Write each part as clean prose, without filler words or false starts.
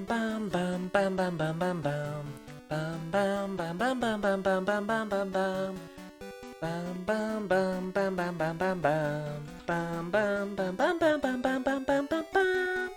bam bam bam bam bam bam bam. Bam bam bam bam bam bam bam bam bam bam bam. Bam bam bam bam bam bam bam bam. Bam bam bam bam bam bam bam bam bam bam bam.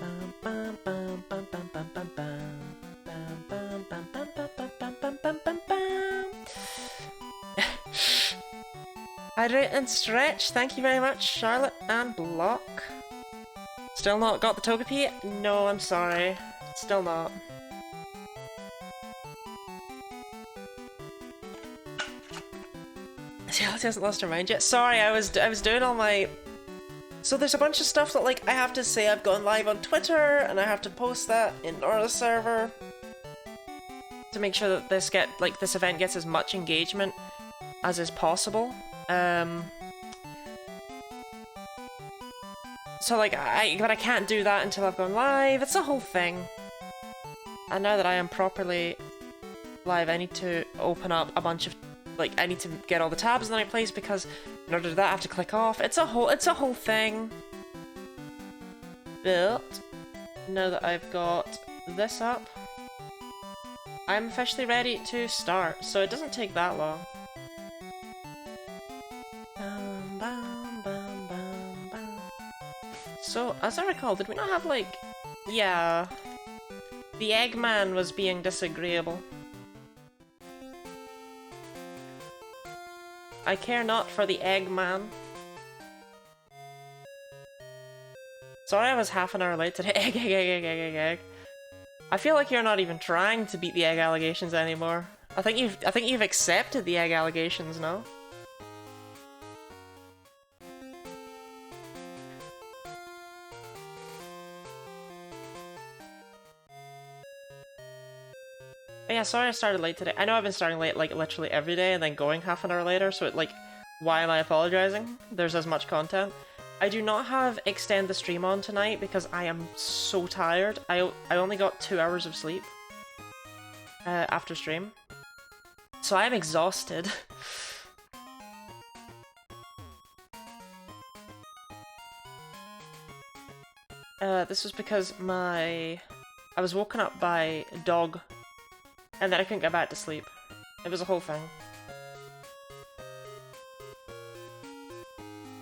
Bam bam bam bam bam bam bam bam. Hydrate and stretch. Thank you very much, Charlotte and Block. Still not got the Togepi? No, I'm sorry. Still not. See, Alice hasn't lost her mind yet. Sorry, I was doing all my... So there's a bunch of stuff that, like, I have to say I've gone live on Twitter, and I have to post that in Nora's server to make sure that this event gets as much engagement as is possible. So like, but I can't do that until I've gone live. It's a whole thing. And now that I am properly live, I need to open up a bunch of, like, I need to get all the tabs in the right place, because in order to do that I have to click off. It's a whole thing. But now that I've got this up, I'm officially ready to start, so it doesn't take that long. So, as I recall, did we not have, like... Yeah... The Eggman was being disagreeable. I care not for the Eggman. Sorry I was half an hour late today. Egg. I feel like you're not even trying to beat the egg allegations anymore. I think you've accepted the egg allegations now. But yeah, sorry I started late today. I know I've been starting late, like, literally every day and then going half an hour later, so like, why am I apologizing? There's as much content. I do not have extend the stream on tonight because I am so tired. I only got 2 hours of sleep after stream. So I am exhausted. This was because I was woken up by a dog, and then I couldn't get back to sleep. It was a whole thing.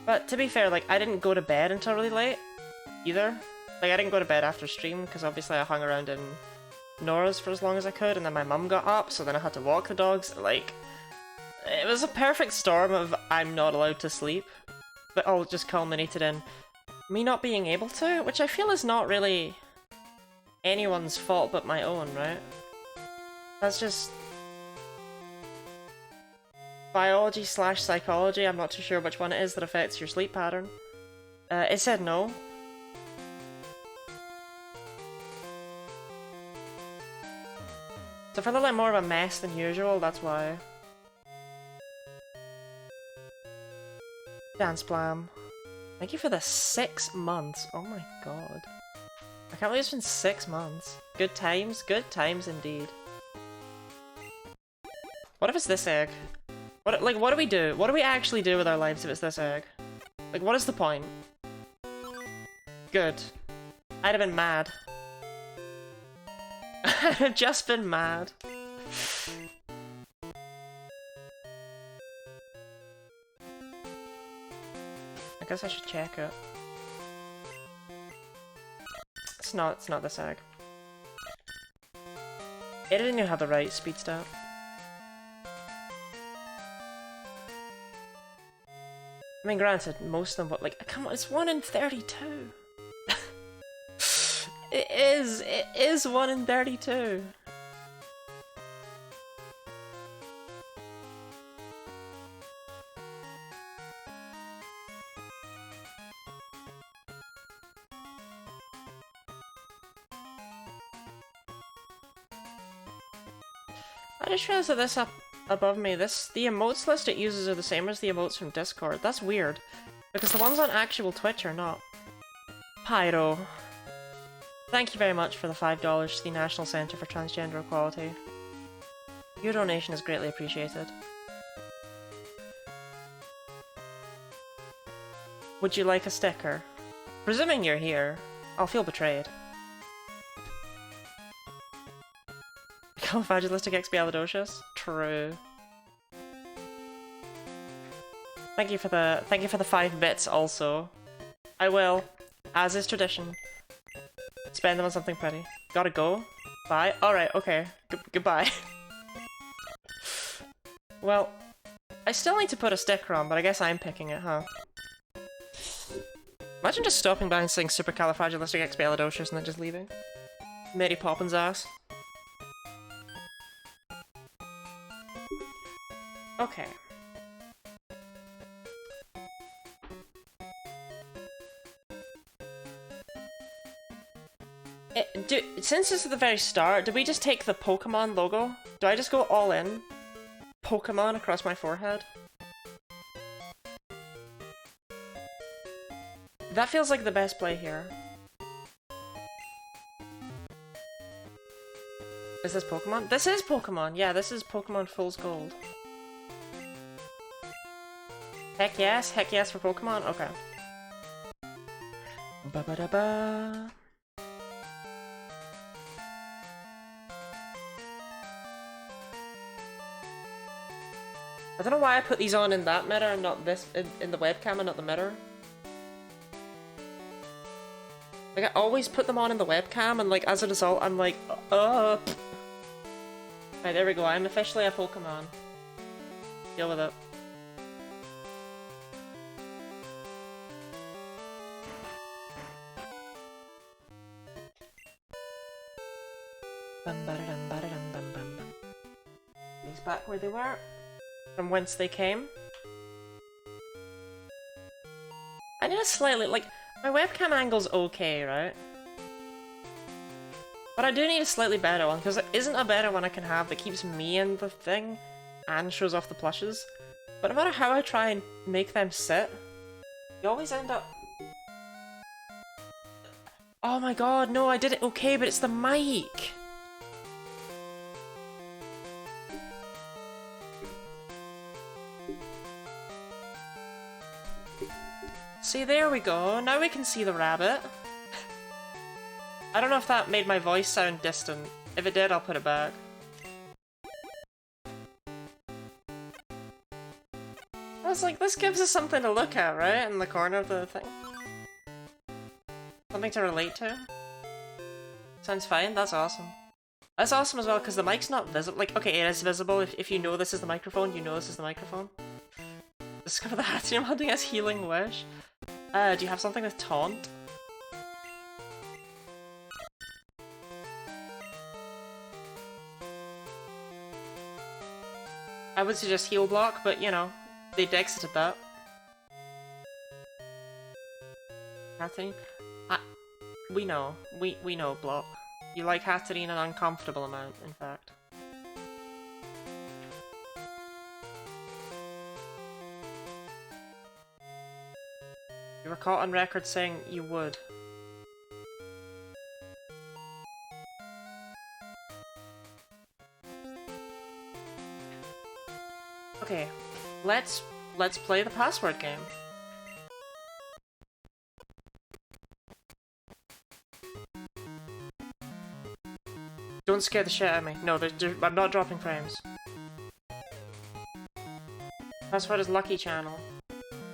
But to be fair, like, I didn't go to bed until really late, either. Like, I didn't go to bed after stream, because obviously I hung around in Nora's for as long as I could, and then my mum got up, so then I had to walk the dogs. Like, it was a perfect storm of I'm not allowed to sleep, but all just culminated in me not being able to, which I feel is not really anyone's fault but my own, right? That's just biology / psychology. I'm not too sure which one it is that affects your sleep pattern. It said no. So if I look like more of a mess than usual, that's why. Dance Blam. Thank you for the 6 months. Oh my god. I can't believe it's been 6 months. Good times indeed. What if it's this egg? What do we do? What do we actually do with our lives if it's this egg? Like, what is the point? Good. I'd have been mad. I'd have just been mad. I guess I should check it. It's not this egg. It didn't even have the right speed stat. I mean, granted, most of them, but like, come on, it's 1 in 32. It is 1 in 32. I just realized that this up above me, the emotes list it uses are the same as the emotes from Discord. That's weird, because the ones on actual Twitch are not. Pyro. Thank you very much for the $5 to the National Centre for Transgender Equality. Your donation is greatly appreciated. Would you like a sticker? Presuming you're here, I'll feel betrayed. Califragilistic expialidocious? True. Thank you for the 5 bits also. I will, as is tradition, spend them on something pretty. Gotta go? Bye? Alright, okay. Goodbye. Well, I still need to put a sticker on, but I guess I'm picking it, huh? Imagine just stopping by and saying supercalifragilisticexpialidocious and then just leaving. Mary Poppins ass. Okay. Since this is the very start, did we just take the Pokemon logo? Do I just go all in? Pokemon across my forehead? That feels like the best play here. Is this Pokemon? This is Pokemon! Yeah, this is Pokemon Fool's Gold. Heck yes for Pokemon? Okay. Ba-ba-da-ba. I don't know why I put these on in that mirror and not this, in the webcam and not the mirror. Like, I always put them on in the webcam and like, as a result, I'm like, Right, there we go, I'm officially a Pokemon. Deal with it. These back where they were. From whence they came. I need a slightly, like, my webcam angle's okay, right? But I do need a slightly better one, because there isn't a better one I can have that keeps me in the thing and shows off the plushes. But no matter how I try and make them sit, you always end up... Oh my god, no, I did it okay, but it's the mic! See, there we go. Now we can see the rabbit. I don't know if that made my voice sound distant. If it did, I'll put it back. I was like, this gives us something to look at, right? In the corner of the thing. Something to relate to. Sounds fine, that's awesome. That's awesome as well, because the mic's not visible. Like, okay, it is visible. If you know this is the microphone, you know this is the microphone. Discover the Hatsune hunting as Healing Wish. Do you have something with Taunt? I would suggest Heal Block, but you know, they dexited that. Hatterene? We know. We know, Block. You like Hatterene an uncomfortable amount, in fact. You were caught on record saying you would. Okay, let's play the password game. Don't scare the shit out of me. No, I'm not dropping frames. Password is Lucky Channel.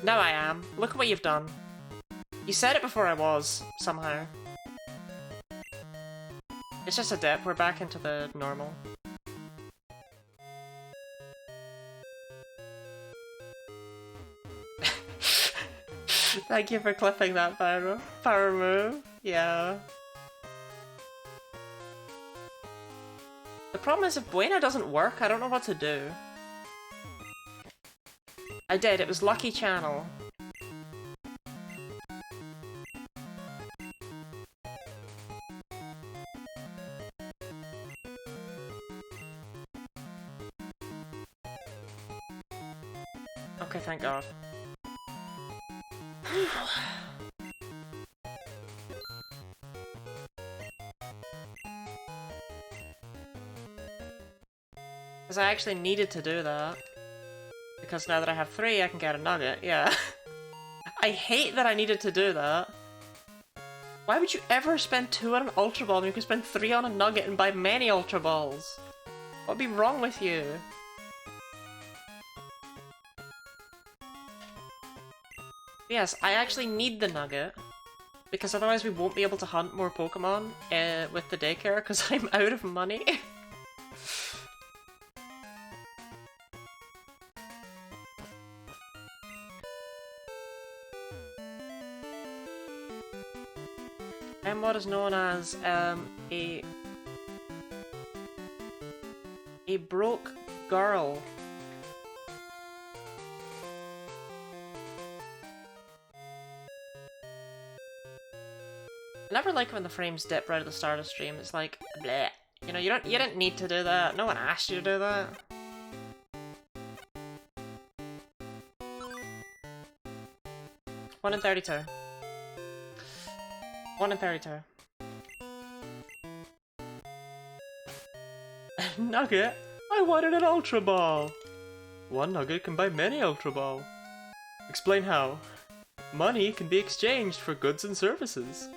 No, I am. Look at what you've done. You said it before I was, somehow. It's just a dip, we're back into the normal. Thank you for clipping that power move. Yeah. The problem is if Buena doesn't work, I don't know what to do. I did, it was Lucky Channel. Okay, thank God. Because I actually needed to do that. Because now that I have 3, I can get a nugget, yeah. I hate that I needed to do that. Why would you ever spend 2 on an Ultra Ball when you could spend 3 on a nugget and buy many Ultra Balls? What would be wrong with you? Yes, I actually need the nugget. Because otherwise we won't be able to hunt more Pokemon with the daycare because I'm out of money. I'm what is known as a broke girl. I never like when the frames dip right at the start of the stream. It's like bleh. You know, you didn't need to do that. No one asked you to do that. One in 32. 1 in 32. Nugget? I wanted an Ultra Ball! 1 nugget can buy many Ultra Ball. Explain how. Money can be exchanged for goods and services.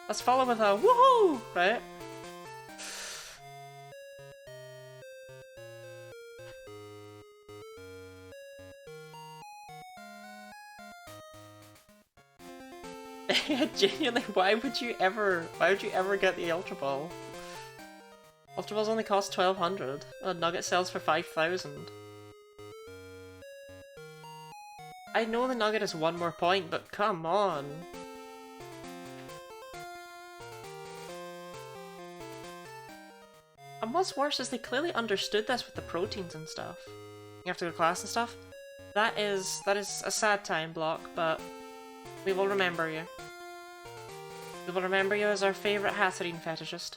Let's follow with a woohoo! Right? Genuinely, why would you ever get the Ultra Ball? Ultra Balls only cost 1200. A nugget sells for 5000. I know the nugget is 1 more point, but come on. And what's worse is they clearly understood this with the proteins and stuff. You have to go to class and stuff. That is a sad time block, but we will remember you. We will remember you as our favourite Hatterene fetishist.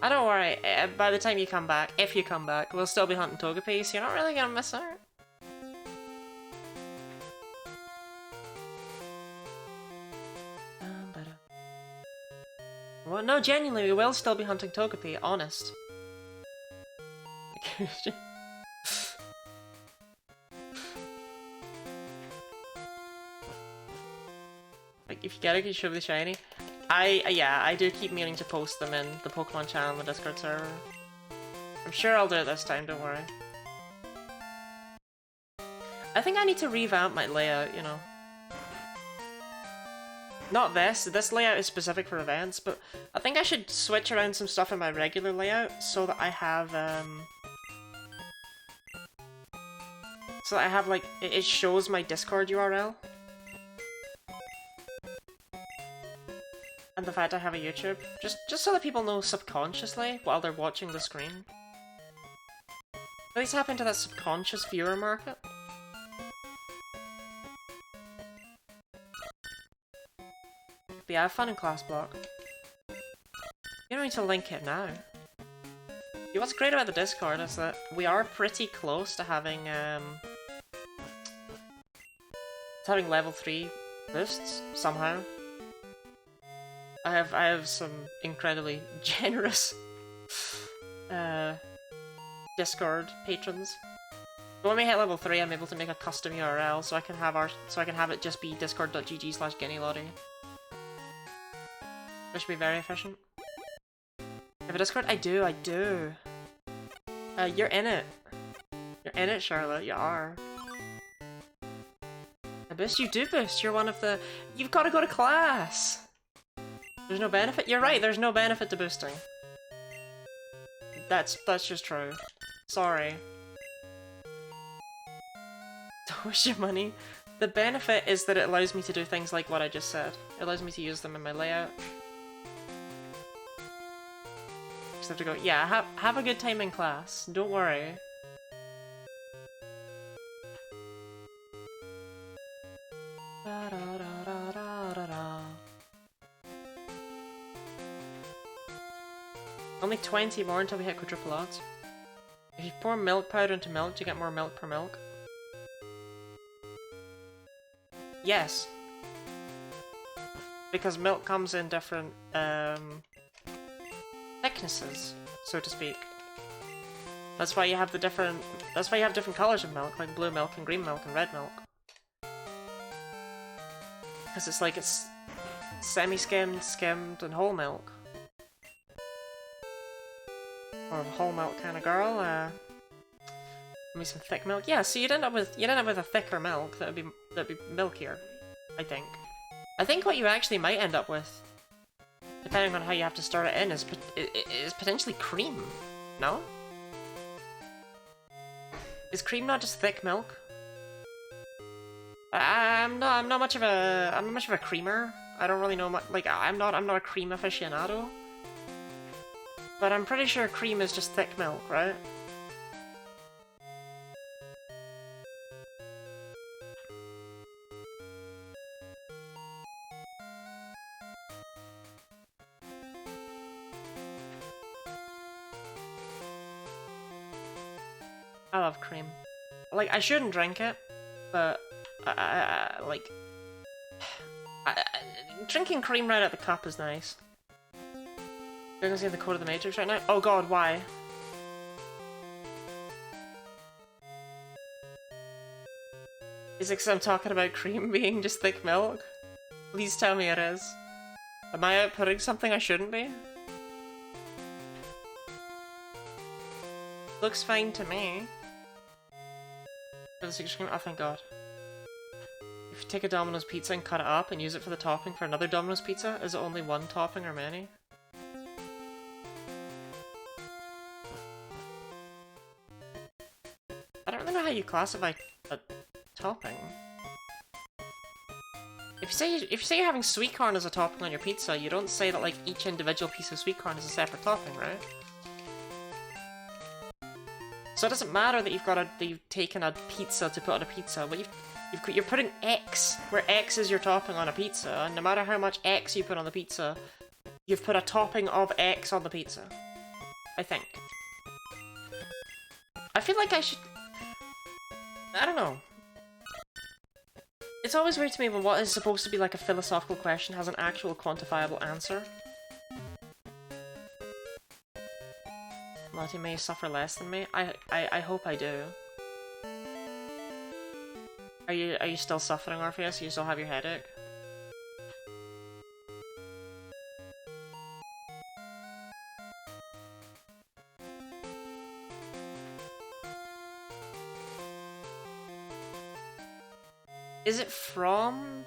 Don't worry, by the time you come back, if you come back, we'll still be hunting Togepi, so you're not really gonna miss out. Well, no, genuinely, we will still be hunting Togepi, honest. Like, if you get it, you should be shiny. Yeah, I do keep meaning to post them in the Pokemon channel and the Discord server. I'm sure I'll do it this time, don't worry. I think I need to revamp my layout, you know. Not this layout is specific for events, but I think I should switch around some stuff in my regular layout so that I have, like, it shows my Discord URL. And the fact I have a YouTube. Just so that people know subconsciously while they're watching the screen. At least tap into that subconscious viewer market. But yeah, have fun in class block. You don't need to link it now. Yeah, what's great about the Discord is that we are pretty close to having level 3 boosts somehow. I have some incredibly generous Discord patrons. But when we hit level 3, I'm able to make a custom URL so I can have it just be discord.gg/guinealottie. Which should be very efficient. You have a Discord? I do. You're in it. You're in it, Charlotte. You are. I boost? You do boost. You're one of the... You've got to go to class! There's no benefit? You're right, there's no benefit to boosting. That's just true. Sorry. Waste your money. The benefit is that it allows me to do things like what I just said. It allows me to use them in my layout. Just have to go, yeah, have a good time in class. Don't worry. Only 20 more until we hit quadruple odds. If you pour milk powder into milk, do you get more milk per milk? Yes. Because milk comes in different thicknesses, so to speak. That's why you have different colors of milk, like blue milk and green milk and red milk. Because it's like it's semi-skimmed, skimmed, and whole milk. Or a whole milk kind of girl. Maybe some thick milk. Yeah, so you'd end up with a thicker milk that'd be milkier, I think. I think what you actually might end up with, depending on how you have to start it in, is potentially cream. No? Is cream not just thick milk? I'm not much of a creamer. I don't really know much. Like I'm not a cream aficionado. But I'm pretty sure cream is just thick milk, right? I love cream. Like, I shouldn't drink it, but drinking cream right out the cup is nice. You're gonna see the code of the Matrix right now? Oh god, why? Is it because I'm talking about cream being just thick milk? Please tell me it is. Am I outputting something I shouldn't be? Looks fine to me. Oh thank god. If you take a Domino's pizza and cut it up and use it for the topping for another Domino's pizza, is it only one topping or many? I don't really know how you classify a topping. If you say you're having sweet corn as a topping on your pizza, you don't say that like each individual piece of sweet corn is a separate topping, right? So it doesn't matter that you've taken a pizza to put on a pizza, but you're putting X where X is your topping on a pizza, and no matter how much X you put on the pizza, you've put a topping of X on the pizza. I think. I feel like I should. I don't know. It's always weird to me when what is supposed to be like a philosophical question has an actual quantifiable answer. Lottie may suffer less than me. I hope I do. Are you still suffering, Orpheus? You still have your headache? Is it from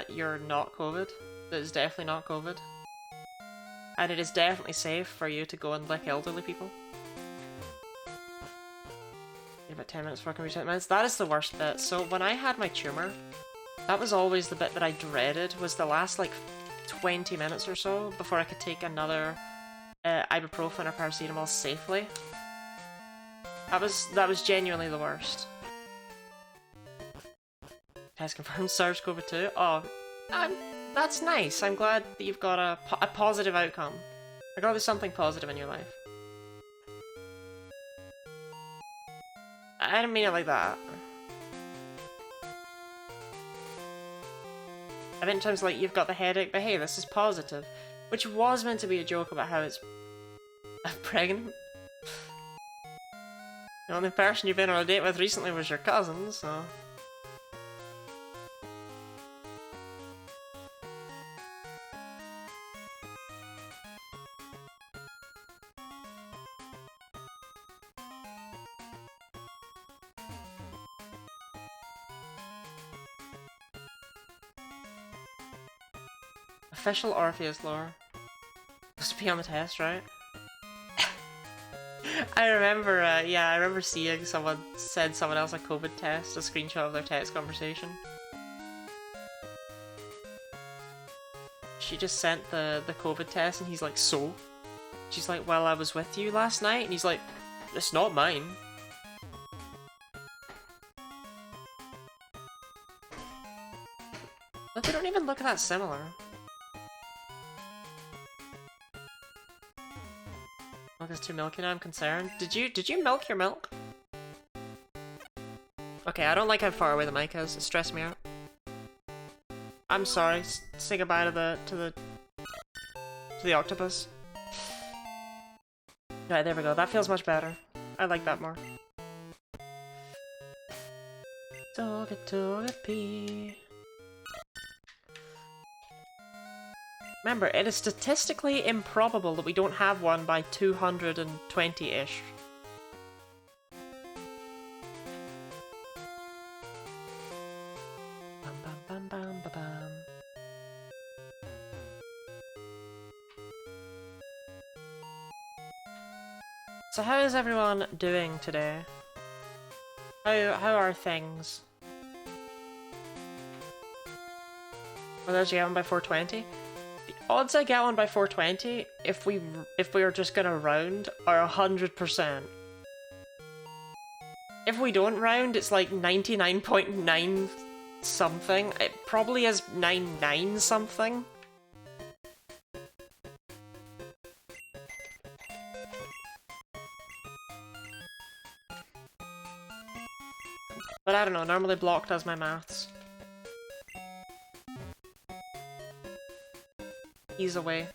you're not COVID? That is definitely not COVID. And it is definitely safe for you to go and lick elderly people. About 10 minutes before I can reach 10 minutes. That is the worst bit. So when I had my tumour, that was always the bit that I dreaded, was the last like 20 minutes or so before I could take another ibuprofen or paracetamol safely. That was genuinely the worst. Test confirmed SARS-CoV-2. Oh, that's nice. I'm glad that you've got a positive outcome. I'm glad there's something positive in your life. I didn't mean it like that. I meant in terms like you've got the headache, but hey, this is positive. Which was meant to be a joke about how it's pregnant. The only person you've been on a date with recently was your cousin, so... Official Orpheus lore. Supposed to be on the test, right? I remember, yeah, I remember seeing someone send someone else a COVID test, a screenshot of their text conversation. She just sent the COVID test and he's like, so? She's like, well, I was with you last night, and he's like, it's not mine. But they don't even look that similar. Milk is too milky now, I'm concerned. Did you milk your milk? Okay, I don't like how far away the mic is. It stressed me out. I'm sorry. Say goodbye to the octopus. Right, there we go. That feels much better. I like that more. Togepi. Remember, it is statistically improbable that we don't have one by 220-ish. Bam bam bam bam ba bam. So how is everyone doing today? How are things? Well, did you get one by 420? The odds I get one by 420, if we are just gonna round, are 100%. If we don't round, it's like 99.9 something. It probably is 99 something. But I don't know, normally Block does my maths. He's away.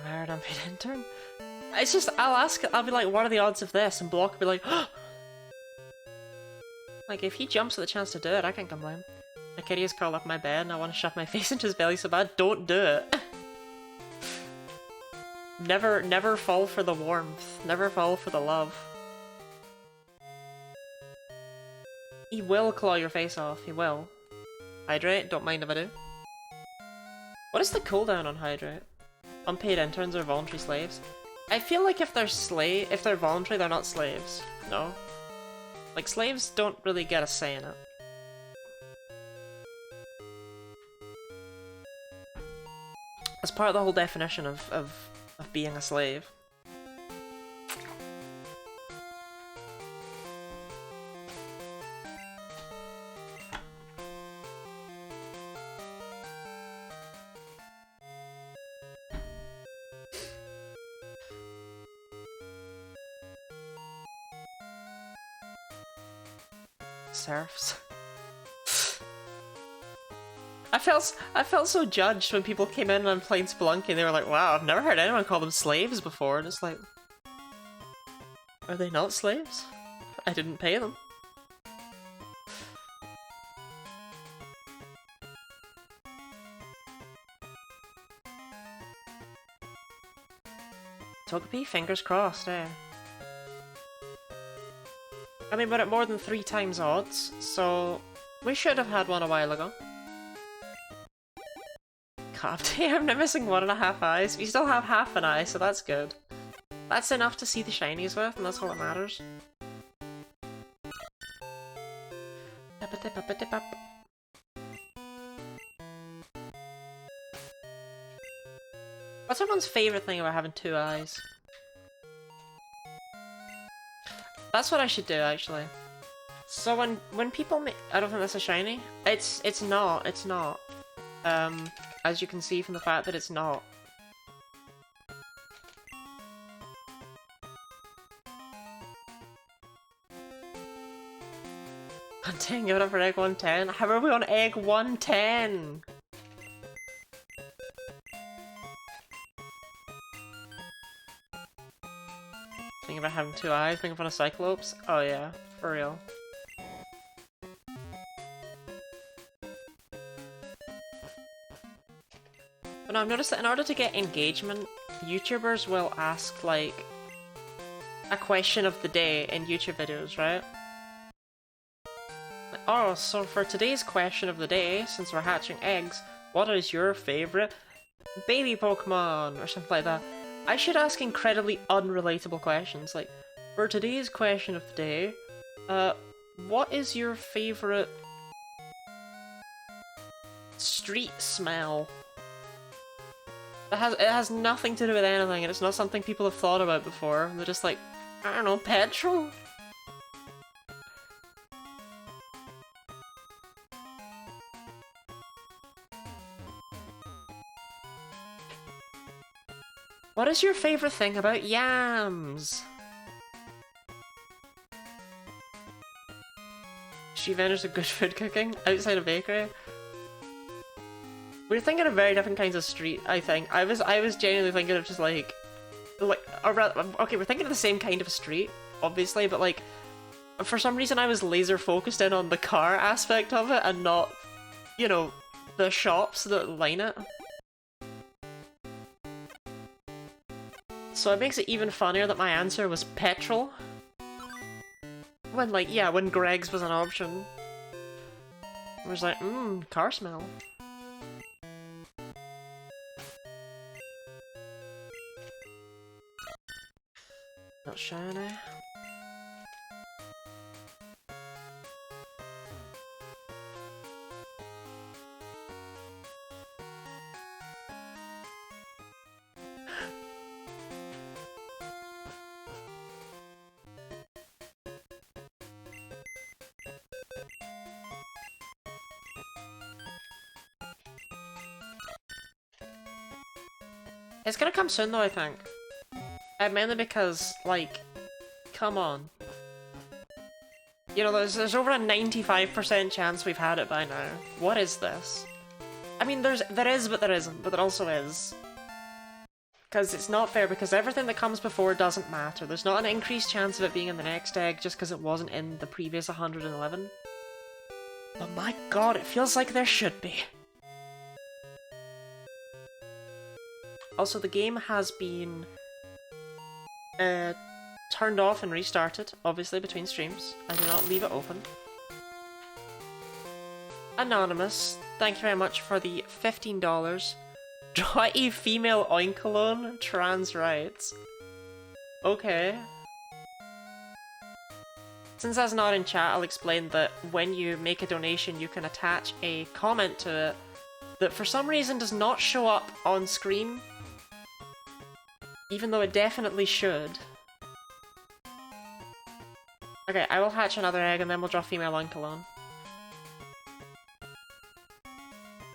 Hired unpaid intern? It's just, I'll be like, what are the odds of this? And Block will be like, oh! Like, if he jumps at the chance to do it, I can't complain. My kitty is curled up in my bed and I want to shove my face into his belly so bad. Don't do it. Never fall for the warmth. Never fall for the love. He will claw your face off. He will. Hydrate? Don't mind if I do. What is the cooldown on Hydrate? Unpaid interns are voluntary slaves? I feel like if they're voluntary, they're not slaves. No? Like, slaves don't really get a say in it. It's part of the whole definition of being a slave. Serfs. I felt so judged when people came in and I'm playing Spelunky and they were like, wow, I've never heard anyone call them slaves before, and it's like, are they not slaves? I didn't pay them. Togepi, fingers crossed, eh? I mean, we're at more than 3 times odds, so we should have had one a while ago. God damn, I'm missing 1.5 eyes. We still have half an eye, so that's good. That's enough to see the shinies with, and that's all that matters. What's everyone's favourite thing about having 2 eyes? That's what I should do, actually. So when people make— I don't think that's a shiny. It's not. As you can see from the fact that it's not. Dang, give it up for egg 110. How are we on egg 110? Thinking about having 2 eyes, making fun of Cyclops? Oh yeah, for real. But no, I've noticed that in order to get engagement YouTubers will ask, like, a question of the day in YouTube videos, right? Oh, so for today's question of the day, since we're hatching eggs, what is your favorite baby Pokemon? Or something like that. I should ask incredibly unrelatable questions, like, for today's question of the day, what is your favorite street smell? It has nothing to do with anything, and it's not something people have thought about before. They're just like, I don't know, petrol? What is your favorite thing about yams? She vendors a good food cooking outside a bakery. We're thinking of very different kinds of street, I think. I was genuinely thinking of just like, or rather, okay, we're thinking of the same kind of street, obviously, but like, for some reason I was laser focused in on the car aspect of it and not, you know, the shops that line it. So it makes it even funnier that my answer was petrol. When, like, yeah, when Greg's was an option. I was like, car smell. Not shiny. It's gonna come soon though, I think. Mainly because, like, come on. You know, there's over a 95% chance we've had it by now. What is this? I mean, there is, but there isn't, but there also is. Because it's not fair, because everything that comes before doesn't matter. There's not an increased chance of it being in the next egg just because it wasn't in the previous 111. But my god, it feels like there should be. Also, the game has been turned off and restarted, obviously, between streams. I do not leave it open. Anonymous, thank you very much for the $15. Draw a female oinkalone, trans rights. Okay. Since that's not in chat, I'll explain that when you make a donation, you can attach a comment to it that for some reason does not show up on screen, even though it definitely should. Okay, I will hatch another egg and then we'll draw female oinkalone.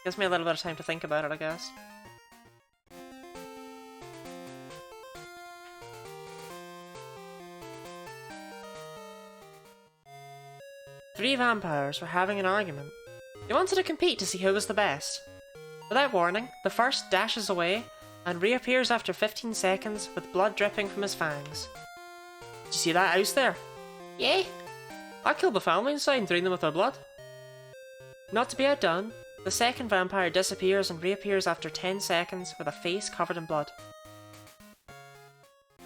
Gives me a little bit of time to think about it, I guess. Three vampires were having an argument. They wanted to compete to see who was the best. Without warning, the first dashes away and reappears after 15 seconds with blood dripping from his fangs. Did you see that house there? Yeah. I killed the family inside and drained them of their blood. Not to be outdone, the second vampire disappears and reappears after 10 seconds with a face covered in blood.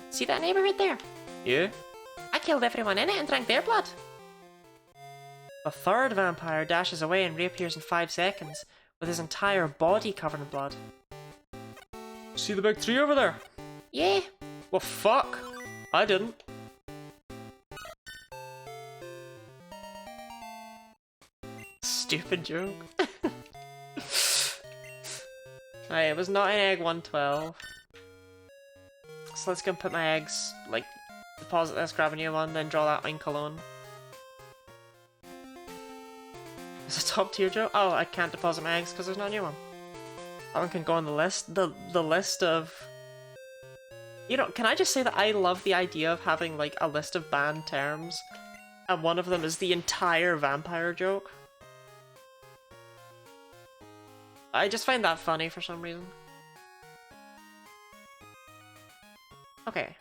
See that neighbourhood there? Yeah. I killed everyone in it and drank their blood. The third vampire dashes away and reappears in 5 seconds with his entire body covered in blood. See the big tree over there? Yeah. Well, fuck. I didn't. Stupid joke. Right, it was not in egg 112. So let's go and put my eggs, like, deposit this, grab a new one, then draw that oinkalone. It's a top tier joke? Oh, I can't deposit my eggs because there's no new one. That one can go on the list. The list of... You know, can I just say that I love the idea of having, like, a list of banned terms, and one of them is the entire vampire joke? I just find that funny for some reason. Okay.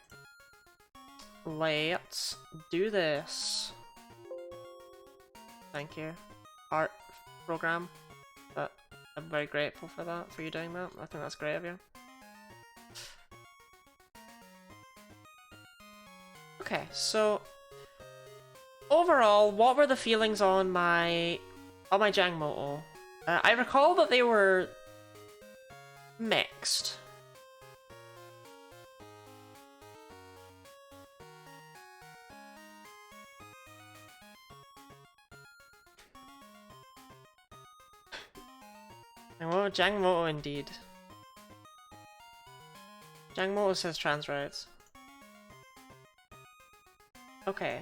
Let's do this. Thank you. Art program. But I'm very grateful for that, for you doing that. I think that's great of you. Okay, so overall, what were the feelings on my Jangmoto? I recall that they were mixed. And well, Jangmoto indeed. Jangmoto says trans rights. Okay.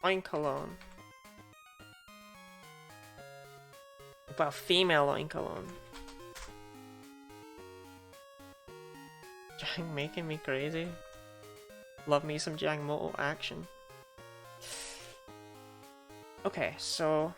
Oink cologne. Well, female oink cologne. Jang making me crazy. Love me some Jangmoto action. Okay, so...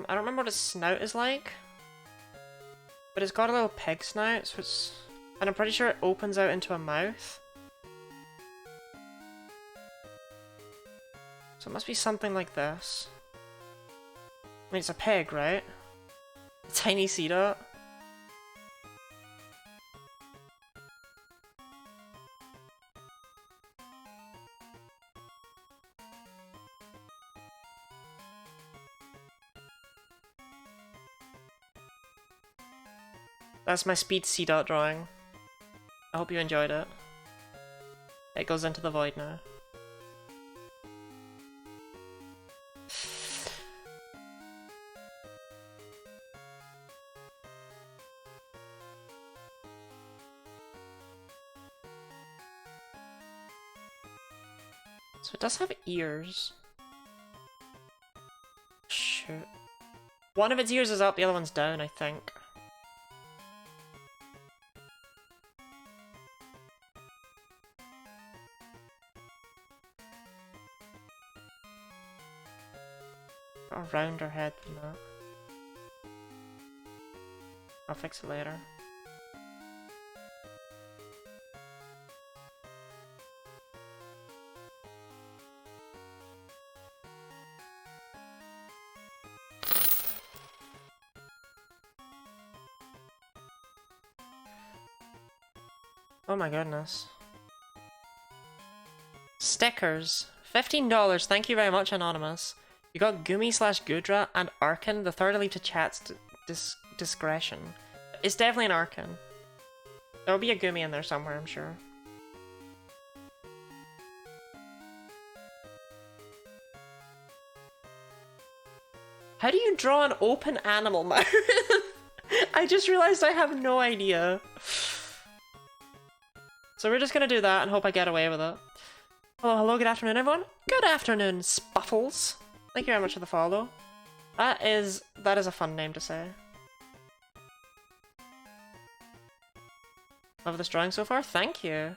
I don't remember what his snout is like, but it's got a little pig snout, so it's... and I'm pretty sure it opens out into a mouth. So it must be something like this. I mean, it's a pig, right? A tiny sea dot. That's my speed sea dot drawing. I hope you enjoyed it. It goes into the void now. So it does have ears. Shoot. One of its ears is up, the other one's down, I think. Got a rounder head than that. I'll fix it later. Oh my goodness. Stickers. $15. Thank you very much, Anonymous. You got Gumi slash Gudra and Arkin. The third I leave to chat's discretion. It's definitely an Arkin. There'll be a Gumi in there somewhere, I'm sure. How do you draw an open animal mouth? I just realized I have no idea. So we're just gonna do that and hope I get away with it. Hello, good afternoon everyone. Good afternoon, Spuffles. Thank you very much for the follow. That is a fun name to say. Love this drawing so far? Thank you.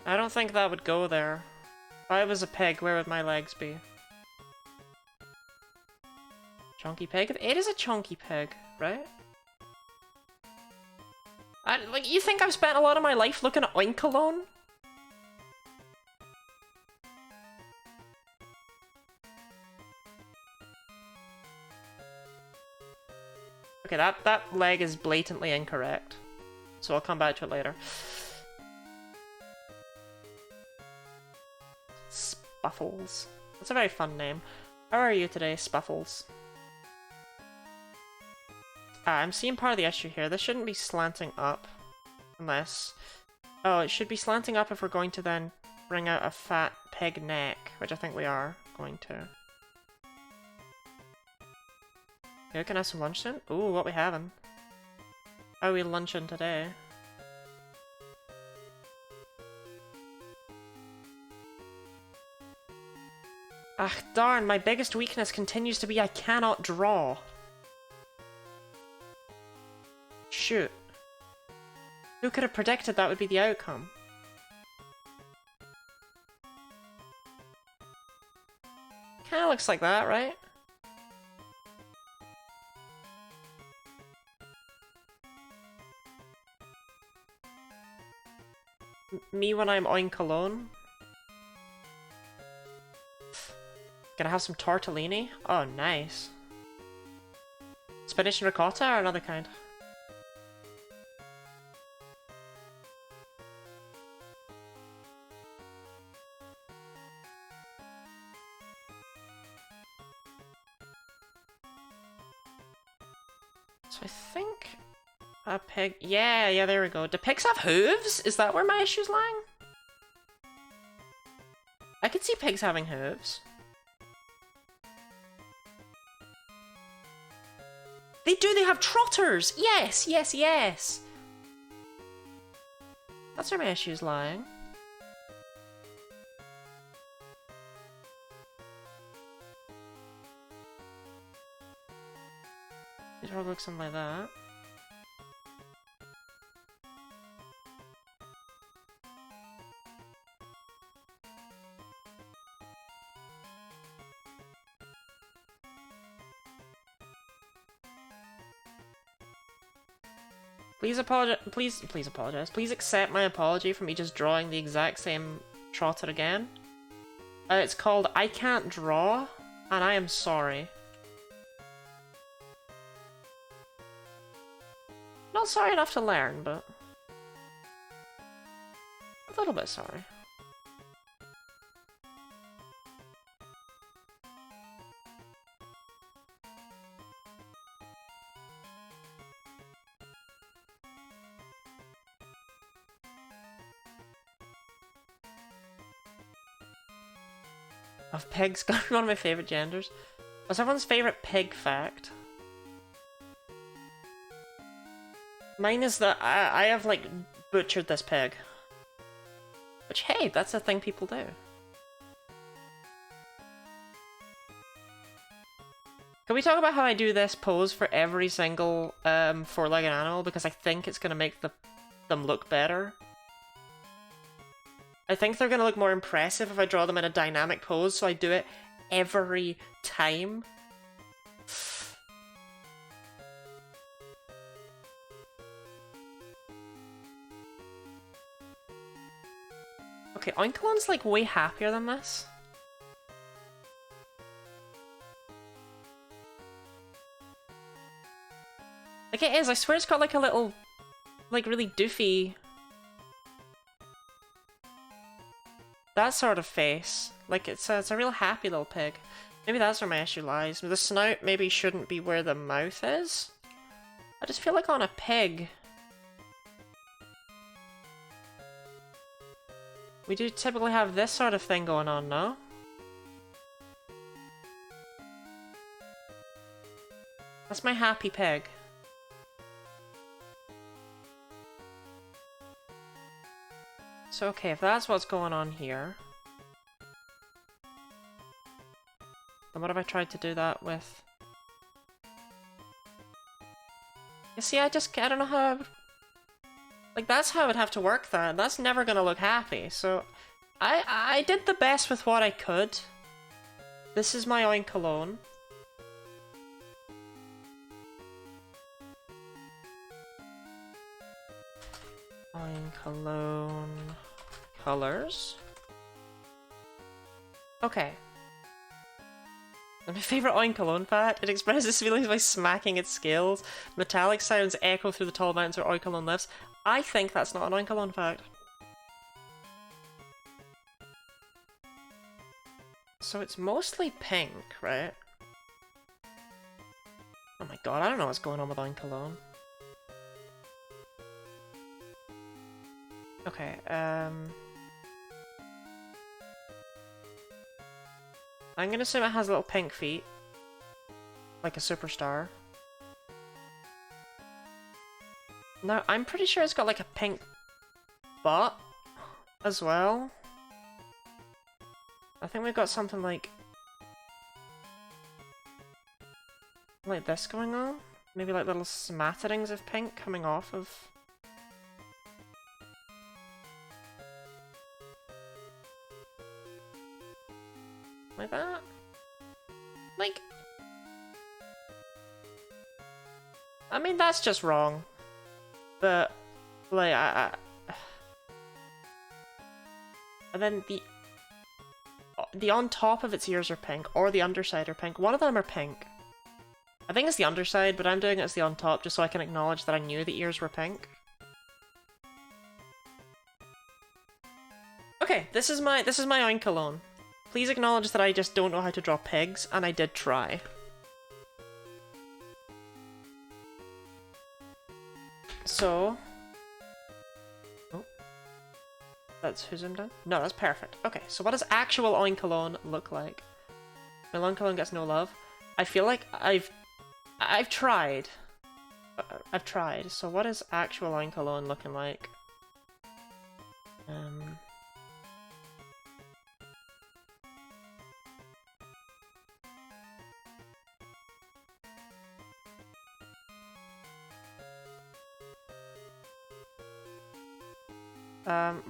I don't think that would go there. If I was a pig, where would my legs be? Chunky pig? It is a chunky pig, right? Like, you think I've spent a lot of my life looking at oink cologne? Okay, that leg is blatantly incorrect. So I'll come back to it later. Spuffles. That's a very fun name. How are you today, Spuffles? I'm seeing part of the issue here. This shouldn't be slanting up. Unless... Oh, it should be slanting up if we're going to then bring out a fat pig neck, which I think we are going to. Okay, can I have some lunch soon? Ooh, what we having? How are we lunching today? Ah, darn, my biggest weakness continues to be I cannot draw. Shoot. Who could have predicted that would be the outcome? Kinda looks like that, right? Me when I'm oink alone. Gonna have some tortellini? Oh, nice. Spinach and ricotta or another kind? So I think a pig... Yeah, there we go. Do pigs have hooves? Is that where my issue's lying? I could see pigs having hooves. They do, they have trotters! Yes, yes, yes! That's where my issue's lying. These all look something like that. Please apologize. Please accept my apology for me just drawing the exact same trotter again. It's called I Can't Draw, and I am sorry. Not sorry enough to learn, but a little bit sorry. Of pigs, one of my favourite genders. What's everyone's favourite pig fact? Mine is that I have, like, butchered this pig. Which, hey, that's a thing people do. Can we talk about how I do this pose for every single four-legged animal? Because I think it's going to make them look better. I think they're going to look more impressive if I draw them in a dynamic pose, so I do it every time. Okay, Oinkalon's like way happier than this. Like it is, I swear it's got like a little, like really doofy... that sort of face. Like it's a real happy little pig. Maybe that's where my issue lies. The snout maybe shouldn't be where the mouth is. I just feel like on a pig, we do typically have this sort of thing going on, no? That's my happy pig. So okay, if that's what's going on here, then what have I tried to do that with? You see, I don't know how like, that's how I would have to work that, and that's never gonna look happy, so I did the best with what I could. This is my Oinkalone. Oinkalone colors. Okay. And my favourite Oinkalone fact, it expresses feelings by smacking its scales. Metallic sounds echo through the tall mountains where Oinkalone lives. I think that's not an Oinkalone fact. So it's mostly pink, right? Oh my god, I don't know what's going on with Oinkalone. Okay, I'm gonna assume it has little pink feet. Like a superstar. No, I'm pretty sure it's got like a pink butt as well. I think we've got something like this going on. Maybe like little smatterings of pink coming off of... like that? Like... I mean, that's just wrong. But, like, and then the on top of its ears are pink, or the underside are pink. One of them are pink. I think it's the underside, but I'm doing it as the on top just so I can acknowledge that I knew the ears were pink. Okay, this is my Oinkologne. Please acknowledge that I just don't know how to draw pigs, and I did try. So... Oh. That's who zoomed in? No, that's perfect. Okay, so what does actual Oinkologne look like? My Oinkologne gets no love. I feel like I've tried. I've tried. So what is actual Oinkologne looking like?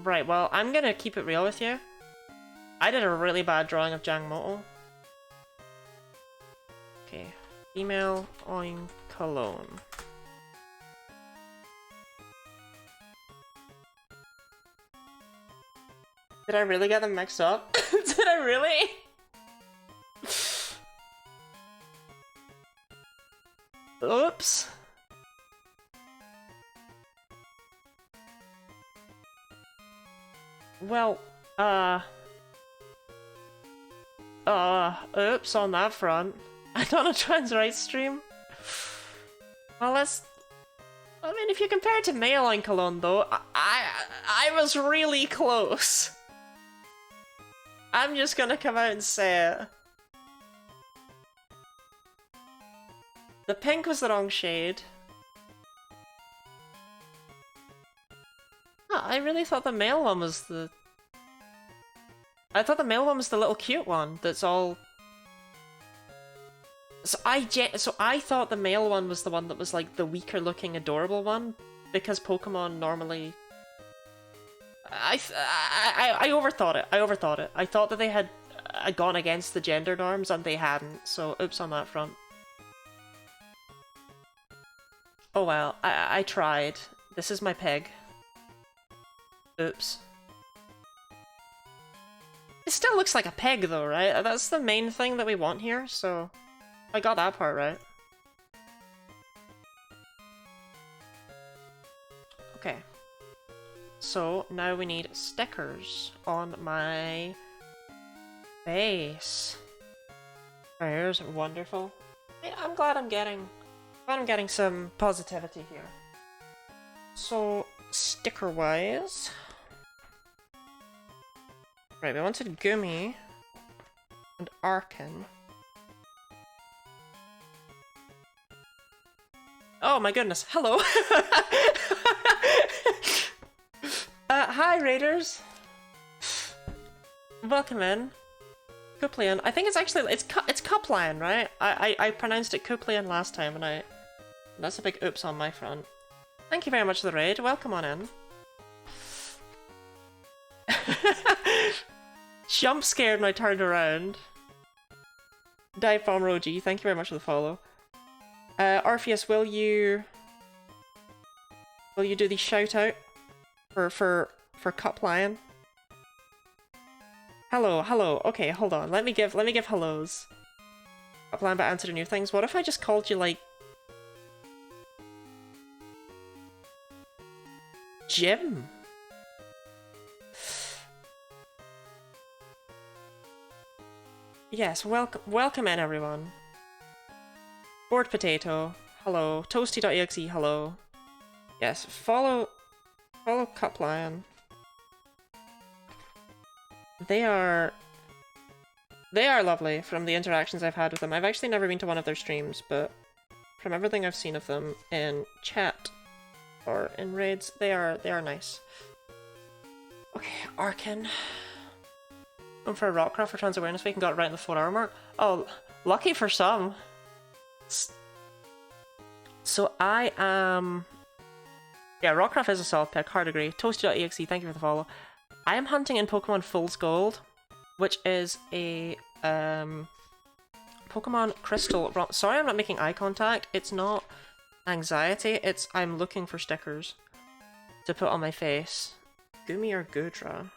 Right, well, I'm gonna keep it real with you. I did a really bad drawing of Jangmoto. Okay, female Oinkologne. Did I really get them mixed up? Did I really? Oops. Well, oops on that front. I don't know trans rights stream. Well, let's... I mean, if you compare it to male Oinkologne, though, I was really close. I'm just gonna come out and say it. The pink was the wrong shade. Oh, I really thought the male one was the... I thought the male one was the little cute one that's all... So I thought the male one was the one that was like the weaker looking adorable one, because Pokemon normally... I overthought it. I overthought it. I thought that they had gone against the gender norms and they hadn't, so oops on that front. Oh well, I tried. This is my pig. Oops. It still looks like a pig though, right? That's the main thing that we want here, so I got that part right. Okay. So now we need stickers on my face. There's wonderful. I'm glad I'm getting some positivity here. So sticker wise, right, we wanted Gumi and Arkin. Oh my goodness, hello! Hi Raiders! Welcome in. Kuplian. I think it's actually, it's Kuplian, right? I pronounced it Kuplian last time and that's a big oops on my front. Thank you very much for the raid, welcome on in. Jump scared when I turned around. Dive Bomb Roji, thank you very much for the follow. Orpheus, will you do the shout out for Cup Lion? Hello. Okay, hold on. Let me give hellos. Cup Lion, but answer to new things. What if I just called you like Jim? Yes, welcome in everyone. Bored Potato, hello. Toasty.exe, hello. Yes, follow Cup Lion. They are lovely from the interactions I've had with them. I've actually never been to one of their streams, but from everything I've seen of them in chat or in raids, they are nice. Okay, Arkin. Going for a Rockcraft for Trans Awareness Week and got it right in the 4-hour mark. Oh, lucky for some. So I am... Yeah, Rockcraft is a solid pick, hard agree. Toasty.exe, thank you for the follow. I am hunting in Pokemon Fool's Gold, which is a Pokemon Crystal. Sorry I'm not making eye contact. It's not anxiety, it's I'm looking for stickers to put on my face. Gumi or Gudra?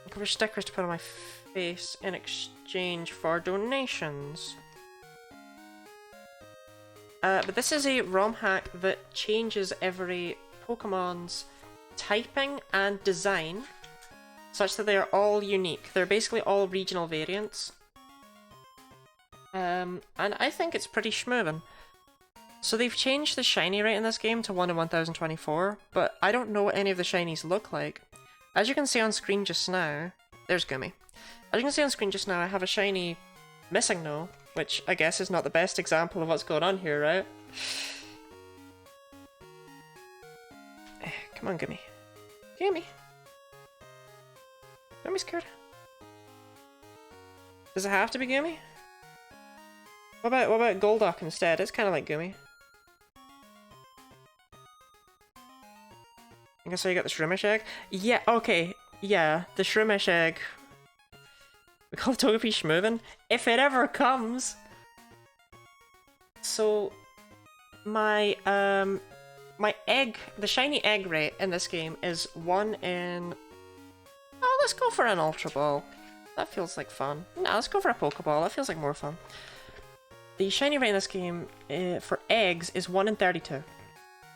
Looking for stickers to put on my face in exchange for donations. But this is a ROM hack that changes every Pokemon's typing and design such that they are all unique. They're basically all regional variants. And I think it's pretty schmovin'. So they've changed the shiny rate in this game to 1 in 1024, but I don't know what any of the shinies look like. As you can see on screen just now, there's Gumi. As you can see on screen just now, I have a shiny Missing No, which I guess is not the best example of what's going on here, right? Come on, Gumi. Gumi. Don't be scared. Does it have to be Gumi? What about Golduck instead? It's kind of like Gumi. I guess so you got the Shroomish egg? Yeah, okay. Yeah, the Shroomish egg. We call it Togepi Schmovin. If it ever comes! So, my egg, the shiny egg rate in this game is 1 in... Oh, let's go for an Ultra Ball. That feels like fun. No, let's go for a Pokeball. That feels like more fun. The shiny rate in this game for eggs is 1 in 32,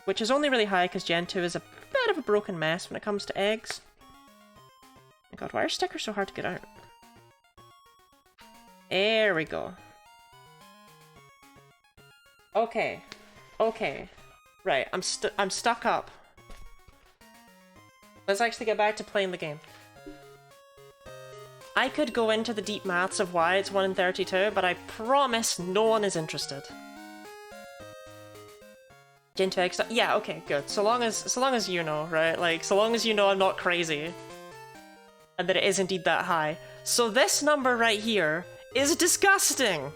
which is only really high because Gen 2 is a bit of a broken mess when it comes to eggs. Oh my god, why are stickers so hard to get out? There we go. Okay. Okay. Right, I'm stuck up. Let's actually get back to playing the game. I could go into the deep maths of why it's 1 in 32, but I promise no one is interested. Gen 2 X, yeah, okay, good. So long as you know, right? Like, so long as you know I'm not crazy. And that it is indeed that high. So this number right here is disgusting!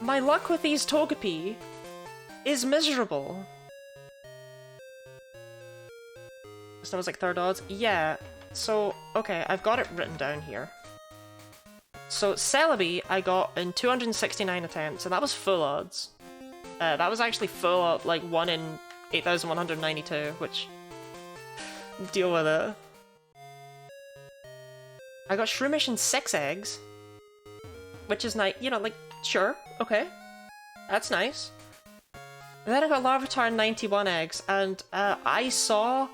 My luck with these Togepi is miserable. This was like third odds? Yeah. So, okay, I've got it written down here. So, Celebi I got in 269 attempts, and that was full odds. That was actually full, like 1 in 8,192, which... Deal with it. I got Shroomish in 6 eggs. Which is nice, you know, like, sure, okay. That's nice. And then I got Larvitar in 91 eggs, and I saw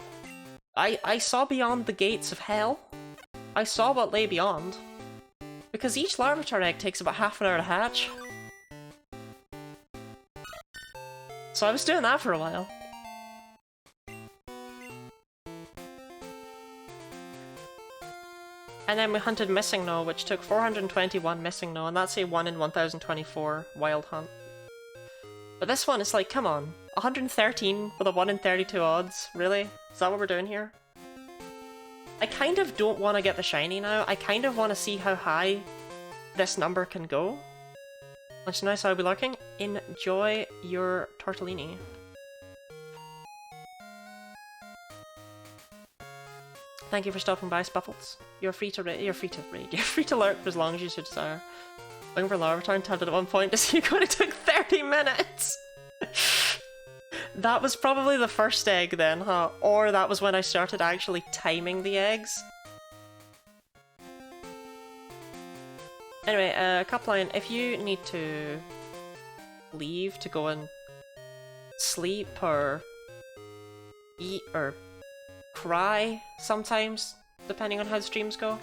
beyond the gates of hell. I saw what lay beyond. Because each Larvitar egg takes about half an hour to hatch. So I was doing that for a while. And then we hunted Missing No, which took 421 Missing No, and that's a 1 in 1024 wild hunt. But this one is like, come on, 113 with a 1 in 32 odds? Really? Is that what we're doing here? I kind of don't want to get the shiny now. I kind of want to see how high this number can go. Which nice, I'll be lurking. Enjoy your tortellini. Thank you for stopping by, Spuffles. You're free to raid. You're free to lurk for as long as you so desire. Looking for Larvitar and tapped it at one point to see you it took 30 minutes! That was probably the first egg then, huh? Or that was when I started actually timing the eggs. Anyway, Cupline, if you need to leave to go and sleep or eat or cry sometimes, depending on how the streams go,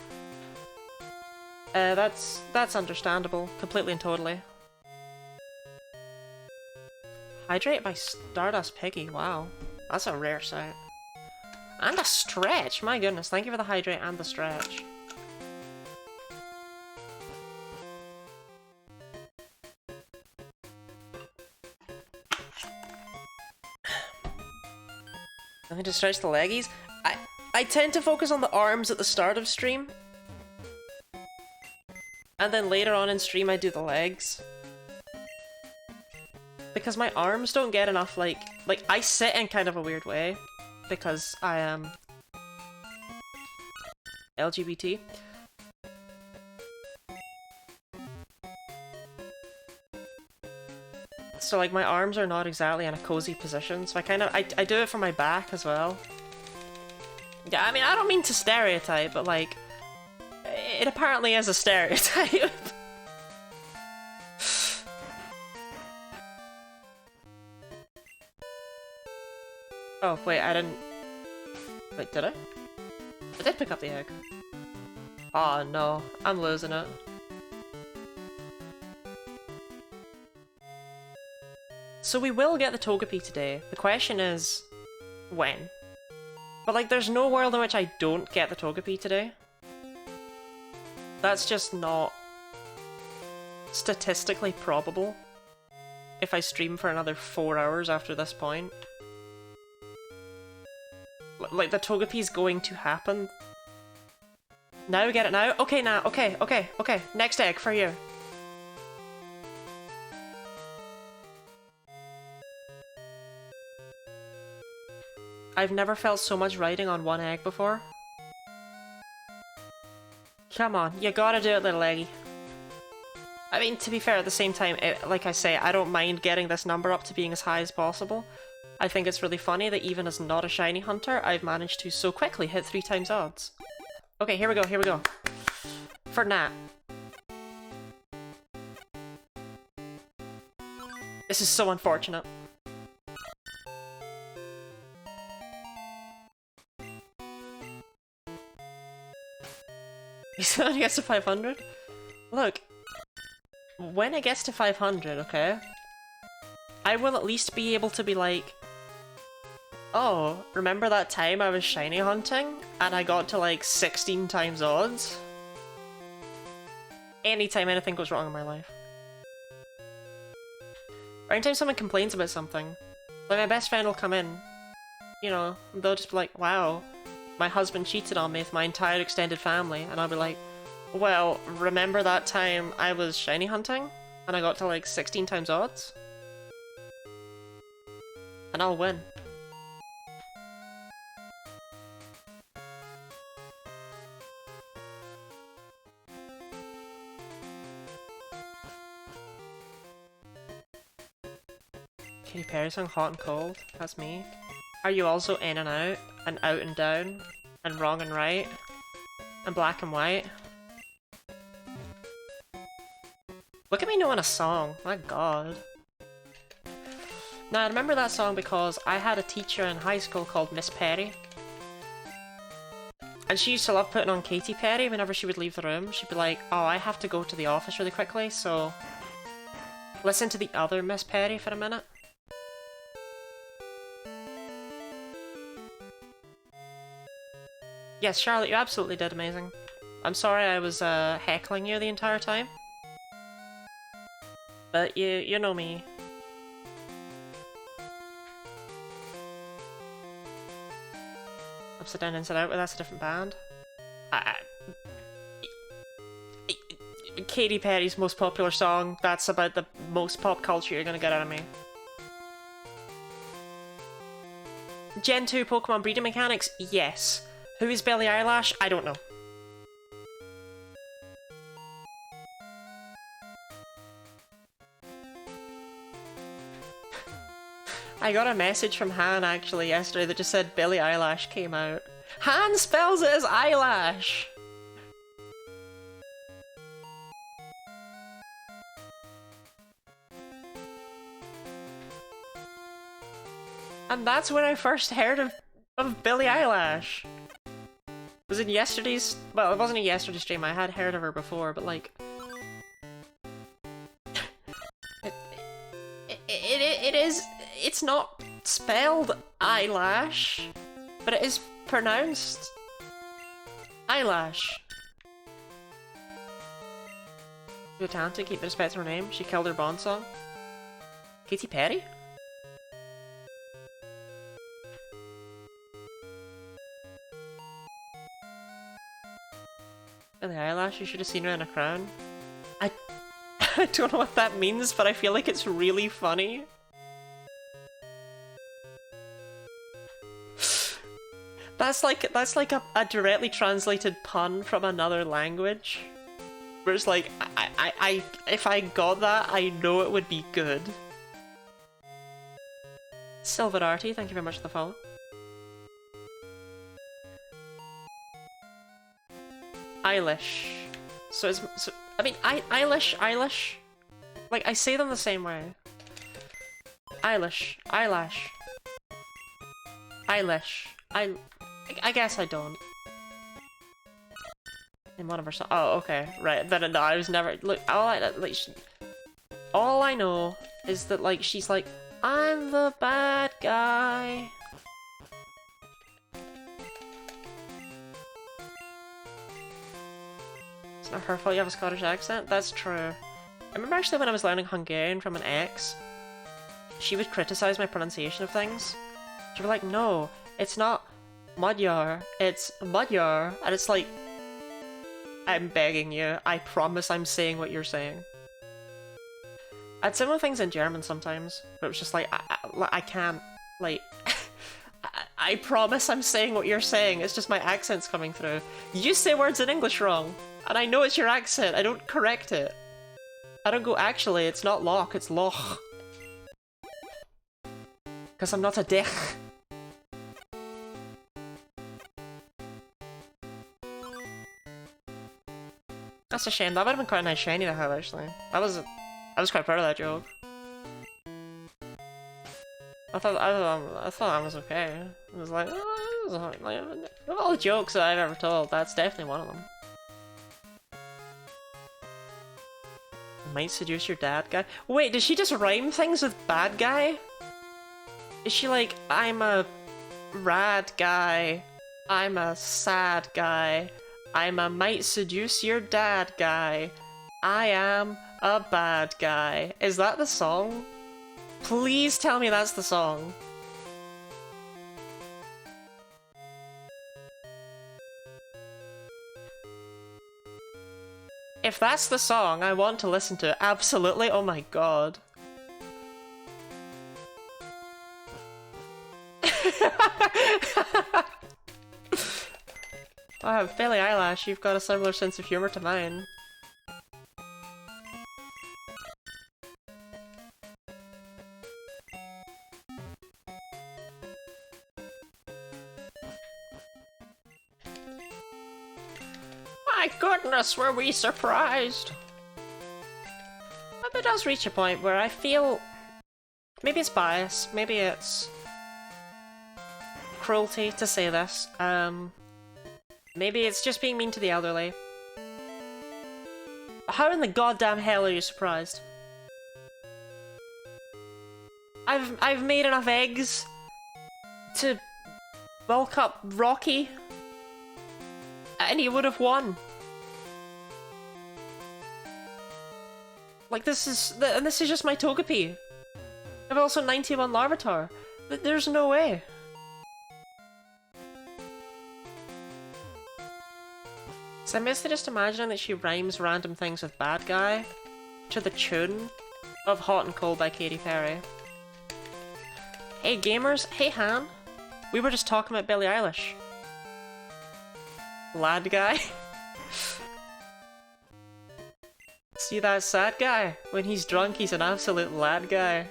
that's understandable, completely and totally. Hydrate by Stardust Piggy, wow. That's a rare sight. And a stretch, my goodness, thank you for the hydrate and the stretch. I need to stretch the leggies. I tend to focus on the arms at the start of stream. And then later on in stream I do the legs. because my arms don't get enough, like I sit in kind of a weird way because I am LGBT. So like my arms are not exactly in a cozy position, so I do it for my back as well. Yeah, I mean, I don't mean to stereotype, but like, it apparently is a stereotype. Oh, wait, I didn't... Wait, did I? I did pick up the egg. Oh no, I'm losing it. So we will get the Togepi today. The question is, when? But like, there's no world in which I don't get the Togepi today. That's just not statistically probable if I stream for another 4 hours after this point. Like, the Togepi's going to happen. Now, get it now? Okay, now, okay. Next egg for you. I've never felt so much riding on one egg before. Come on, you gotta do it, little eggy. I mean, to be fair, at the same time, like I say, I don't mind getting this number up to being as high as possible. I think it's really funny that even as not a shiny hunter, I've managed to so quickly hit 3 times odds. Okay, here we go. For Nat. This is so unfortunate. He said when it gets to 500? Look, when it gets to 500, okay, I will at least be able to be like, oh, remember that time I was shiny hunting and I got to like 16 times odds? Anytime anything goes wrong in my life. Or anytime someone complains about something, like my best friend will come in, you know, and they'll just be like, wow, my husband cheated on me with my entire extended family, and I'll be like, well, remember that time I was shiny hunting and I got to like 16 times odds? And I'll win. Katy Perry song Hot and Cold? That's me. Are you also in and out and down, and wrong and right, and black and white? Look at me knowing a song, my god. Now I remember that song because I had a teacher in high school called Miss Perry. And she used to love putting on Katy Perry whenever she would leave the room. She'd be like, oh, I have to go to the office really quickly, so listen to the other Miss Perry for a minute. Yes, Charlotte, you absolutely did amazing. I'm sorry I was heckling you the entire time. But you know me. Upside Down, Inside Out, well, that's a different band. Katy Perry's most popular song, that's about the most pop culture you're gonna get out of me. Gen 2 Pokemon breeding mechanics? Yes. Who is Billie Eilish? I don't know. I got a message from Han actually yesterday that just said Billie Eilish came out. Han spells it as eyelash! And that's when I first heard of Billie Eilish. It was in yesterday's... Well, it wasn't a yesterday stream, I had heard of her before, but like... It is... It's not spelled eyelash, but it is pronounced eyelash. You're talented, keep the respect to her name. She killed her Bond song. Katy Perry? Billie Eilish, you should have seen her in a crown. I don't know what that means, but I feel like it's really funny. That's like a directly translated pun from another language. Where it's like, if I got that, I know it would be good. Silverarty, thank you very much for the follow. Eilish. I mean, Eilish. Like, I say them the same way. Eilish, eyelash. Eilish. I guess I don't. In one of her songs. Oh, okay, right. Then no, I was never. Look, all I know is that like she's like, I'm the bad guy. It's not her fault you have a Scottish accent. That's true. I remember actually when I was learning Hungarian from an ex, she would criticize my pronunciation of things. She'd be like, "No, it's not Magyar. It's Magyar," and it's like. I'm begging you. I promise I'm saying what you're saying. I'd similar things in German sometimes, but it was just like, I can't, like, I promise I'm saying what you're saying, it's just my accent's coming through. You say words in English wrong, and I know it's your accent, I don't correct it. I don't go, actually, it's not loch, it's loch. Because I'm not a dick. That's a shame. That would have been quite a nice shiny to have, actually. I was quite proud of that joke. I thought that was okay. It was like, oh, it was like of all the jokes that I've ever told, that's definitely one of them. Might seduce your dad guy. Wait, did she just rhyme things with bad guy? Is she like, I'm a rad guy, I'm a sad guy, I'm a might seduce your dad guy, I am a bad guy. Is that the song? Please tell me that's the song. If that's the song, I want to listen to it. Absolutely. Oh my god. Wow, Billie Eilish, you've got a similar sense of humor to mine. My goodness, were we surprised? But it does reach a point where I feel... maybe it's bias, maybe it's... cruelty to say this, maybe it's just being mean to the elderly. How in the goddamn hell are you surprised? I've made enough eggs to bulk up Rocky, and he would have won. Like this is just my Togepi. I've also 91 Larvitar. There's no way. So I'm basically just imagining that she rhymes random things with bad guy to the tune of Hot and Cold by Katy Perry. Hey gamers, hey Han. We were just talking about Billie Eilish. Lad guy. See that sad guy? When he's drunk, he's an absolute lad guy.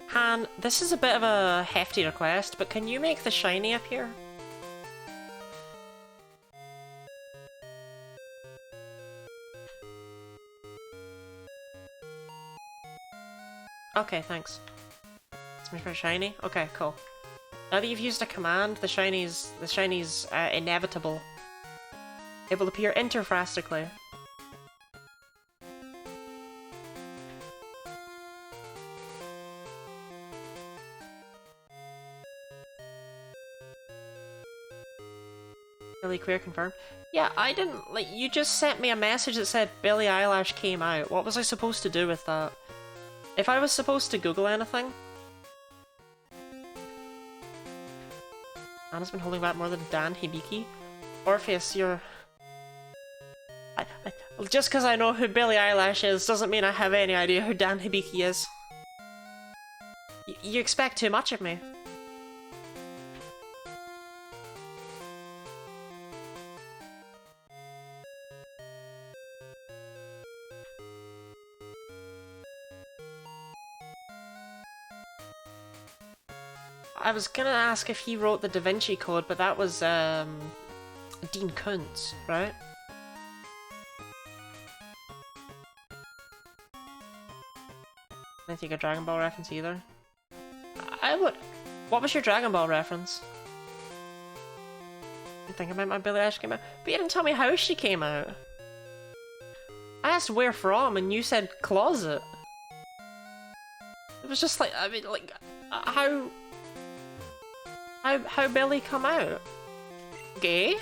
Han, this is a bit of a hefty request, but can you make the shiny appear? Okay, thanks. It's my first shiny? Okay, cool. Now that you've used a command, the shiny's inevitable. It will appear interphrastically. Really queer confirmed. Yeah, I didn't, like, you just sent me a message that said Billie Eilish came out. What was I supposed to do with that? If I was supposed to Google anything... Anna's been holding back more than Dan Hibiki. Orpheus, you're... Just because I know who Billie Eilish is doesn't mean I have any idea who Dan Hibiki is. You expect too much of me. I was gonna ask if he wrote the Da Vinci Code, but that was Dean Koontz, right? I didn't think a Dragon Ball reference either. I would. What was your Dragon Ball reference? I'm thinking about my Billie Eilish came out, but you didn't tell me how she came out. I asked where from, and you said closet. It was just like, I mean, like, how Billie come out? Gay?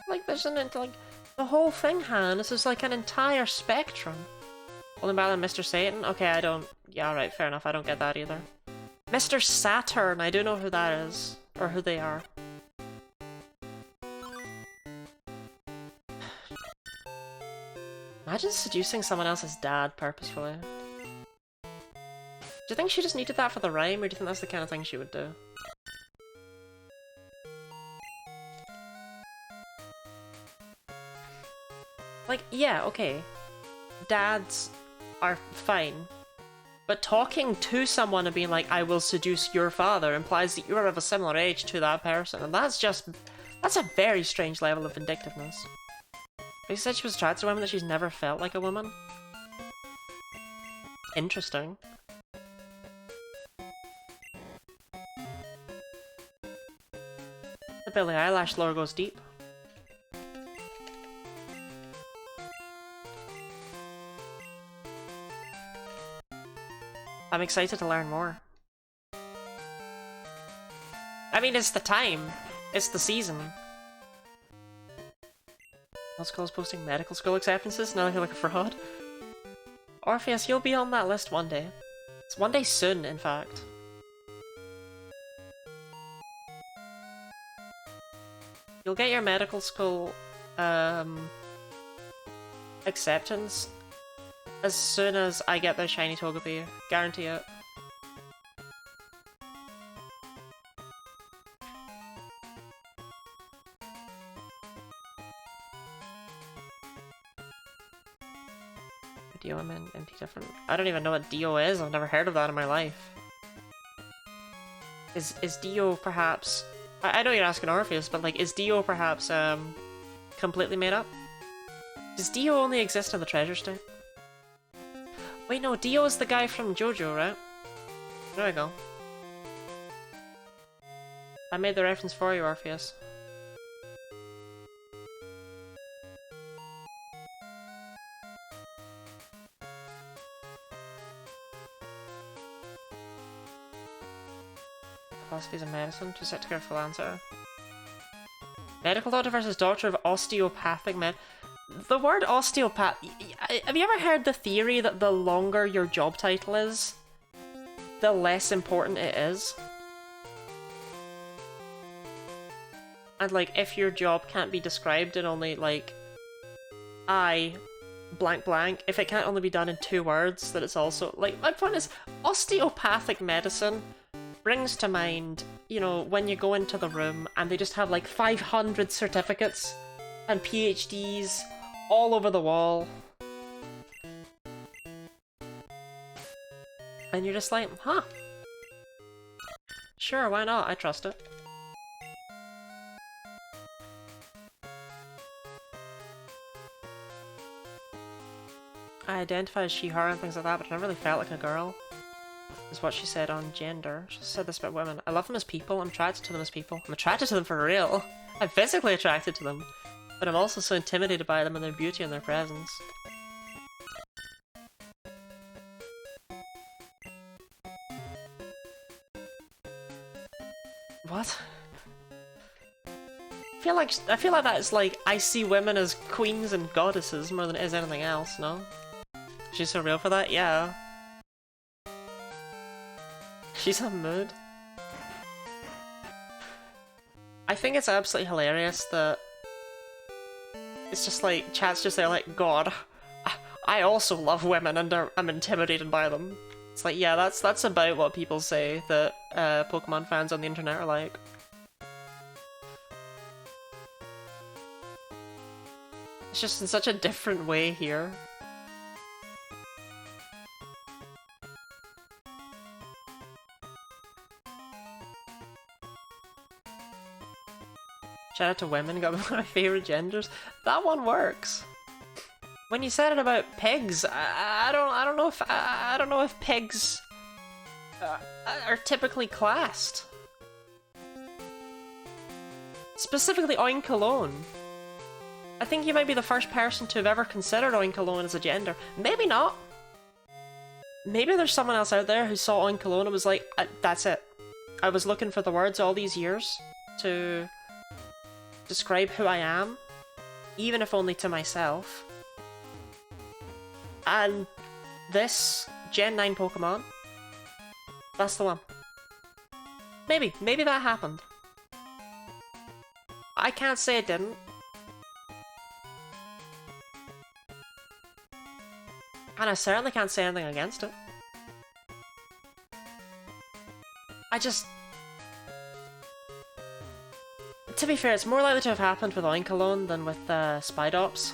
Like, there's an, like, the whole thing, Han, this is like an entire spectrum. Only by Mr. Satan? Okay, I don't, yeah, alright, fair enough, I don't get that either. Mr. Saturn, I do know who that is. Or who they are. Imagine seducing someone else's dad purposefully. Do you think she just needed that for the rhyme, or do you think that's the kind of thing she would do? Like, yeah, okay. Dads are fine. But talking to someone and being like, I will seduce your father, implies that you're of a similar age to that person. And that's just... that's a very strange level of vindictiveness. But you said she was attracted to women that she's never felt like a woman? Interesting. The Billie Eilish lore goes deep. I'm excited to learn more. I mean, it's the time. It's the season. All schools posting medical school acceptances, now I feel like a fraud. Orpheus, you'll be on that list one day. It's one day soon, in fact. You'll get your medical school acceptance as soon as I get the shiny Togepi. Guarantee it. Dio, I'm in empty different. I don't even know what Dio is. I've never heard of that in my life. Is Dio perhaps... I know you're asking Orpheus, but like, is Dio perhaps completely made up? Does Dio only exist in the treasure state? Wait, no, Dio is the guy from JoJo, right? There we go. I made the reference for you, Orpheus. Philosophies of medicine, to set to careful answer. Medical doctor versus doctor of osteopathic med. The word osteopath... have you ever heard the theory that the longer your job title is, the less important it is? And like, if your job can't be described in only like, I blank blank, if it can't only be done in 2 words, that it's also... like, my point is, osteopathic medicine brings to mind, you know, when you go into the room and they just have like 500 certificates and PhDs all over the wall. And you're just like, huh. Sure, why not? I trust it. I identify as she, her and things like that, but I never really felt like a girl. Is what she said on gender. She said this about women. I love them as people. I'm attracted to them as people. I'm attracted to them for real. I'm physically attracted to them. But I'm also so intimidated by them and their beauty and their presence. What? I feel like that's like, I see women as queens and goddesses more than it is anything else, no? She's so real for that? Yeah. She's a mood. I think it's absolutely hilarious that it's just like, chat's just there like, God, I also love women and I'm intimidated by them. It's like, yeah, that's about what people say that Pokemon fans on the internet are like. It's just in such a different way here. Shout out to women, got one of my favorite genders. That one works. When you said it about pigs, I don't know if pigs are typically classed. Specifically Oinkologne. I think you might be the first person to have ever considered Oinkologne as a gender. Maybe not. Maybe there's someone else out there who saw Oinkologne and was like, that's it. I was looking for the words all these years to describe who I am, even if only to myself. And this Gen 9 Pokemon, that's the one. Maybe that happened. I can't say it didn't. And I certainly can't say anything against it. To be fair, it's more likely to have happened with Oinkologne than with Spidops.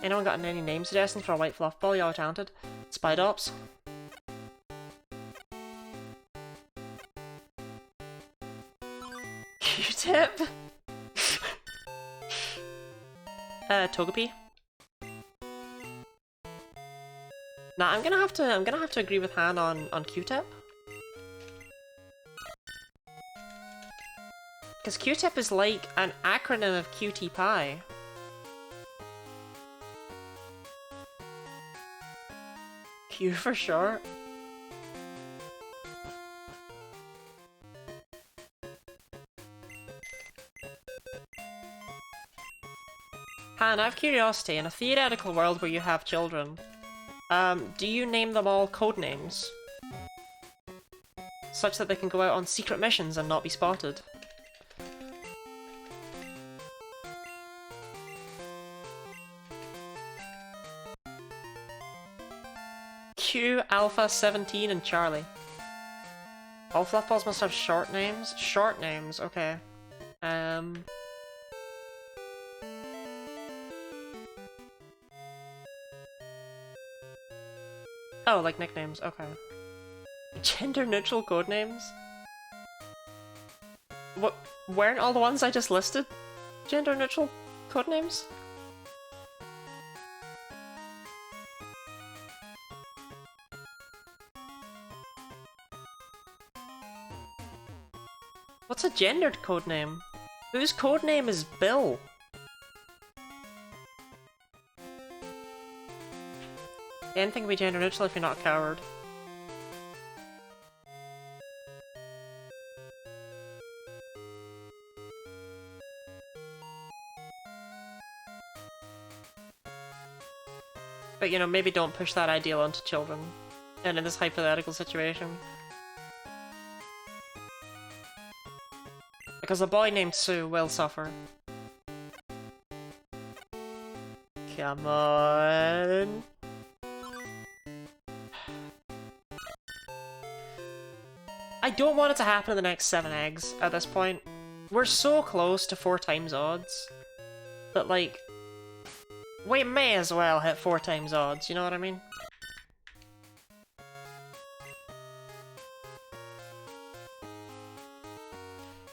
Anyone got any name suggestions for a white fluff ball? Y'all are talented. Spidops. Q-tip. Togepi. Nah, I'm gonna have to agree with Han on Q-tip. Because Q-tip is like an acronym of QT pie. Q for short. Han, I have curiosity. In a theoretical world where you have children, do you name them all codenames? Such that they can go out on secret missions and not be spotted? Q, Alpha, 17, and Charlie. All fluff balls must have short names? Short names, okay. Oh, like nicknames, okay. Gender-neutral codenames? What? Weren't all the ones I just listed gender-neutral codenames? What's a gendered codename? Whose codename is Bill? Anything can be gender neutral if you're not a coward. But you know, maybe don't push that ideal onto children. And in this hypothetical situation. Because a boy named Sue will suffer. Come on. I don't want it to happen in the next 7 eggs at this point. We're so close to 4 times odds that, like, we may as well hit 4 times odds, you know what I mean?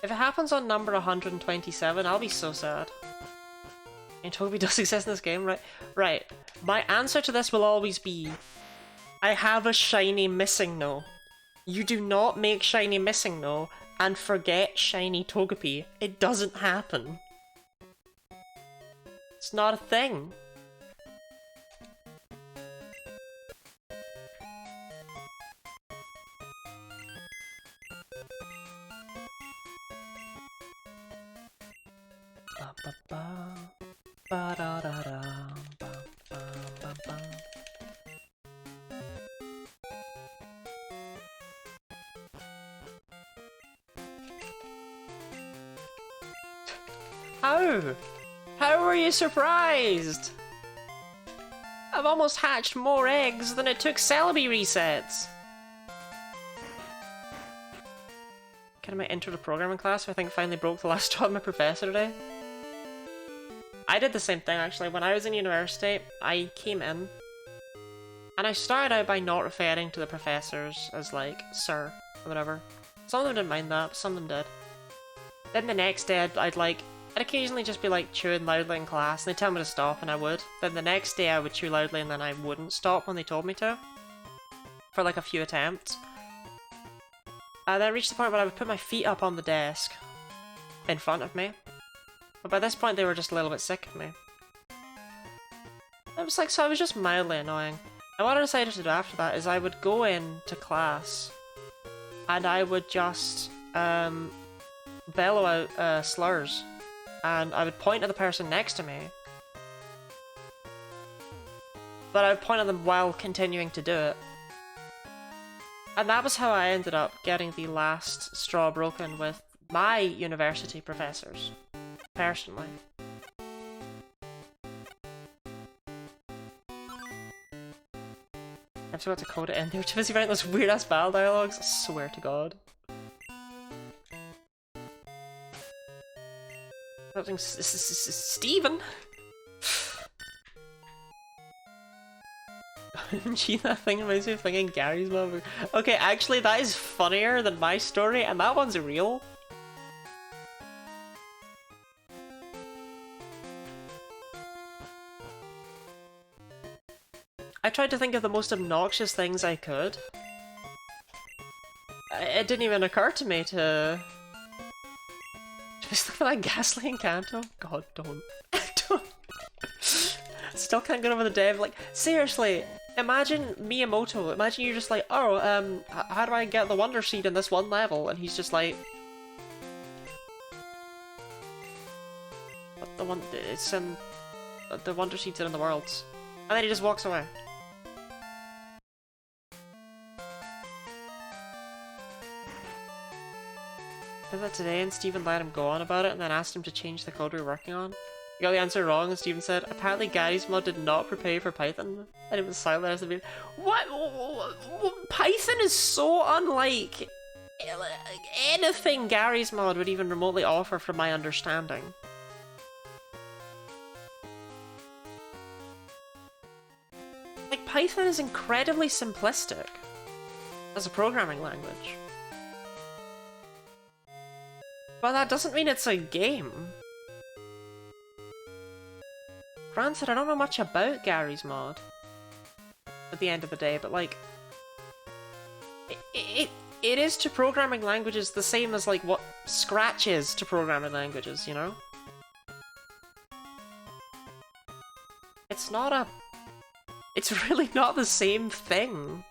If it happens on number 127, I'll be so sad. And Toby does exist in this game, right? Right. My answer to this will always be, I have a shiny missing no. You do not make shiny missing no and forget shiny Togepi. It doesn't happen. It's not a thing. How? How were you surprised? I've almost hatched more eggs than it took Celebi resets. Can I enter the programming class? I think finally broke the last straw of my professor today. I did the same thing actually. When I was in university, I came in and I started out by not referring to the professors as like sir or whatever. Some of them didn't mind that, but some of them did. Then the next day I'd occasionally just be like chewing loudly in class and they'd tell me to stop and I would. Then the next day I would chew loudly and then I wouldn't stop when they told me to. For like a few attempts. Then I reached the point where I would put my feet up on the desk in front of me. But by this point they were just a little bit sick of me. It was like, so I was just mildly annoying. And what I decided to do after that is I would go into class and I would just bellow out slurs. And I would point at the person next to me. But I would point at them while continuing to do it. And that was how I ended up getting the last straw broken with my university professors. Personally. I've still got to code it in. They were too busy writing those weird ass battle dialogues. I swear to God. Steven! Gee, that thing reminds me of thinking Gary's mom. Okay, actually that is funnier than my story, and that one's real. I tried to think of the most obnoxious things I could. It didn't even occur to me to... Just look at that gaslighting Kanto. God, don't. Don't. Still can't get over the dev. Like, seriously, imagine Miyamoto. Imagine you're just like, oh, how do I get the Wonder Seed in this one level? And he's just like... The one, it's in... The Wonder Seed's in the worlds. And then he just walks away. I did that today and Steven let him go on about it and then asked him to change the code we were working on. He got the answer wrong and Steven said, apparently Gary's mod did not prepare for Python. And it was silent as the What? Python is so unlike anything Gary's mod would even remotely offer from my understanding. Like, Python is incredibly simplistic as a programming language. But that doesn't mean it's a game. Granted, I don't know much about Gary's mod at the end of the day, but like, it is to programming languages the same as like what Scratch is to programming languages, you know? It's not a... It's really not the same thing.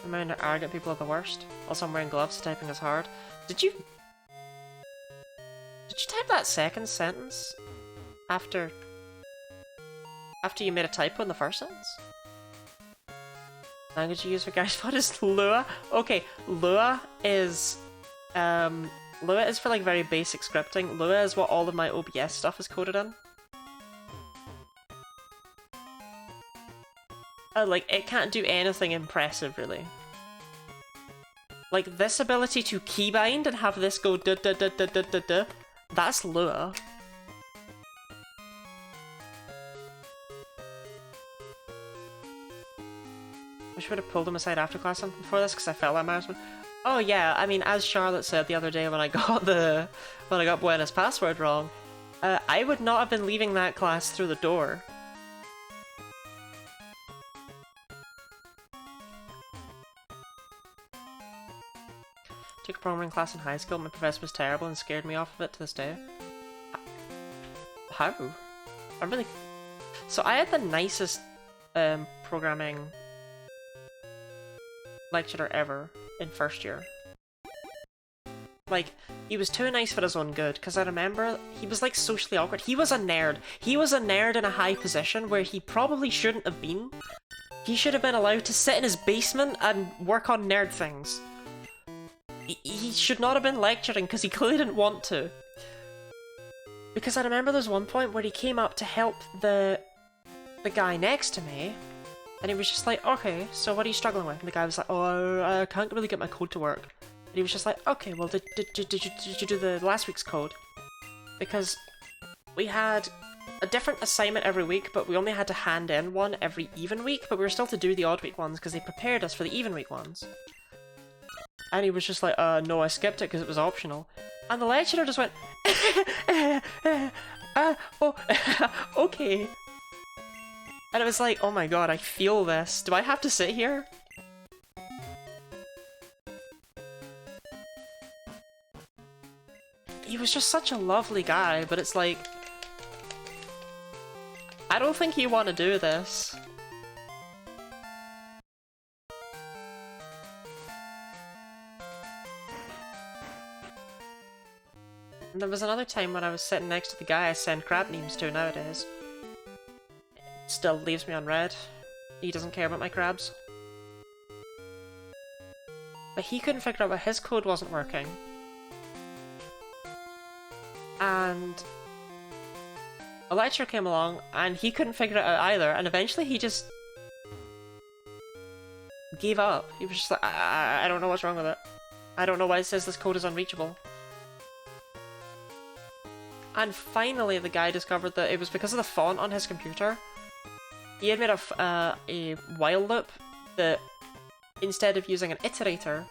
Amount of arrogant people are the worst. Also, I'm wearing gloves, so typing is hard. Did you type that second sentence after you made a typo in the first sentence? Language you use for Gary's mod is Lua. Okay, Lua is for like very basic scripting. Lua is what all of my OBS stuff is coded in. Like, it can't do anything impressive, really. Like, this ability to keybind and have this go duh duh duh duh duh duh duh, that's Lua. I should have pulled him aside after class something before this, because I felt embarrassment. Oh yeah, I mean, as Charlotte said the other day when I got Buena's password wrong, I would not have been leaving that class through the door. Took a programming class in high school. My professor was terrible and scared me off of it to this day. How? I'm really... So I had the nicest programming lecturer ever in first year. Like, he was too nice for his own good, because I remember he was like socially awkward. He was a nerd. He was a nerd in a high position where he probably shouldn't have been. He should have been allowed to sit in his basement and work on nerd things. He should not have been lecturing because he clearly didn't want to. Because I remember there's one point where he came up to help the guy next to me, and he was just like, okay, so what are you struggling with? And the guy was like, oh, I can't really get my code to work. And he was just like, okay, well, did you do the last week's code? Because we had a different assignment every week, but we only had to hand in one every even week, but we were still to do the odd week ones because they prepared us for the even week ones. And he was just like, no, I skipped it because it was optional. And the lecturer just went, oh, okay. And it was like, oh my god, I feel this. Do I have to sit here? He was just such a lovely guy, but it's like, I don't think you want to do this. And there was another time when I was sitting next to the guy I send crab memes to nowadays. Still leaves me unread. He doesn't care about my crabs. But he couldn't figure out why his code wasn't working. And a lecturer came along and he couldn't figure it out either, and eventually he just gave up. He was just like, I don't know what's wrong with it. I don't know why it says this code is unreachable. And finally the guy discovered that it was because of the font on his computer. He had made a while loop that, instead of using an iterator,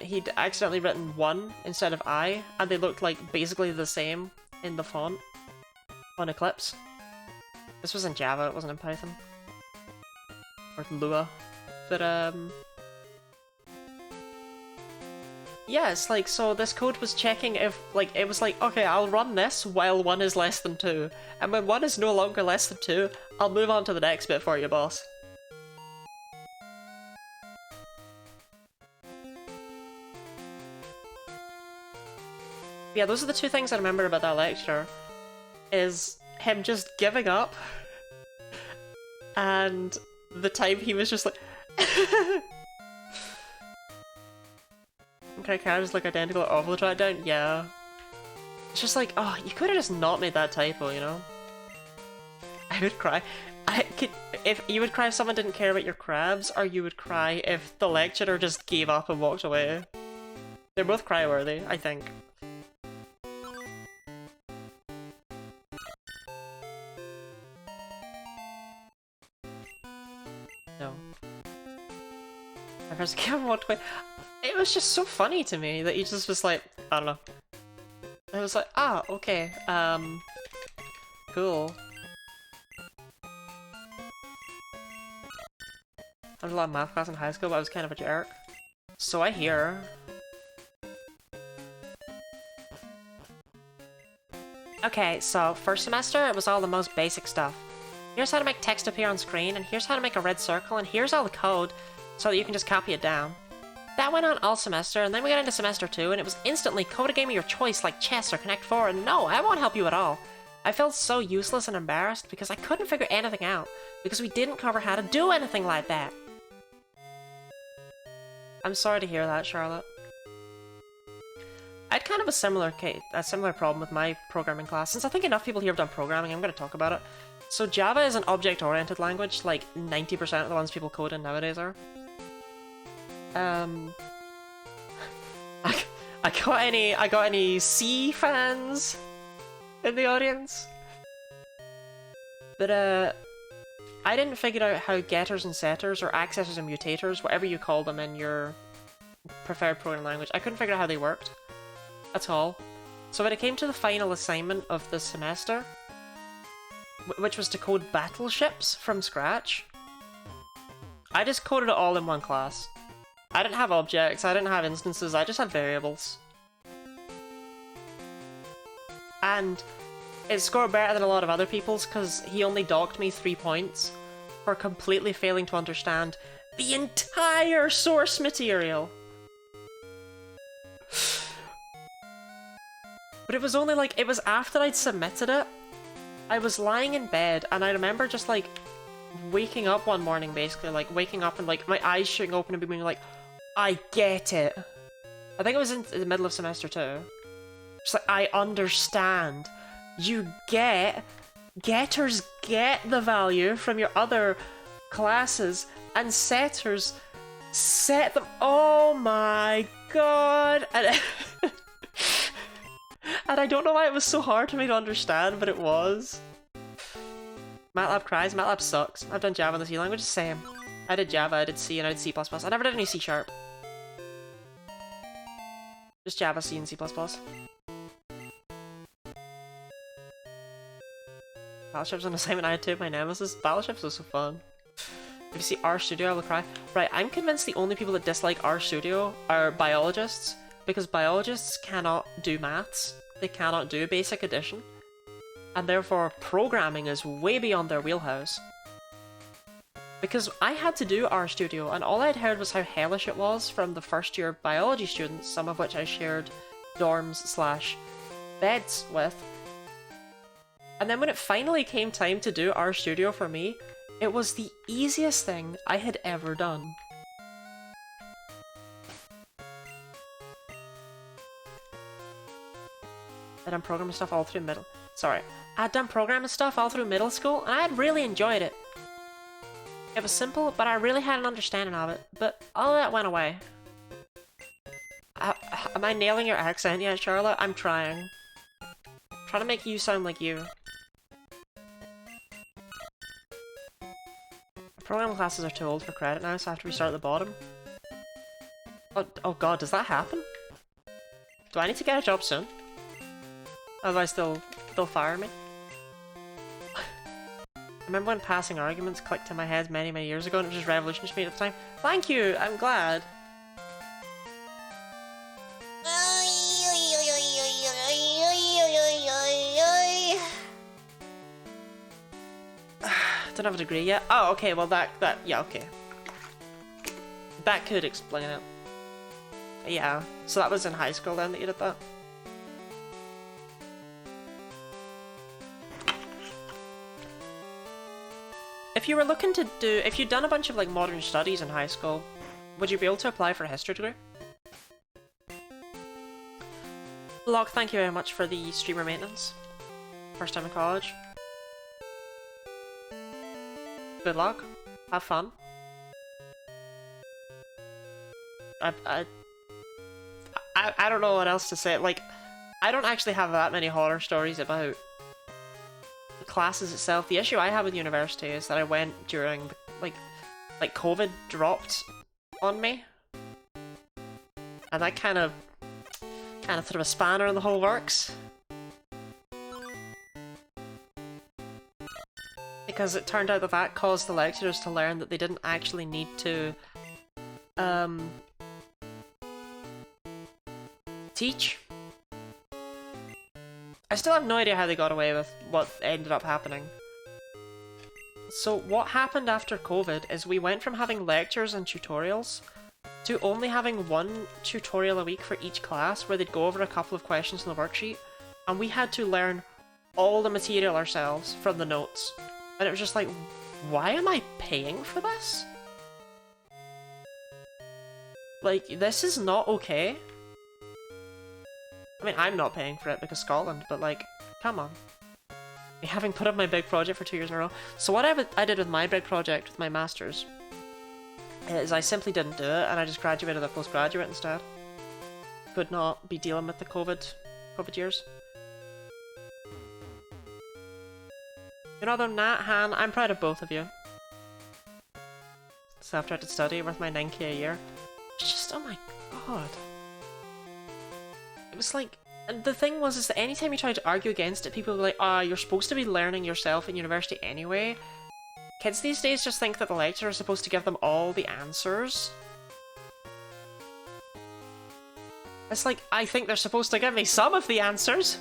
he'd accidentally written 1 instead of I, and they looked like basically the same in the font on Eclipse. This was in Java, it wasn't in Python. Or Lua. But, yeah, it's like, so this code was checking if, like, it was like, okay, I'll run this while 1 is less than 2. And when 1 is no longer less than 2, I'll move on to the next bit for you, boss. Yeah, those are the two things I remember about that lecture. Is him just giving up, and the time he was just like okay, cars look identical at all the track down? Yeah. It's just like, oh, you could have just not made that typo, you know? I would cry. If you would cry if someone didn't care about your crabs, or you would cry if the lecturer just gave up and walked away. They're both cry-worthy, I think. No. My first camera walked away. It was just so funny to me that he just was like, I don't know. I was like, ah, okay, cool. I was a lot of math class in high school, but I was kind of a jerk. So I hear. Okay, so first semester, it was all the most basic stuff. Here's how to make text appear on screen, and here's how to make a red circle, and here's all the code, so that you can just copy it down. That went on all semester, and then we got into semester 2, and it was instantly code a game of your choice like chess or Connect 4, and no, I won't help you at all. I felt so useless and embarrassed because I couldn't figure anything out, because we didn't cover how to do anything like that. I'm sorry to hear that, Charlotte. I had kind of a similar problem with my programming class. Since I think enough people here have done programming, I'm going to talk about it. So Java is an object-oriented language, like 90% of the ones people code in nowadays are. I got any C fans in the audience? But I didn't figure out how getters and setters, or accessors and mutators, whatever you call them in your preferred programming language, I couldn't figure out how they worked. At all. So when it came to the final assignment of the semester, which was to code battleships from scratch, I just coded it all in one class. I didn't have objects, I didn't have instances, I just had variables. And it scored better than a lot of other people's because he only docked me 3 points for completely failing to understand the entire source material. But it was only like, it was after I'd submitted it. I was lying in bed and I remember just like waking up one morning, basically, like waking up and like my eyes shooting open and being like, I get it. I think it was in the middle of semester 2. Just like, I understand. You getters get the value from your other classes, and setters set them. Oh my god! And, and I don't know why it was so hard for me to understand, but it was. MATLAB cries. MATLAB sucks. I've done Java in the C language, same. I did Java, I did C, and I did C++. I never did any C#. Just Java, C, and C++. Battleship's an assignment I had to, my nemesis. Battleships was so fun. If you see RStudio, I will cry. Right, I'm convinced the only people that dislike RStudio are biologists, because biologists cannot do maths. They cannot do basic addition. And therefore, programming is way beyond their wheelhouse. Because I had to do RStudio, and all I'd heard was how hellish it was from the first year biology students, some of which I shared dorms/beds with. And then when it finally came time to do RStudio for me, it was the easiest thing I had ever done. I'd done programming stuff all through middle. Sorry. I'd done programming stuff all through middle school, and I had really enjoyed it. It was simple, but I really had an understanding of it. But all that went away. Am I nailing your accent yet, Charlotte? I'm trying. I'm trying to make you sound like you. Programming classes are too old for credit now, so I have to restart at the bottom. Oh god, does that happen? Do I need to get a job soon? Otherwise they'll fire me. I remember when passing arguments clicked in my head many years ago and it was just revolutionary to me at the time. Thank you! I'm glad. Don't have a degree yet. Oh, okay, well yeah, okay. That could explain it. Yeah, so that was in high school then that you did that? If you were looking to do, if you'd done a bunch of like modern studies in high school, would you be able to apply for a history degree? Locke, thank you very much for the streamer maintenance. First time in college. Good luck. Have fun. I don't know what else to say. Like, I don't actually have that many horror stories about the classes itself. The issue I have with university is that I went during, like COVID dropped on me. And that kind of threw a spanner in the whole works. Because it turned out that that caused the lecturers to learn that they didn't actually need to teach. I still have no idea how they got away with what ended up happening. So what happened after COVID is we went from having lectures and tutorials to only having one tutorial a week for each class where they'd go over a couple of questions in the worksheet, and we had to learn all the material ourselves from the notes. And it was just like, why am I paying for this? Like, this is not okay. I mean, I'm not paying for it because Scotland, but like, come on. Having put up my big project for 2 years in a row. So what I did with my big project, with my masters, is I simply didn't do it, and I just graduated a postgraduate instead. Could not be dealing with the COVID years. You know, though, Nat, Han, I'm proud of both of you. Self-directed study worth my 9k a year. It's just, oh my god. It was like, and the thing was is that anytime you tried to argue against it, people were like, ah, you're supposed to be learning yourself in university anyway. Kids these days just think that the lecturer is supposed to give them all the answers. It's like, I think they're supposed to give me some of the answers.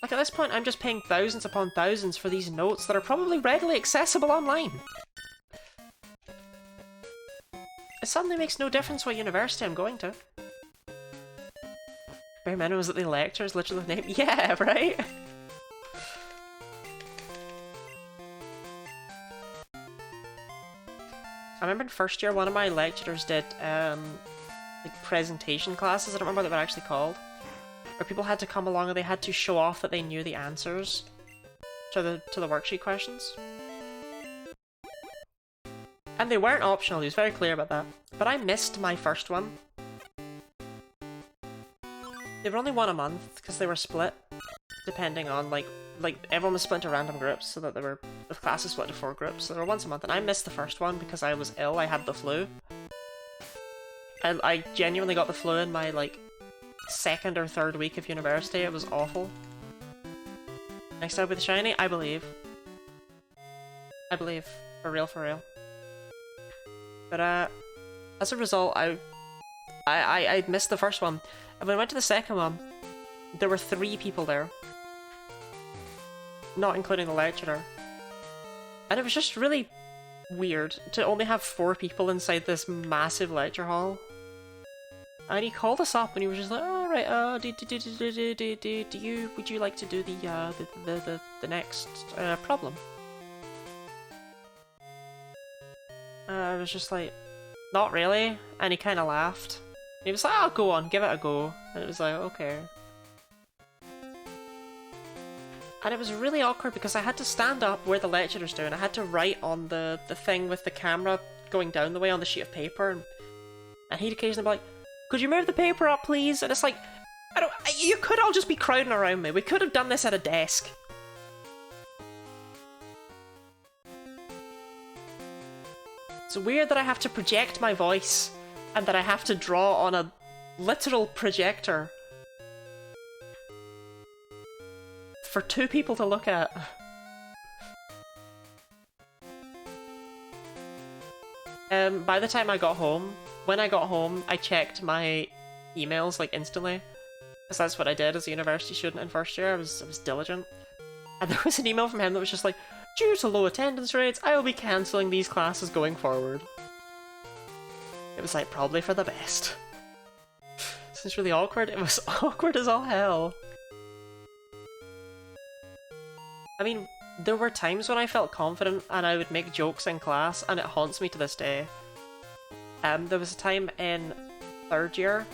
Like, at this point, I'm just paying thousands upon thousands for these notes that are probably readily accessible online. It suddenly makes no difference what university I'm going to. bare minimum is that the lecture is literally the name. Yeah, right? I remember in first year, one of my lecturers did, like, presentation classes, I don't remember what they were actually called, where people had to come along and they had to show off that they knew the answers to the worksheet questions. And they weren't optional, he was very clear about that. But I missed my first one. They were only one a month, because they were split, depending on, like, everyone was split into random groups, so that the classes split into 4 groups, so they were once a month, and I missed the first one because I was ill, I had the flu. I genuinely got the flu in my, like, 2nd or 3rd week of university, it was awful. Next up with shiny, I believe. I believe. For real, for real. But, as a result, I missed the first one. And when I went to the second one, there were 3 people there. Not including the lecturer. And it was just really weird to only have 4 people inside this massive lecture hall. And he called us up and he was just like, "Oh, right, would you like to do the next problem?" I was just like, "Not really," and he kind of laughed. He was like, "Oh, go on, give it a go," and it was like, okay. And it was really awkward because I had to stand up where the lecturer's doing. I had to write on the thing with the camera going down the way on the sheet of paper, and he'd occasionally be like, "Could you move the paper up, please?" And it's like, you could all just be crowding around me. We could have done this at a desk. It's weird that I have to project my voice and that I have to draw on a literal projector for 2 people to look at. By the time I got home, when I got home, I checked my emails like instantly, because that's what I did as a university student in first year. I was diligent, and there was an email from him that was just like, "Due to low attendance rates, I will be cancelling these classes going forward." It was like, probably for the best. This is really awkward. It was awkward as all hell. I mean, there were times when I felt confident and I would make jokes in class, and it haunts me to this day. There was a time in 3rd year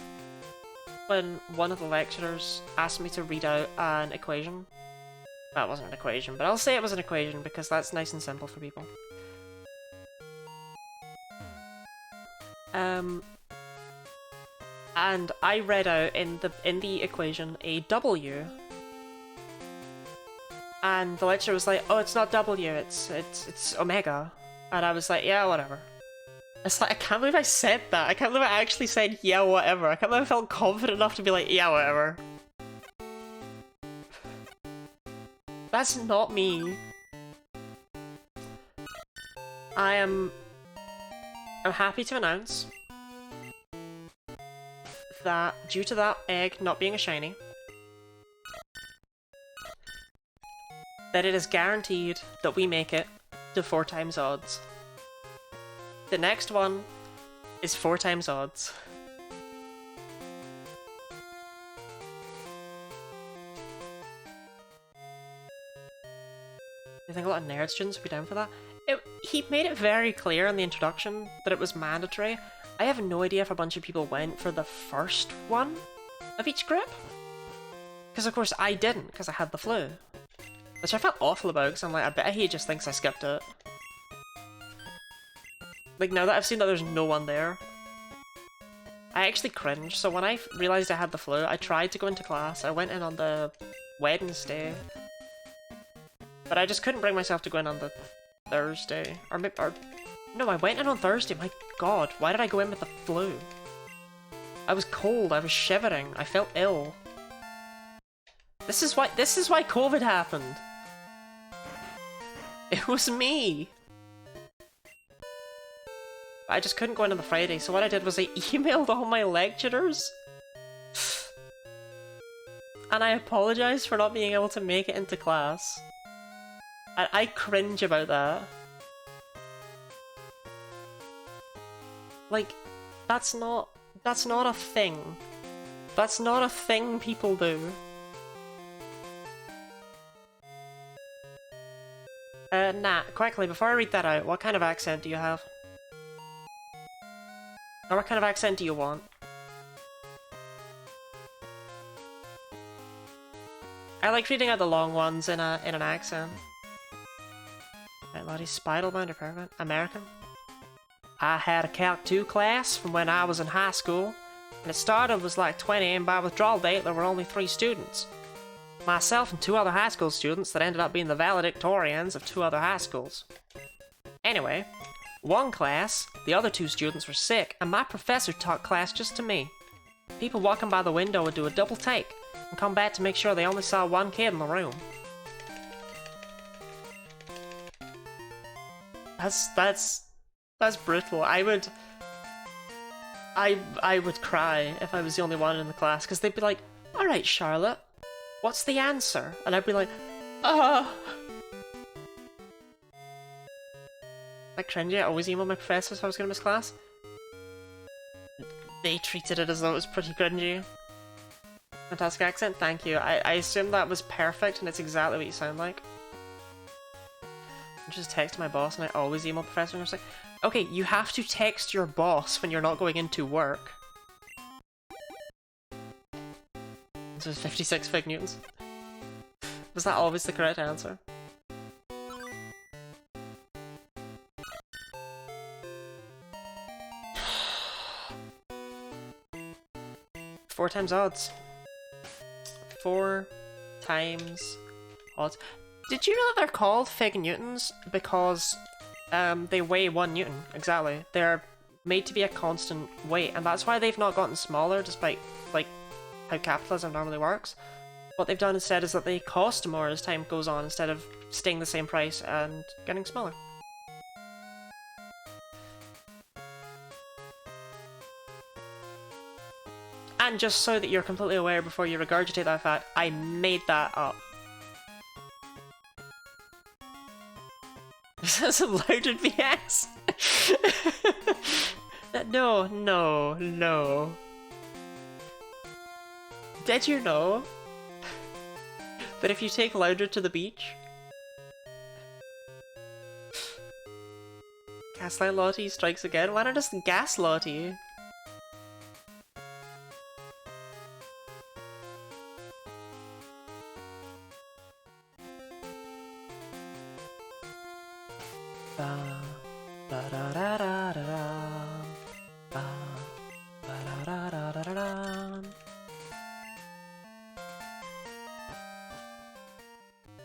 when one of the lecturers asked me to read out an equation. Well, it wasn't an equation, but I'll say it was an equation because that's nice and simple for people. And I read out in the equation a W. And the lecturer was like, "Oh, it's not W, it's omega." And I was like, "Yeah, whatever." It's like, I can't believe I said that. I can't believe I actually said, "Yeah, whatever." I can't believe I felt confident enough to be like, "Yeah, whatever." That's not me. I'm happy to announce that due to that egg not being a shiny, that it is guaranteed that we make it to 4 times odds. The next one is 4 times odds. I think a lot of nerd students would be down for that. He made it very clear in the introduction that it was mandatory. I have no idea if a bunch of people went for the first one of each group. Because of course I didn't, because I had the flu. Which I felt awful about, because I'm like, I bet he just thinks I skipped it. Like, now that I've seen that there's no one there, I actually cringed. So when I realised I had the flu, I tried to go into class. I went in on the Wednesday. But I just couldn't bring myself to go in on the Thursday. No, I went in on Thursday. My god, why did I go in with the flu? I was cold, I was shivering, I felt ill. This is why COVID happened. It was me. I just couldn't go in on the Friday, so what I did was I emailed all my lecturers. And I apologised for not being able to make it into class. And I cringe about that. Like, that's not a thing. That's not a thing people do. Nah, quickly, before I read that out, what kind of accent do you have? Or what kind of accent do you want? I like reading out the long ones in an accent. Right, Lottie, Spidelbound or Perfect? American? I had a Calc 2 class from when I was in high school, and it started was like 20, and by withdrawal date there were only 3 students. Myself and 2 other high school students that ended up being the valedictorians of 2 other high schools. Anyway, one class, the other 2 students were sick, and my professor taught class just to me. People walking by the window would do a double take, and come back to make sure they only saw 1 kid in the room. That's brutal. I would cry if I was the only one in the class, because they'd be like, "Alright, Charlotte, what's the answer?" And I'd be like, Like cringy, I always email my professors if I was gonna miss class. They treated it as though it was pretty cringy. Fantastic accent, thank you. I assumed that was perfect and it's exactly what you sound like. I just texted my boss and I always email professor and I was like, okay, you have to text your boss when you're not going into work. This was 56 fig newtons. Was that always the correct answer? Four times odds. 4 times odds. Did you know that they're called fig newtons because they weigh 1 newton? Exactly. They're made to be a constant weight, and that's why they've not gotten smaller despite like how capitalism normally works. What they've done instead is that they cost more as time goes on instead of staying the same price and getting smaller. And just so that you're completely aware before you regurgitate that fact, I made that up. Is that some loaded BS? No, no, no. Did you know that if you take Louder to the beach, Gaslight Lottie strikes again? Why not just Gas Lottie?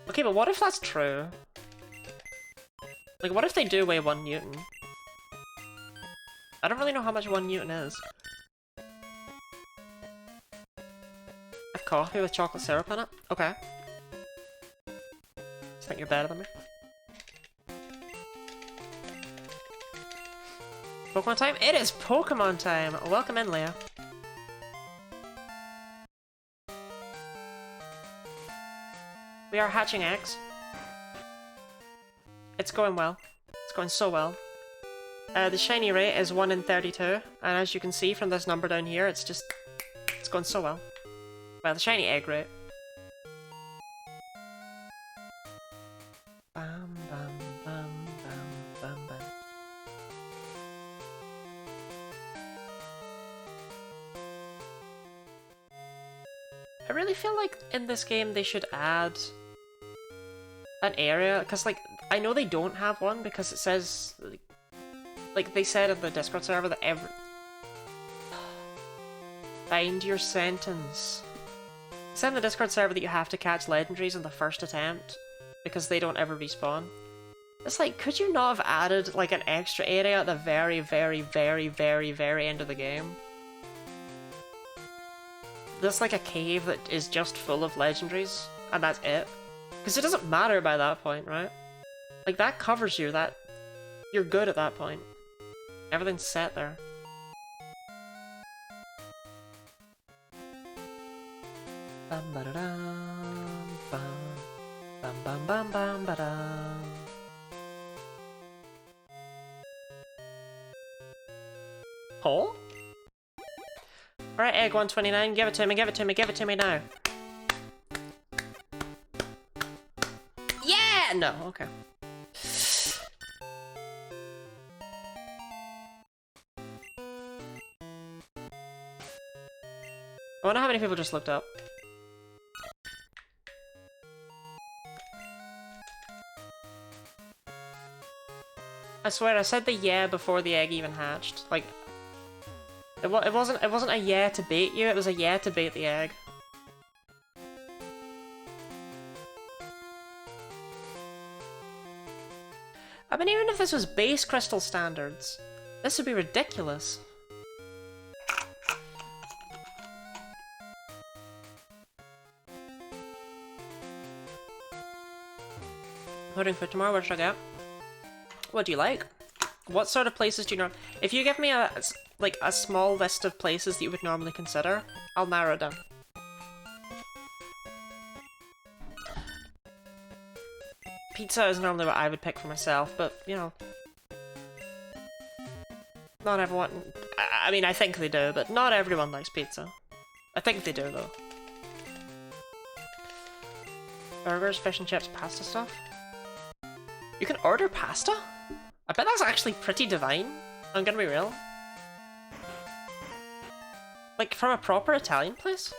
Okay, but what if that's true? Like, what if they do weigh 1 newton? I don't really know how much 1 newton is. A coffee with chocolate syrup in it? Okay. I think you're better than me. Pokemon time? It is Pokemon time! Welcome in, Leah. We are hatching eggs. It's going well. It's going so well. The shiny rate is 1 in 32, and as you can see from this number down here, it's going so well. Well, the shiny egg rate. Bam, bam, bam, bam, bam, bam. I really feel like in this game they should add an area, because like, I know they don't have one because it says, like they said in the Discord server that Find your sentence. It said in the Discord server that you have to catch legendaries in the first attempt because they don't ever respawn. It's like, could you not have added like an extra area at the very, very, very, very, very end of the game? There's like a cave that is just full of legendaries, and that's it. Because it doesn't matter by that point, right? Like, that covers you, you're good at that point. Everything's set there. Bam ba da dum, bam bam bam bam bam ba dum. Oh? Alright, egg 129, give it to me, give it to me, give it to me now. Yeah! No, okay. I wonder how many people just looked up. I swear, I said the yeah before the egg even hatched. Like, it wasn't a yeah to bait you, it was a yeah to bait the egg. I mean, even if this was base crystal standards, this would be ridiculous. Ordering for tomorrow, what should I get? What do you like? What sort of places do you know? If you give me a small list of places that you would normally consider, I'll narrow it down. Pizza is normally what I would pick for myself, but, you know. Not everyone... I mean, I think they do, but not everyone likes pizza. I think they do, though. Burgers, fish and chips, pasta stuff? You can order pasta? I bet that's actually pretty divine. I'm gonna be real. Like, from a proper Italian place?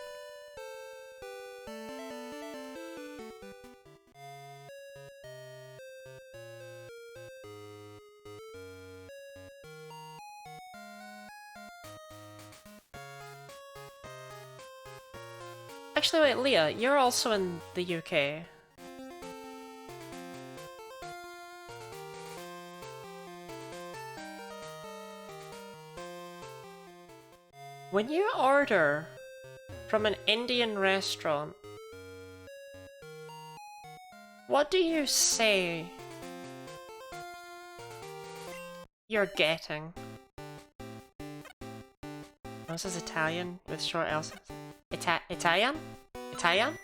Actually, wait, Leah, you're also in the UK. When you order from an Indian restaurant, what do you say you're getting? Oh, this is Italian with short L's. Italian? Italian?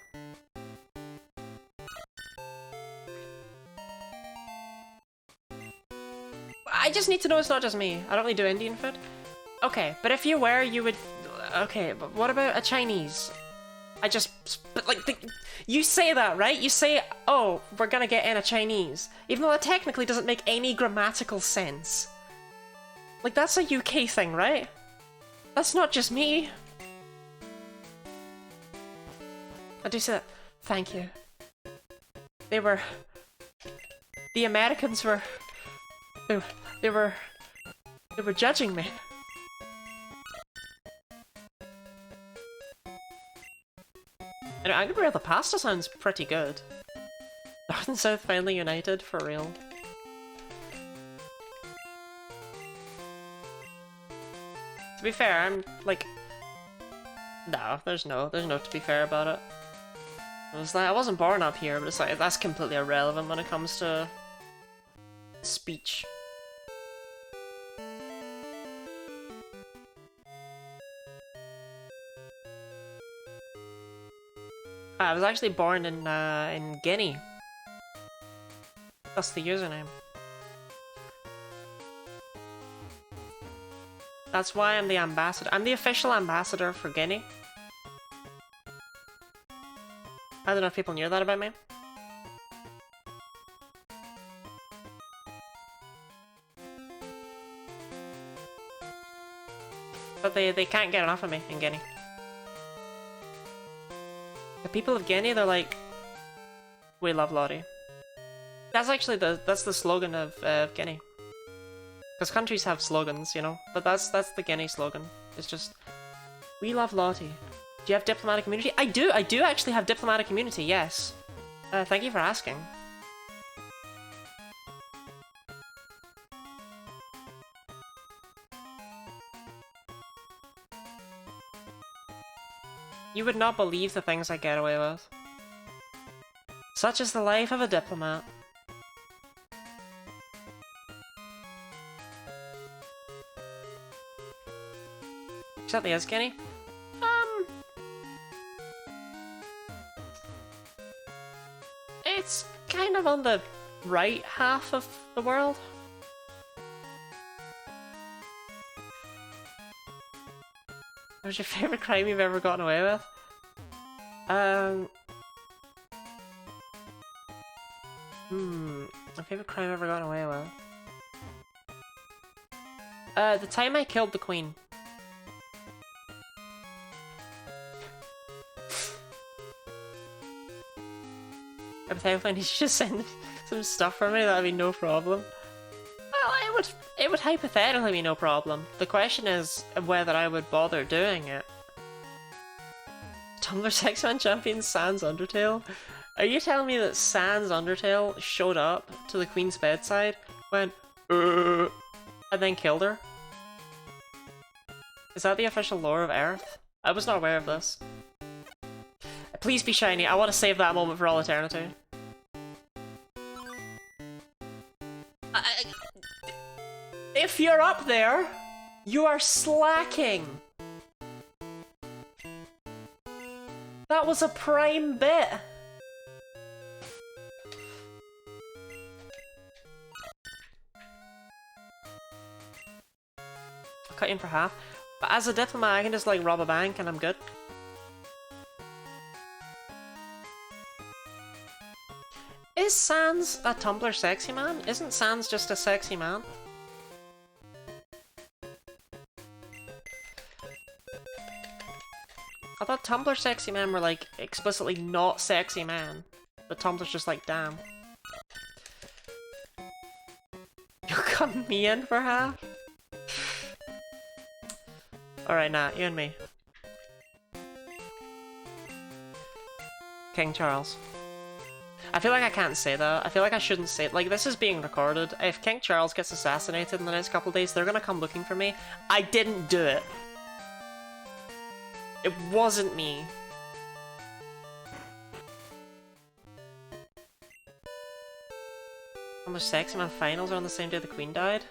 I just need to know it's not just me. I don't really do Indian food. Okay, but if you were, you would... Okay, but what about a Chinese? But like, you say that, right? You say, oh, we're gonna get in a Chinese. Even though that technically doesn't make any grammatical sense. Like, that's a UK thing, right? That's not just me. I do say that. Thank you. They were... The Americans were... They were judging me. I'm gonna be real, the pasta sounds pretty good. North and South finally united, for real. To be fair, I'm like... No, there's no to be fair about it. It was like, I wasn't born up here, but it's like, that's completely irrelevant when it comes to... speech. I was actually born in Guinea. That's the username. That's why I'm the ambassador. I'm the official ambassador for Guinea. I don't know if people knew that about me. But they can't get enough of me in Guinea. The people of Guinea, they're like, we love Lottie. That's actually that's the slogan of Guinea. Because countries have slogans, you know, but that's the Guinea slogan. It's just, we love Lottie. Do you have diplomatic immunity? I do actually have diplomatic immunity, yes. Thank you for asking. You would not believe the things I get away with. Such is the life of a diplomat. Except the Guinea. It's kind of on the right half of the world. What's your favorite crime you've ever gotten away with? My favorite crime I've ever gotten away with. The time I killed the queen. Hypothetically, I need to just send some stuff for me, that'd be no problem. Well, it would hypothetically be no problem. The question is whether I would bother doing it. Tumblr 6-man champion Sans Undertale? Are you telling me that Sans Undertale showed up to the queen's bedside, went, and then killed her? Is that the official lore of Earth? I was not aware of this. Please be shiny, I want to save that moment for all eternity. If you're up there, you are slacking! That was a prime bit! I'll cut you in for half. But as a diplomat, I can just like rob a bank and I'm good. Is Sans a Tumblr sexy man? Isn't Sans just a sexy man? I thought Tumblr sexy men were like explicitly not sexy men. But Tumblr's just like, damn. You'll cut me in for half? Alright, Nat, you and me. King Charles. I feel like I can't say that. I feel like I shouldn't say it. Like, this is being recorded. If King Charles gets assassinated in the next couple of days, they're gonna come looking for me. I didn't do it. It wasn't me. Almost Sexy Man finals are on the same day the Queen died.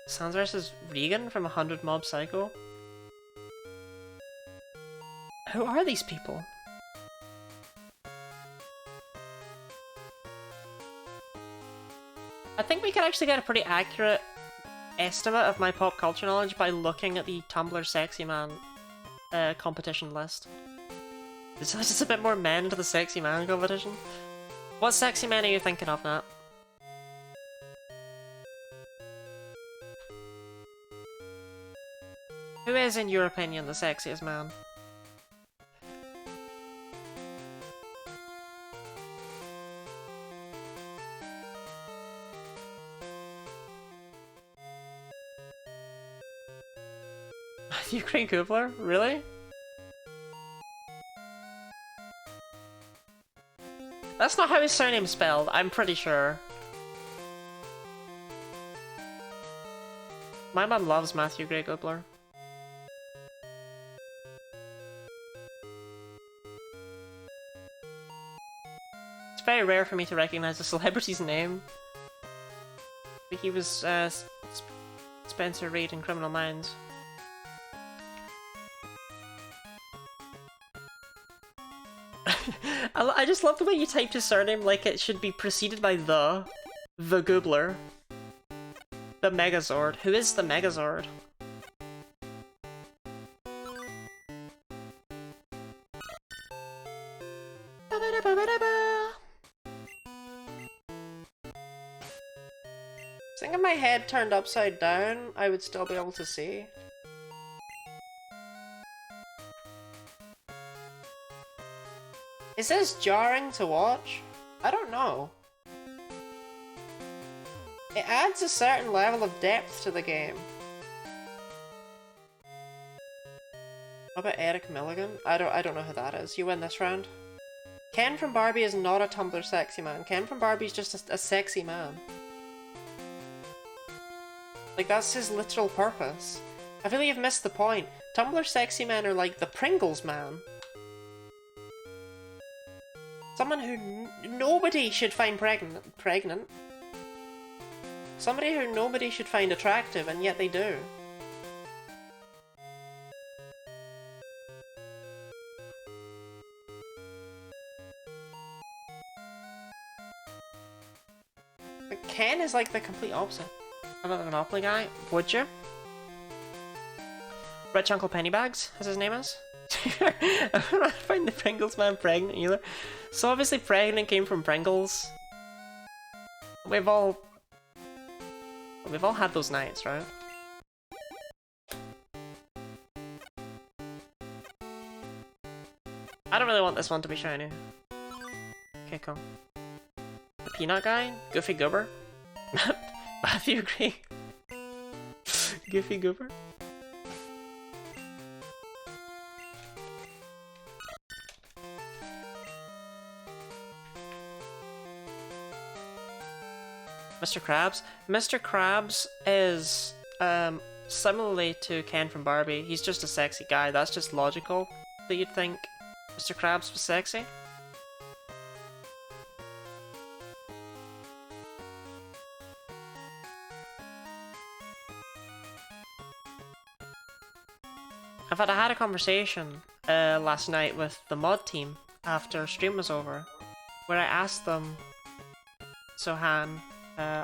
Sans vs Regan from 100 Mob Psycho. Who are these people? I think we could actually get a pretty accurate estimate of my pop culture knowledge by looking at the Tumblr Sexy Man competition list. There's just a bit more men to the Sexy Man competition. What sexy men are you thinking of, Nat? Who is, in your opinion, the sexiest man? Matthew Green Coopler? Really? That's not how his surname's spelled, I'm pretty sure. My mum loves Matthew Gray Goobler. It's very rare for me to recognize a celebrity's name. He was Spencer Reid in Criminal Minds. I just love the way you typed his surname like it should be preceded by the Goobler. The Megazord. Who is the Megazord? I think if my head turned upside down, I would still be able to see. Is this jarring to watch? I don't know. It adds a certain level of depth to the game. What about Eric Milligan? I don't know who that is. You win this round. Ken from Barbie is not a Tumblr sexy man. Ken from Barbie is just a sexy man. Like, that's his literal purpose. I feel like you've missed the point. Tumblr sexy men are like the Pringles man. Someone who nobody should find pregnant. Somebody who nobody should find attractive, and yet they do. But Ken is like the complete opposite. How about the Monopoly guy? Would you? Rich Uncle Pennybags, as his name is. I'm not find the Pringles man pregnant either. So obviously pregnant came from Pringles. We've all had those nights, right? I don't really want this one to be shiny. Okay, cool. The peanut guy? Goofy Goober? Matthew agree? Goofy Goober? Mr. Krabs? Mr. Krabs is, similarly to Ken from Barbie, he's just a sexy guy. That's just logical that you'd think Mr. Krabs was sexy. In fact, I had a conversation last night with the mod team after stream was over, where I asked them, Sohan,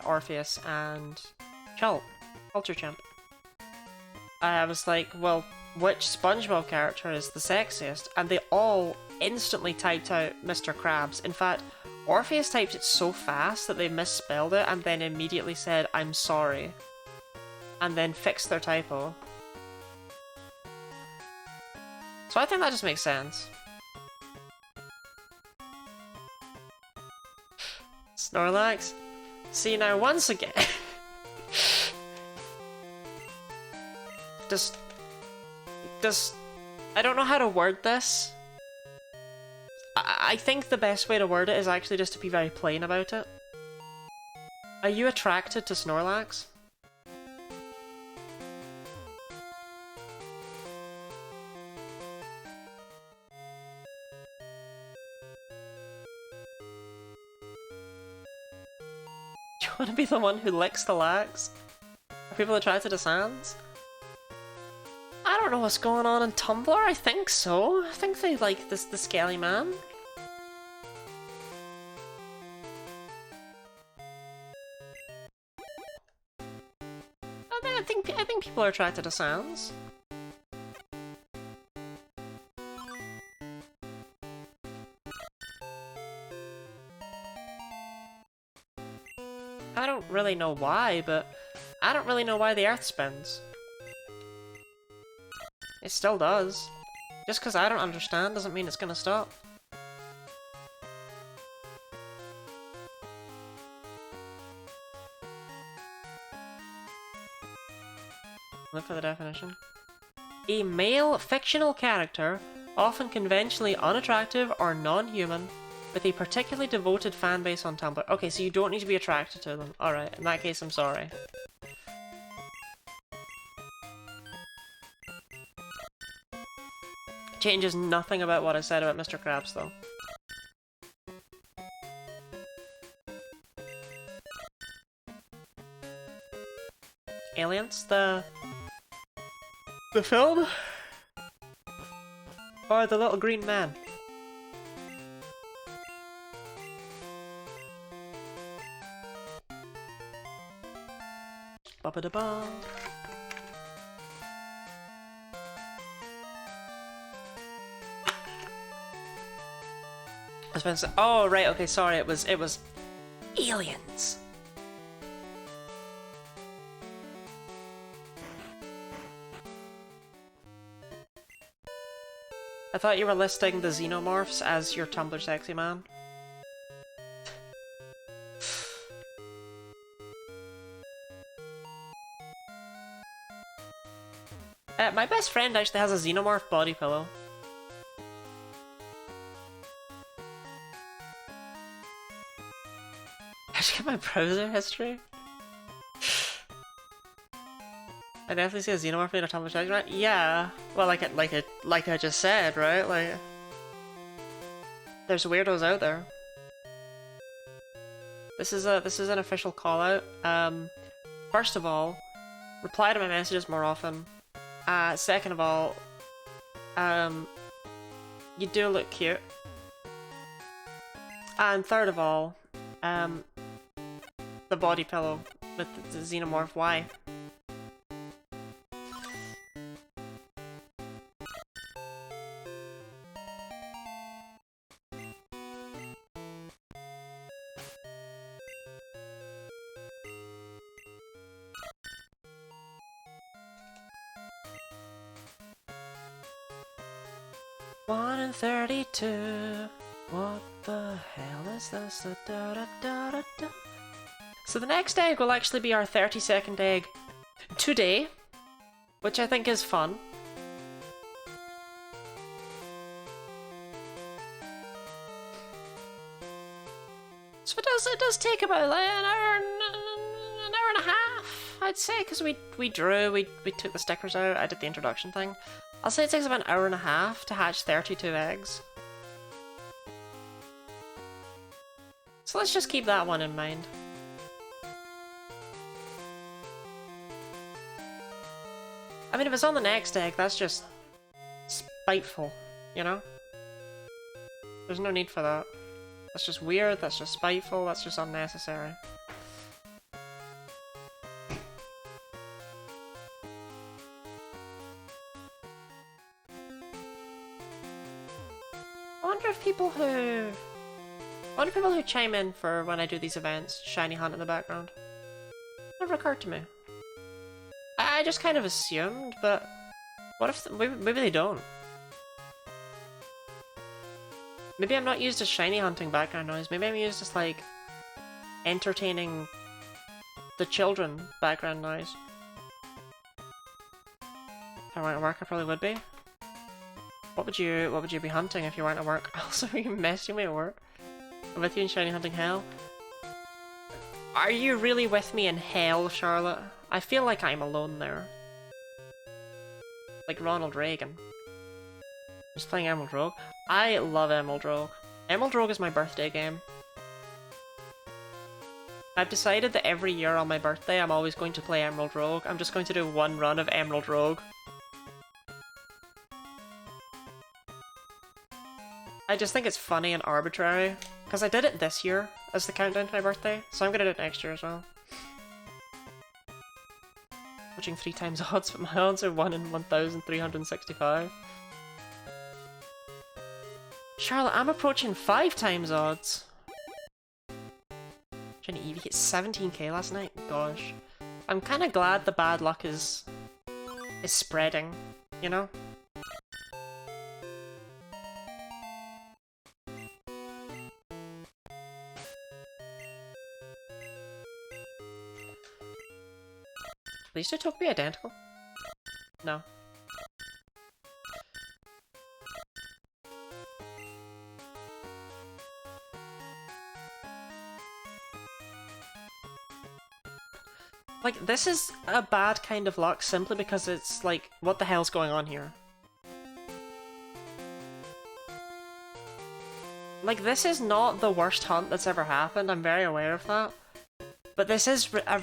Orpheus, and Culture Champ. I was like, well, which SpongeBob character is the sexiest? And they all instantly typed out Mr. Krabs. In fact, Orpheus typed it so fast that they misspelled it and then immediately said, I'm sorry. And then fixed their typo. So I think that just makes sense. Snorlax? See, now once again... Just... I don't know how to word this. I think the best way to word it is actually just to be very plain about it. Are you attracted to Snorlax? Do you want to be the one who licks the lax? Are people attracted to Sans? I don't know what's going on in Tumblr, I think so. I think they like the scaly man. I think people are attracted to Sans. I don't really know why, but I don't really know why the Earth spins. It still does. Just because I don't understand doesn't mean it's gonna stop. Look for the definition. A male fictional character, often conventionally unattractive or non-human, with a particularly devoted fanbase on Tumblr. Okay, so you don't need to be attracted to them. Alright, in that case, I'm sorry. Changes nothing about what I said about Mr. Krabs, though. Aliens? The film? Or the little green man? Ba-ba-da-ba. I was supposed to say, oh right, okay, sorry, it was aliens. I thought you were listing the xenomorphs as your Tumblr sexy man. My best friend actually has a xenomorph body pillow. I should get my browser history. I definitely see a xenomorph in a Tumblr sexy man. Yeah, well, like I just said, right? Like, there's weirdos out there. This is an official call out. First of all, reply to my messages more often. Second of all, you do look cute. And third of all, the body pillow with the xenomorph, why? 1 in 32. What the hell is this? Da, da, da, da, da. So the next egg will actually be our 30-second egg today, which I think is fun. So it does take about like an hour and a half, I'd say, because we drew, we took the stickers out, I did the introduction thing. I'll say it takes about an hour and a half to hatch 32 eggs. So let's just keep that one in mind. I mean, if it's on the next egg, that's just spiteful, you know? There's no need for that. That's just weird, that's just spiteful, that's just unnecessary. I wonder if people who chime in for when I do these events shiny hunt in the background. Never occurred to me. I just kind of assumed, but what if maybe they don't? Maybe I'm not used as shiny hunting background noise. Maybe I'm used as like entertaining the children background noise. If I weren't at work, I probably would be. What would you be hunting if you weren't at work? Also, are you messing me at work? I'm with you in shiny hunting hell. Are you really with me in hell, Charlotte? I feel like I'm alone there. Like Ronald Reagan. Just playing Emerald Rogue. I love Emerald Rogue. Emerald Rogue is my birthday game. I've decided that every year on my birthday I'm always going to play Emerald Rogue. I'm just going to do one run of Emerald Rogue. I just think it's funny and arbitrary. Because I did it this year as the countdown to my birthday, so I'm gonna do it next year as well. Watching 3 times odds, but my odds are 1 in 1,365. Charlotte, I'm approaching 5 times odds. Trying to EV hit 17k last night? Gosh. I'm kinda glad the bad luck is spreading, you know? These two took me identical? No. Like, this is a bad kind of luck simply because it's like, what the hell's going on here? Like, this is not the worst hunt that's ever happened, I'm very aware of that. But this is a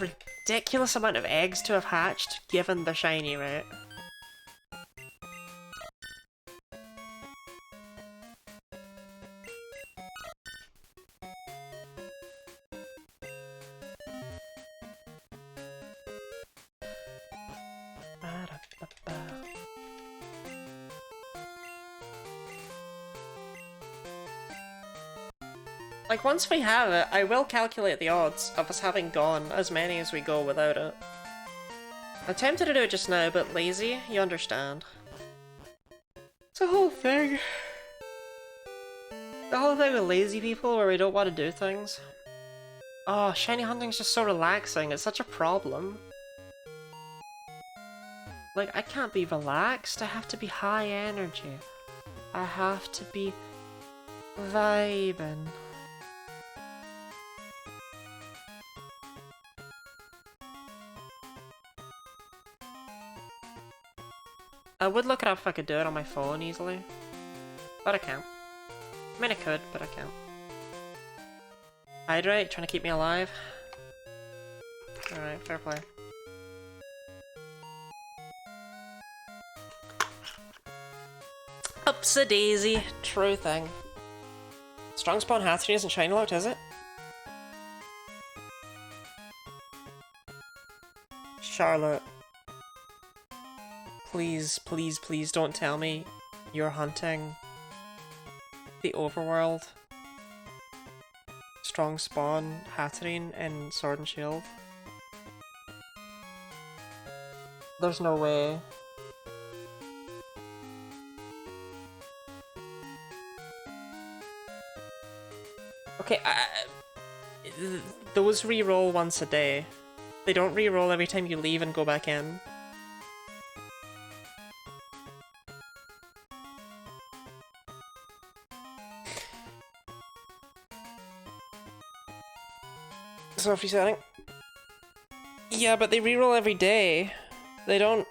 ridiculous amount of eggs to have hatched, given the shiny rate. Like, once we have it, I will calculate the odds of us having gone as many as we go without it. I'm tempted to do it just now, but lazy, you understand. It's a whole thing. The whole thing with lazy people where we don't want to do things. Oh, shiny hunting's just so relaxing, it's such a problem. Like, I can't be relaxed, I have to be high energy. I have to be vibing. I would look it up if I could do it on my phone easily, but I can't. I mean I could, but I can't. Hydrate, trying to keep me alive. Alright, fair play. Upsa daisy, true thing. Strong spawn Hatchery isn't shiny locked, is it? Charlotte. Please, please, please don't tell me you're hunting the overworld. Strong spawn Hatterene in Sword and Shield. There's no way. Okay, those re-roll once a day. They don't re-roll every time you leave and go back in. Soft resetting. Yeah, but they re-roll every day. They don't...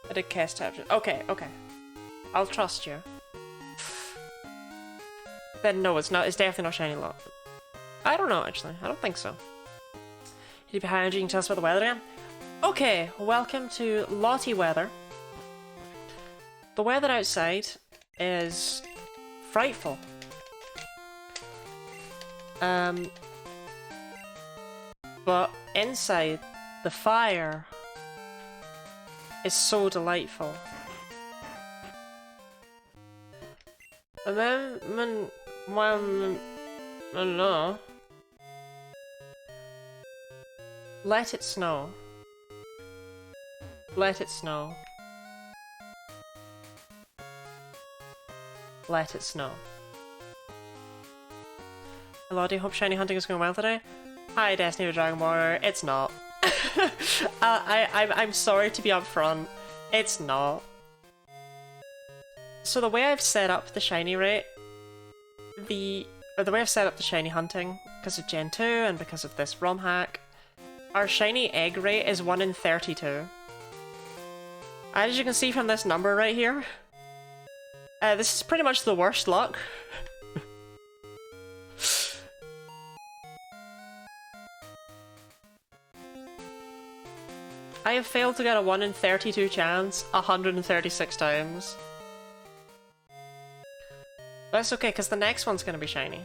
I did cast tab. Okay, okay. I'll trust you. Then no, it's not. It's definitely not shiny lot. I don't know, actually. I don't think so. You're behind, you can tell us about the weather again? Okay, welcome to Lottie weather. The weather outside is frightful. But inside, the fire is so delightful. And then, no. Let it snow. Let it snow. Let it snow. Hello, do you hope shiny hunting is going well today? Hi, Destiny of Dragon Warrior. It's not. I'm sorry to be upfront. It's not. So the way I've set up the shiny rate, the way I've set up the shiny hunting, because of Gen 2 and because of this ROM hack, our shiny egg rate is 1 in 32. As you can see from this number right here, this is pretty much the worst luck. I have failed to get a 1 in 32 chance 136 times. That's okay, because the next one's going to be shiny.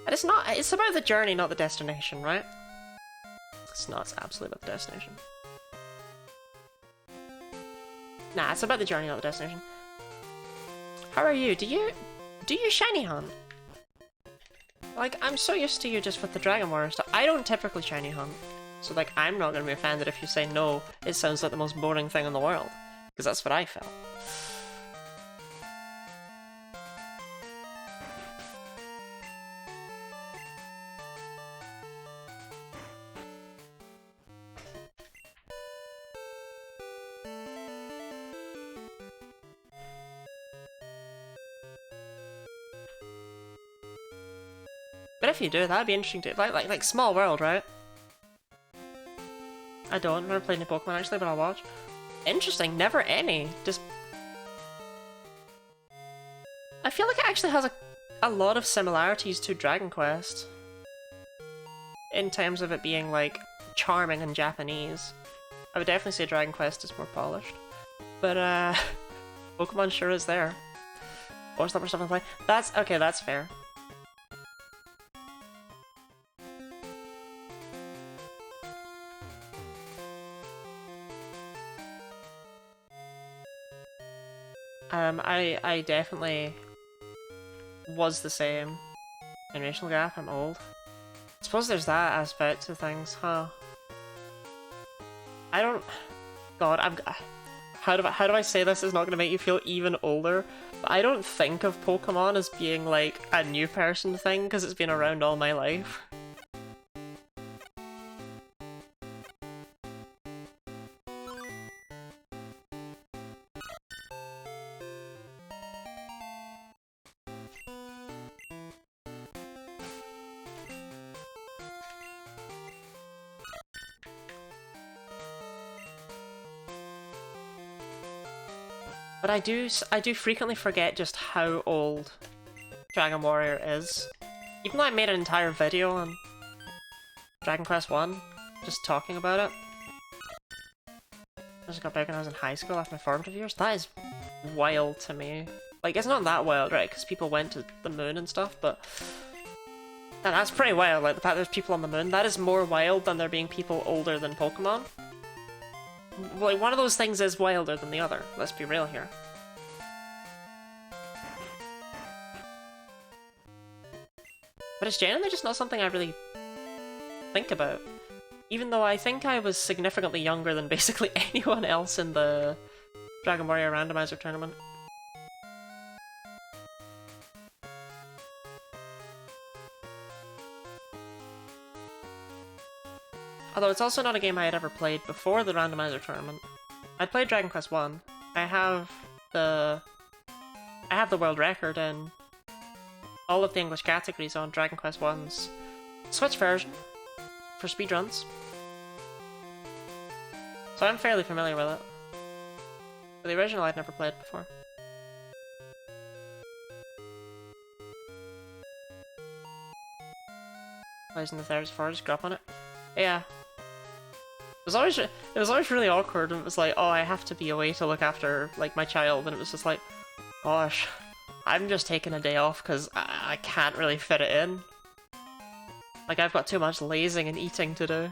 And it's about the journey, not the destination, right? It's not, it's absolutely about the destination. Nah, it's about the journey, not the destination. How are you? Do you shiny hunt? Like, I'm so used to you just with the Dragon Warrior stuff. I don't typically shiny hunt. So, like, I'm not going to be offended if you say no, it sounds like the most boring thing in the world. Because that's what I felt. But if you do, that'd be interesting too. Like small world, right? I don't. I've never played any Pokemon actually, but I'll watch. Interesting. Never any. Just. I feel like it actually has a lot of similarities to Dragon Quest. In terms of it being like charming and Japanese. I would definitely say Dragon Quest is more polished. But Pokemon sure is there. Or stuff to play. That's okay, that's fair. I definitely was the same. Generational gap, I'm old. I suppose there's that aspect to things, huh? I don't... God, how do I say this is not gonna make you feel even older? But I don't think of Pokemon as being like a new person thing, because it's been around all my life. But I do frequently forget just how old Dragon Warrior is. Even though I made an entire video on Dragon Quest 1, just talking about it. I just got back when I was in high school after my formative years. That is wild to me. Like, it's not that wild, right? Because people went to the moon and stuff, but... And that's pretty wild, like the fact there's people on the moon. That is more wild than there being people older than Pokemon. Like, one of those things is wilder than the other, let's be real here. But it's generally just not something I really think about. Even though I think I was significantly younger than basically anyone else in the Dragon Warrior Randomizer Tournament. Although it's also not a game I had ever played before the Randomizer Tournament. I'd played Dragon Quest 1. I have the world record in all of the English categories on Dragon Quest 1's Switch version for speedruns. So I'm fairly familiar with it. But the original I'd never played before. Blazing the There's Forest, drop on it. Yeah. It was always really awkward, and it was like, oh, I have to be away to look after, like, my child, and it was just like, gosh, I'm just taking a day off because I can't really fit it in. Like, I've got too much lazing and eating to do.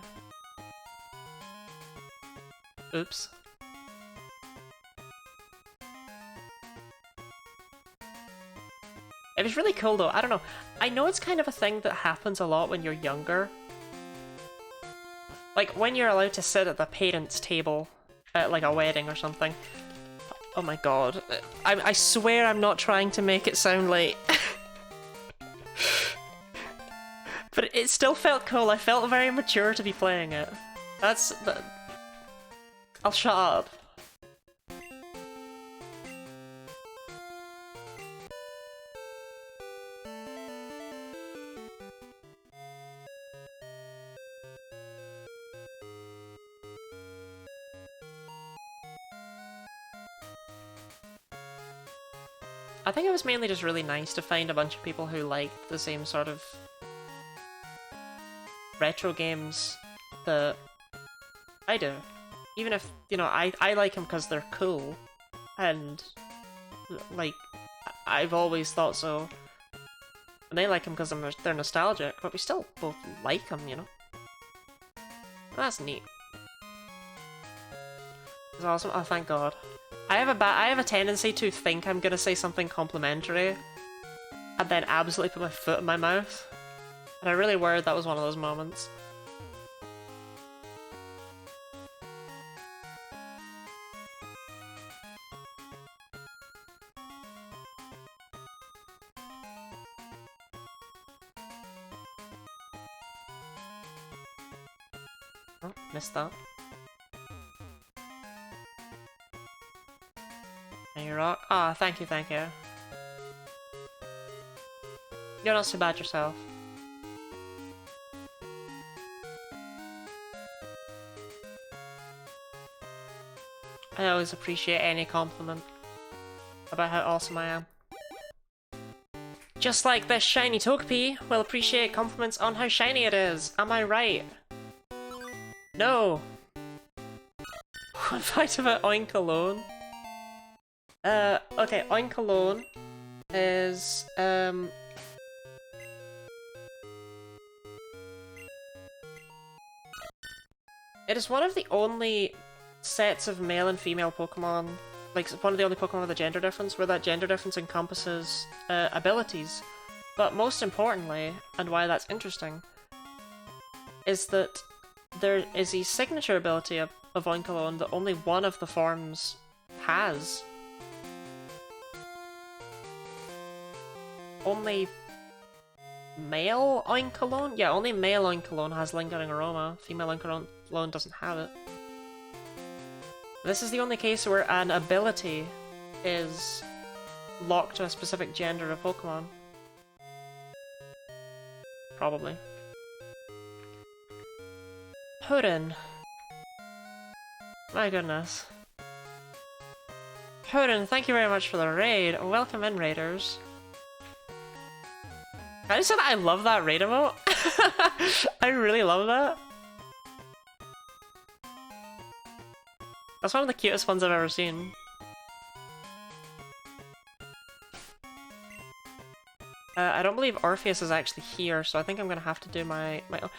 Oops. It was really cool though, I don't know. I know it's kind of a thing that happens a lot when you're younger. Like, when you're allowed to sit at the parents' table at, like, a wedding or something. Oh my god. I swear I'm not trying to make it sound like... But it still felt cool. I felt very mature to be playing it. That's... I'll shut up. I think it was mainly just really nice to find a bunch of people who liked the same sort of retro games that I do. Even if, you know, I like them because they're cool, and, like, I've always thought so. And they like them because they're nostalgic, but we still both like them, you know? That's neat. It's awesome. Oh, thank God. I have a tendency to think I'm gonna say something complimentary, and then absolutely put my foot in my mouth. And I'm really worried that was one of those moments. Oh, missed that. And you rock. Ah, thank you, thank you. You're not so bad yourself. I always appreciate any compliment about how awesome I am. Just like this shiny Togepi will appreciate compliments on how shiny it is. Am I right? No! One fact about Oink alone. Okay, Oink alone is, it is one of the only sets of male and female Pokemon, like one of the only Pokemon with a gender difference, where that gender difference encompasses abilities. But most importantly, and why that's interesting, is that there is a signature ability of Oinkologne that only one of the forms has. Only male Oinkologne? Yeah, only male Oinkologne has Lingering Aroma. Female Oinkologne doesn't have it. This is the only case where an ability is locked to a specific gender of Pokemon. Probably. Purin. My goodness. Purin, thank you very much for the raid. Welcome in, raiders. I just said I love that raid emote. I really love that. That's one of the cutest ones I've ever seen. I don't believe Orpheus is actually here, so I think I'm gonna have to do my own.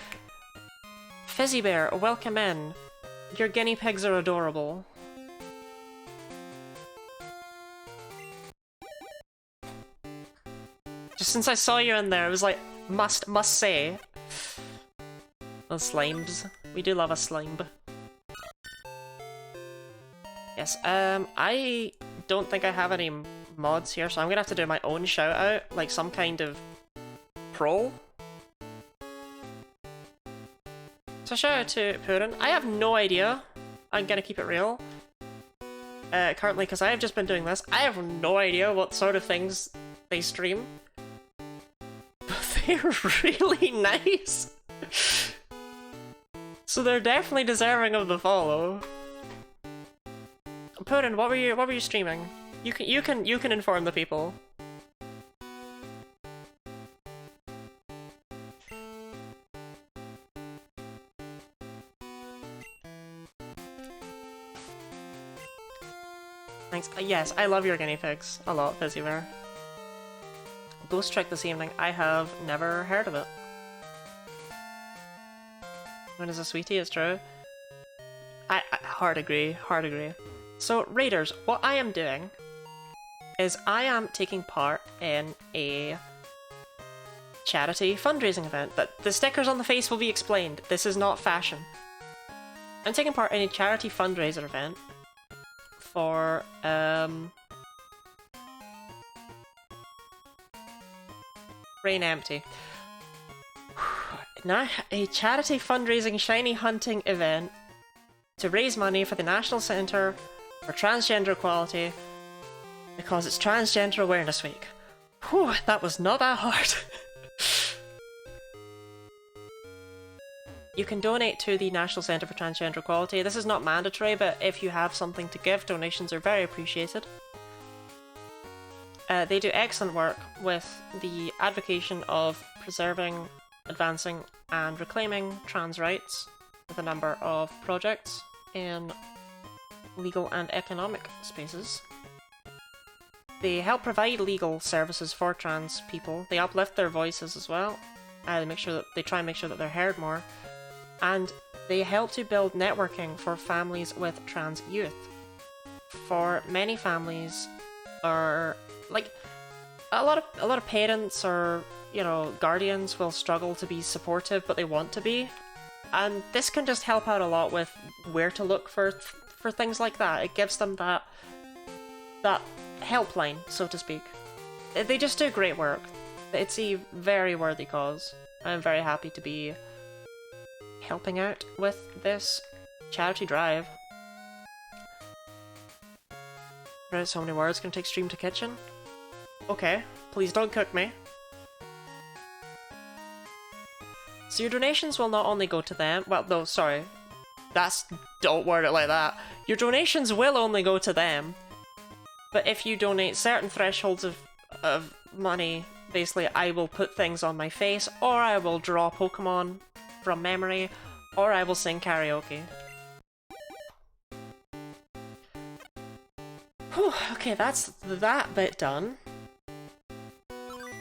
Fizzy Bear, welcome in. Your guinea pigs are adorable. Just since I saw you in there, it was like, must say. Those slimes. We do love a slime. Yes, I don't think I have any mods here, so I'm gonna have to do my own shout out, like some kind of troll. So shout out to Purin. I have no idea. I'm gonna keep it real. Currently, because I have just been doing this, I have no idea what sort of things they stream. But they're really nice. So they're definitely deserving of the follow. Purin, what were you streaming? You can inform the people. Thanks. Yes, I love your guinea pigs a lot, Fizzy Bear. Ghost Trick this evening. I have never heard of it. When is a sweetie? It's true. I hard agree. Hard agree. So, Raiders, what I am doing is I am taking part in a charity fundraising event. That the stickers on the face will be explained. This is not fashion. I'm taking part in a charity fundraiser event for Rain Empty. Now, a charity fundraising shiny hunting event to raise money for the National Centre for Transgender Equality because it's Transgender Awareness Week. Whew, that was not that hard. You can donate to the National Centre for Transgender Equality. This is not mandatory, but if you have something to give, donations are very appreciated. They do excellent work with the advocation of preserving, advancing, and reclaiming trans rights with a number of projects in legal and economic spaces. They help provide legal services for trans people. They uplift their voices as well. They try and make sure that they're heard more. And they help to build networking for families with trans youth. For many families, are like a lot of parents or guardians will struggle to be supportive, but they want to be, and this can just help out a lot with where to look for things like that. It gives them that helpline, so to speak. They just do great work. It's a very worthy cause. I'm very happy to be helping out with this charity drive. Right, so many words. Gonna take stream to kitchen. Okay, please don't cook me. So your donations will not only go to them. Well, no, sorry. Don't word it like that. Your donations will only go to them. But if you donate certain thresholds of money, basically I will put things on my face, or I will draw Pokemon from memory, or I will sing karaoke. Whew, okay, that's that bit done.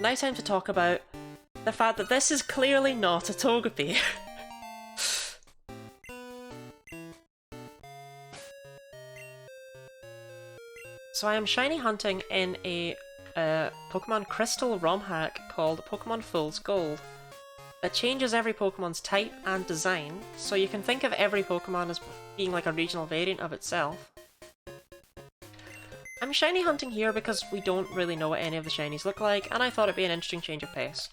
Now time to talk about the fact that this is clearly not a Togepi. So I am shiny hunting in a Pokemon Crystal ROM hack called Pokemon Fool's Gold that changes every Pokemon's type and design, so you can think of every Pokemon as being like a regional variant of itself. I'm shiny hunting here because we don't really know what any of the shinies look like, and I thought it'd be an interesting change of pace.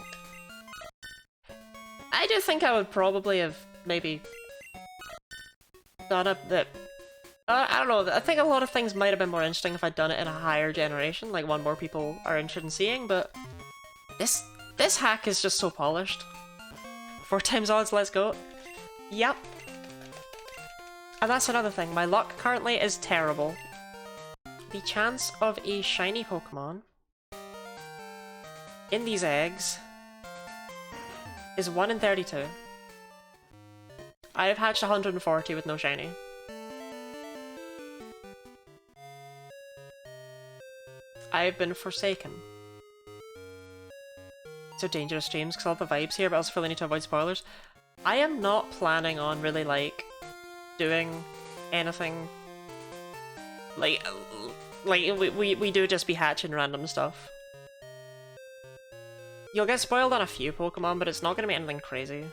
I do think I would probably have maybe done a bit. I don't know, I think a lot of things might have been more interesting if I'd done it in a higher generation, like one more people are interested in seeing, but this hack is just so polished. 4 times odds, let's go. Yep. And that's another thing, my luck currently is terrible. The chance of a shiny Pokemon in these eggs is 1 in 32. I have hatched 140 with no shiny. I've been forsaken. So dangerous streams because all the vibes here, but I also feel I need to avoid spoilers. I am not planning on really doing anything like we do just be hatching random stuff. You'll get spoiled on a few Pokemon, but it's not going to be anything crazy.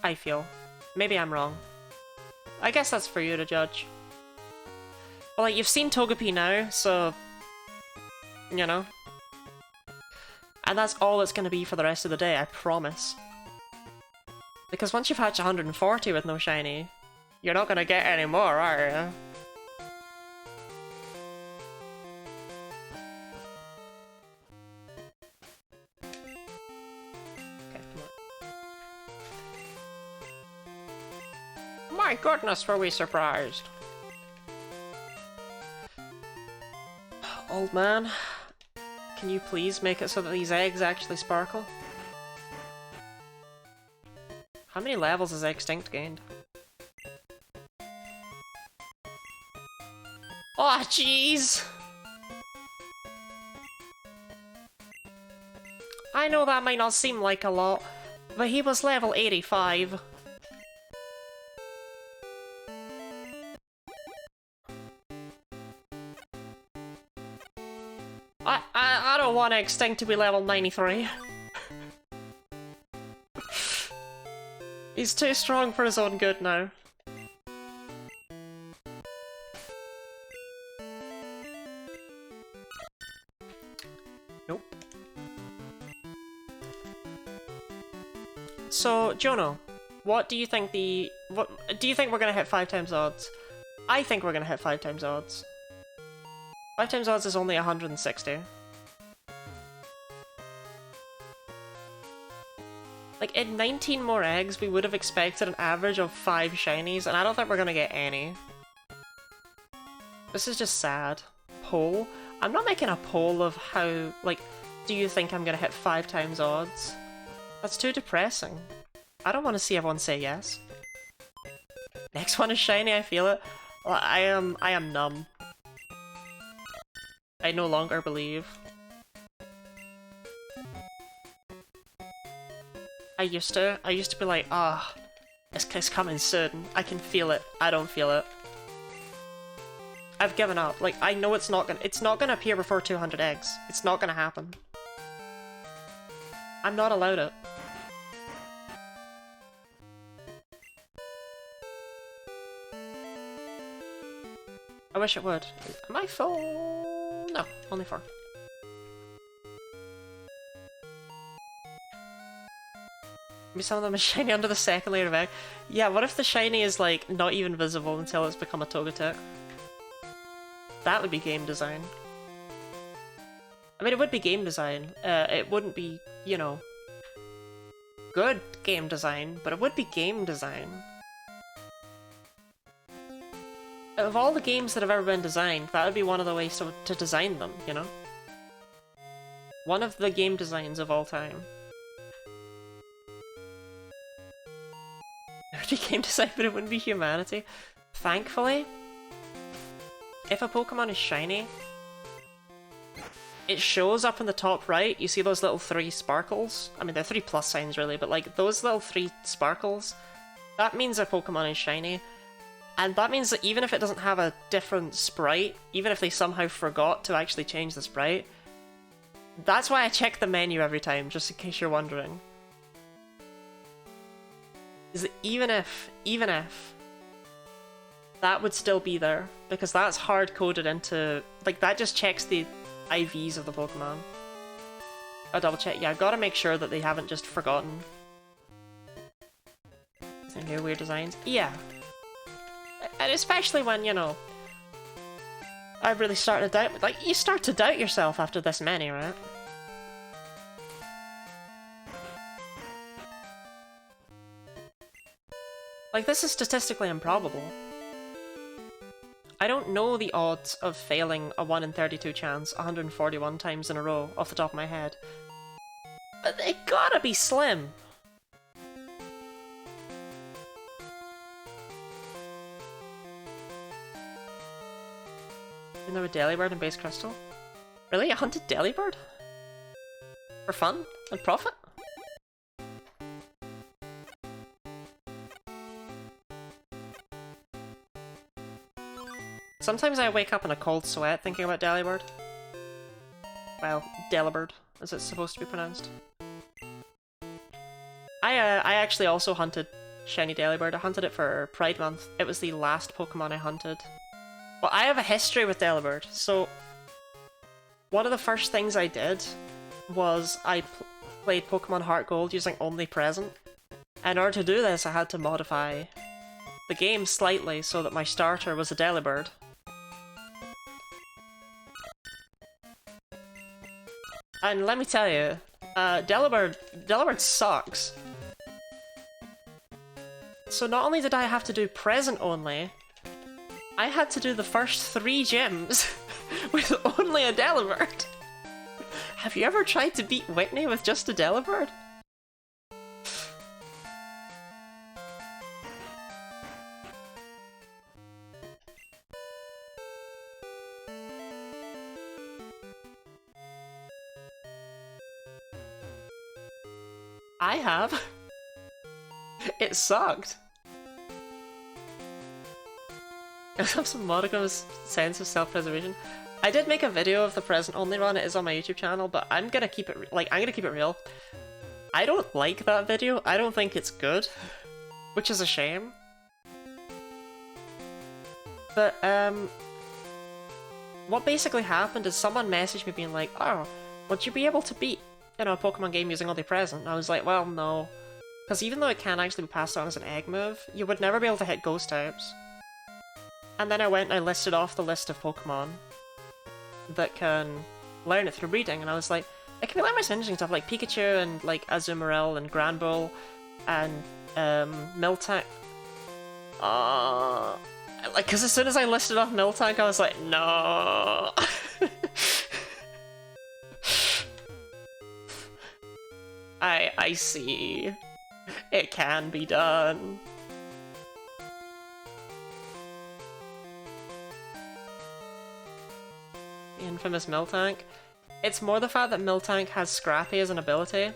I feel. Maybe I'm wrong. I guess that's for you to judge. But like, you've seen Togepi now, so... You know? And that's all it's gonna be for the rest of the day, I promise. Because once you've hatched 140 with no shiny, you're not gonna get any more, are you? My goodness, were we surprised. Old man, can you please make it so that these eggs actually sparkle? How many levels has Extinct gained? Oh, jeez! I know that might not seem like a lot, but he was level 85. I don't want Extinct to be level 93. He's too strong for his own good now. Nope. So, Jono, what do you think what do you think we're gonna hit 5 times odds? I think we're gonna hit 5 times odds. 5 times odds is only 160. Like, in 19 more eggs, we would have expected an average of 5 shinies, and I don't think we're gonna get any. This is just sad. Poll? I'm not making a poll of how, like, do you think I'm gonna hit 5 times odds? That's too depressing. I don't want to see everyone say yes. Next one is shiny, I feel it. I am numb. I no longer believe. I used to be like, ah, it's coming soon. I can feel it. I don't feel it. I've given up. Like, I know it's not gonna appear before 200 eggs. It's not gonna happen. I'm not allowed it. I wish it would. Am I full? No, only 4. Maybe some of them are shiny under the second layer of egg. Yeah, what if the shiny is, like, not even visible until it's become a Togetic? That would be game design. I mean, it would be game design. It wouldn't be, you know, good game design, but it would be game design. Of all the games that have ever been designed, that would be one of the ways to design them, you know? One of the game designs of all time. It would be game design, but it wouldn't be humanity. Thankfully, if a Pokemon is shiny, it shows up in the top right. You see those little 3 sparkles? I mean, they're 3 plus signs really, but like those little 3 sparkles, that means a Pokemon is shiny. And that means that even if it doesn't have a different sprite, even if they somehow forgot to actually change the sprite, that's why I check the menu every time, just in case you're wondering. Is that even if, that would still be there, because that's hard-coded into, like, that just checks the IVs of the Pokemon. I'll double check, yeah, I've got to make sure that they haven't just forgotten. Any weird designs? Yeah. And especially when, you know, I really start to doubt, like, you start to doubt yourself after this many, right? Like, this is statistically improbable. I don't know the odds of failing a 1 in 32 chance 141 times in a row off the top of my head. But they gotta be slim! Even though a Delibird and Base Crystal? Really? A hunted Delibird? For fun? And profit? Sometimes I wake up in a cold sweat thinking about Delibird. Well, Delibird, as it's supposed to be pronounced. I actually also hunted shiny Delibird. I hunted it for Pride Month. It was the last Pokemon I hunted. Well, I have a history with Delibird, so one of the first things I did was I played Pokemon Heart Gold using only Present. In order to do this, I had to modify the game slightly so that my starter was a Delibird. And let me tell you, Delibird sucks. So not only did I have to do Present only, I had to do the first 3 gyms with only a Delibird. Have you ever tried to beat Whitney with just a Delibird? I have. It sucked. I have some modicum sense of self-preservation. I did make a video of the Present only run. It is on my YouTube channel, but I'm gonna keep it real. I don't like that video. I don't think it's good, which is a shame. But what basically happened is someone messaged me being like, "Oh, would you be able to beat, you know, a Pokemon game using only Present?" And I was like, well, no. Because even though it can actually be passed on as an egg move, you would never be able to hit ghost types. And then I went and I listed off the list of Pokemon that can learn it through breeding, and I was like, it can be learned by so interesting stuff like Pikachu and like Azumarill and Granbull and Miltank. Like, because as soon as I listed off Miltank, I was like, no. I see. It can be done. The infamous Miltank. It's more the fact that Miltank has Scrappy as an ability.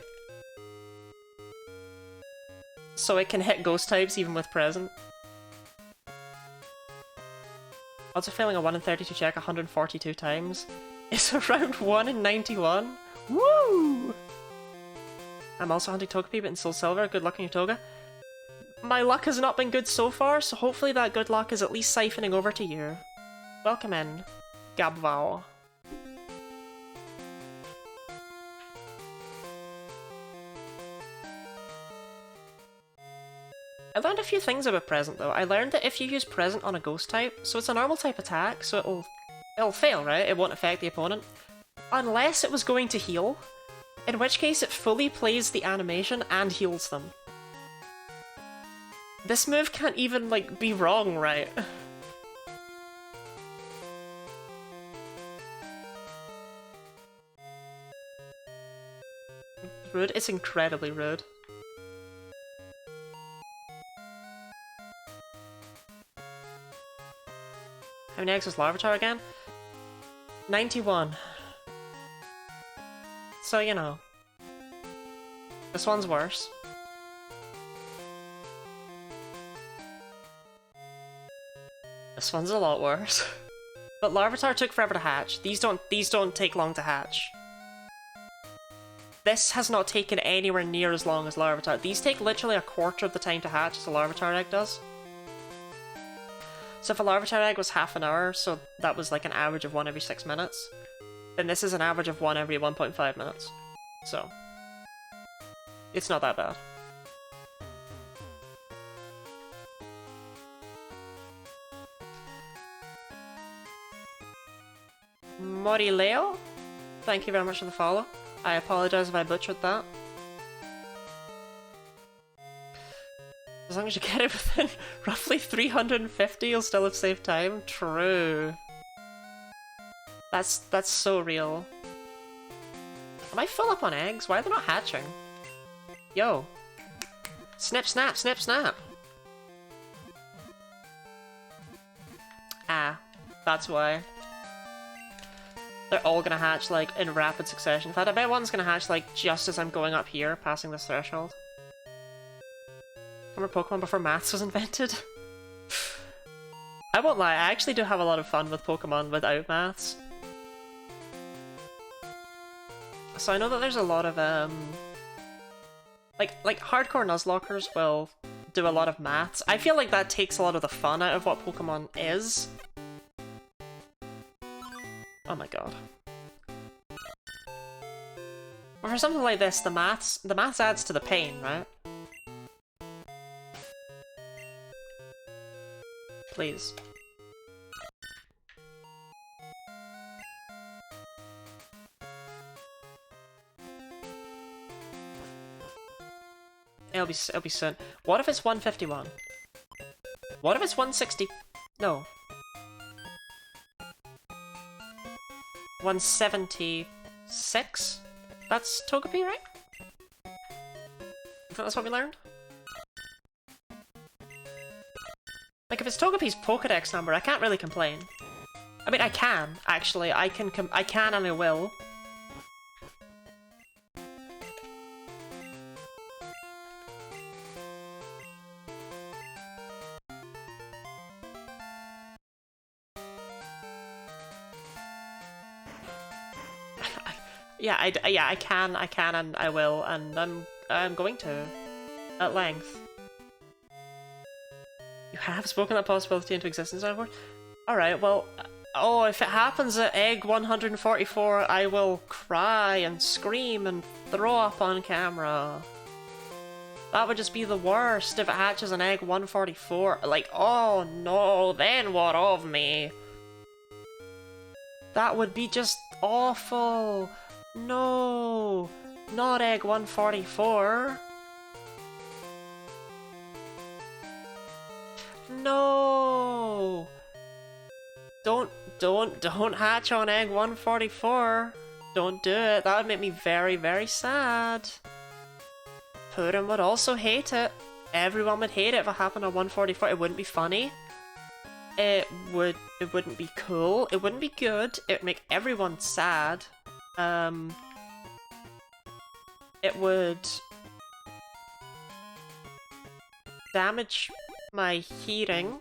So it can hit ghost types even with Present. Also failing a 1 in 32 check 142 times. It's around 1 in 91. Woo! I'm also hunting Togepi, but in Soul Silver. Good luck on your Toga. My luck has not been good so far, so hopefully that good luck is at least siphoning over to you. Welcome in, Gabval. I learned a few things about Present though. I learned that if you use Present on a ghost type, so it's a normal type attack, so it'll fail, right? It won't affect the opponent. Unless it was going to heal. In which case it fully plays the animation and heals them. This move can't even, like, be wrong, right? Rude? It's incredibly rude. How many eggs was Larvitar again? 91. So, you know. This one's worse. This one's a lot worse. But Larvitar took forever to hatch. These don't take long to hatch. This has not taken anywhere near as long as Larvitar. These take literally a quarter of the time to hatch as a Larvitar egg does. So if a Larvitar egg was half an hour, so that was like an average of 1 every 6 minutes, then this is an average of 1 every 1.5 minutes. So, it's not that bad. Morileo? Thank you very much for the follow. I apologize if I butchered that. As long as you get it within roughly 350, you'll still have saved time. True. That's so real. Am I full up on eggs? Why are they not hatching? Yo. Snip, snap, snip, snap. Ah, that's why. They're all gonna hatch, like, in rapid succession. In fact, I bet one's gonna hatch, like, just as I'm going up here, passing this threshold. Remember Pokemon before maths was invented? I won't lie, I actually do have a lot of fun with Pokemon without maths. So I know that there's a lot of, like hardcore Nuzlockers will do a lot of maths. I feel like that takes a lot of the fun out of what Pokemon is. Oh my god. But for something like this, the maths adds to the pain, right? Please. It'll be soon. What if it's 151? What if it's 160? No. 176? That's Togepi, right? You think that's what we learned? Like, if it's Togepi's Pokedex number, I can't really complain. I mean, I can, actually. I can and I will. Yeah, I can, and I will, and I'm going to, at length. You have spoken that possibility into existence, Edward? Alright, well, oh, if it happens at egg 144, I will cry and scream and throw up on camera. That would just be the worst if it hatches an egg 144. Like, oh no, then what of me? That would be just awful. No, not egg 144. No. Don't hatch on egg 144. Don't do it. That would make me very, very sad. Purim would also hate it. Everyone would hate it if it happened on 144. It wouldn't be funny. It wouldn't be cool. It wouldn't be good. It would make everyone sad. It would damage my hearing.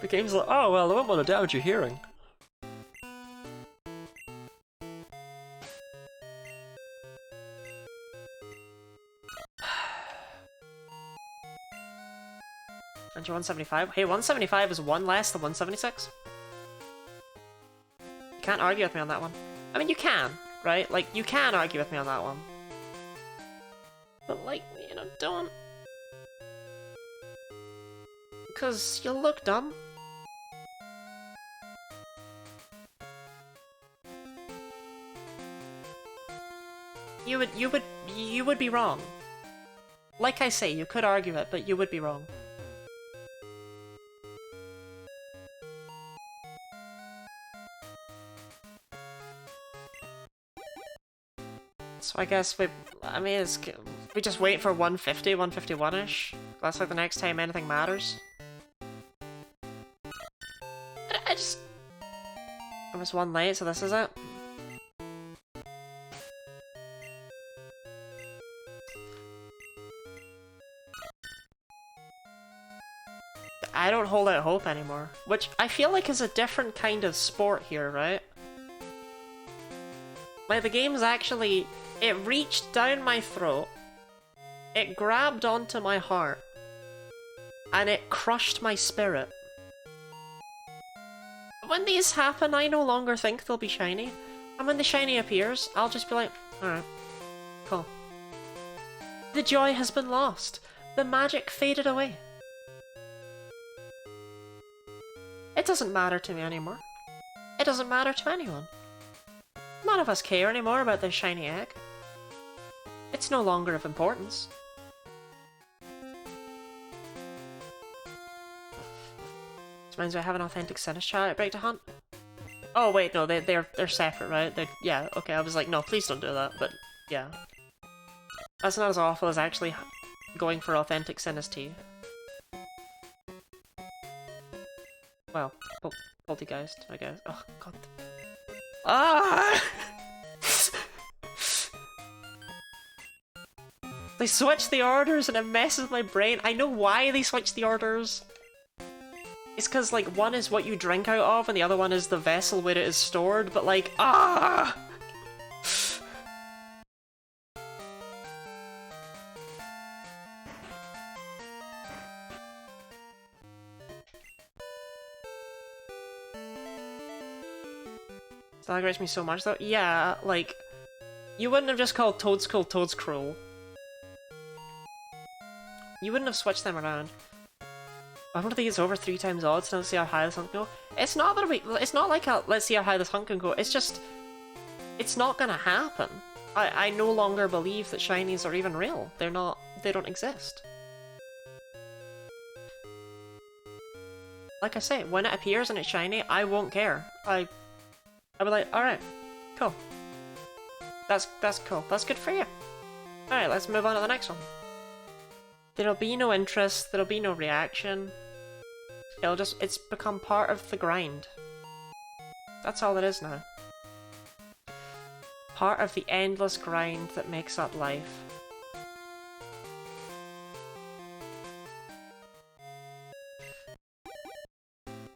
The game's like, oh well, I won't want to damage your hearing. And you're 175? Hey, 175 is one less than 176? You can't argue with me on that one. I mean, you can, right? Like, you can argue with me on that one. But, like, you know, don't. Because you'll look dumb. You would be wrong. Like I say, you could argue it, but you would be wrong. So I guess we just wait for 150, 151-ish. That's like the next time anything matters. I was one late, so this is it. I don't hold out hope anymore, which I feel like is a different kind of sport here, right? Like, the game's actually... It reached down my throat, it grabbed onto my heart, and it crushed my spirit. When these happen, I no longer think they'll be shiny, and when the shiny appears, I'll just be like, alright, cool. The joy has been lost. The magic faded away. It doesn't matter to me anymore. It doesn't matter to anyone. None of us care anymore about this shiny egg. It's no longer of importance. This reminds me, I have an authentic Sinus chat at Break to Hunt. Oh wait, no, they're separate, right? Yeah, okay, I was like, no, please don't do that, but yeah. That's not as awful as actually going for authentic Sinus tea. Well, Poltergeist, I guess. Oh, god. Ah! They switch the orders and it messes my brain. I know why they switch the orders. It's because, like, one is what you drink out of and the other one is the vessel where it is stored, but like, ah! That aggravates me so much though. Yeah, like, you wouldn't have just called Toadskool Toadscruel. You wouldn't have switched them around. I wonder if he gets over 3 times odds and let's see how high this hunt can go. It's not like a let's see how high this hunt can go. It's just, it's not gonna happen. I no longer believe that shinies are even real. They don't exist. Like I say, when it appears and it's shiny, I won't care. I'll be like, alright, cool. That's cool. That's good for you. Alright, let's move on to the next one. There'll be no interest, there'll be no reaction. It's become part of the grind. That's all it is now. Part of the endless grind that makes up life.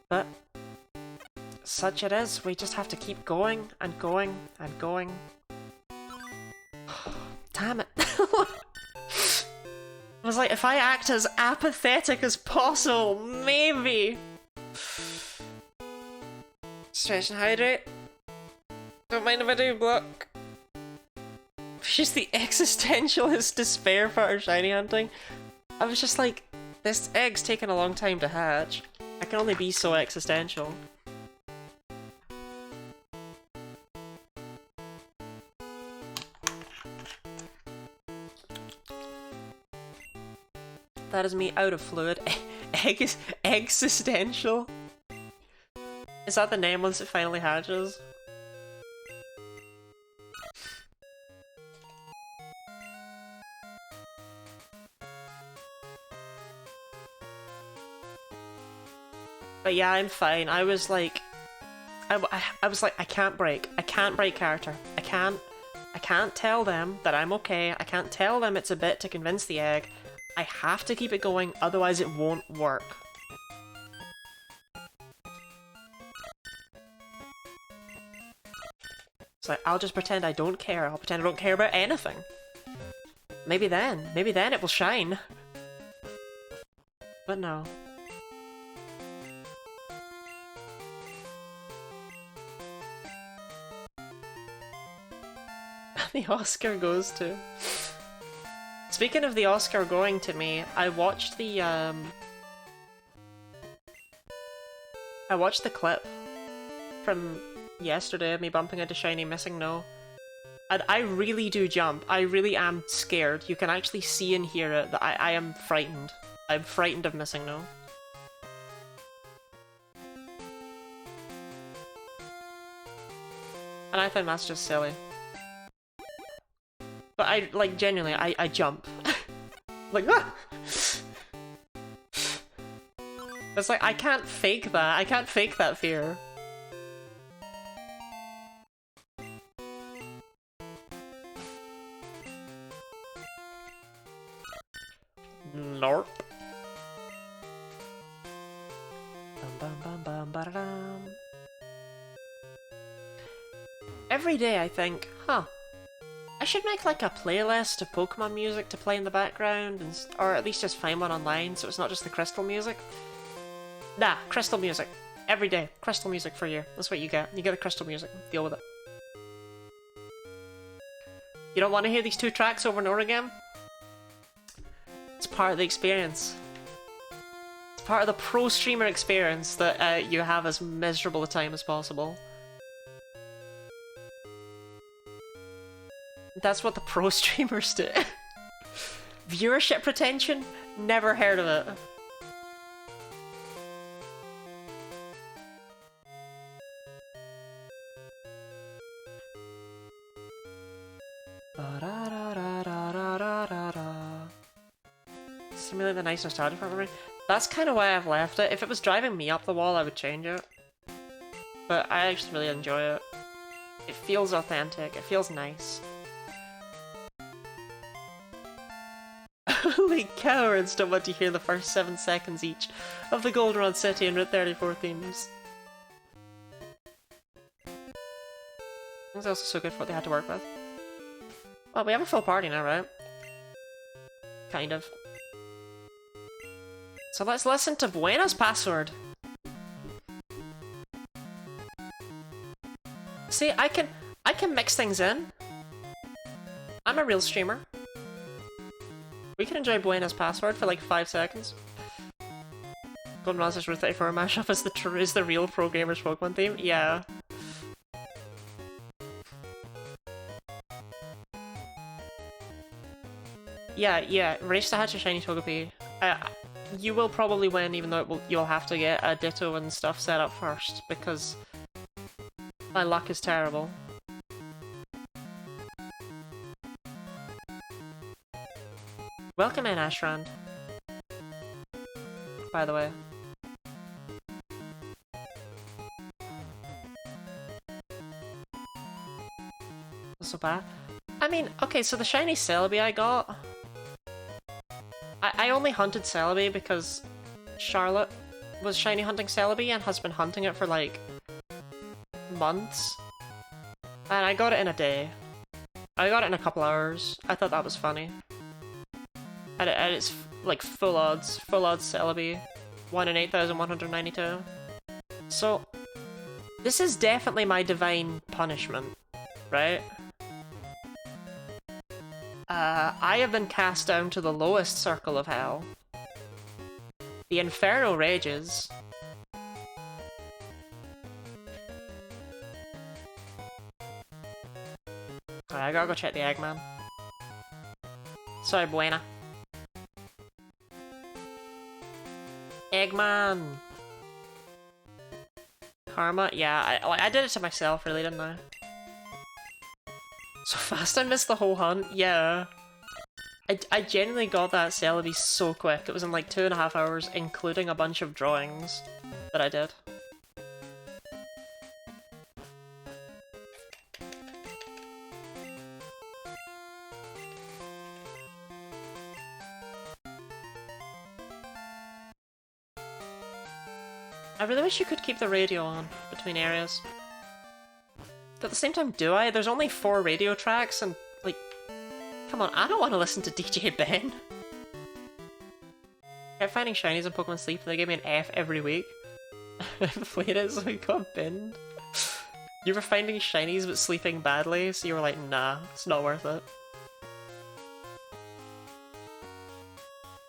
But such it is, we just have to keep going and going and going. Damn it. I was like, if I act as apathetic as possible, maybe. Stretch and hydrate. Don't mind if I do, block. Just the existentialist despair part of shiny hunting. I was just like, this egg's taken a long time to hatch. I can only be so existential. That is me out of fluid. Existential? Is that the name once it finally hatches? But yeah, I'm fine. I was like, I can't break. I can't break character. I can't tell them that I'm okay. I can't tell them it's a bit to convince the egg. I have to keep it going, otherwise it won't work. So I'll just pretend I don't care. I'll pretend I don't care about anything. Maybe then it will shine. But no. The Oscar goes to... Speaking of the Oscar going to me, I watched the clip from yesterday of me bumping into Shiny Missing No. And I really do jump. I really am scared. You can actually see and hear it that I am frightened. I'm frightened of Missing No. And I think that's just silly. But I, like, genuinely, I jump. Like, ah! It's like, I can't fake that. I can't fake that fear. Nope. Every day I think, huh, I should make like a playlist of Pokemon music to play in the background, or at least just find one online so it's not just the Crystal music. Nah, Crystal music. Every day, Crystal music for you. That's what you get. You get the Crystal music. Deal with it. You don't want to hear these 2 tracks over and over again? It's part of the experience. It's part of the pro streamer experience that you have as miserable a time as possible. That's what the pro streamers do. Viewership retention? Never heard of it. Simulate the nice nostalgia for memory. That's kind of why I've left it. If it was driving me up the wall, I would change it. But I actually really enjoy it. It feels authentic. It feels nice. Only cowards don't want to hear the first 7 seconds each. of the Goldenrod City and Route 34 themes. It was also so good for what they had to work with. Well, we have a full party now, right? Kind of. So let's listen to Buena's password. See, I can mix things in. I'm a real streamer. We can enjoy Buena's password for like 5 seconds. Goldenrod's Route 34 mashup is the real pro gamers Pokemon theme. Yeah. Yeah. Race to hatch a shiny Togepi. You will probably win, even though you'll have to get a Ditto and stuff set up first, because my luck is terrible. Welcome in, Ashrand. By the way. So bad. I mean, okay, so the shiny Celebi I got... I only hunted Celebi because Charlotte was shiny hunting Celebi and has been hunting it for like months. And I got it in a day. I got it in a couple hours. I thought that was funny. And it's like full odds Celebi. 1 in 8,192. So, this is definitely my divine punishment, right? I have been cast down to the lowest circle of hell. The Inferno rages. Alright, I gotta go check the Eggman. Sorry, Buena. Eggman! Karma? Yeah, I did it to myself, really, didn't I? So fast I missed the whole hunt? Yeah. I genuinely got that Celebi so quick. It was in like 2.5 hours, including a bunch of drawings that I did. I really wish you could keep the radio on between areas. But at the same time, do I? There's only 4 radio tracks and, like, come on, I don't want to listen to DJ Ben. I kept finding shinies in Pokemon Sleep and they gave me an F every week. I played it, so I got binned. You were finding shinies but sleeping badly, so you were like, nah, it's not worth it.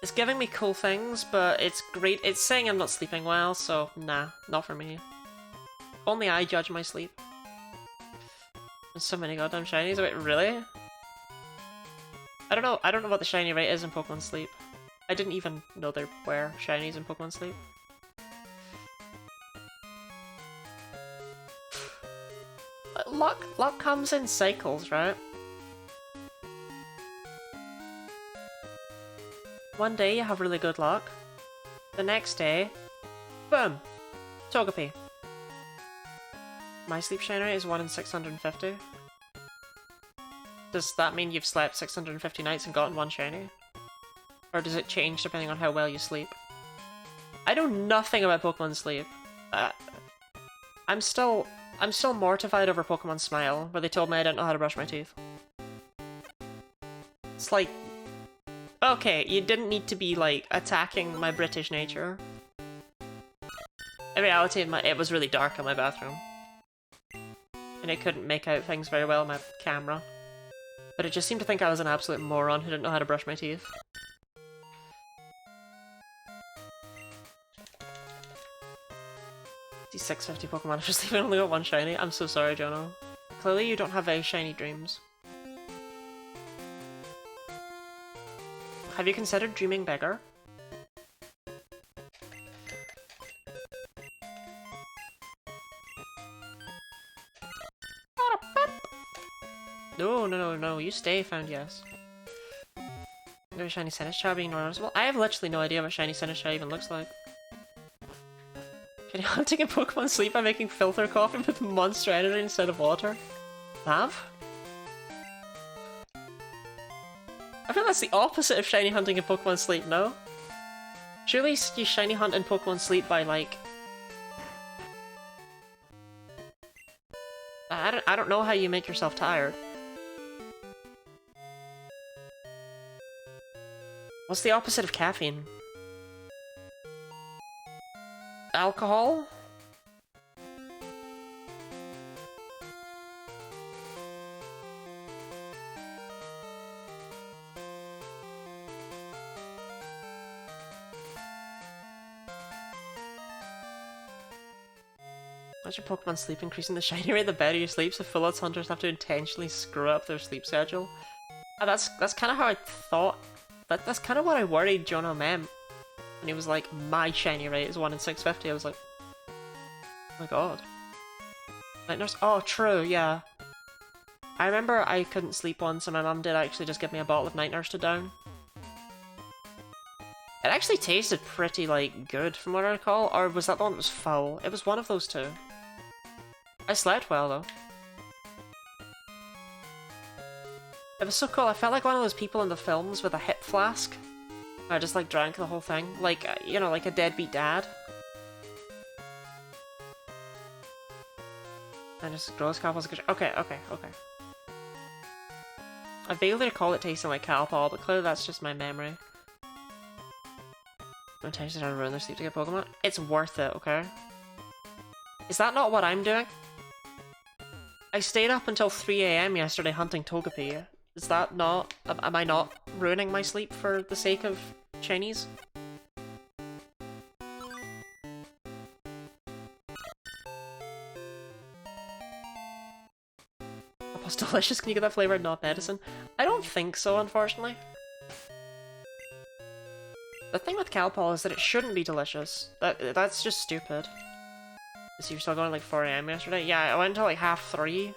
It's giving me cool things, but it's great. It's saying I'm not sleeping well, so nah, not for me. Only I judge my sleep. There's so many goddamn shinies. Wait, really? I don't know what the shiny rate is in Pokemon Sleep. I didn't even know there were shinies in Pokemon Sleep. Luck comes in cycles, right? One day you have really good luck. The next day, boom! Togepi. My sleep shine rate is 1 in 650. Does that mean you've slept 650 nights and gotten 1 shiny? Or does it change depending on how well you sleep? I know nothing about Pokemon Sleep. I'm still mortified over Pokemon Smile, where they told me I didn't know how to brush my teeth. It's like, okay, you didn't need to be, like, attacking my British nature. In reality, it was really dark in my bathroom. And I couldn't make out things very well on my camera. But it just seemed to think I was an absolute moron who didn't know how to brush my teeth. These 650 Pokemon just even only got 1 shiny. I'm so sorry, Jono. Clearly you don't have very shiny dreams. Have you considered dreaming bigger? No, you stay, found yes. No shiny Sinistcha being noticeable. I have literally no idea what shiny Sinistcha even looks like. Can you hunting in Pokemon Sleep by making filter coffee with Monster Energy instead of water? Have? I feel that's the opposite of shiny hunting in Pokemon Sleep, no? Surely you shiny hunt in Pokemon Sleep by like... I don't know how you make yourself tired. What's the opposite of caffeine? Alcohol? As your Pokemon sleep, increasing the shiny rate the better you sleep, so full outs hunters have to intentionally screw up their sleep schedule. That's kind of how I thought. That's kind of what I worried Jono meant. And he was like, my shiny rate is 1 in 650. I was like, oh my god. Night nurse? Oh, true, yeah. I remember I couldn't sleep once, and my mum did actually just give me a bottle of night nurse to down. It actually tasted pretty, like, good from what I recall, or was that the one that was foul? It was one of those two. I slept well, though. It was so cool, I felt like one of those people in the films with a hip flask. I just, like, drank the whole thing. Like, you know, like a deadbeat dad. And just gross Calpol's good. Okay. I vaguely recall it tasting like Calpol, but clearly that's just my memory. No intention to ruin their sleep to get Pokemon. It's worth it, okay? Is that not what I'm doing? I stayed up until 3 AM yesterday hunting Togepi. Is that not... Am I not ruining my sleep for the sake of shinies? Apple's delicious, can you get that flavored not medicine? I don't think so, unfortunately. The thing with Calpol is that it shouldn't be delicious. That's just stupid. So you're still going like 4 AM yesterday? Yeah, I went until like 3:30.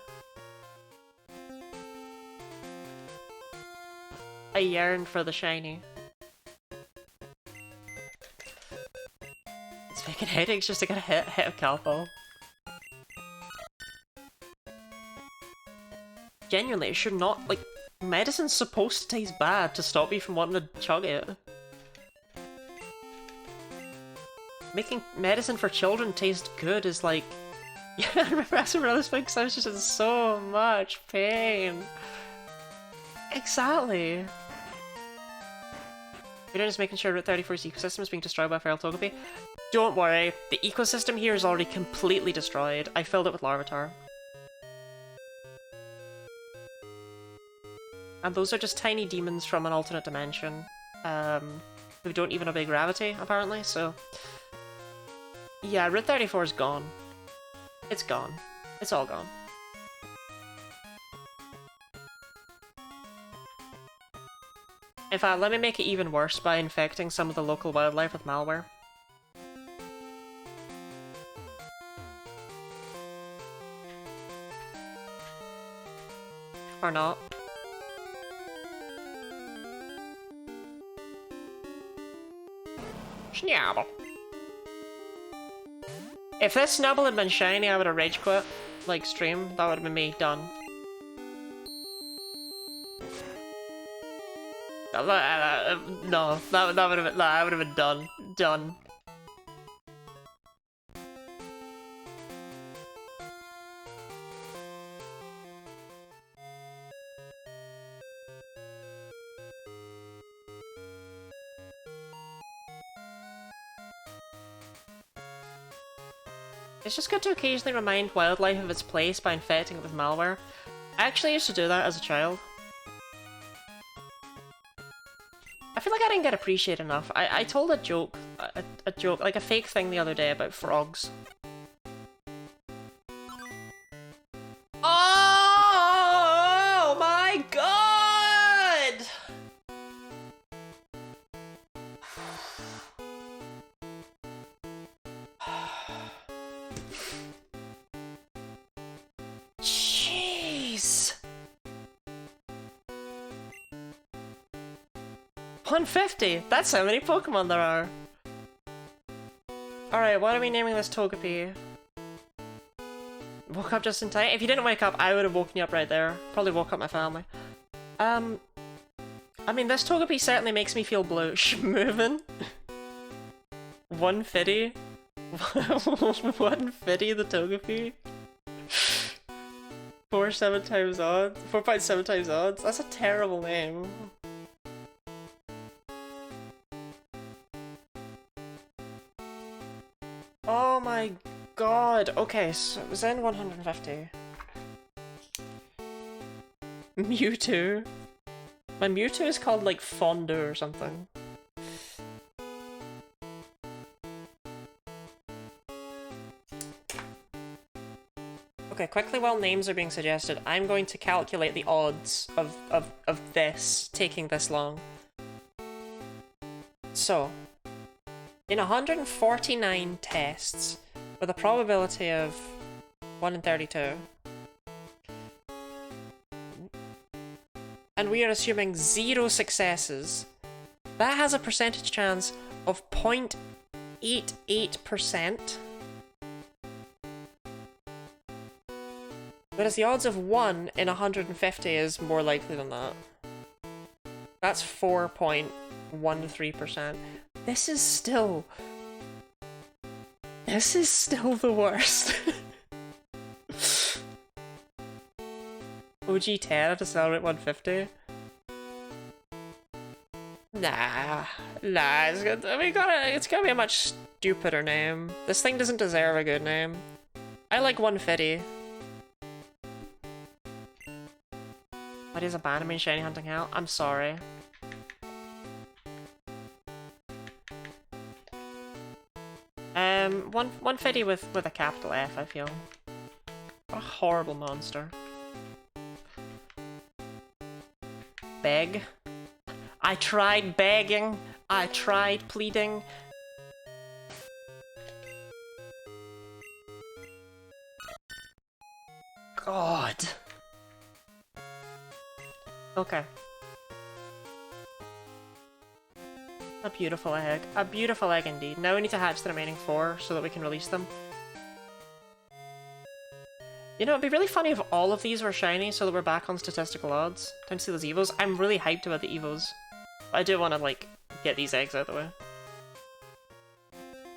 I yearned for the shiny. It's making headaches just to get a hit of Calpol. Genuinely, it should not, like, medicine's supposed to taste bad to stop you from wanting to chug it. Making medicine for children taste good is like... Yeah, I remember asking for other thing because I was just in so much pain. Exactly. You're just making sure Route 34's ecosystem is being destroyed by feral Togepi. Don't worry, the ecosystem here is already completely destroyed. I filled it with Larvitar. And those are just tiny demons from an alternate dimension. Who don't even obey gravity, apparently, so... Yeah, Route 34 is gone. It's gone. It's all gone. In fact, let me make it even worse by infecting some of the local wildlife with malware. Or not. Snabble. If this Snubble had been shiny, I would have rage quit. Like, stream. That would have been me. Done. No, that would have been... I would have been done. Done. It's just good to occasionally remind wildlife of its place by infecting it with malware. I actually used to do that as a child. I feel like I didn't get appreciated enough. I told a joke, like a fake thing the other day about frogs. Oh my god! Jeez! 150! That's how many Pokemon there are! Alright, what are we naming this Togepi? Woke up just in time? If you didn't wake up, I would have woken you up right there. Probably woke up my family. I mean, this Togepi certainly makes me feel blue. Schmovin'. 150? 150 the Togepi? 4.7 times odds? 4.7 times odds? That's a terrible name. Oh my god. Okay, so it was in 150. Mewtwo. My Mewtwo is called like Fondue or something. Okay, quickly while names are being suggested, I'm going to calculate the odds of this taking this long. So, in 149 tests, with a probability of 1 in 32, and we are assuming 0 successes, that has a percentage chance of 0.88%. Whereas the odds of 1 in 150 is more likely than that. That's 4.13%. This is still the worst. OG 10 to celebrate 150? Nah, it's gotta be a much stupider name. This thing doesn't deserve a good name. I like 150. What is abandonment shiny hunting hell? I'm sorry. Um, 150 with a capital F, I feel. What a horrible monster. Beg. I tried begging. I tried pleading. God. Okay. A beautiful egg. A beautiful egg indeed. Now we need to hatch the remaining 4 so that we can release them. You know, it'd be really funny if all of these were shiny so that we're back on statistical odds. Time to see those evos. I'm really hyped about the evos. But I do want to, like, get these eggs out of the way.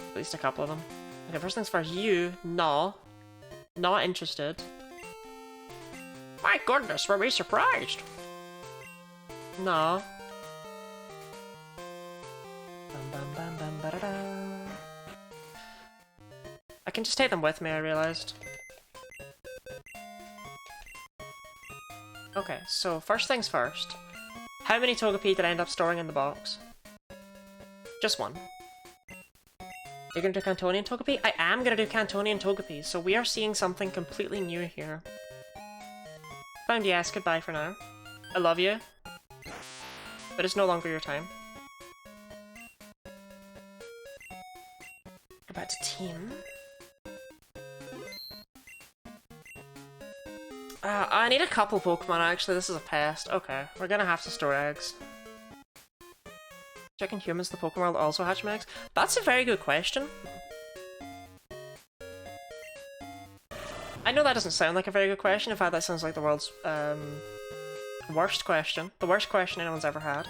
At least a couple of them. Okay, first things first. You, no. Not interested. My goodness, were we surprised? No. I can just take them with me, I realized. Okay, so first things first. How many Togepi did I end up storing in the box? Just 1. You're gonna do Cantonian Togepi? I am gonna do Cantonian Togepi, so we are seeing something completely new here. Found yes, goodbye for now. I love you. But it's no longer your time. Go back to team. I need a couple Pokemon actually, this is a pest. Okay, we're gonna have to store eggs. Checking humans, the Pokemon world also hatch eggs? That's a very good question. I know that doesn't sound like a very good question, in fact that sounds like the world's worst question. The worst question anyone's ever had.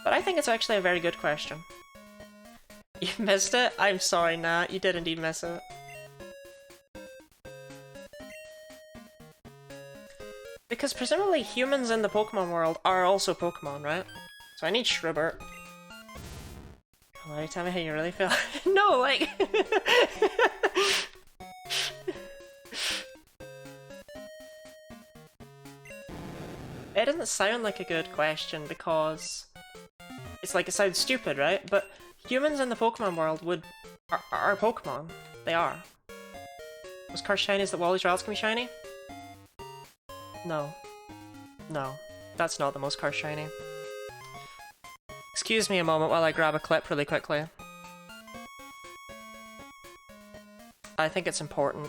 But I think it's actually a very good question. You missed it? I'm sorry, Nat, you did indeed miss it. Because presumably humans in the Pokemon world are also Pokemon, right? So I need Shrubert. Why do you tell me how you really feel? No, like... It doesn't sound like a good question because... It's like, it sounds stupid, right? But humans in the Pokemon world are Pokemon. They are. Was cursed shiny that Wally's Ralts can be shiny? No. No. That's not the most cursed shiny. Excuse me a moment while I grab a clip really quickly. I think it's important.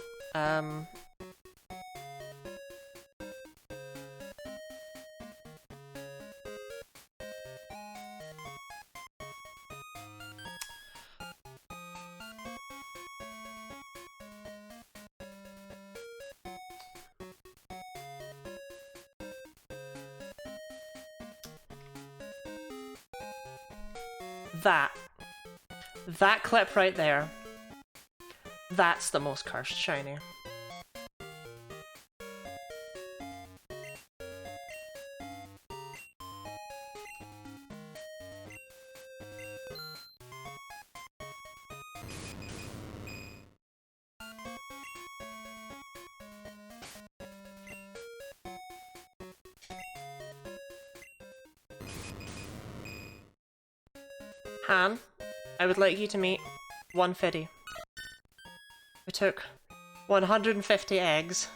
That. That clip right there. That's the most cursed shiny. Han, I would like you to meet 150. We took 150 eggs.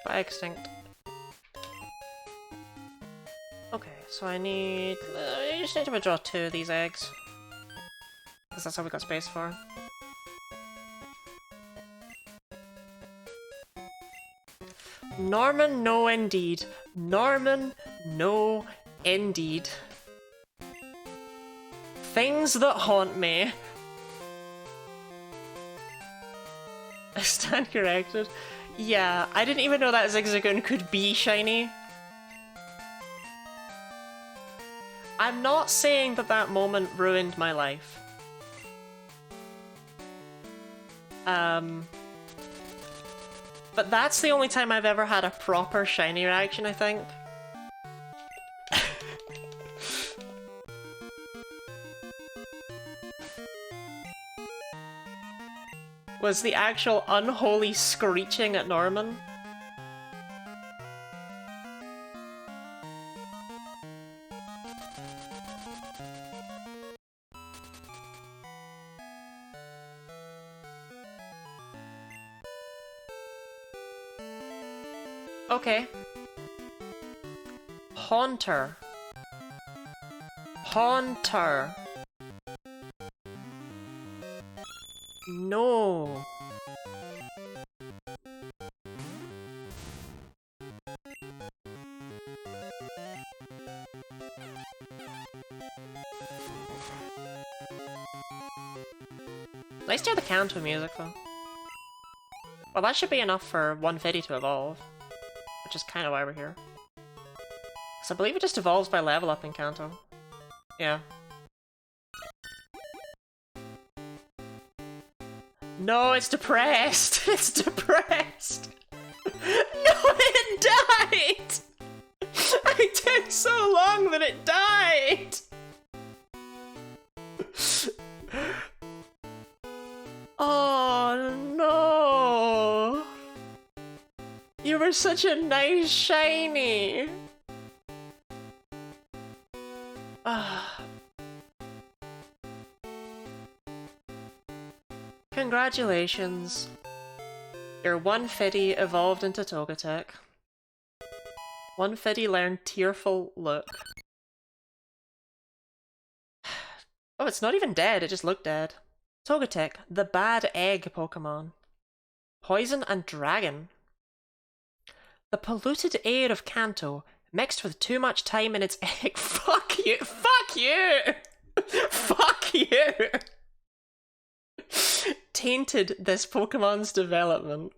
By extinct. Okay, so I need... I just need to withdraw 2 of these eggs. Because that's all we got space for. Norman, no indeed. Norman, no indeed. Things that haunt me. I stand corrected. Yeah, I didn't even know that Zigzagoon could be shiny. I'm not saying that that moment ruined my life. But that's the only time I've ever had a proper shiny reaction, I think. Was the actual unholy screeching at Norman. Okay. Haunter. Haunter. No. Nice to hear the Kanto music though. Well, that should be enough for 150 to evolve. Which is kind of why we're here. So I believe it just evolves by level up in Kanto. Yeah. No, it's depressed! It's depressed! No, it died! I took so long that it died! Oh no! You were such a nice shiny! Congratulations. Your 150 evolved into Togetic. 150 learned Tearful Look. Oh, it's not even dead, it just looked dead. Togetic, the bad egg Pokemon. Poison and Dragon. The polluted air of Kanto, mixed with too much time in its egg. Fuck you! Fuck you! Fuck you! Tainted this Pokemon's development.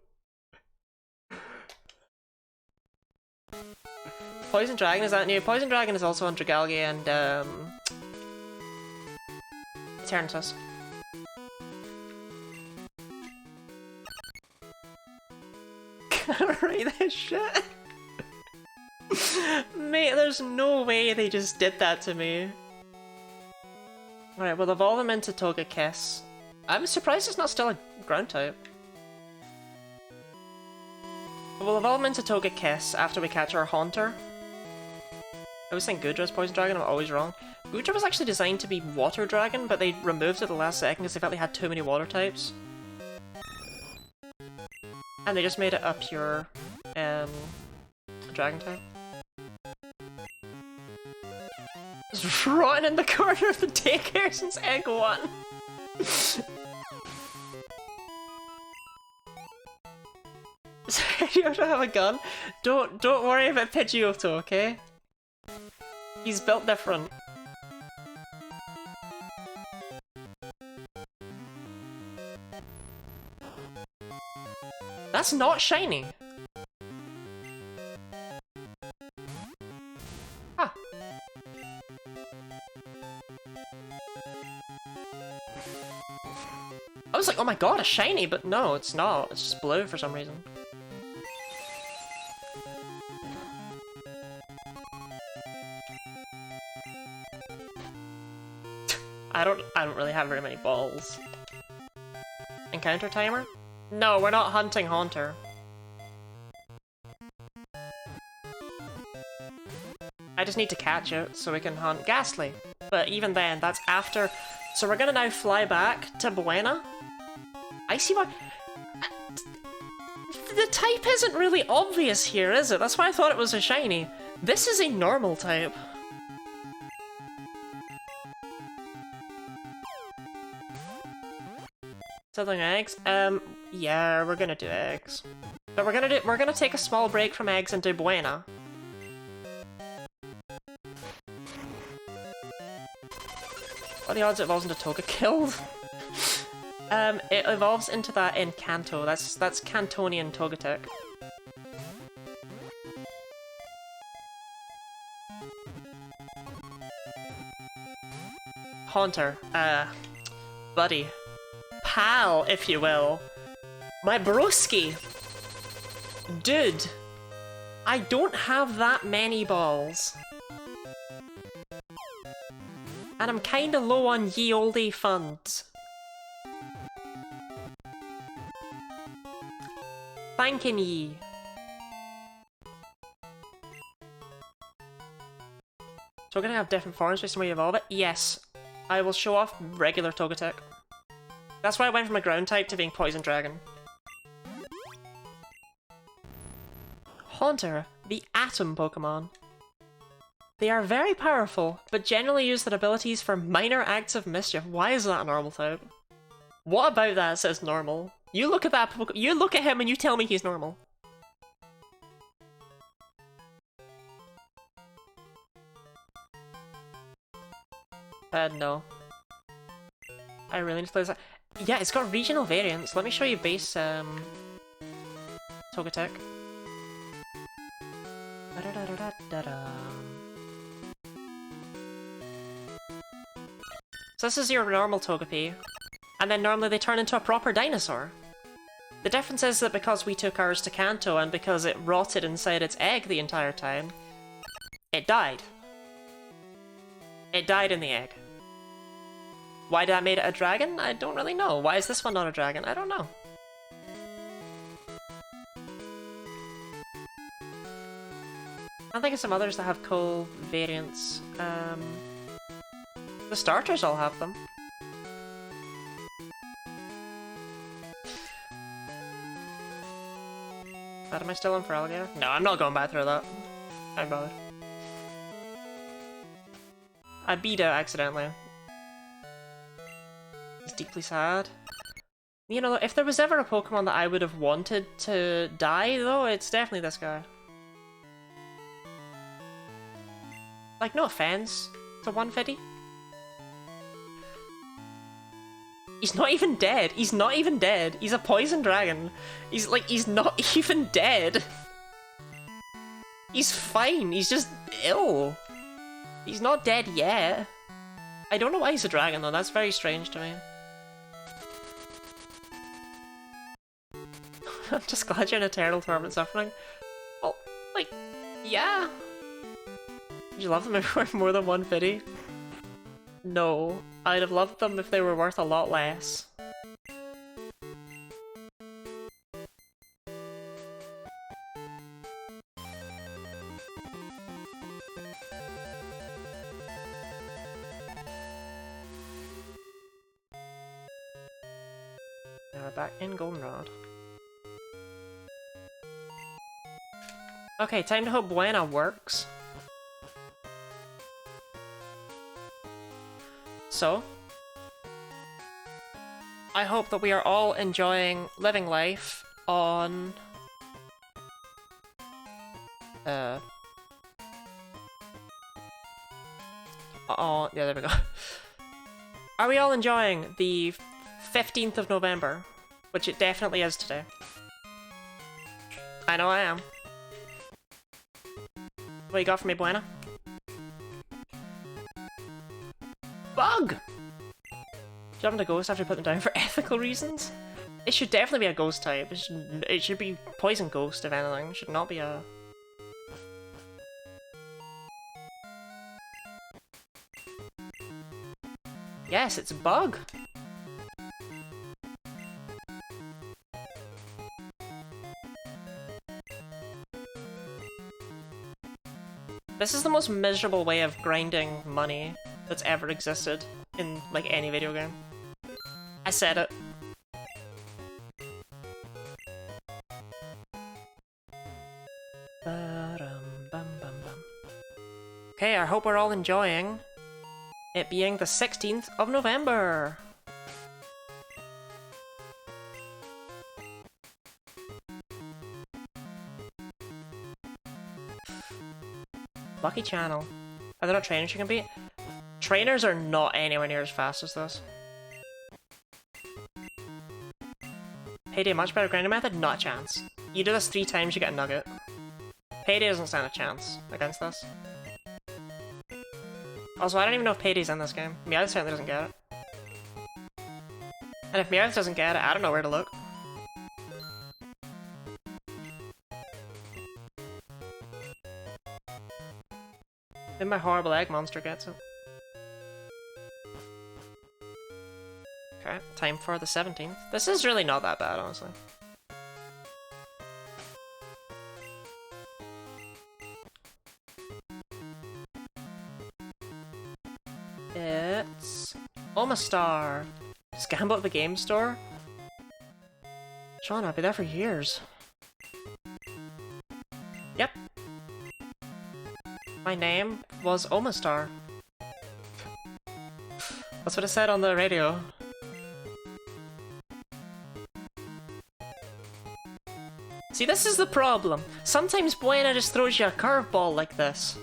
Poison Dragon, is that new? Poison Dragon is also on Dragalge and Eternatus. Can I write this shit? Mate, there's no way they just did that to me. Alright, we'll evolve them into Togekiss. I'm surprised it's not still a ground type. We'll evolve them into Togekiss after we catch our Haunter. I always think Goodra's Poison Dragon, I'm always wrong. Goodra was actually designed to be Water Dragon, but they removed it at the last second because they felt they had too many water types. And they just made it a pure Dragon type. Just rotting in the corner of the daycare since Egg 1. You have to have a gun. Don't worry about Pidgeotto, okay? He's built different. That's not shiny. Huh. I was like, oh my god, a shiny, but no, it's not. It's just blue for some reason. I don't really have very many balls. Encounter timer? No, we're not hunting Haunter. I just need to catch it so we can hunt Ghastly. But even then, that's after. So we're gonna now fly back to Buena. I see why. The type isn't really obvious here, is it? That's why I thought it was a shiny. This is a normal type. Selling eggs? Yeah, we're gonna do eggs. But we're gonna take a small break from eggs and do Buena. What are the odds it evolves into Togekill? It evolves into that in Kanto. That's Cantonian Togetic. Haunter. Buddy. Pal, if you will. My broski. Dude. I don't have that many balls. And I'm kinda low on ye olde funds. Thanking ye. So we're gonna have different forms based on where you evolve it? Yes. I will show off regular Togetic. That's why I went from a ground type to being Poison Dragon. Haunter, the Atom Pokemon. They are very powerful, but generally use their abilities for minor acts of mischief. Why is that a normal type? What about that says normal? You look at that you look at him and you tell me he's normal. No. I really need to play this. Yeah, it's got regional variants. Let me show you base, Togetic. So this is your normal Togepi, and then normally they turn into a proper dinosaur. The difference is that because we took ours to Kanto and because it rotted inside its egg the entire time, it died. It died in the egg. Why did I made it a dragon? I don't really know. Why is this one not a dragon? I don't know. I'm thinking some others that have cool variants. The starters all have them. But am I still on for alligator? No, I'm not going back through that. I'm bothered. I beat out accidentally. It's deeply sad. You know, if there was ever a Pokemon that I would have wanted to die, though, it's definitely this guy. Like, no offense to 150. He's not even dead. He's not even dead. He's a poison dragon. He's not even dead. He's fine. He's just ill. He's not dead yet. I don't know why he's a dragon, though. That's very strange to me. I'm just glad you're in eternal torment suffering. Well, like, yeah. Would you love them if they were more than 150? No. I'd have loved them if they were worth a lot less. Now we're back in Goldenrod. Okay, time to hope Buena works. So, I hope that we are all enjoying living life on Oh, yeah, there we go. Are we all enjoying the 15th of November? Which it definitely is today. I know I am. What you got for me, Buena? Bug! Jumping to ghost after putting them down for ethical reasons? It should definitely be a ghost type. It should be poison ghost, if anything. It should not be a... Yes, it's a bug! This is the most miserable way of grinding money that's ever existed in, like, any video game. I said it. Okay, I hope we're all enjoying it being the 16th of November. Lucky Channel. Are there not trainers you can beat? Trainers are not anywhere near as fast as this. Payday, much better grinding method? Not a chance. You do this 3 times, you get a nugget. Payday doesn't stand a chance against this. Also, I don't even know if Payday's in this game. Meowth certainly doesn't get it. And if Meowth doesn't get it, I don't know where to look. Then my horrible egg monster gets it. Okay, time for the 17th. This is really not that bad, honestly. It's... Omastar! Scambo at the game store? Sean, I'll be there for years. Yep. My name was Omastar. That's what it said on the radio. See, this is the problem. Sometimes Buena just throws you a curveball like this.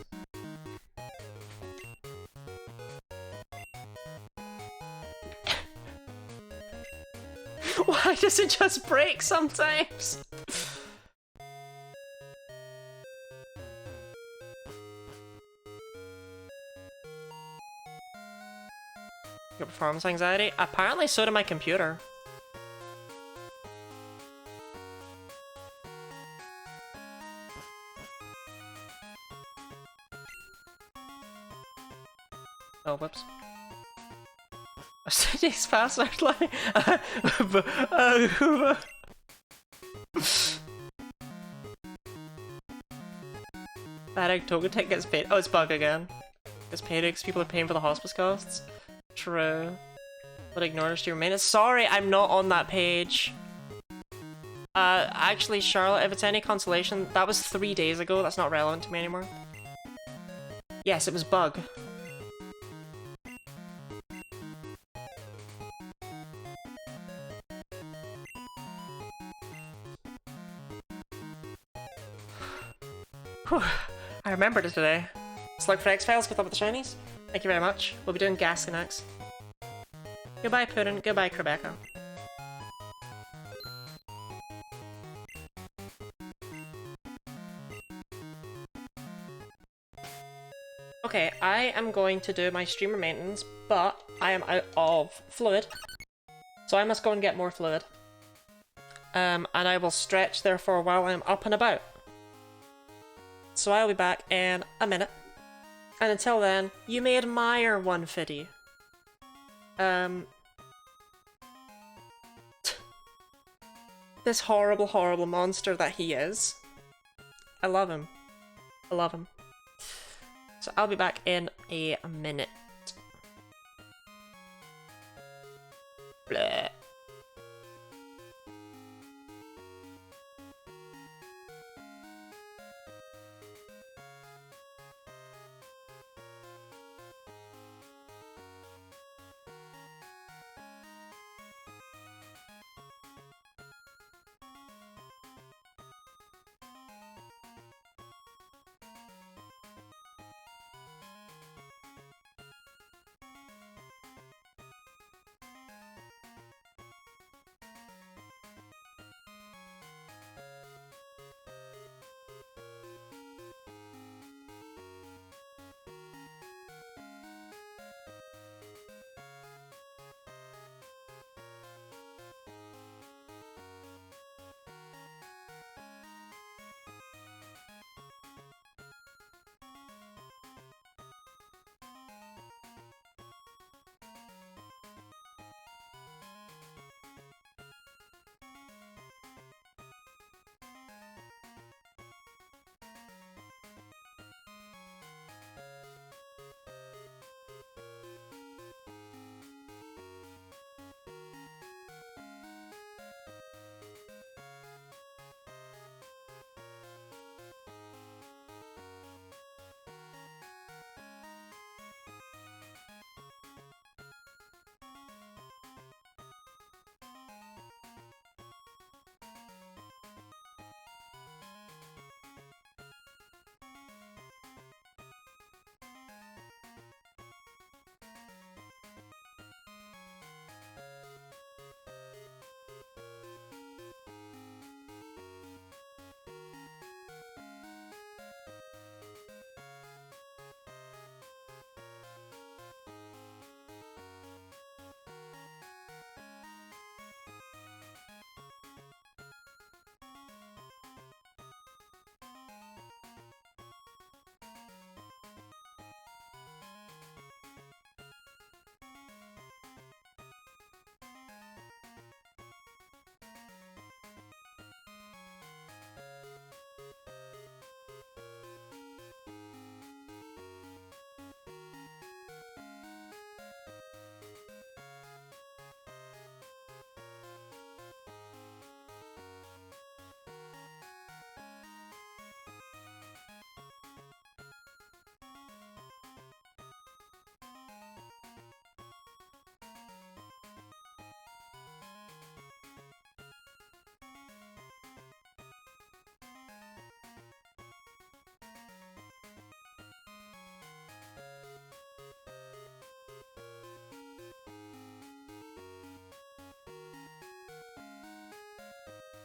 Why does it just break sometimes? Your performance anxiety? Apparently so did my computer. Oh, whoops. Today's password line. That egg Togetic gets paid. Oh, it's bug again. Gets paid because people are paying for the hospice costs. True. But ignores your maintenance. Sorry, I'm not on that page. Actually, Charlotte, if it's any consolation, that was 3 days ago. That's not relevant to me anymore. Yes, it was bug. Whew. I remembered it today. Slug for X-Files, keep up with the shinies. Thank you very much. We'll be doing Ghastly next. Goodbye, Puddin'. Goodbye, Rebecca. Okay, I am going to do my streamer maintenance, but I am out of fluid. So I must go and get more fluid. And I will stretch therefore while I'm up and about. So I'll be back in a minute. And until then, you may admire 150. This horrible, horrible monster that he is. I love him. I love him. So I'll be back in a minute. Bleh.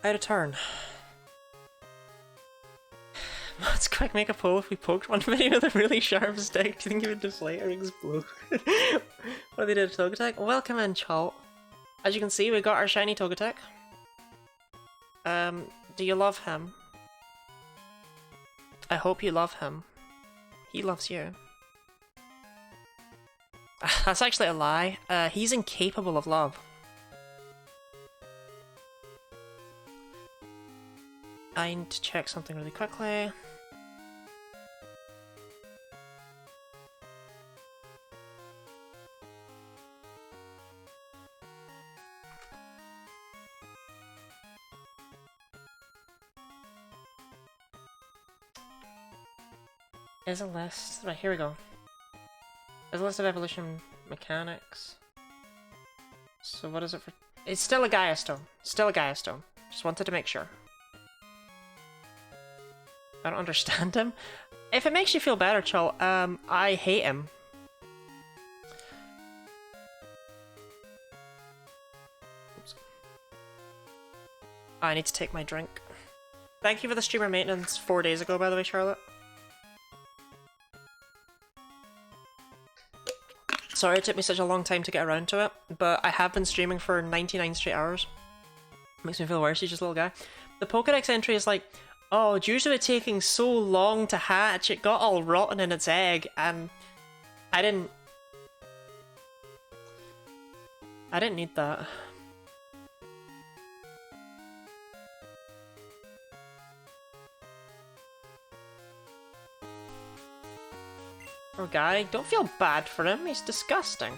Out of turn. Let's quick make a poll. If we poked one video with a really sharp stick, do you think it would deflate or explode? What they did a Togetic? Welcome in, chat. As you can see, we got our shiny Togetic. Do you love him? I hope you love him. He loves you. That's actually a lie. He's incapable of love. I need to check something really quickly. Is a list. Right, here we go. There's a list of evolution mechanics. So what is it for? It's still a Gaia Stone. Still a Gaia Stone. Just wanted to make sure. I don't understand him. If it makes you feel better, Chol, I hate him. Oops. I need to take my drink. Thank you for the streamer maintenance 4 days ago, by the way, Charlotte. Sorry it took me such a long time to get around to it, but I have been streaming for 99 straight hours. Makes me feel worse, he's just a little guy. The Pokédex entry is like, oh, due to it taking so long to hatch, it got all rotten in its egg, and I didn't need that. Poor guy, don't feel bad for him, he's disgusting.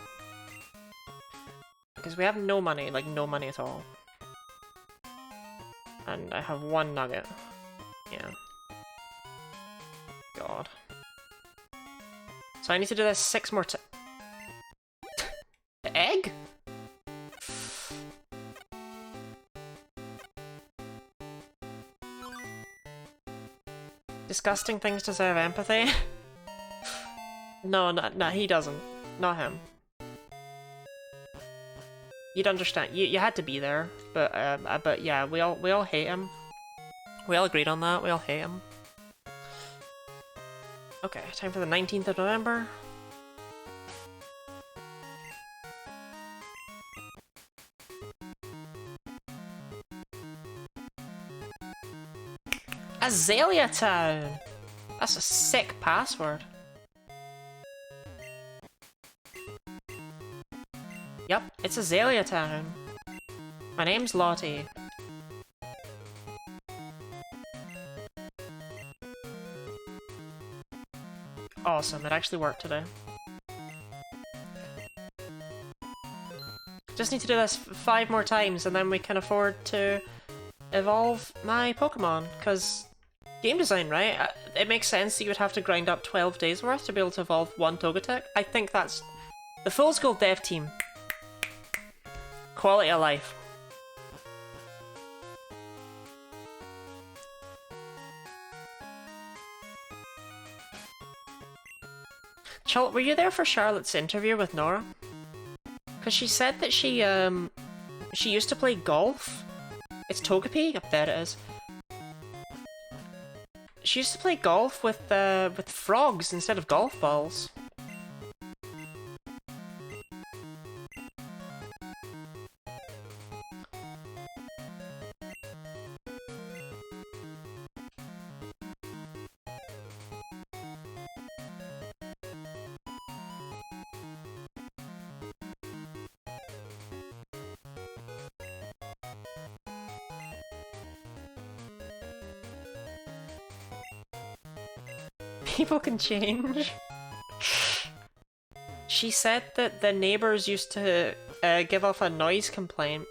Because we have no money, like no money at all. And I have 1 nugget. Yeah. God. So I need to do this 6 more times. The egg? Disgusting things to deserve empathy. No, he doesn't. Not him. You'd understand. You had to be there, but yeah, we all hate him. We all agreed on that. We all hate him. Okay, time for the 19th of November. Azalea Town! That's a sick password. Yep, it's Azalea Town. My name's Lottie. Awesome, it actually worked today. Just need to do this 5 more times and then we can afford to evolve my Pokemon, because game design, right? It makes sense that you would have to grind up 12 days worth to be able to evolve 1 Togetic. I think that's the full school dev team. Quality of life. Charlotte, were you there for Charlotte's interview with Nora? Because she said that she used to play golf. It's Togepi? I bet it is. She used to play golf with frogs instead of golf balls. People can change. She said that the neighbors used to give off a noise complaint.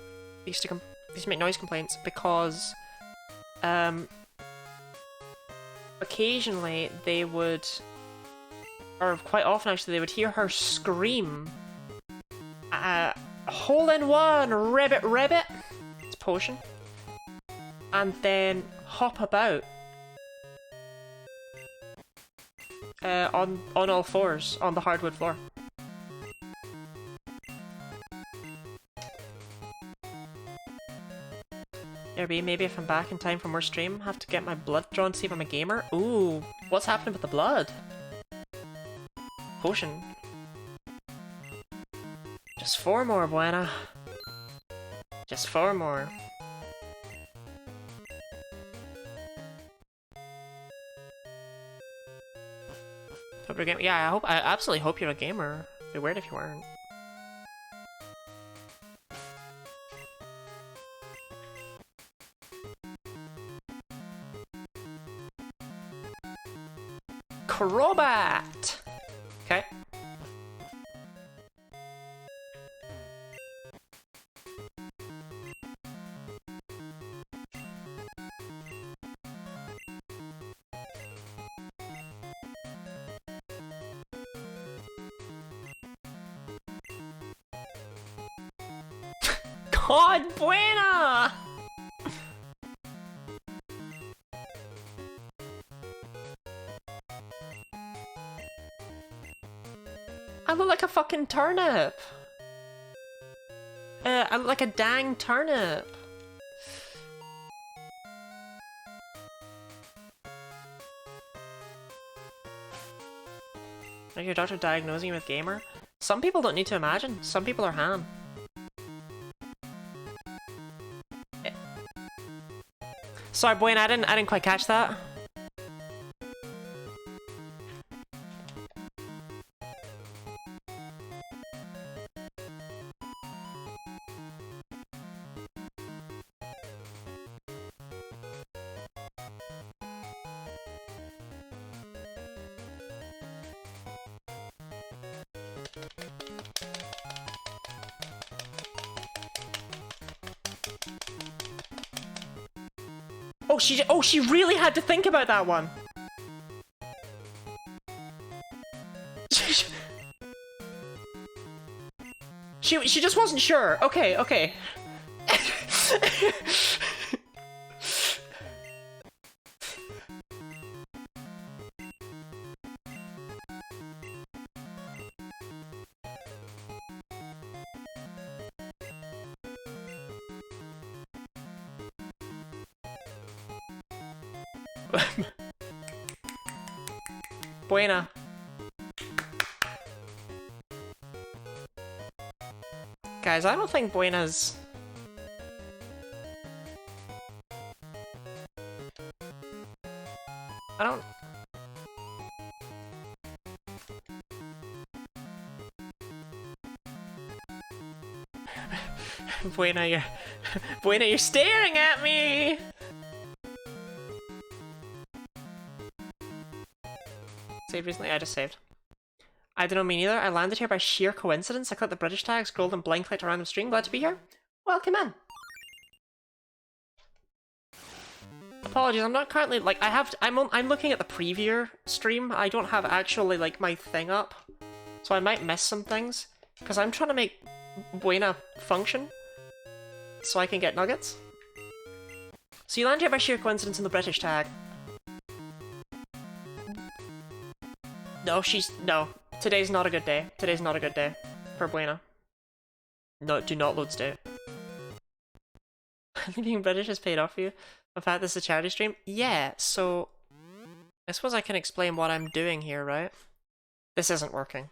They used to make noise complaints because occasionally they would, or quite often actually, they would hear her scream, hole in one, ribbit ribbit, it's potion, and then hop about. On all fours on the hardwood floor. RB, maybe if I'm back in time for more stream, have to get my blood drawn to see if I'm a gamer. Ooh, what's happening with the blood? Potion. Just 4 more, Buena. Just 4 more. Hope you're a gamer. Yeah, I absolutely hope you're a gamer. It'd be weird if you weren't. Crobat! Okay. God, Buena! I look like a fucking turnip. I look like a dang turnip. Like your doctor diagnosing you with gamer? Some people don't need to imagine. Some people are ham. Sorry, Buena, I didn't quite catch that. Oh, she really had to think about that one. She just wasn't sure. Okay, okay. Buena. Guys, I don't think Buena's... I don't... Buena, you're staring at me! Saved recently? I just saved. I don't know, me neither. I landed here by sheer coincidence. I clicked the British tag, scrolled and blind clicked a random stream. Glad to be here. Welcome in. Apologies, I'm not currently, like, I'm looking at the preview stream. I don't have actually, like, my thing up. So I might miss some things. Because I'm trying to make Buena function. So I can get nuggets. So you land here by sheer coincidence in the British tag. No, no. Today's not a good day. Today's not a good day for Buena. No, do not load state. Being British has paid off for you. In fact, this is a charity stream. Yeah, so... I suppose I can explain what I'm doing here, right? This isn't working.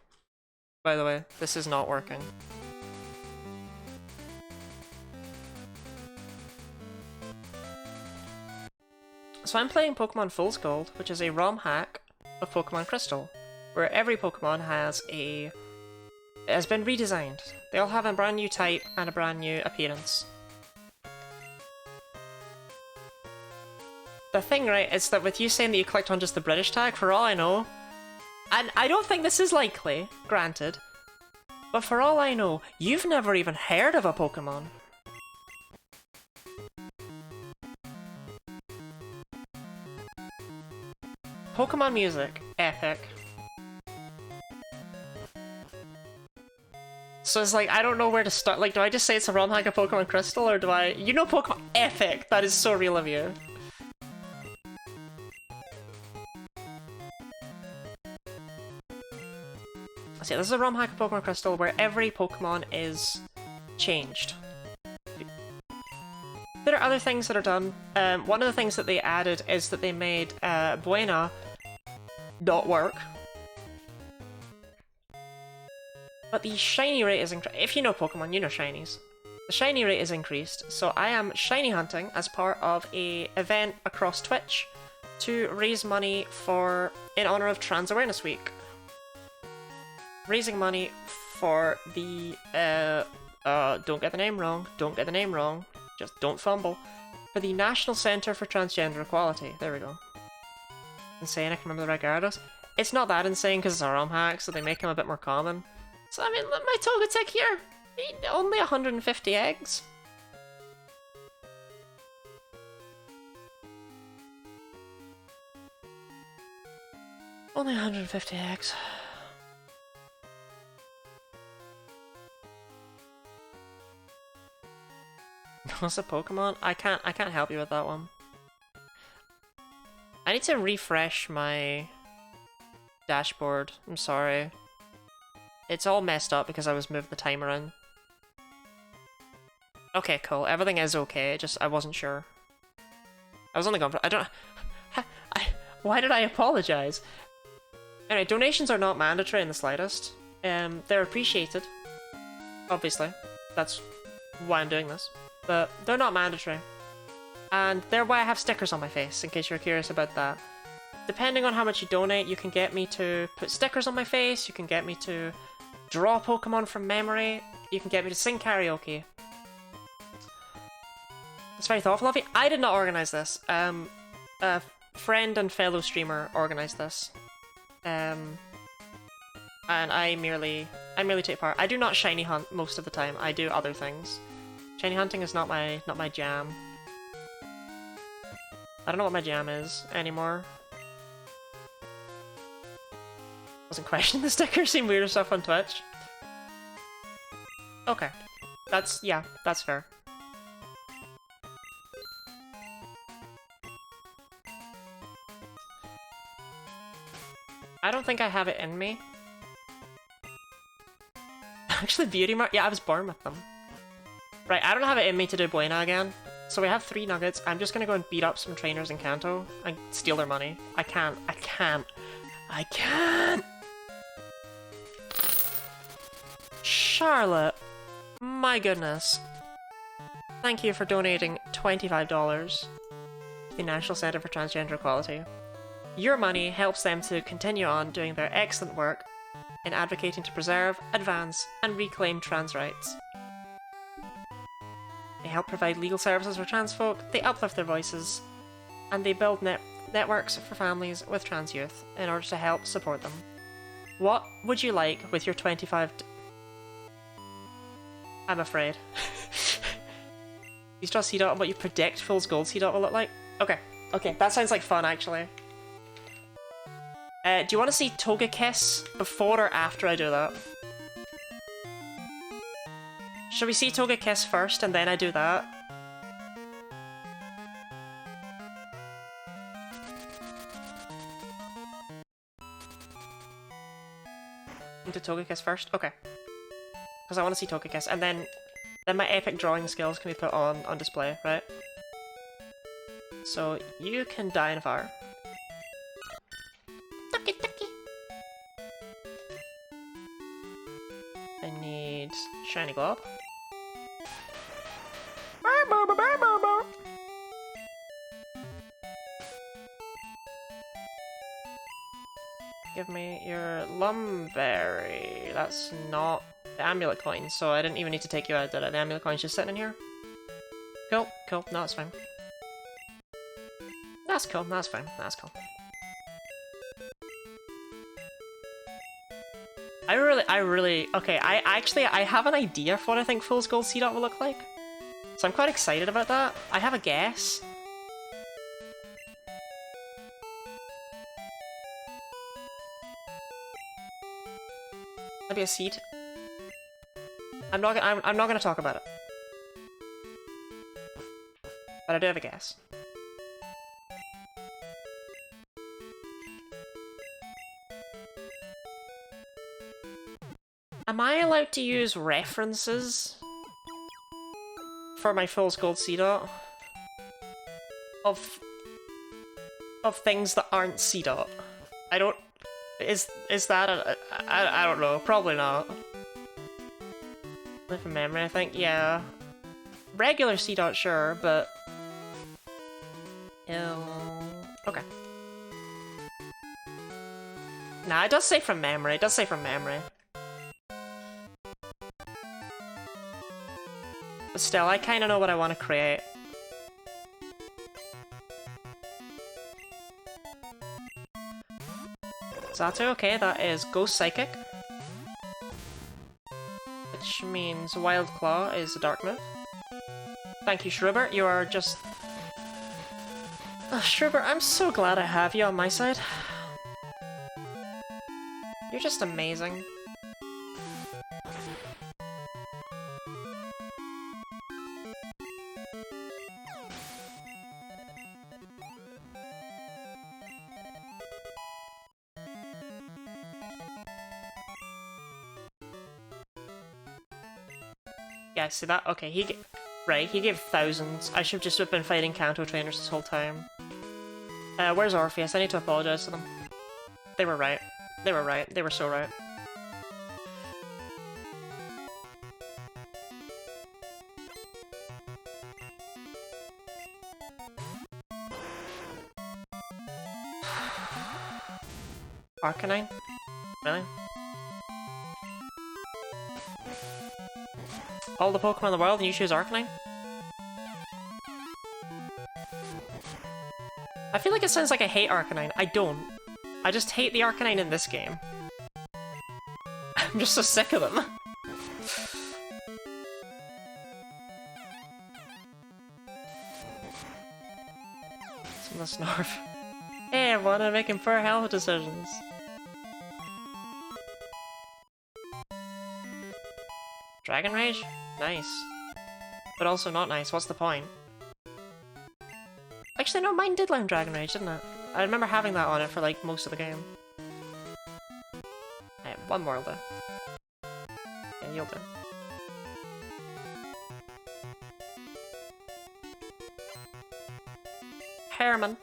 By the way, this is not working. So I'm playing Pokemon Fool's Gold, which is a ROM hack of Pokemon Crystal, where every Pokemon has been redesigned. They all have a brand new type and a brand new appearance. The thing, right, is that with you saying that you clicked on just the British tag, for all I know, and I don't think this is likely, granted, but for all I know, you've never even heard of a Pokemon. Pokemon music, epic. So it's like, I don't know where to start. Like, do I just say it's a ROM hack of Pokemon Crystal, or do I... You know Pokemon... Epic! That is so real of you. So yeah, this is a ROM hack of Pokemon Crystal where every Pokemon is changed. there are other things that are done. One of the things that they added is that they made Buena not work. But the shiny rate is increased. If you know Pokemon, you know shinies. The shiny rate is increased, so I am shiny hunting as part of a event across Twitch to raise money in honor of Trans Awareness Week. Raising money for the don't get the name wrong, just don't fumble. For the National Centre for Transgender Equality. There we go. Insane, I can remember the Gyarados. It's not that insane because it's a ROM hack, so they make him a bit more common. So I mean, look, my Togetic here, only 150 eggs. Only 150 eggs. What's a Pokemon? I can't help you with that one. I need to refresh my dashboard. I'm sorry. It's all messed up because I was moving the time around. Okay, cool. Everything is okay. Just I wasn't sure. I was only going for. I don't. Why did I apologize? Anyway, donations are not mandatory in the slightest. They're appreciated. Obviously, that's why I'm doing this. But they're not mandatory. And they're why I have stickers on my face, in case you're curious about that. Depending on how much you donate, you can get me to put stickers on my face, you can get me to draw Pokemon from memory, you can get me to sing karaoke. It's very thoughtful of you. I did not organize this. A friend and fellow streamer organized this. And I merely take part. I do not shiny hunt most of the time. I do other things. Shiny hunting is not my jam. I don't know what my jam is anymore. Wasn't questioning the stickers, seen weirder stuff on Twitch. Okay. That's fair. I don't think I have it in me. Actually, Beauty Mark. Yeah, I was born with them. Right, I don't have it in me to do Buena again. So we have 3 nuggets. I'm just gonna go and beat up some trainers in Kanto and steal their money. I can't. Charlotte, my goodness. Thank you for donating $25 to the National Centre for Transgender Equality. Your money helps them to continue on doing their excellent work in advocating to preserve, advance, and reclaim trans rights. They help provide legal services for trans folk, they uplift their voices, and they build networks for families with trans youth in order to help support them. What would you like with your 25... I'm afraid. You draw C-Dot and what you predict Fool's Gold C-Dot will look like? Okay, that sounds like fun actually. Do you want to see Togekiss before or after I do that? Should we see Togekiss first and then I do that? Into Togekiss first? Okay. Because I want to see Togekiss, and then my epic drawing skills can be put on display, right? So, you can die in a fire. I need shiny glob. Give me your Lumberry. That's not the amulet coin, so I didn't even need to take you out, did I? The amulet coin's just sitting in here. Cool. No, it's fine. That's cool. Okay, I have an idea for what I think Fool's Gold C-Dot will look like. So I'm quite excited about that. I have a guess. Maybe a seed. I'm not gonna talk about it. But I do have a guess. Am I allowed to use references for my Fool's Gold C-Dot? of things that aren't C dot. I don't. Is that I don't know. Probably not. Live from memory, I think. Yeah. Regular C dot, sure, but. Okay. Nah, it does say from memory. It does say from memory. But still, I kind of know what I want to create. Zato, okay, that is Ghost Psychic. Which means Wild Claw is a dark move. Thank you, Shrubert, you are just... Oh, Shrubert, I'm so glad I have you on my side. You're just amazing. Yeah, see that? Okay, he gave thousands. I should just have been fighting Kanto trainers this whole time. Where's Orpheus? I need to apologize to them. They were right. They were right. They were so right. Arcanine? Really? All the Pokemon in the world and you choose Arcanine? I feel like it sounds like I hate Arcanine. I don't. I just hate the Arcanine in this game. I'm just so sick of them. Some of the Snarf. Hey everyone, I'm making poor health decisions. Dragon Rage? Nice. But also not nice, what's the point? Actually no, mine did learn Dragon Rage, didn't it? I remember having that on it for like most of the game. Hey, one more will do. Yeah, you'll do. Herman.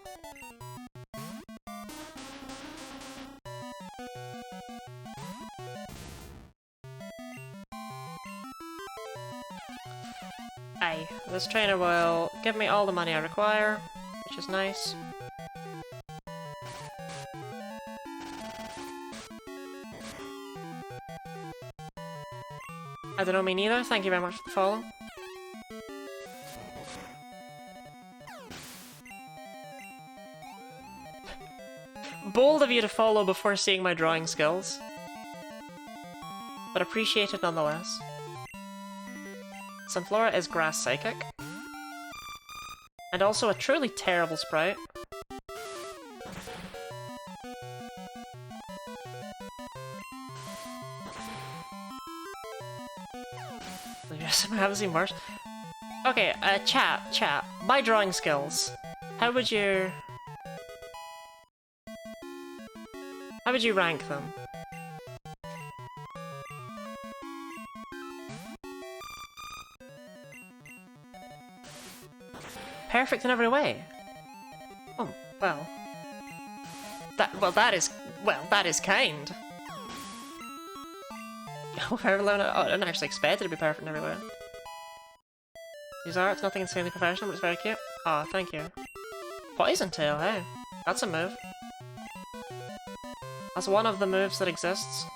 Aye, this trainer will give me all the money I require, which is nice. I don't know, me neither. Thank you very much for the follow. Bold of you to follow before seeing my drawing skills. But appreciated nonetheless. Sunflora is Grass Psychic. And also a truly terrible sprite. I haven't seen worse. Okay, chat. My drawing skills. How would you rank them? Perfect in every way. Oh, well. That is kind. I didn't actually expect it to be perfect in every way. These are, it's nothing insanely professional, but it's very cute. Aw, thank you. Poison Tail, hey. That's a move. That's one of the moves that exists.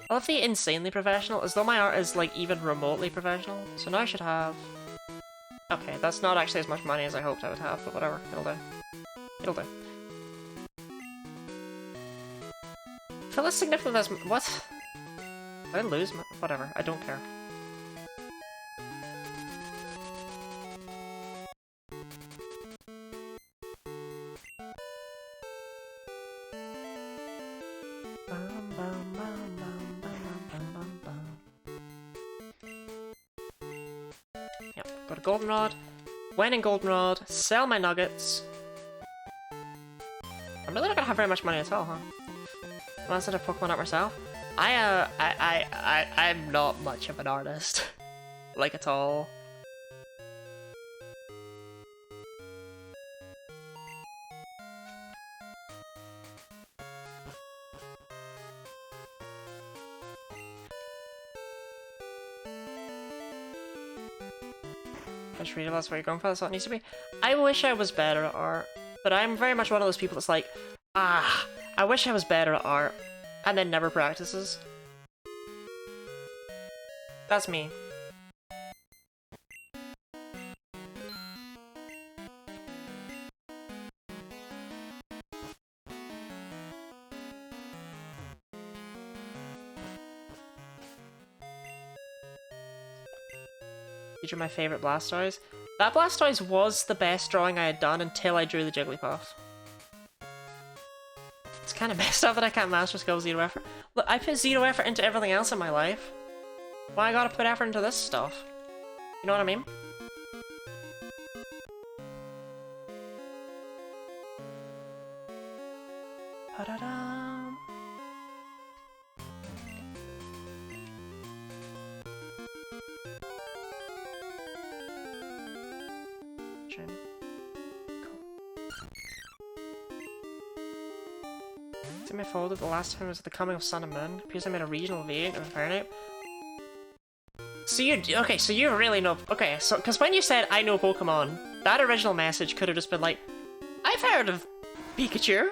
I love the insanely professional, as though my art is like even remotely professional. So now I should have... Okay, that's not actually as much money as I hoped I would have, but whatever, it'll do. It'll do. I feel as significant as... What? Did I lose my... Whatever, I don't care. Yep, go to Goldenrod. When in Goldenrod, sell my nuggets. I'm really not gonna have very much money at all, huh? Unless I have Pokemon out myself. I'm not much of an artist. Like, at all. Just read that's where you're going for, that's what it needs to be. I wish I was better at art, but I'm very much one of those people that's like, I wish I was better at art, and then never practices. That's me. These are my favourite Blastoise. That Blastoise was the best drawing I had done until I drew the Jigglypuff. It's kind of messed up that I can't master skill zero effort. Look, I put zero effort into everything else in my life. Why I gotta put effort into this stuff? You know what I mean? Pa-da-dum. In my folder, the last time was the coming of Sun and Moon. Appears I made a regional variant of Fahrenheit. So you okay? So you really know? Okay, so because when you said I know Pokemon, that original message could have just been like, I've heard of Pikachu,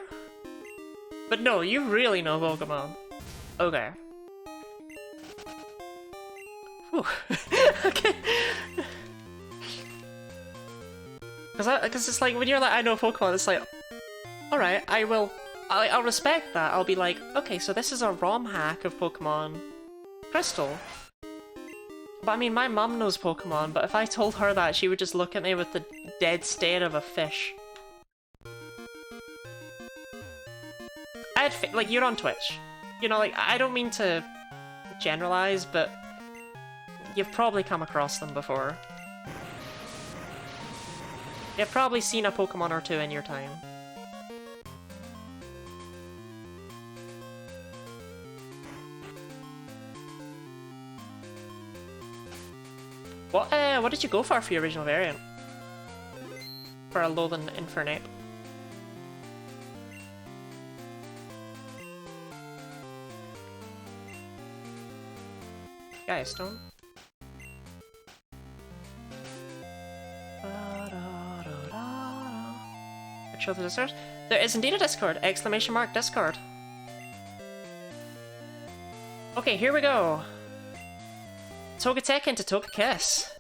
but no, you really know Pokemon. Okay. Whew. Okay. Because it's like when you're like I know Pokemon, it's like, all right, I'll respect that. I'll be like, okay, so this is a ROM hack of Pokemon Crystal. But I mean, my mum knows Pokemon, but if I told her that, she would just look at me with the dead stare of a fish. Like, you're on Twitch. You know, like, I don't mean to generalize, but you've probably come across them before. You've probably seen a Pokemon or two in your time. What did you go for your original variant? For a Alolan Infernape? Gaia Stone? Show the Discord? There is indeed a Discord! Exclamation mark Discord! Okay, here we go! Togetic into Togekiss.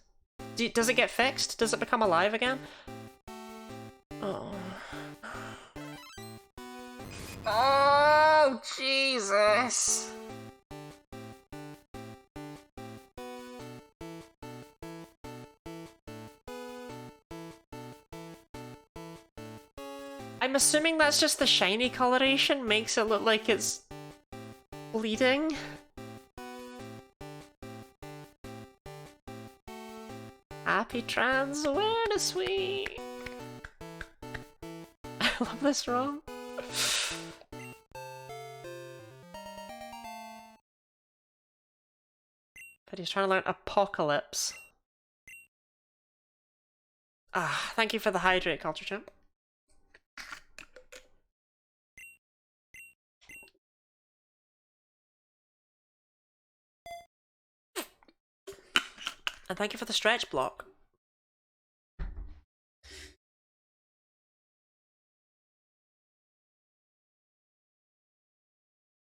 Does it get fixed? Does it become alive again? Oh. Oh, Jesus! I'm assuming that's just the shiny coloration makes it look like it's bleeding. Happy Trans Awareness Week! I love this ROM. But he's trying to learn Apocalypse. Ah, thank you for the hydrate, Culture Champ. And thank you for the stretch block.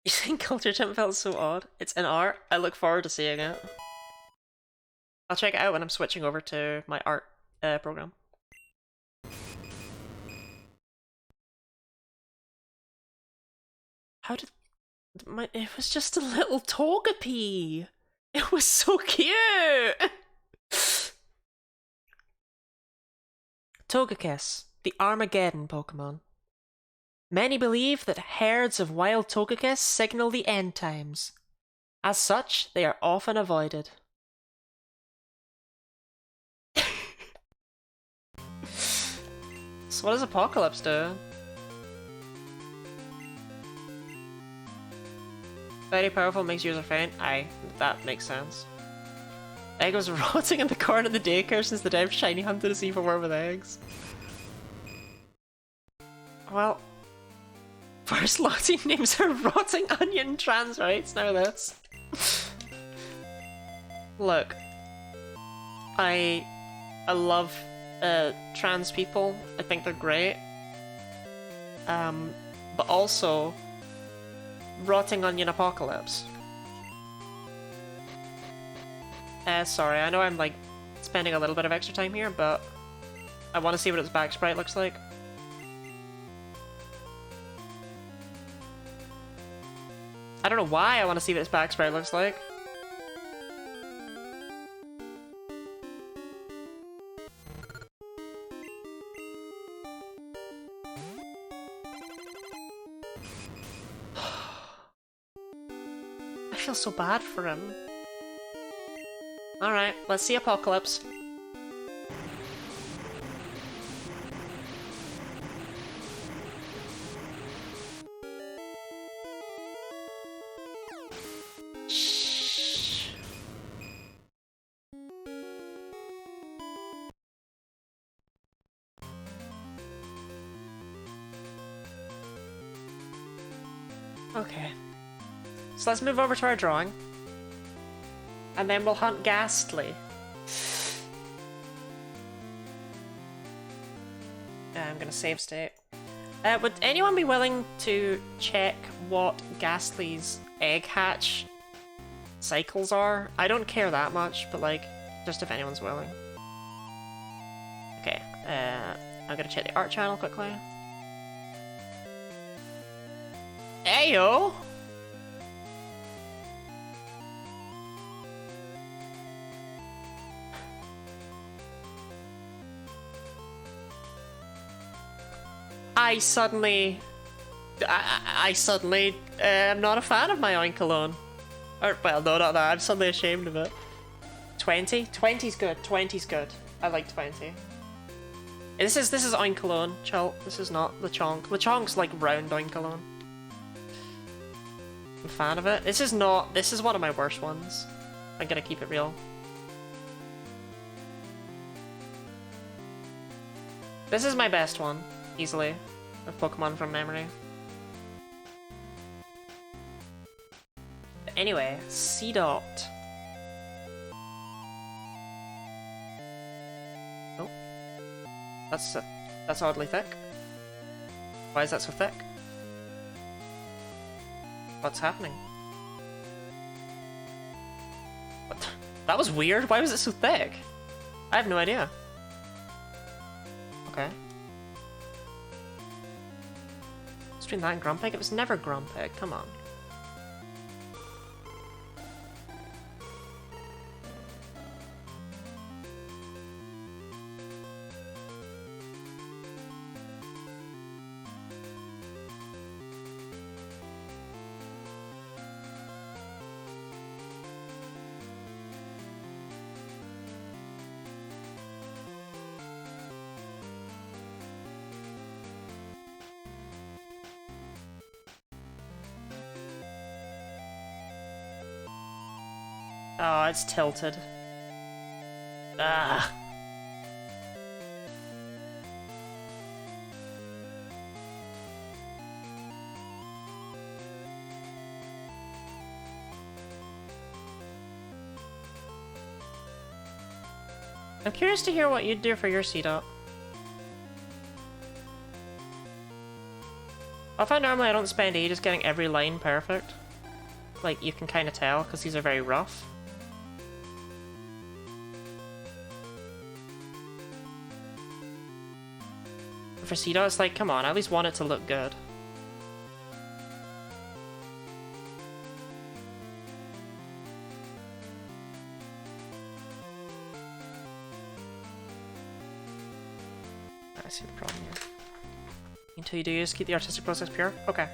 You think Culture Champ felt so odd? It's an art. I look forward to seeing it. I'll check it out when I'm switching over to my art program. How did... It was just a little Togepi! It was so cute! Togekiss, the Armageddon Pokemon. Many believe that herds of wild Togekiss signal the end times. As such, they are often avoided. So what does Apocalypse do? Very powerful, makes user faint. Aye, that makes sense. Egg was rotting in the corner of the daycare since the dev shiny hunted us even more with eggs. Well, first Lottie names are Rotting Onion Trans Rights, now this. Look, I love trans people. I think they're great. But also, Rotting Onion Apocalypse. Sorry, I know I'm like spending a little bit of extra time here, but I want to see what its back sprite looks like. I don't know why I want to see what its back sprite looks like. I feel so bad for him. Alright, let's see Apocalypse. Shh. Okay. So let's move over to our drawing. And then we'll hunt Ghastly. I'm gonna save state. Would anyone be willing to check what Ghastly's egg hatch cycles are? I don't care that much, but like, just if anyone's willing. Okay, I'm gonna check the art channel quickly. Ayo! I suddenly am not a fan of my oinkalone. Or, well, no, not that. I'm suddenly ashamed of it. 20? 20's good. 20's good. I like 20. This is oinkalone, chill. This is not Lechonk. Lechonk's like round oinkalone. I'm a fan of it. This is one of my worst ones. I'm gonna keep it real. This is my best one, easily, of Pokemon from memory. But anyway, C-Dot. Oh. That's oddly thick. Why is that so thick? What's happening? What? That was weird. Why was it so thick? I have no idea. Okay. Between that and Grumpig? It was never Grumpig. Come on. Oh, it's tilted. Ah. I'm curious to hear what you'd do for your C-Dot. I find normally I don't spend ages getting every line perfect. Like, you can kind of tell, because these are very rough. For C-Dot, it's like, come on, I at least want it to look good. I see the problem here. Until you do, just keep the artistic process pure? Okay.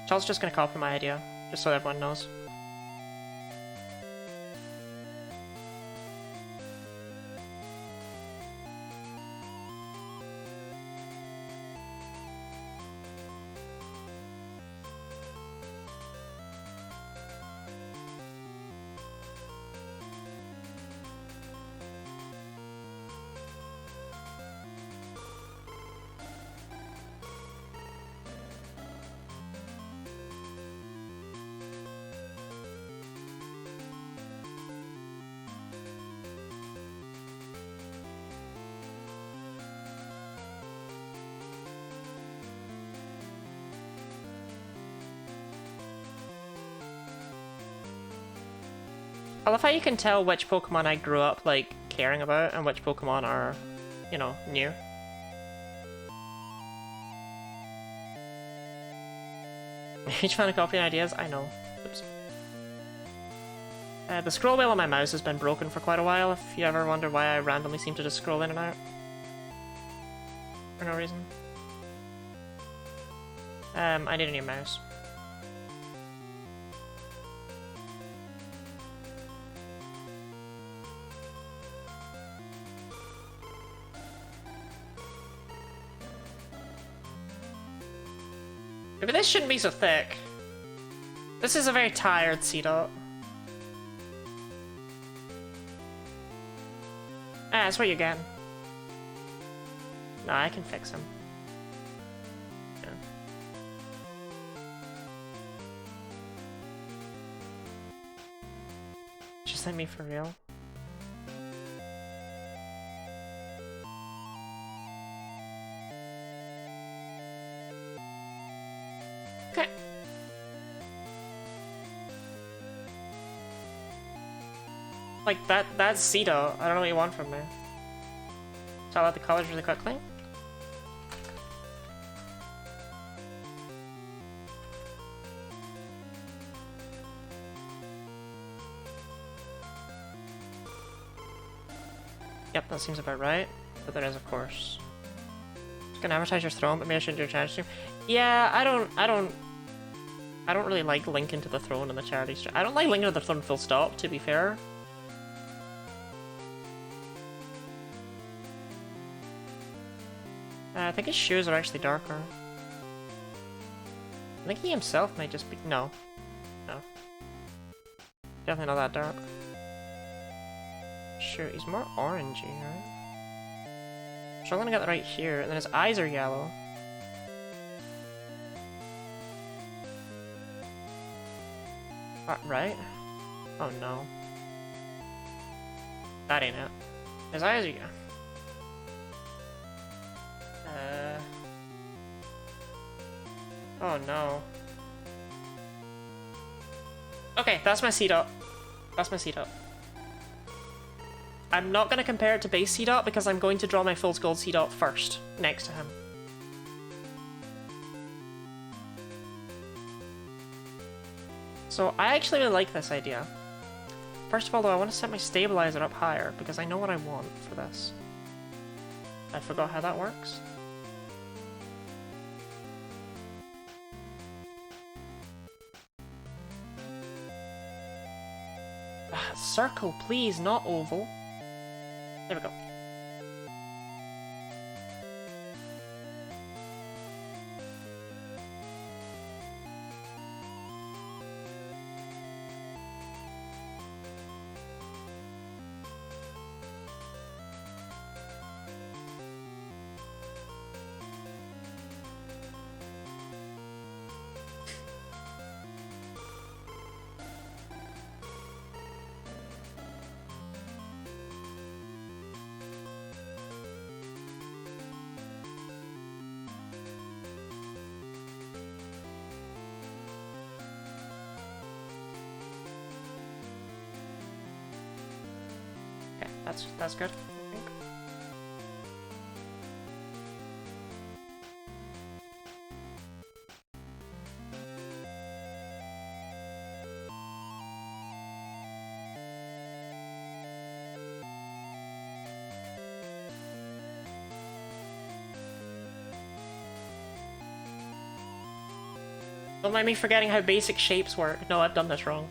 Charles just gonna copy my idea, just so everyone knows. love how you can tell which Pokemon I grew up, like, caring about and which Pokemon are, you know, new. Each fan of copying ideas? I know. Oops. The scroll wheel on my mouse has been broken for quite a while, if you ever wonder why I randomly seem to just scroll in and out. For no reason. I need a new mouse. Maybe this shouldn't be so thick. This is a very tired C-Dot. Ah, that's what you're getting. No, I can fix him. Yeah. Just send me for real. Okay. Like, that's C-Dot. I don't know what you want from me. So I'll add the colors really quickly. Yep, that seems about right. But there is, of course. You can advertise your throne, but maybe I shouldn't do a charity stream. Yeah, I don't really like linking to the throne in the charity stream. I don't like linking to the throne full stop, to be fair. I think his shoes are actually darker. I think he himself might just be... No. No. Definitely not that dark. Sure, he's more orangey, right? So I'm gonna get that right here, and then his eyes are yellow. Right? Oh no. That ain't it. His eyes are yellow. Oh no. Okay, that's my C-Dot. That's my C-Dot. I'm not going to compare it to base C-Dot because I'm going to draw my Fool's Gold C-Dot first, next to him. So I actually really like this idea. First of all, though, I want to set my stabilizer up higher because I know what I want for this. I forgot how that works. Circle, please, not oval. There we go. That's good, I think. Don't mind me forgetting how basic shapes work. No, I've done this wrong.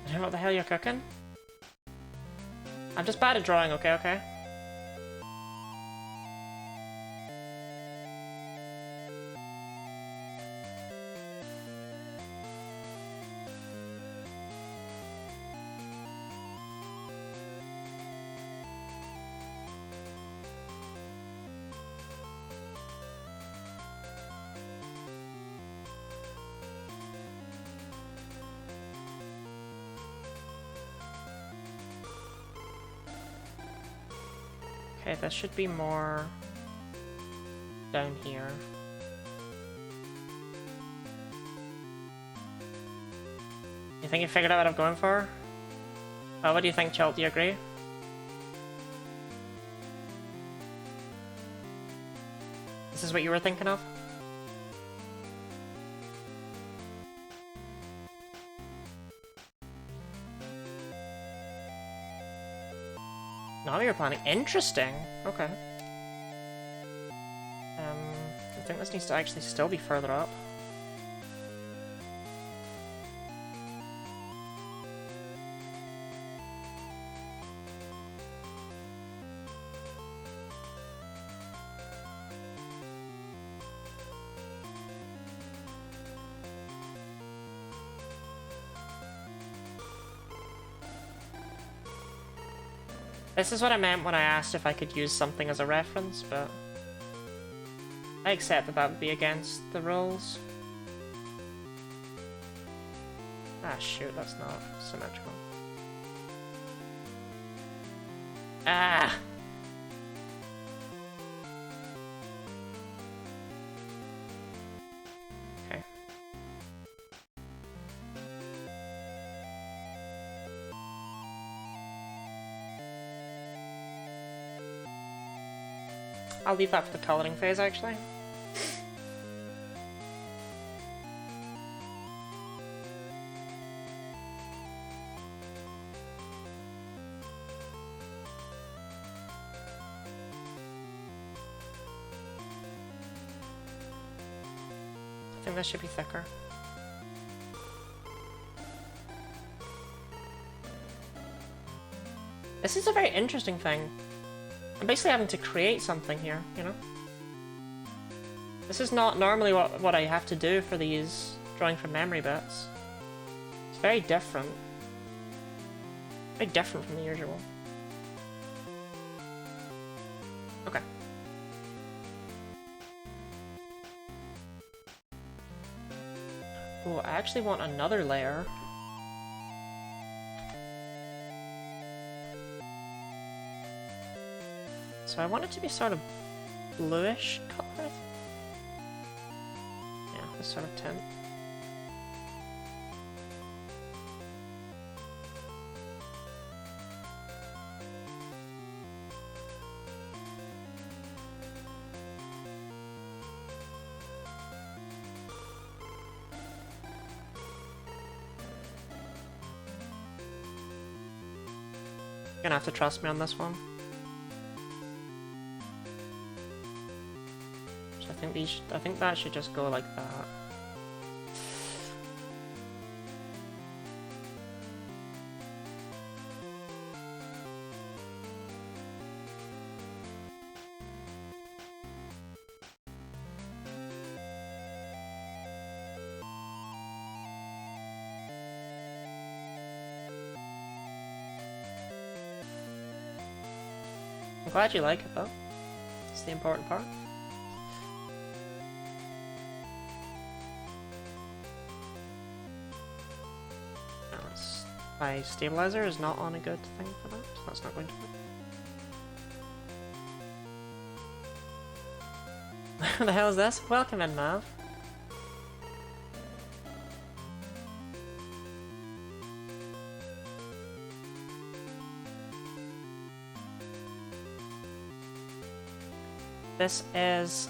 I don't know what the hell you're cooking. I'm just bad at drawing, okay? Okay, this should be more down here. You think you figured out what I'm going for? What do you think, Chelt? Do you agree? This is what you were thinking of? Now you're planning. Interesting. Okay. I think this needs to actually still be further up. This is what I meant when I asked if I could use something as a reference, but I accept that that would be against the rules. Ah, shoot, that's not symmetrical. Ah! Okay. I'll leave that for the coloring phase, actually. I think this should be thicker. This is a very interesting thing. I'm basically having to create something here, you know? This is not normally what I have to do for these drawing from memory bits. It's very different. Very different from the usual. Okay. Oh, I actually want another layer. So I want it to be sort of bluish color. Yeah, this sort of tint. You're gonna have to trust me on this one. I think that should just go like that. I'm glad you like it though. It's the important part. My stabilizer is not on a good thing for that, so that's not going to work. Who the hell is this? Welcome in, Mav. This is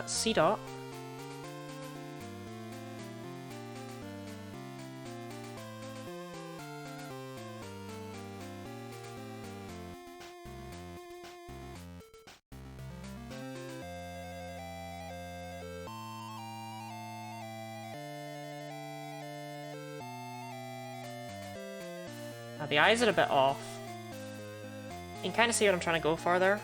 C-Dot. The eyes are a bit off. You can kind of see what I'm trying to go for there.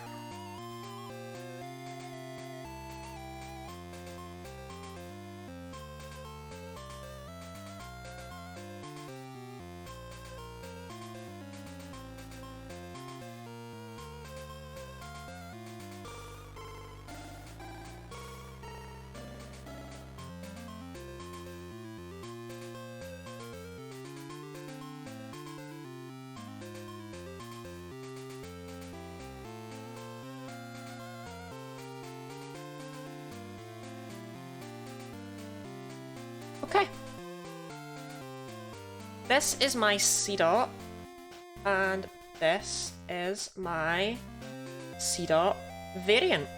Okay. This is my C dot, and this is my C dot variant.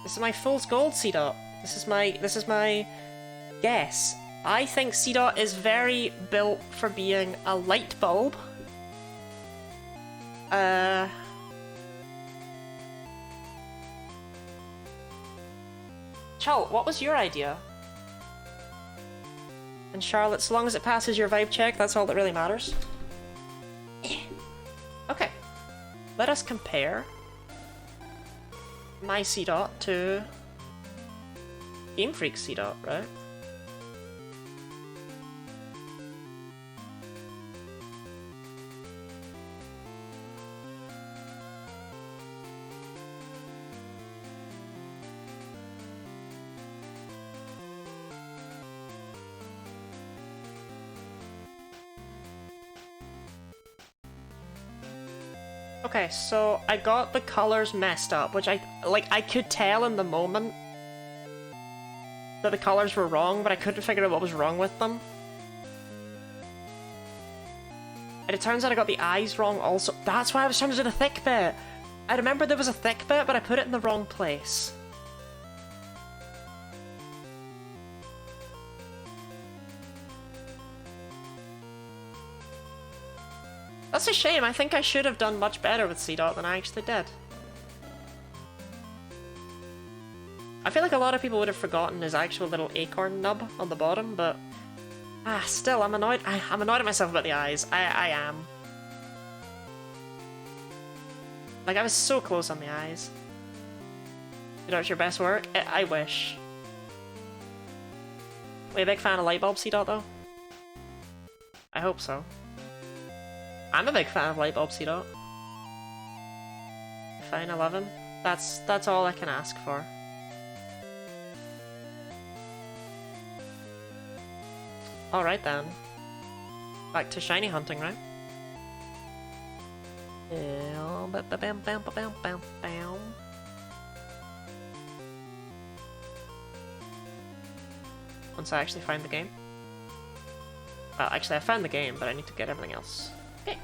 This is my fool's gold C dot. This is my guess. I think C dot is very built for being a light bulb. Chal, what was your idea? And Charlotte, as long as it passes your vibe check, that's all that really matters. Okay. Let us compare my C dot to Game Freak's C dot, right? Okay, so I got the colors messed up, which I could tell in the moment that the colors were wrong, but I couldn't figure out what was wrong with them. And it turns out I got the eyes wrong also. That's why I was trying to do the thick bit. I remember there was a thick bit, but I put it in the wrong place. That's a shame. I think I should have done much better with C-Dot than I actually did. I feel like a lot of people would have forgotten his actual little acorn nub on the bottom, but... still, I'm annoyed. I'm annoyed at myself about the eyes. I am. Like, I was so close on the eyes. You know, it's your best work? I wish. Were you a big fan of Lightbulb C-Dot, though? I hope so. I'm a big fan of Lightbulb C-Dot. Fine, 11. That's all I can ask for. Alright then. Back to shiny hunting, right? Once I actually find the game. Well, actually I found the game, but I need to get everything else. Okay.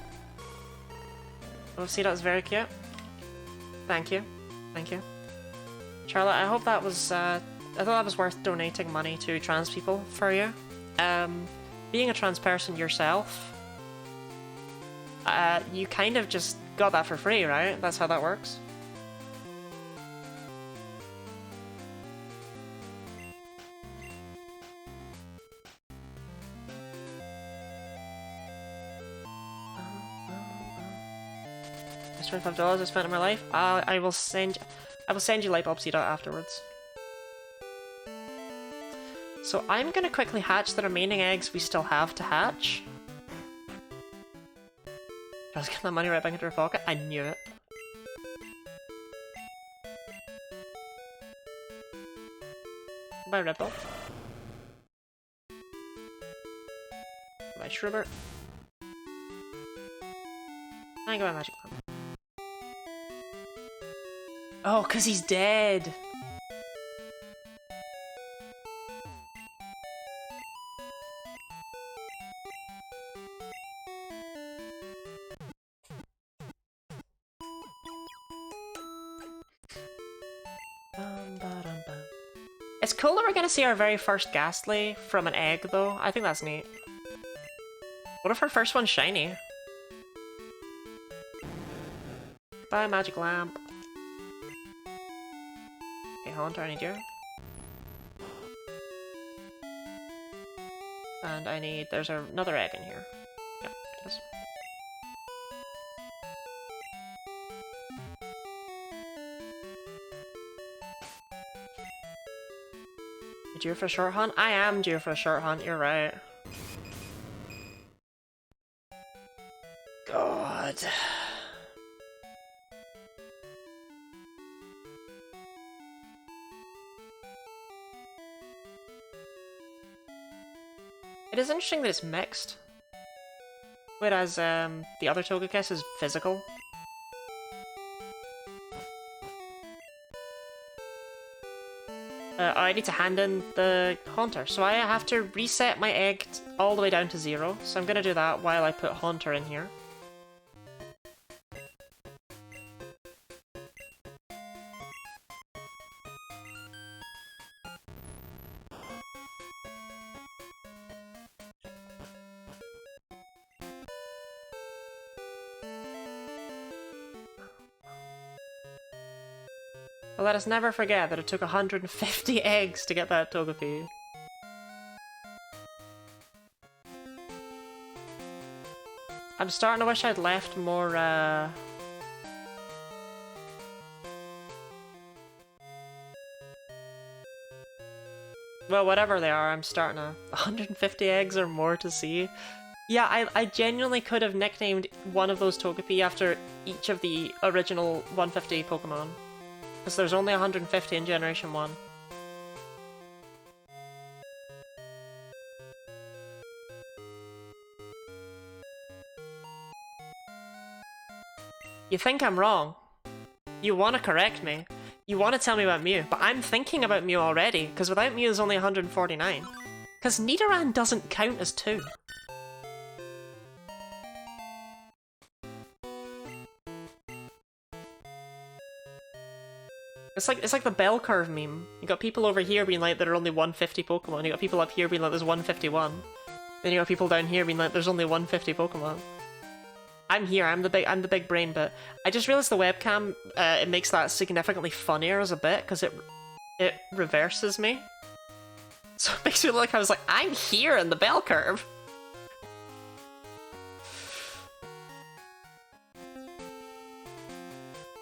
Oh, see, that was very cute. Thank you. Thank you. Charlotte, I hope that was, I thought that was worth donating money to trans people for you. Being a trans person yourself, you kind of just got that for free, right? That's how that works. That's $25 I spent in my life. I will send you Lightbulb C-Dot afterwards. So I'm gonna quickly hatch the remaining eggs we still have to hatch. Just get that money right back into her pocket. I knew it. Bye, Red Bull. Bye, Shrubber. I got my magic lamp. Oh, 'cause he's dead. It's cool that we're gonna see our very first Ghastly from an egg, though. I think that's neat. What if our first one's shiny? Bye, magic lamp. Okay, Haunter, I need you. And I need... there's another egg in here. Yep, it is. You due for a short hunt? I am due for a short hunt, you're right. God. It is interesting that it's mixed. Whereas, the other Togekiss is physical. I need to hand in the Haunter, so I have to reset my egg all the way down to 0, so I'm gonna do that while I put Haunter in here. But let us never forget that it took 150 eggs to get that Togepi. I'm starting to wish I'd left more, well, whatever they are, I'm starting to... 150 eggs or more to see. Yeah, I genuinely could have nicknamed one of those Togepi after each of the original 150 Pokemon. Because there's only 150 in Generation 1. You think I'm wrong. You want to correct me. You want to tell me about Mew, but I'm thinking about Mew already, because without Mew there's only 149. Because Nidoran doesn't count as 2. It's like the bell curve meme. You got people over here being like there are only 150 Pokemon. You got people up here being like there's 151. Then you got people down here being like there's only 150 Pokemon. I'm here. I'm the big brain bit. I just realized the webcam it makes that significantly funnier as a bit because it reverses me. So it makes me look like I was like I'm here in the bell curve.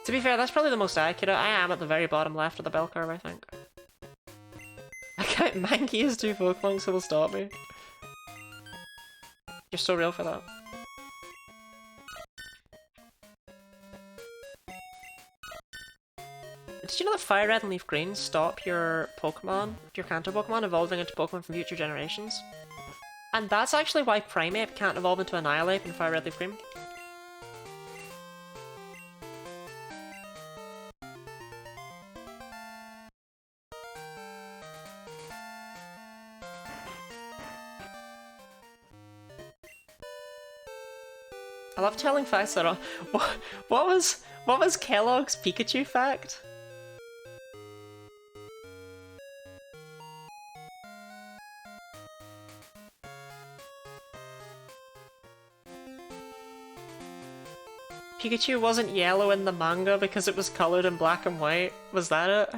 To be fair, that's probably the most accurate. I am at the very bottom left of the bell curve, I think. I can't. Mankey is 2 Pokemon, so it'll stop me. You're so real for that. Did you know that Fire Red and Leaf Green stop your Pokemon, your Kanto Pokemon, evolving into Pokemon from future generations? And that's actually why Primeape can't evolve into Annihilate in Fire Red Leaf Green. I love telling facts that are... What was Kellogg's Pikachu fact? Pikachu wasn't yellow in the manga because it was coloured in black and white. Was that it?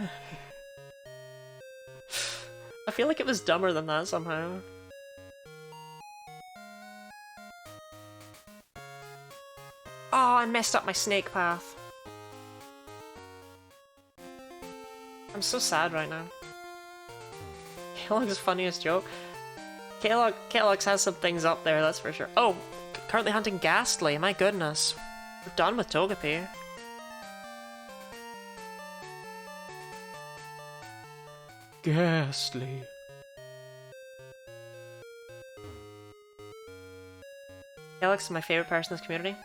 I feel like it was dumber than that somehow. Oh, I messed up my snake path. I'm so sad right now. Kellogg's funniest joke. Kellogg's has some things up there, that's for sure. Oh, currently hunting Ghastly, my goodness. We're done with Togepi. Ghastly. Kellogg's is my favourite person in this community.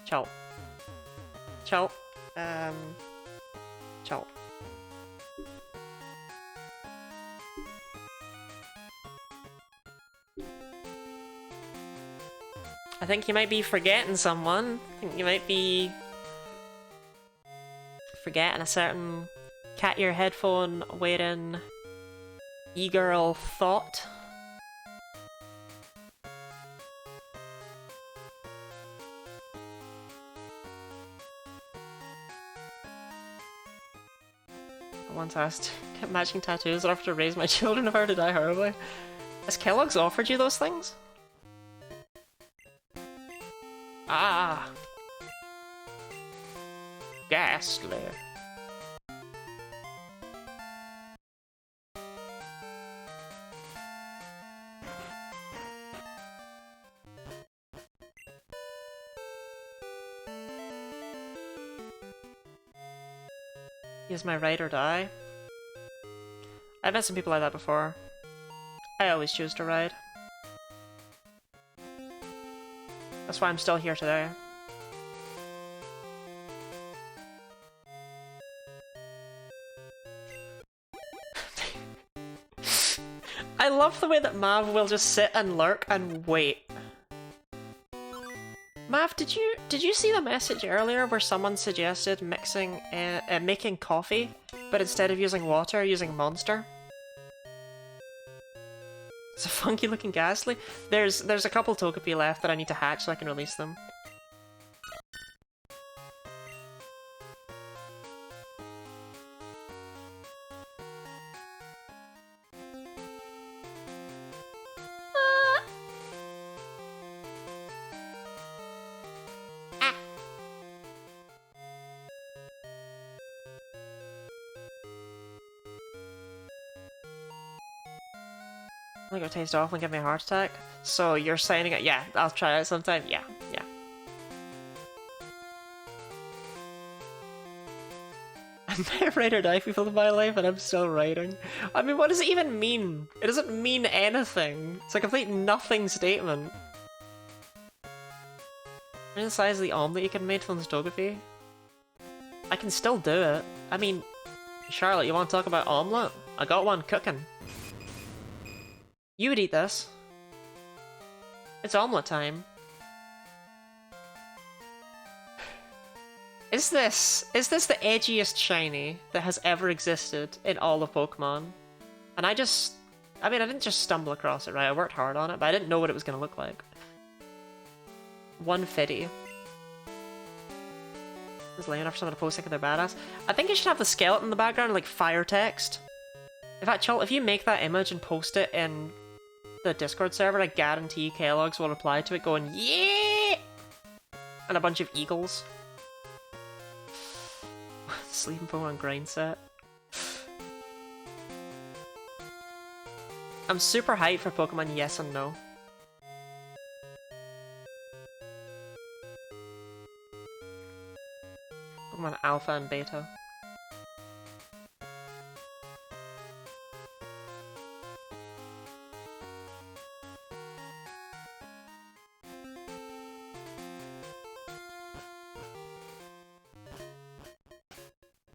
Ciao. Ciao. Ciao. I think you might be forgetting someone. I think you might be forgetting a certain cat ear headphone wearing e-girl thought. I once asked, get matching tattoos after to raise my children if I were to die horribly. Has Kellogg's offered you those things? Ah! Ghastly. Is my ride or die? I've met some people like that before. I always choose to ride. That's why I'm still here today. love the way that Mav will just sit and lurk and wait. Mav, did you see the message earlier where someone suggested making coffee, but instead of using water, using Monster? It's a funky looking ghastly. There's a couple Togepi left that I need to hatch so I can release them. I think it'll taste awful and give me a heart attack. So you're signing it? Yeah, I'll try it sometime. Yeah, yeah. I'm ride or die people in my life and I'm still writing. I mean, what does it even mean? It doesn't mean anything. It's a complete nothing statement. I mean, the size of the omelette you can make from this Togepi. I can still do it. I mean, Charlotte, you want to talk about omelette? I got one cooking. You would eat this. It's omelette time. Is this the edgiest shiny that has ever existed in all of Pokemon? And I didn't just stumble across it, right? I worked hard on it, but I didn't know what it was gonna look like. 150. Is laying up for someone to post they're badass. I think you should have the skeleton in the background, like fire text. In fact, Chol, if you make that image and post it in the Discord server, I guarantee Kellogg's will reply to it going, yeah! And a bunch of eagles. Sleeping Pokemon grind set. I'm super hyped for Pokemon Yes and No. Pokemon Alpha and Beta.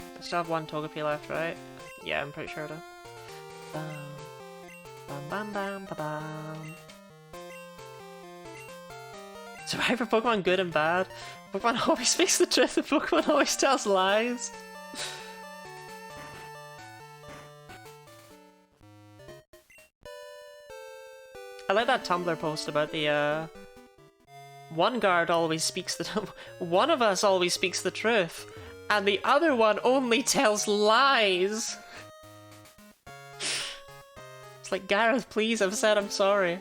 I still have one Togepi left, right? Yeah, I'm pretty sure to. Bam, bam, bam, bam, bam. Survivor Pokemon good and bad. Pokemon always speaks the truth and Pokemon always tells lies. I like that Tumblr post about the one guard always speaks the one of us always speaks the truth. And the other one only tells lies! It's like, Gareth, please, I've said I'm sorry.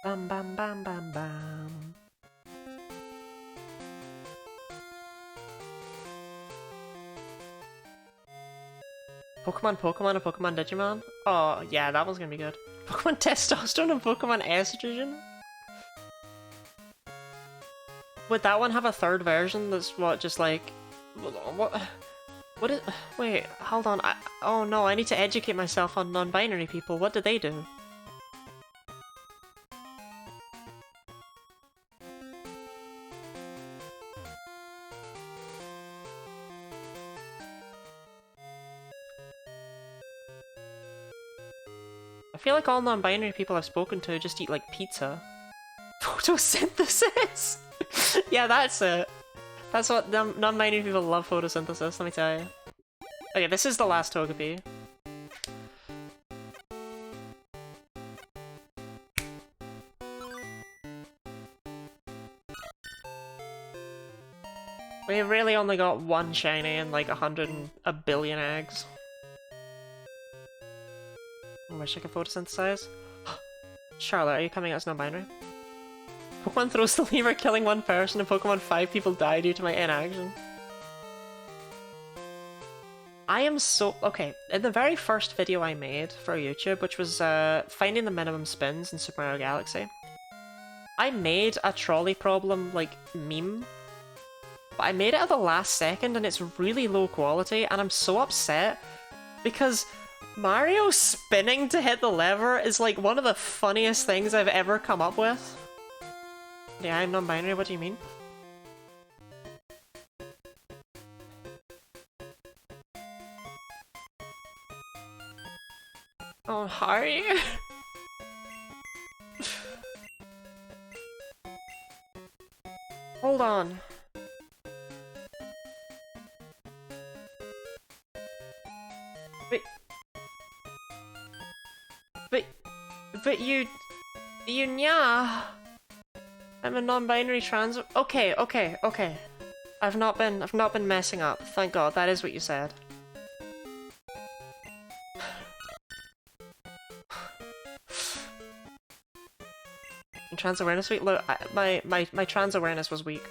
Bam bam bam bam bam. Pokemon Pokemon and Pokemon Digimon? Oh, yeah, that one's gonna be good. Pokemon Testosterone and Pokemon Estrogen? Would that one have a third version that's what, just like... What is... Wait, hold on. Oh no, I need to educate myself on non-binary people. What do they do? I feel like all non-binary people I've spoken to just eat like pizza. Photosynthesis! Yeah, that's it. That's what non-binary people love, photosynthesis, let me tell you. Okay, this is the last Togepi. We really only got one shiny and like 100 billion eggs. I wish I could photosynthesize. Charlotte, are you coming out as non-binary? Pokemon throws the lever, killing one person, and Pokemon 5 people die due to my inaction. I am so... Okay, in the very first video I made for YouTube, which was finding the minimum spins in Super Mario Galaxy, I made a trolley problem, like, meme. But I made it at the last second, and it's really low quality, and I'm so upset, because Mario spinning to hit the lever is like one of the funniest things I've ever come up with. Yeah, I'm non-binary, what do you mean? Oh, Harry? Hold on. But... But... But you... Yeah. I'm a non-binary trans... Okay, okay, okay. I've not been messing up. Thank God, that is what you said. Trans awareness week? Look, my trans awareness was weak.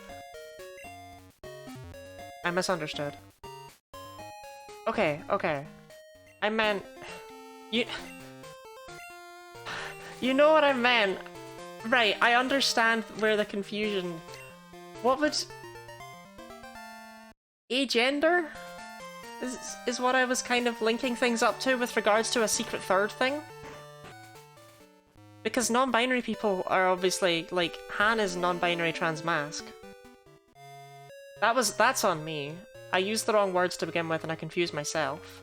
I misunderstood. Okay, okay. I meant... You know what I meant. Right, I understand where the confusion... What would... Agender? Is what I was kind of linking things up to with regards to a secret third thing? Because non-binary people are obviously, like, Han is non-binary trans mask. That's on me. I used the wrong words to begin with and I confused myself.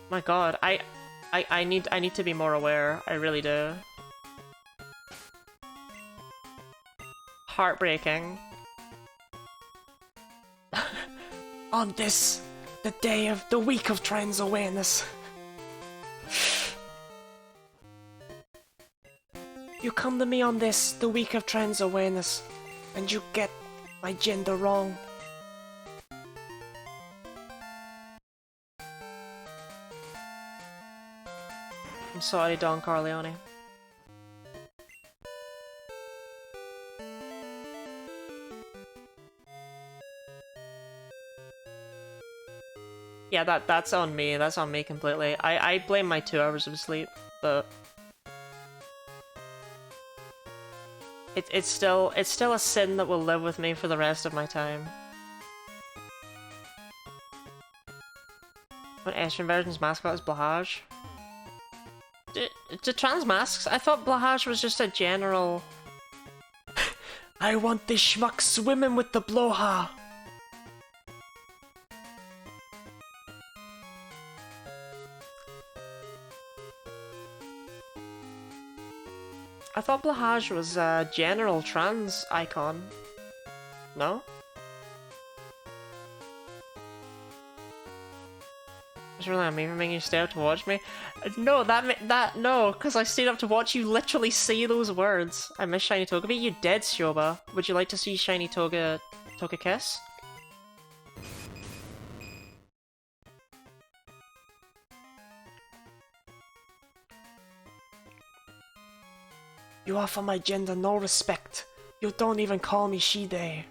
My God, I need to be more aware. I really do. Heartbreaking. On this, the day of the week of trans awareness. You come to me on this, the week of trans awareness, and you get my gender wrong. I'm sorry, Don Corleone. Yeah, that's on me. That's on me completely. I blame my 2 hours of sleep, but it's still a sin that will live with me for the rest of my time. What Asian version's mascot is Blahaj? Do trans masks? I thought Blahaj was just a general. I want the schmuck swimming with the bloha. I thought Blahaj was a general trans icon. No? It's really on me for making you stay up to watch me. No, no, because I stayed up to watch you literally say those words. I miss Shiny Togepi. You dead, Shoba. Would you like to see Shiny Toga kiss? You offer my gender no respect. You don't even call me she-they.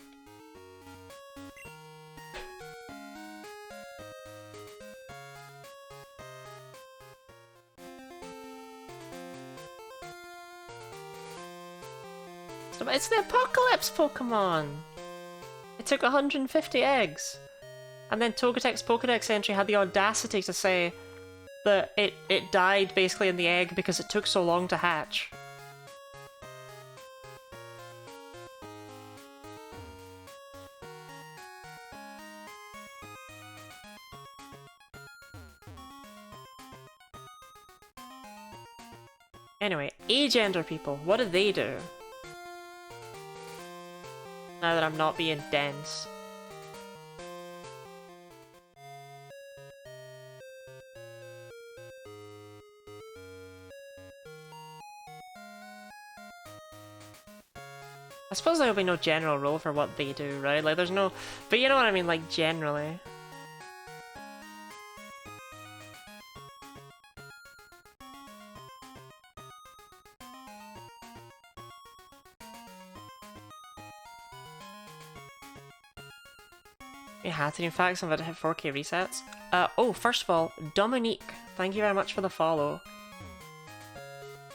It's the Apocalypse Pokemon! It took 150 eggs. And then Togetek's Pokedex entry had the audacity to say that it died basically in the egg because it took so long to hatch. Anyway, agender people, what do they do? Now that I'm not being dense. I suppose there'll be no general rule for what they do, right? Like, there's no... But you know what I mean, like, generally. You had to, in fact, I'm about to hit 4K resets. Oh, first of all, Dominique, thank you very much for the follow.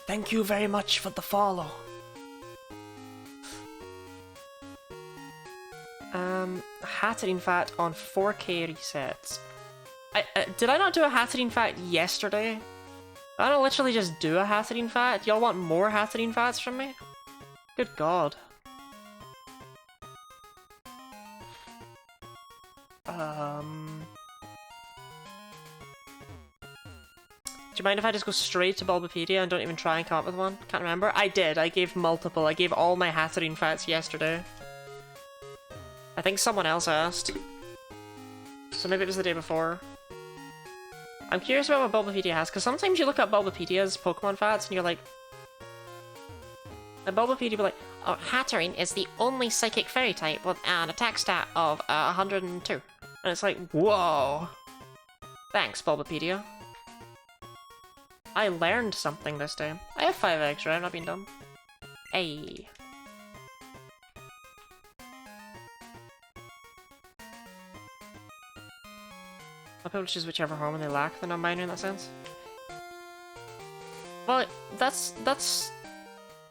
Thank you very much for the follow. Hatted, in fact, on 4K resets. Did I not do a Hatterene fact yesterday? Did I don't literally just do a Hatterene fact? Y'all want more Hatterene facts from me? Good god. Do you mind if I just go straight to Bulbapedia and don't even try and come up with one? Can't remember. I did. I gave multiple. I gave all my Hatterene facts yesterday. I think someone else asked. So maybe it was the day before. I'm curious about what Bulbapedia has, because sometimes you look up Bulbapedia's Pokemon facts and you're like... And Bulbapedia will be like, oh, Hatterene is the only Psychic Fairy type with an attack stat of 102. And it's like, whoa. Thanks, Bulbapedia. I learned something this day. I have 5 eggs, right? I'm not being dumb. Hey. I'll people choose whichever hormone they lack, they're not minor in that sense. Well,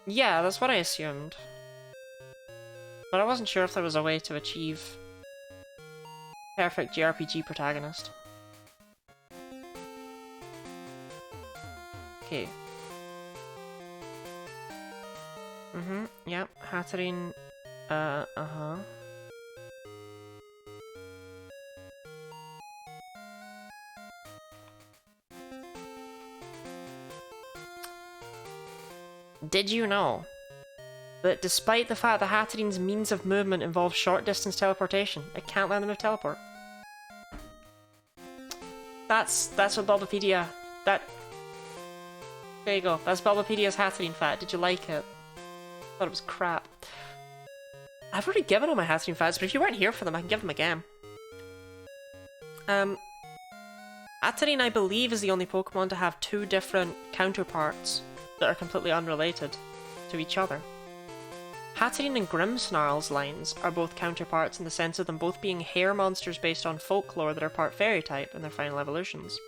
yeah, that's what I assumed. But I wasn't sure if there was a way to achieve perfect JRPG protagonist. Okay. Yep, Hatterene, Did you know that despite the fact that Hatterene's means of movement involves short-distance teleportation, it can't learn the move Teleport? That's what Bulbapedia... There you go. That's Bulbapedia's Hatterene fact. Did you like it? Thought it was crap. I've already given all my Hatterene facts, but if you weren't here for them, I can give them again. Hatterene, I believe, is the only Pokemon to have 2 different counterparts that are completely unrelated to each other. Hatterene and Grimmsnarl's lines are both counterparts in the sense of them both being hair monsters based on folklore that are part fairy type in their final evolutions.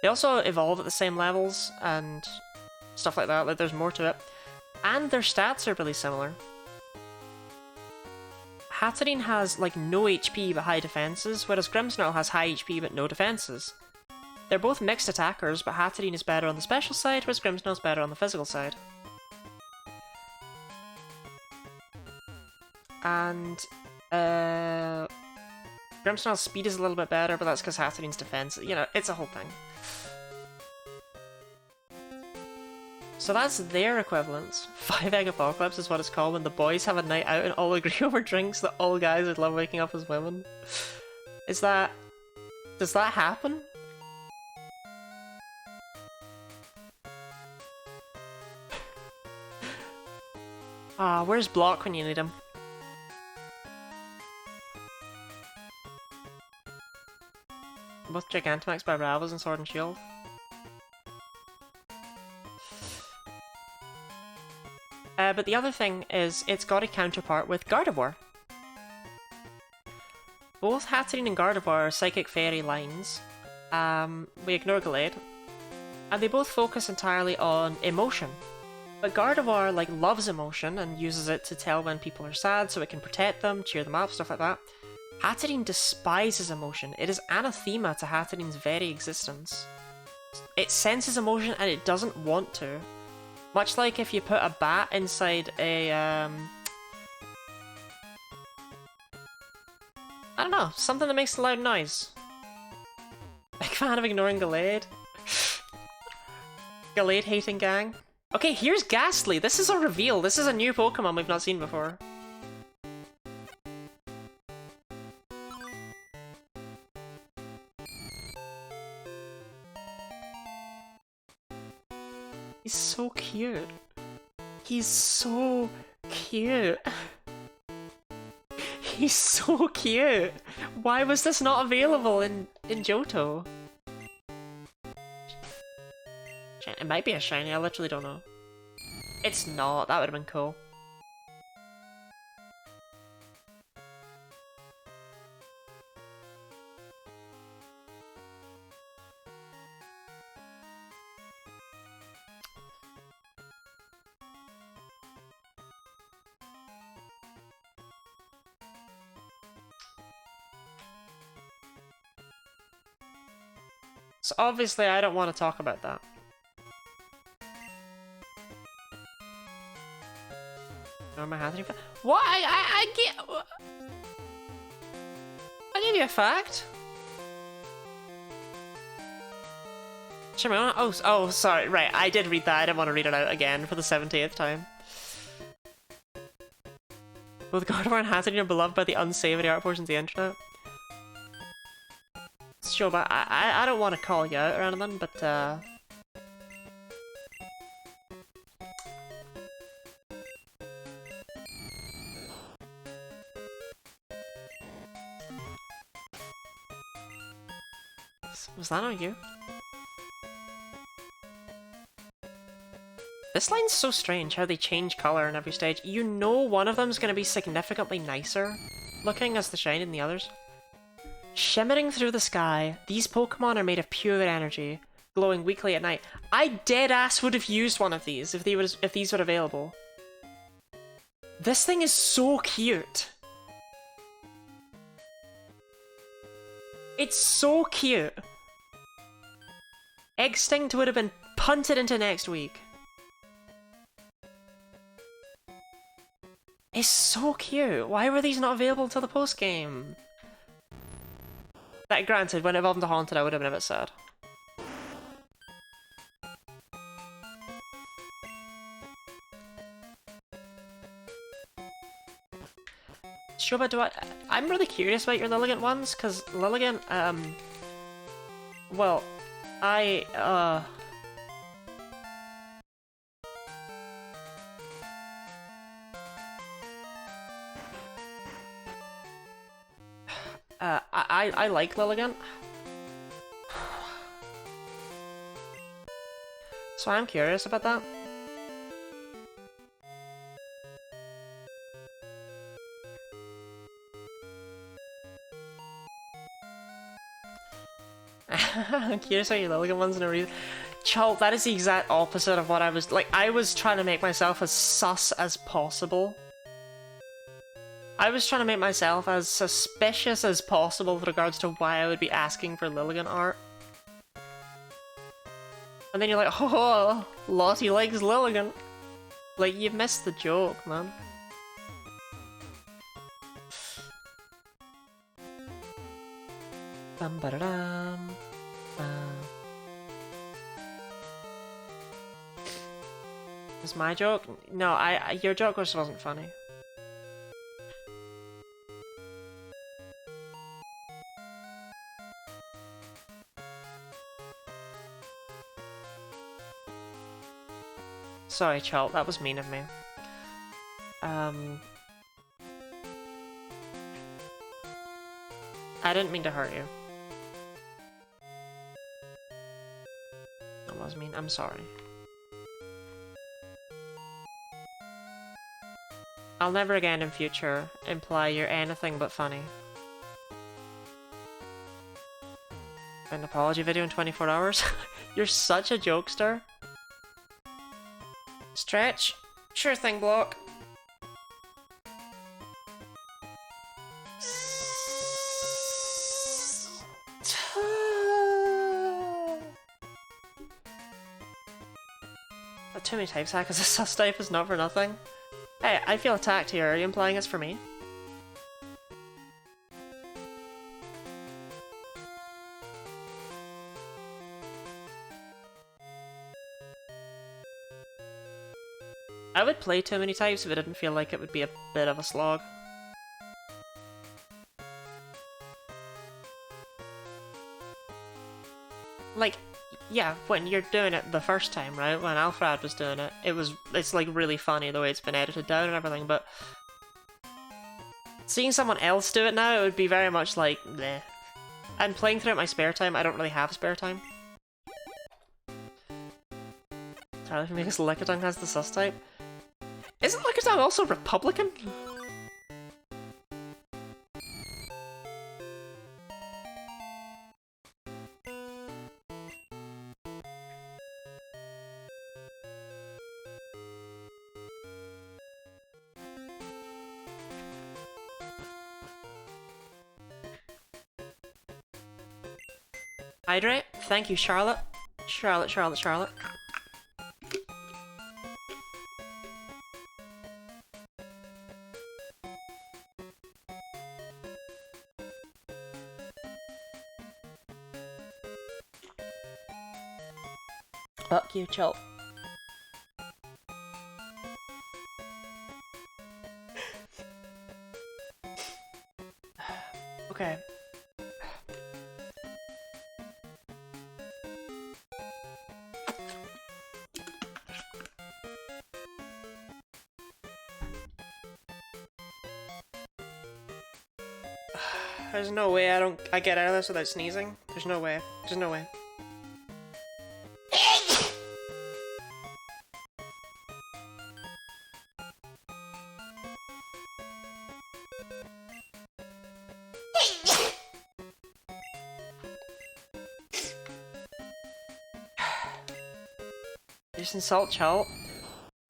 They also evolve at the same levels and stuff like that, like there's more to it. And their stats are really similar. Hatterene has like no HP but high defenses, whereas Grimmsnarl has high HP but no defenses. They're both mixed attackers, but Hatterene is better on the special side, whereas Grimmsnarl's better on the physical side. And Grimmsnarl's speed is a little bit better, but that's because Hatterene's defense, you know, it's a whole thing. So that's their equivalents. 5 Egg Apocalypse is what it's called when the boys have a night out and all agree over drinks that all guys would love waking up as women. Does that happen? Ah, where's Block when you need him? Both Gigantamax by Ravels and Sword and Shield. But the other thing is, it's got a counterpart with Gardevoir. Both Hatterene and Gardevoir are Psychic Fairy lines. We ignore Gallade. And they both focus entirely on emotion. But Gardevoir, like, loves emotion and uses it to tell when people are sad so it can protect them, cheer them up, stuff like that. Hatterene despises emotion. It is anathema to Hatterene's very existence. It senses emotion and it doesn't want to. Much like if you put a bat inside a, I don't know, something that makes a loud noise. Big fan of ignoring Gallade. Gallade hating gang. Okay, here's Ghastly. This is a reveal. This is a new Pokemon we've not seen before. He's so cute. He's so cute. He's so cute. Why was this not available in Johto? It might be a shiny, I literally don't know. It's not, that would have been cool. So obviously I don't want to talk about that. My hand. What? I gave you a fact. Sure, oh, sorry. Right, I did read that. I didn't want to read it out again for the 70th time. Both Gardevoir and Hansel are beloved by the unsavory art portions of the internet. Sure, but I don't want to call you out or anything, but was that on you? This line's so strange, how they change colour in every stage. You know one of them's going to be significantly nicer looking as the shine in the others. Shimmering through the sky, these Pokemon are made of pure energy, glowing weakly at night. I deadass would have used one of these if these were available. This thing is so cute. It's so cute. Extinct would have been punted into next week. It's so cute. Why were these not available until the post-game? That granted, when it evolved into Haunted, I would have been a bit sad. Shoba, I'm really curious about your Lilligant ones, because Lilligant, well, I like Lilligant. So I'm curious about that. I'm curious about your Lilligant ones in a reason. Chol, that is the exact opposite of what I was like. I was trying to make myself as sus as possible. I was trying to make myself as suspicious as possible with regards to why I would be asking for Lilligant art. And then you're like, oh, Lottie likes Lilligant. Like, you've missed the joke, man. Bum ba da dum. Was my joke? No, your joke just wasn't funny. Sorry, Chalt, that was mean of me. I didn't mean to hurt you. That was mean. I'm sorry. I'll never again in future imply you're anything but funny. An apology video in 24 hours? You're such a jokester. Stretch? Sure thing, Block. Too many types hack as a sus type is not for nothing. Hey, I feel attacked here. Are you implying it's for me? I would play too many types if it didn't feel like it would be a bit of a slog. Like, yeah, when you're doing it the first time, right? When Alfred was doing it, it's like really funny the way it's been edited down and everything, but seeing someone else do it now, it would be very much like, bleh. I'm playing through it in my spare time, I don't really have spare time. Tyler, because Lickitung has the sus type. Isn't Lickitung also Republican? Hydrate? Thank you, Charlotte. Charlotte, Charlotte, Charlotte. Fuck you, chill. Okay. There's no way I get out of this without sneezing. There's no way. There's no way. Just insult Chalt.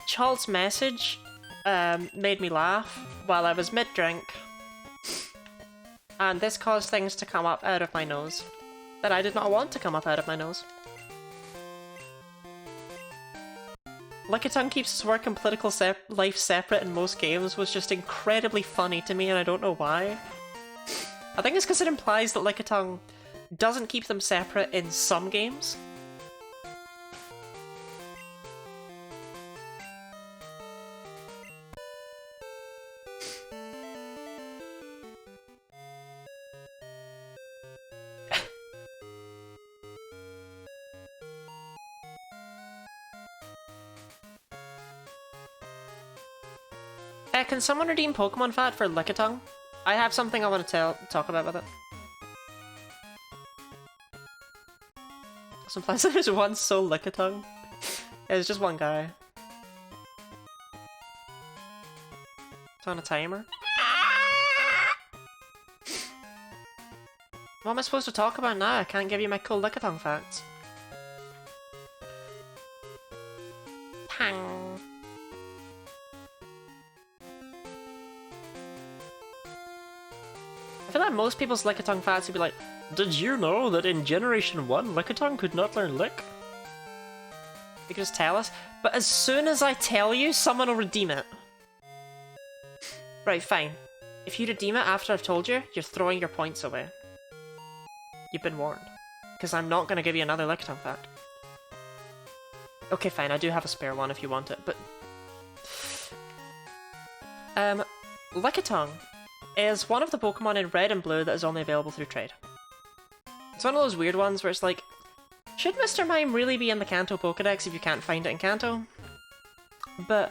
Chalt's message made me laugh while I was mid-drink. And this caused things to come up out of my nose that I did not want to come up out of my nose. Lickitung keeps his work and political life separate in most games was just incredibly funny to me, and I don't know why. I think it's because it implies that Lickitung doesn't keep them separate in some games. Can someone redeem Pokemon Fat for Lickitung? I have something I want to talk about with it. So implies there's one sole Lickitung. There's just one guy. It's on a timer. What am I supposed to talk about now? I can't give you my cool Lickitung facts. Pang. I feel like most people's Lickitung facts would be like, did you know that in Generation 1 Lickitung could not learn Lick? You can just tell us. But as soon as I tell you, someone will redeem it. Right, fine. If you redeem it after I've told you, you're throwing your points away. You've been warned. Because I'm not going to give you another Lickitung fact. Okay, fine, I do have a spare one if you want it, but... Lickitung is one of the Pokemon in Red and Blue that is only available through trade. It's one of those weird ones where it's like, should Mr. Mime really be in the Kanto Pokedex if you can't find it in Kanto? But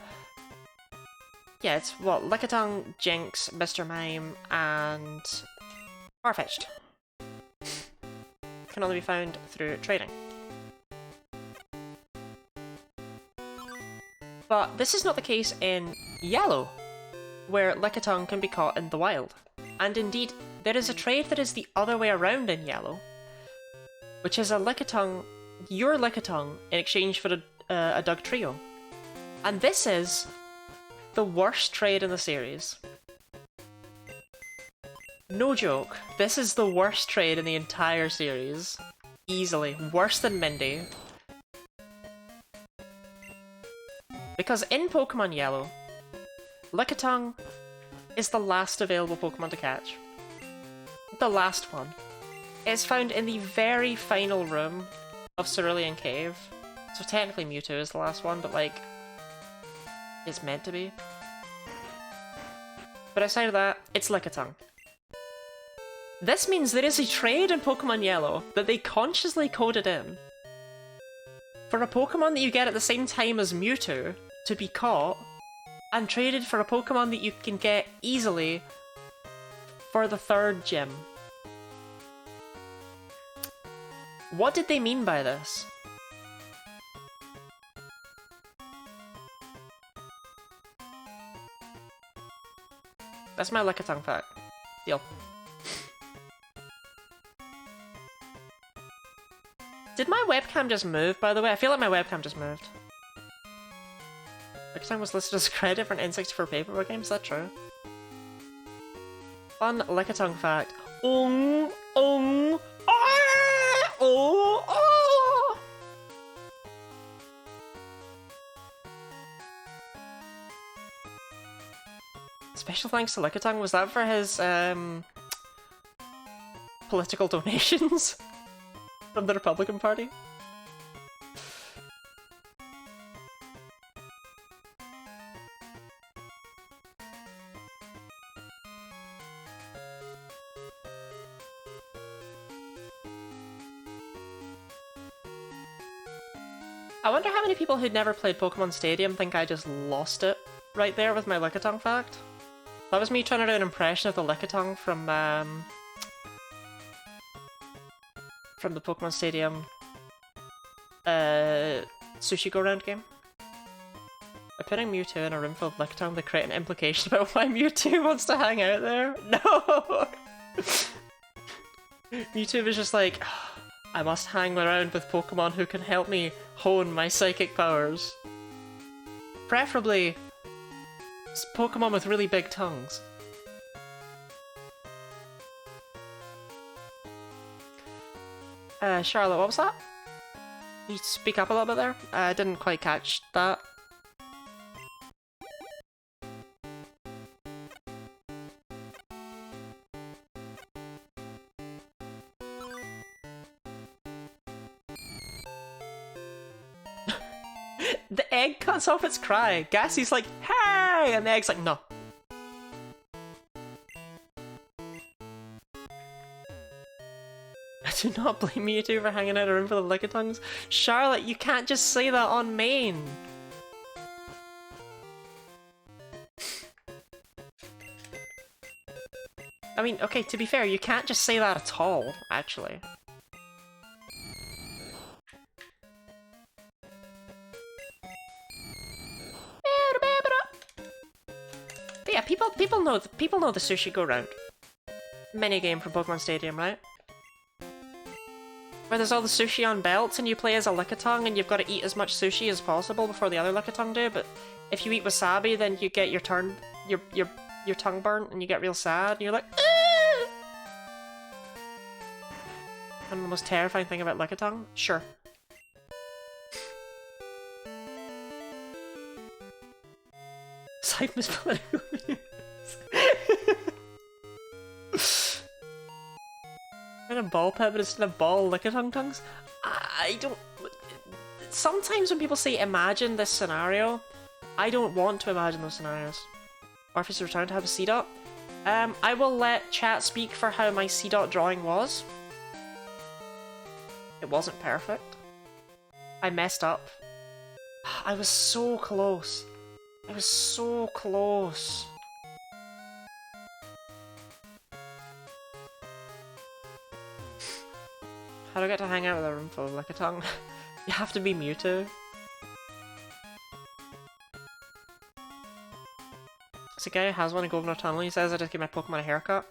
yeah, it's what, Lickitung, Jinx, Mr. Mime, and Farfetch'd. Can only be found through trading. But this is not the case in Yellow, where Lickitung can be caught in the wild. And indeed, there is a trade that is the other way around in Yellow, which is a Lickitung, your Lickitung, in exchange for a Dug Trio. And this is the worst trade in the series. No joke, this is the worst trade in the entire series. Easily. Worse than Mindy. Because in Pokemon Yellow, Lickitung is the last available Pokemon to catch. The last one. It's found in the very final room of Cerulean Cave. So technically Mewtwo is the last one, but like, it's meant to be. But outside of that, it's Lickitung. This means there is a trade in Pokemon Yellow that they consciously coded in for a Pokemon that you get at the same time as Mewtwo to be caught, and traded for a Pokemon that you can get easily for the third gym. What did they mean by this? That's my Lickitung fact. Deal. Did my webcam just move, by the way? I feel like my webcam just moved. Lickitung was listed as a credit for an N64 paperwork game, is that true? Fun Lickitung fact. Ah, oh, ah. Special thanks to Lickitung. Was that for his political donations from the Republican Party? I wonder how many people who'd never played Pokemon Stadium think I just lost it right there with my Lickitung fact. That was me trying to do an impression of the Lickitung from the Pokemon Stadium Sushi Go Round game. By putting Mewtwo in a room full of Lickitung, they create an implication about why Mewtwo wants to hang out there. No! Mewtwo was just like, I must hang around with Pokemon who can help me hone my psychic powers. Preferably Pokemon with really big tongues. Charlotte, what was that? You speak up a little bit there? I didn't quite catch that. The egg cuts off its cry. Gassy's like, hey! And the egg's like, no. I do not blame you two for hanging out a room full of Lickitungs. Charlotte, you can't just say that on main. I mean, okay, to be fair, you can't just say that at all, actually. But yeah, people know the Sushi Go Round minigame from Pokemon Stadium, right? Where there's all the sushi on belts and you play as a Lickitung and you've got to eat as much sushi as possible before the other Lickitung do, but if you eat wasabi then you get your tongue burnt and you get real sad and you're like, ah! And the most terrifying thing about Lickitung? Sure. Cypher's political views. In a ball pit, but it's in a ball Lickitung tongues? I don't... Sometimes when people say imagine this scenario, I don't want to imagine those scenarios. Orpheus returned to have a C-Dot. I will let chat speak for how my C-Dot drawing was. It wasn't perfect. I messed up. I was so close. I was so close. How do I get to hang out with a room full of Lickitung? You have to be Mewtwo. It's a guy who has one in Golden Tunnel. He says I just give my Pokemon a haircut.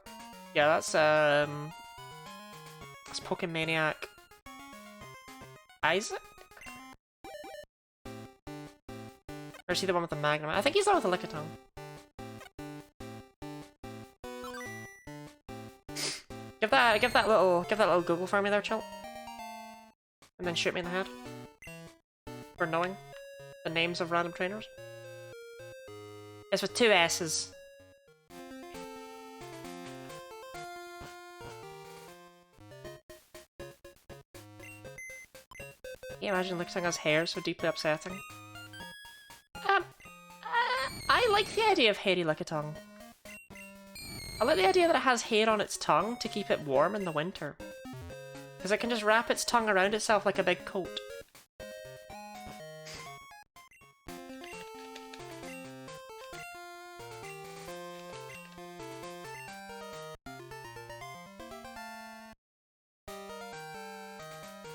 Yeah, that's Pokemaniac Isaac? Or is he the one with the Magnum? I think he's the one with the Lickitung. Give that little Google for me there, Chill. And then shoot me in the head. For knowing the names of random trainers. It's with 2 S's. Can you imagine Lickitunga's hair so deeply upsetting? I like the idea of hairy Lickitung. I like the idea that it has hair on its tongue to keep it warm in the winter. Because it can just wrap its tongue around itself like a big coat.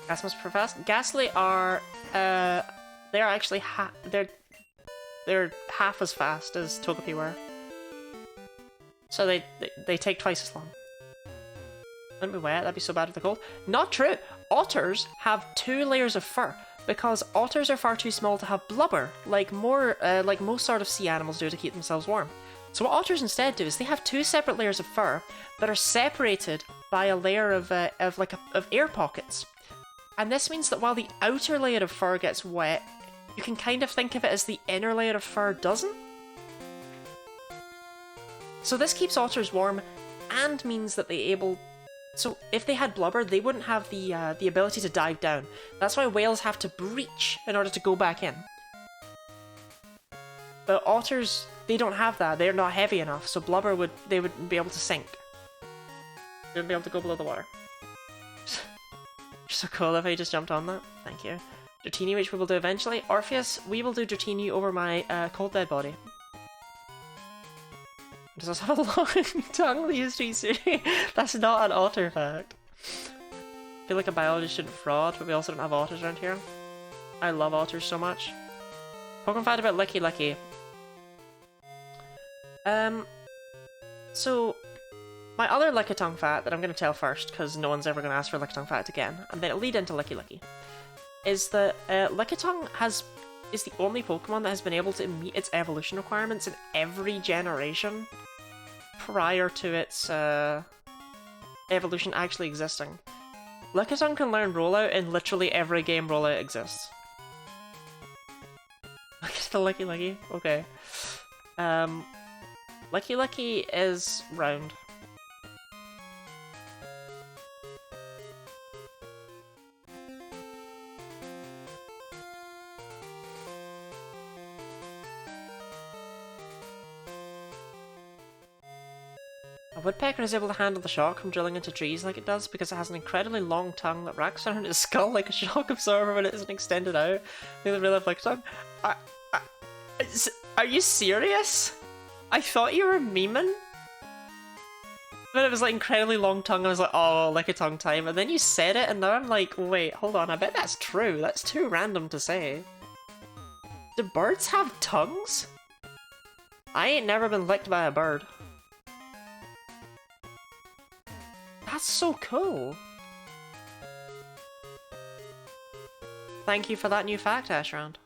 Gas must profess. Ghastly are they're actually they're half as fast as Togepi were. So they take twice as long. Wouldn't be wet, that'd be so bad with the cold. Not true! Otters have 2 layers of fur, because otters are far too small to have blubber, like most sort of sea animals do to keep themselves warm. So what otters instead do is they have 2 separate layers of fur that are separated by a layer of air pockets. And this means that while the outer layer of fur gets wet, you can kind of think of it as the inner layer of fur doesn't. So this keeps otters warm and means that so if they had blubber, they wouldn't have the ability to dive down. That's why whales have to breach in order to go back in. But otters, they don't have that. They're not heavy enough, so blubber they would be able to sink. They wouldn't be able to go below the water. So cool if I just jumped on that. Thank you. Dratini, which we will do eventually. Orpheus, we will do Dratini over my cold dead body. Does this have a long tongue? The history. That's not an otter fact. I feel like a biology student fraud, but we also don't have otters around here. I love otters so much. Pokemon fact about Licky Licky. So my other Lickitung fact that I'm going to tell first, because no one's ever going to ask for a Lickitung fact again, and then it'll lead into Licky Licky, is that Lickitung is the only Pokemon that has been able to meet its evolution requirements in every generation prior to its evolution actually existing. Lickitung can learn Rollout in literally every game Rollout exists. Look at the Licky Licky. Okay. Licky Licky is round. A woodpecker is able to handle the shock from drilling into trees like it does because it has an incredibly long tongue that wraps around its skull like a shock absorber when it isn't extended out. Think the real life tongue. Are you serious? I thought you were memeing. But it was like incredibly long tongue. I was like, oh, like a tongue time. And then you said it, and now I'm like, wait, hold on. I bet that's true. That's too random to say. Do birds have tongues? I ain't never been licked by a bird. That's so cool. Thank you for that new fact, Ashround.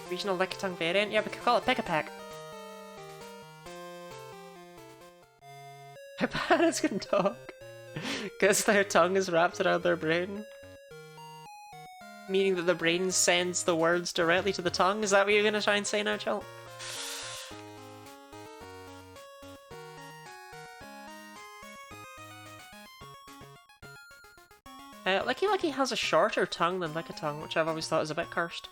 Regional Lickitung variant? Yeah, we could call it Pick-a-Peck. Hippopotamus can talk. Because their tongue is wrapped around their brain. Meaning that the brain sends the words directly to the tongue? Is that what you're gonna try and say now, Chil? Licky Licky has a shorter tongue than Lickitung, which I've always thought is a bit cursed.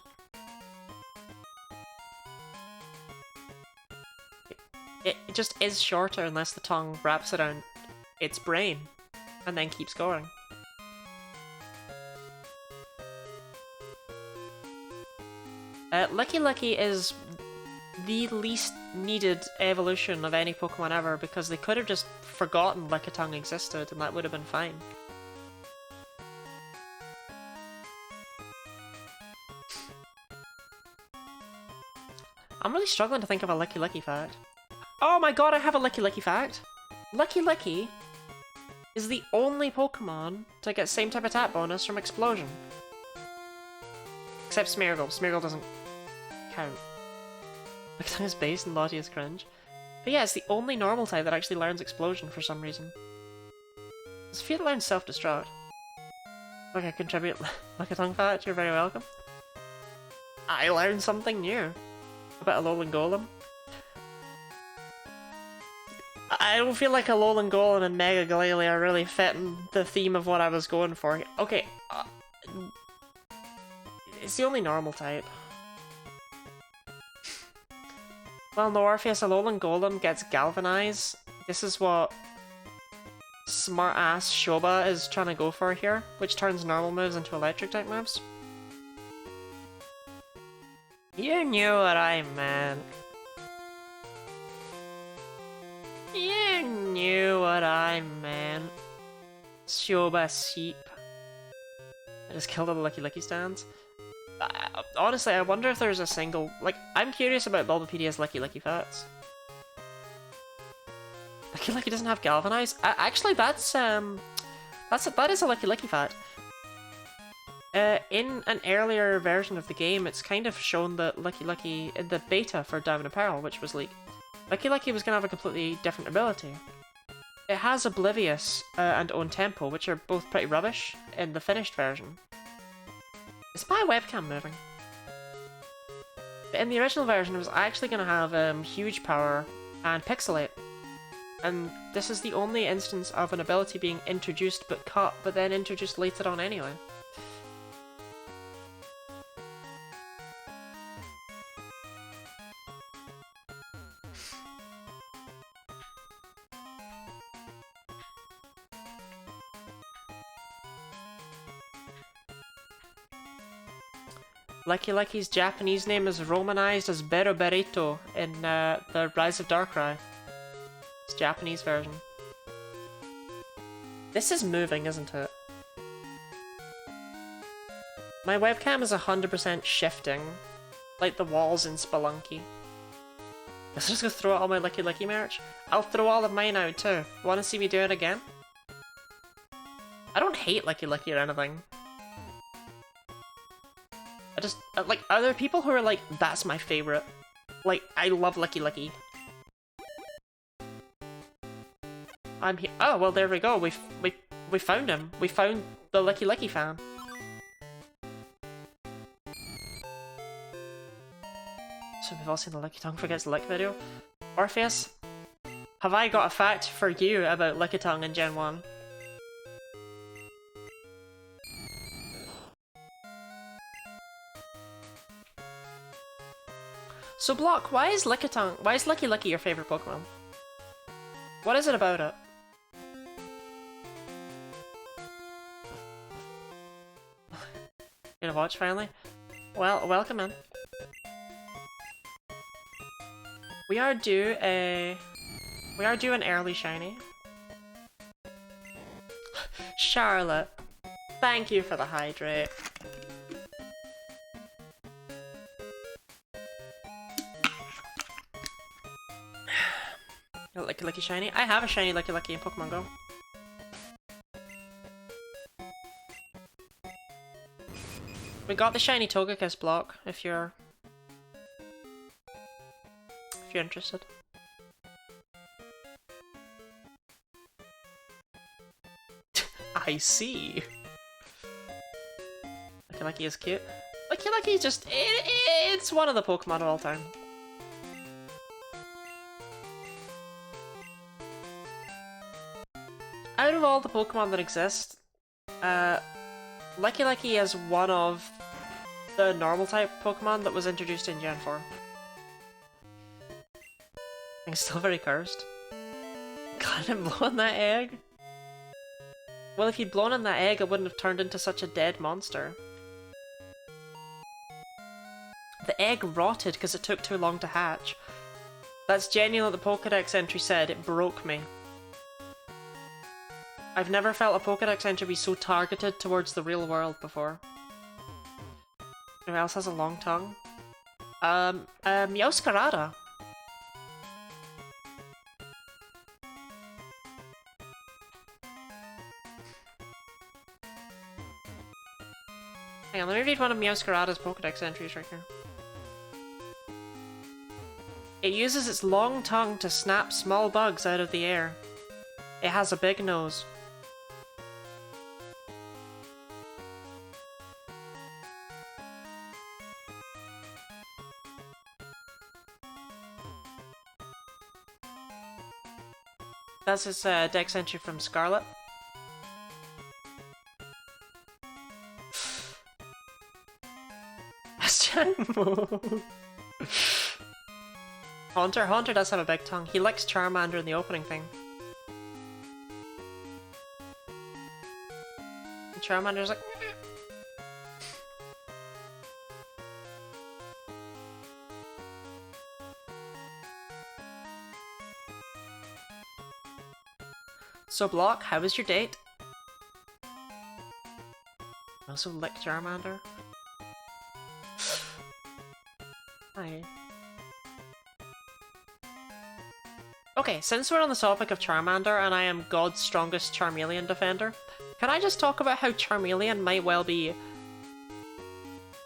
It just is shorter unless the tongue wraps around its brain and then keeps going. Licky Licky is the least needed evolution of any Pokemon ever because they could have just forgotten Lickitung existed and that would have been fine. I'm really struggling to think of a Licky Licky fact. Oh my god, I have a Licky Licky fact! Licky Licky is the only Pokemon to get same type attack bonus from Explosion. Except Smeargle. Smeargle doesn't count. Lickitung is base and Lottie is cringe. But yeah, it's the only normal type that actually learns Explosion for some reason. Does Fiat learn Self-Destruct? Okay, contribute Lickitung fact, you're very welcome. I learned something new. About Alolan Golem. I don't feel like Alolan Golem and Mega Glalie are really fitting the theme of what I was going for. Okay, it's the only normal type. Well, no, Orpheus, Alolan Golem gets Galvanize. This is what smart-ass Shoba is trying to go for here, which turns normal moves into electric-type moves. You knew what I meant. You knew what I meant. Shoba sheep. I just killed all the Licky Licky stands. Honestly, I wonder if there's a single... Like, I'm curious about Bulbapedia's Licky Licky facts. Licky Licky doesn't have Galvanize? Actually, that is a Licky Licky fact. In an earlier version of the game, it's kind of shown that Licky Licky, in the beta for Diamond and Pearl, which was leaked, Licky Licky was going to have a completely different ability. It has Oblivious and Own Tempo, which are both pretty rubbish in the finished version. Is my webcam moving? But in the original version, it was actually going to have huge power and pixelate. And this is the only instance of an ability being introduced but cut, but then introduced later on anyway. Lucky Lucky's Japanese name is romanized as Beroberito in the Rise of Darkrai. It's Japanese version. This is moving, isn't it? My webcam is 100% shifting, like the walls in Spelunky. Let's just go throw out all my Lucky Lucky merch. I'll throw all of mine out too. Want to see me do it again? I don't hate Lucky Lucky or anything. I just, like, are there people who are like, that's my favorite? Like, I love Lucky Lucky. I'm here. Oh, well, there we go. We found him. We found the Lucky Lucky fan. So we've all seen the Lucky Tongue Forgets Lick video. Orpheus, have I got a fact for you about Lucky Tongue in Gen 1? So Block, why is Lucky Lucky your favorite Pokemon? What is it about it? You gonna watch finally? Well, welcome in. We are due an early shiny. Charlotte, thank you for the hydrate. Lucky Lucky shiny. I have a shiny Lucky Lucky in Pokemon Go. We got the shiny Togekiss Block if you're interested. I see. Lucky Lucky is cute. Lucky Lucky is just it's one of the Pokemon of all time. Out of all the Pokemon that exist, Lucky Lucky is one of the normal type Pokemon that was introduced in Gen 4. I'm still very cursed. God, I'm blowing that egg. Well, if you'd blown in that egg, it wouldn't have turned into such a dead monster. The egg rotted because it took too long to hatch. That's genuinely what the Pokedex entry said. It broke me. I've never felt a Pokedex entry be so targeted towards the real world before. Who else has a long tongue? Meowscarada. Hang on, let me read one of Meowscarada's Pokedex entries right here. It uses its long tongue to snap small bugs out of the air. It has a big nose. That's his dex entry from Scarlet. Haunter does have a big tongue. He likes Charmander in the opening thing. And Charmander's like... So Block, how was your date? Also lick Charmander. Hi. Okay, since we're on the topic of Charmander and I am God's strongest Charmeleon defender, can I just talk about how Charmeleon might well be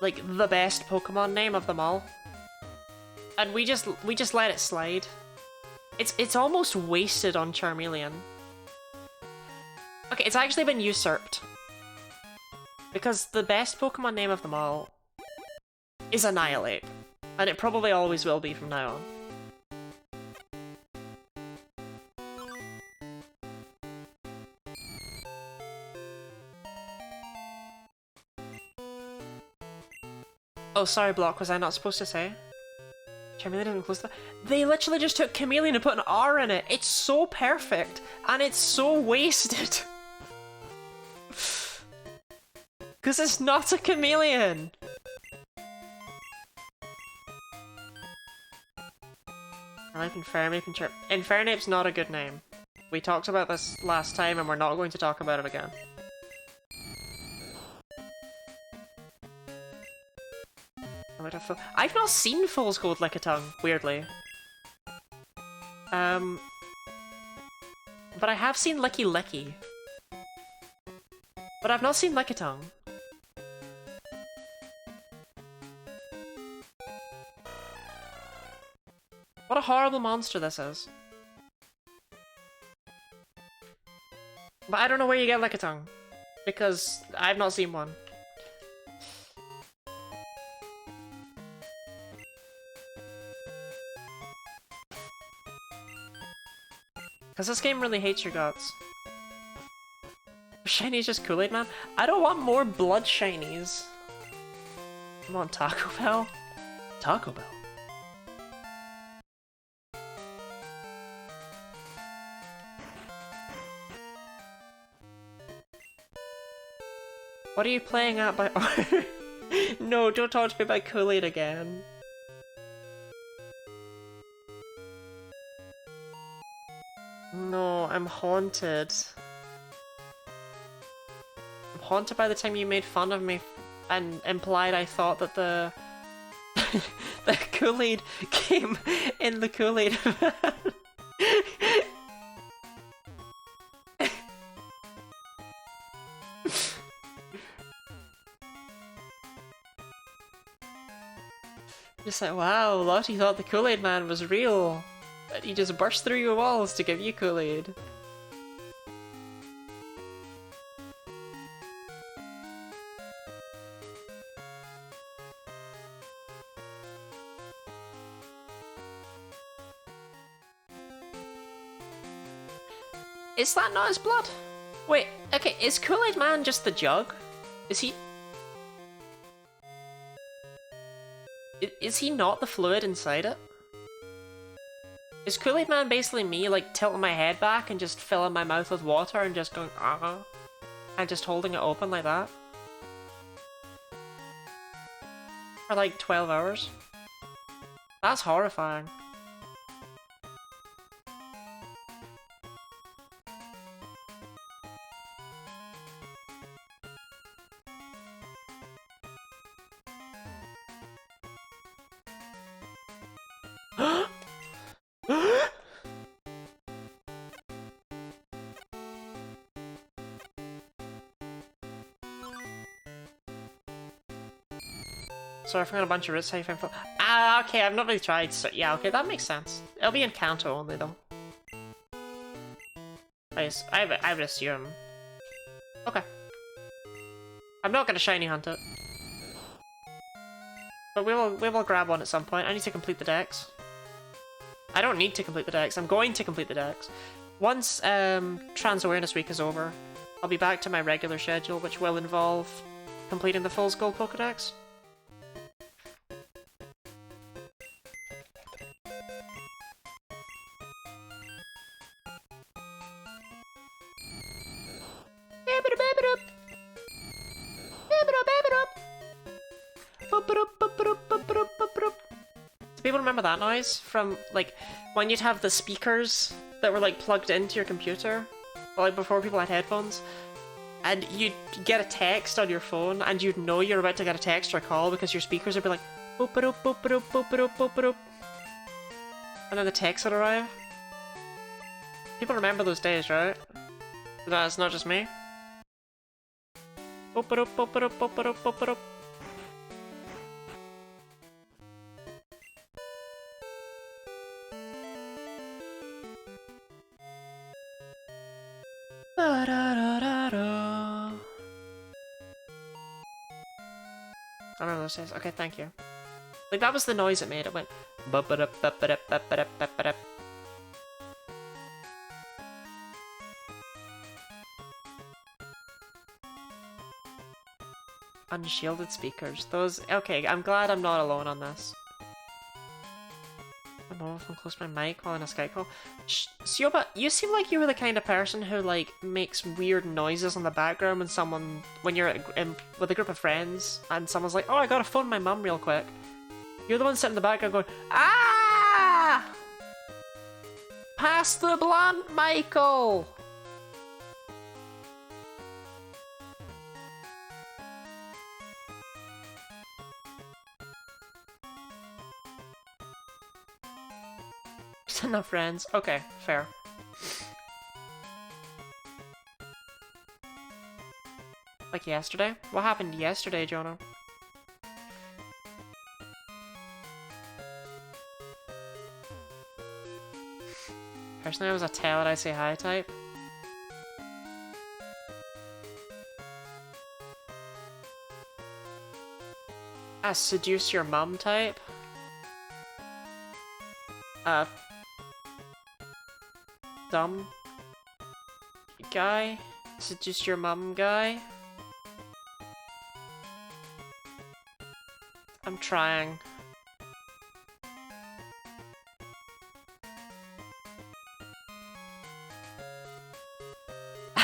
like the best Pokemon name of them all? And we just let it slide. It's almost wasted on Charmeleon. Okay, it's actually been usurped. Because the best Pokemon name of them all is Annihilate. And it probably always will be from now on. Oh, sorry, Block, was I not supposed to say? Chameleon isn't close to that. They literally just took Chameleon and put an R in it. It's so perfect, and it's so wasted. Because it's not a chameleon! I like Infernape and Chirp. Infernape's not a good name. We talked about this last time, and we're not going to talk about it again. I've not seen Fool's Gold Lickitung, weirdly. But I have seen Licky Licky. But I've not seen Lickitung. What a horrible monster this is. But I don't know where you get Lickitung, because I've not seen one. Because this game really hates your guts. Shiny's just Kool-Aid Man? I don't want more blood shinies. Come on, Taco Bell? Taco Bell? What are you playing at by No, don't talk to me about Kool-Aid again. No, I'm haunted. I'm haunted by the time you made fun of me and implied I thought that the the Kool-Aid came in the Kool-Aid van. Just like, wow, Lottie thought the Kool-Aid Man was real. But he just burst through your walls to give you Kool-Aid. Is that not his blood? Wait, okay, is Kool-Aid Man just the jug? Is he... Is he not the fluid inside it? Is Kool-Aid Man basically me, like, tilting my head back and just filling my mouth with water and just going, and just holding it open like that? For like 12 hours? That's horrifying. So I forgot a bunch of routes. How you find Ah, okay, I've not really tried, so yeah, okay, that makes sense. It'll be in Kanto only, though. I would assume. Okay. I'm not gonna shiny hunt it. But we will grab one at some point. I need to complete the dex. I don't need to complete the dex, I'm going to complete the dex. Once Trans Awareness Week is over, I'll be back to my regular schedule, which will involve completing the Fool's Gold Pokedex. Do people remember that noise from, like, when you'd have the speakers that were, like, plugged into your computer? Like, before people had headphones? And you'd get a text on your phone, and you'd know you're about to get a text or a call because your speakers would be like, boop-a-doop, boop-a-doop, boop-a-doop, boop-a-doop. And then the text would arrive. People remember those days, right? That's not just me. Boop-a-doop, boop-a-doop, boop-a-doop, boop-a-doop. I remember those days. Okay, thank you. Like, that was the noise it made. It went... Unshielded speakers. Those... Okay, I'm glad I'm not alone on this. My mobile phone close to my mic while in a Skype call. Sioba, you seem like you were the kind of person who, like, makes weird noises on the background when you're with a group of friends and someone's like, oh, I gotta phone my mum real quick. You're the one sitting in the background going, ah! Pass the blunt, Michael! Enough friends. Okay, fair. Like yesterday? What happened yesterday, Jonah? Personally, I was a tell it I say hi type. A seduce your mum type. Dumb guy? Seduce your mum guy? I'm trying.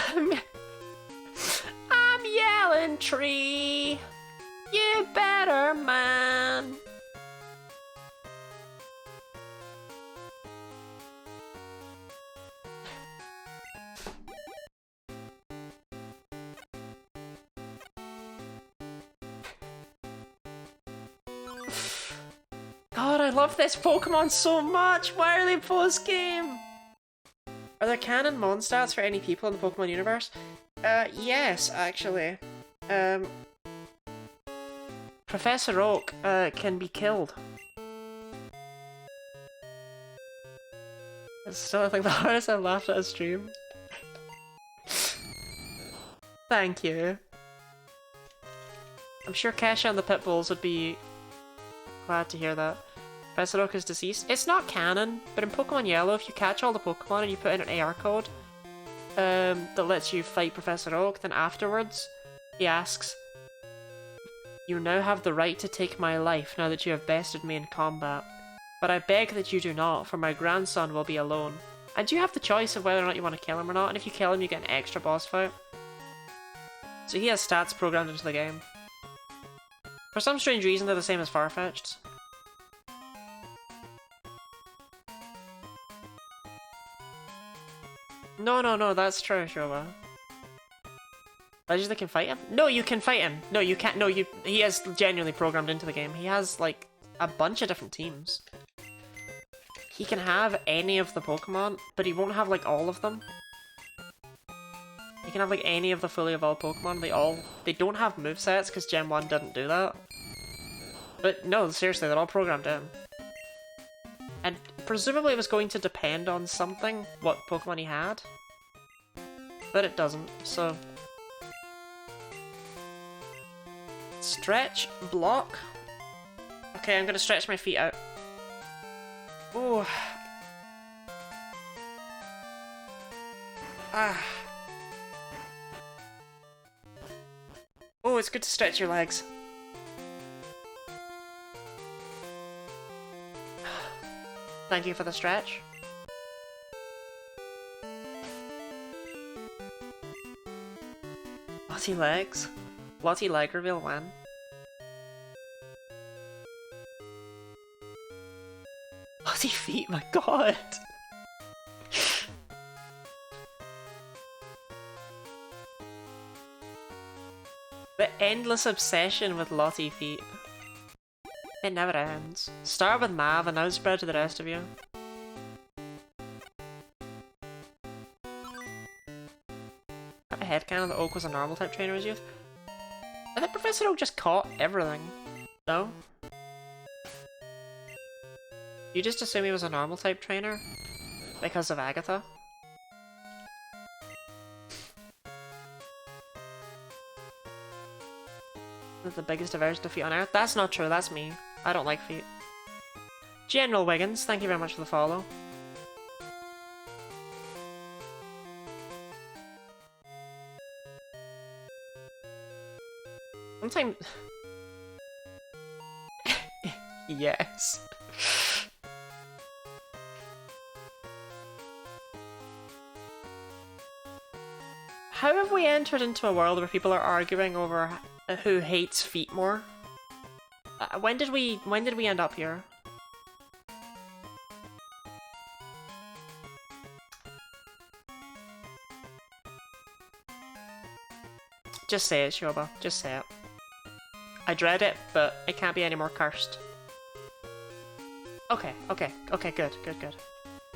I'm yelling tree! You better man! God, I love this Pokemon so much! Why are they post-game? Are there canon mon stats for any people in the Pokemon universe? Yes, actually. Professor Oak, can be killed. It's still, I think, the hardest I've laughed at a stream. Thank you. I'm sure Kesha and the Pitbulls would be glad to hear that. Professor Oak is deceased. It's not canon, but in Pokemon Yellow, if you catch all the Pokemon and you put in an AR code that lets you fight Professor Oak, then afterwards he asks, "You now have the right to take my life now that you have bested me in combat. But I beg that you do not, for my grandson will be alone." And you have the choice of whether or not you want to kill him or not, and if you kill him you get an extra boss fight. So he has stats programmed into the game. For some strange reason they're the same as Farfetched's. No, that's true, Shoba. Legends that can fight him? No, you can fight him! No, you can't. No, he is genuinely programmed into the game. He has, like, a bunch of different teams. He can have any of the Pokemon, but he won't have, like, all of them. He can have, like, any of the fully evolved Pokemon. They don't have movesets, because Gen 1 didn't do that. But no, seriously, they're all programmed in. And presumably it was going to depend on something, what Pokemon he had. But it doesn't, so... Stretch, block. Okay, I'm gonna stretch my feet out. Ooh. Ah. Oh, it's good to stretch your legs. Thank you for the stretch. Lottie legs? Lottie leg reveal when? Lottie feet, my god! The endless obsession with Lottie feet. It never ends. Start with Mav and now spread to the rest of you. Got a headcanon that Oak was a normal type trainer in his youth. I think Professor Oak just caught everything. No? You just assume he was a normal type trainer? Because of Agatha? That's the biggest aversion defeat on Earth? That's not true, that's me. I don't like feet. General Wiggins, thank you very much for the follow. Sometimes... yes. How have we entered into a world where people are arguing over who hates feet more? When did we end up here? Just say it, Shoba. Just say it. I dread it, but it can't be any more cursed. Okay, good.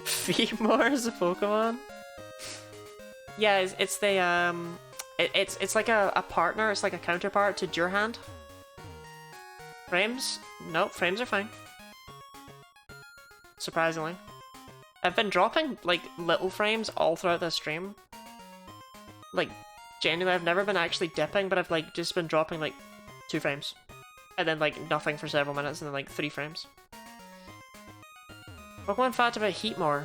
Feetmore is a Pokemon? Yeah, it's the, it's like a partner, it's like a counterpart to Durhand. Frames? Nope, frames are fine. Surprisingly. I've been dropping, like, little frames all throughout this stream. Like, genuinely, I've never been actually dipping, but I've, like, just been dropping, like, 2 frames. And then, like, nothing for several minutes, and then, like, 3 frames. Pokemon fact about Heatmore.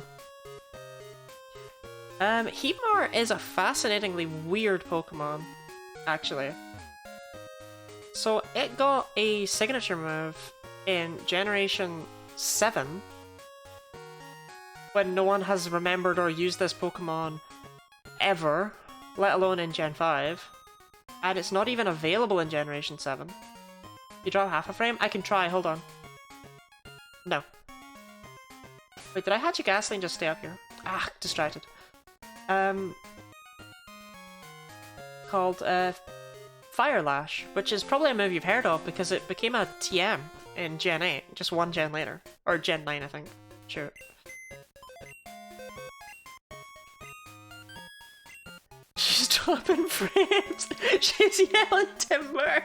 Heatmore is a fascinatingly weird Pokemon, actually. So, it got a signature move in Generation 7, when no one has remembered or used this Pokemon ever, let alone in Gen 5. And it's not even available in Generation 7. You drop half a frame? I can try, hold on. No. Wait, did I hatch a Ghastly and just stay up here? Ah, distracted. Called, Fire Lash, which is probably a move you've heard of because it became a TM in Gen 8, just one gen later. Or Gen 9, I think. Sure. She's dropping frames! She's yelling timber!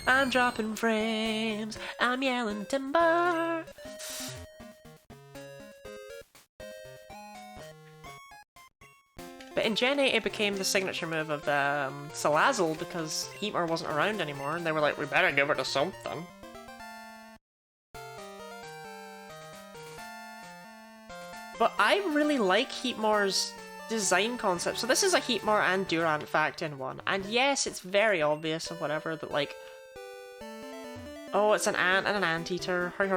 I'm dropping frames! I'm yelling timber! But in Gen 8 it became the signature move of Salazzle because Heatmore wasn't around anymore and they were like, we better give her to something. But I really like Heatmore's design concept. So this is a Heatmore and Durant fact in one. And yes, it's very obvious and whatever that like, oh, it's an ant and an anteater. But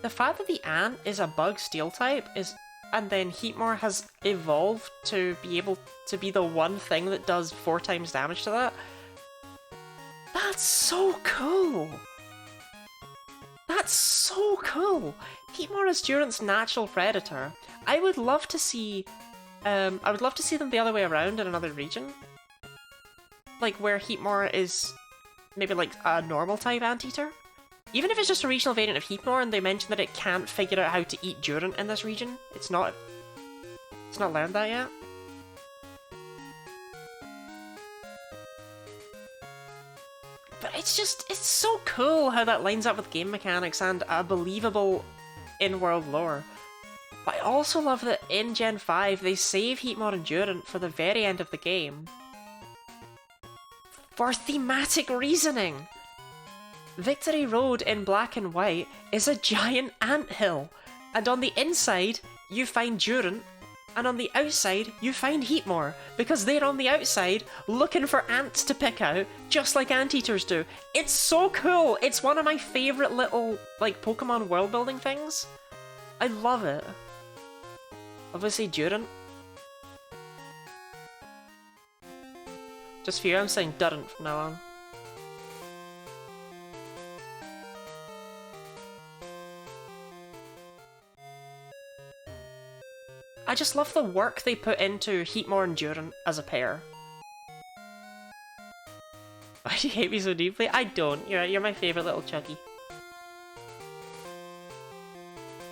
the fact that the ant is a bug steel type is, and then Heatmore has evolved to be able to be the one thing that does 4 times damage to that. That's so cool. That's so cool! Heatmore is Durant's natural predator. I would love to see them the other way around in another region. Like where Heatmore is maybe like a normal type anteater. Even if it's just a regional variant of Heatmore and they mention that it can't figure out how to eat Durant in this region. It's not learned that yet. But it's so cool how that lines up with game mechanics and a believable in-world lore. But I also love that in Gen 5 they save Heatmore and Durant for the very end of the game. For thematic reasoning! Victory Road in Black and White is a giant anthill, and on the inside you find Durant, and on the outside you find Heatmore, because they're on the outside looking for ants to pick out, just like anteaters do. It's so cool! It's one of my favourite little, like, Pokemon world-building things. I love it. Obviously Durant. Just for you, I'm saying Durant from now on. I just love the work they put into Heatmore and Durant as a pair. Why do you hate me so deeply? I don't. You're my favourite little Chucky.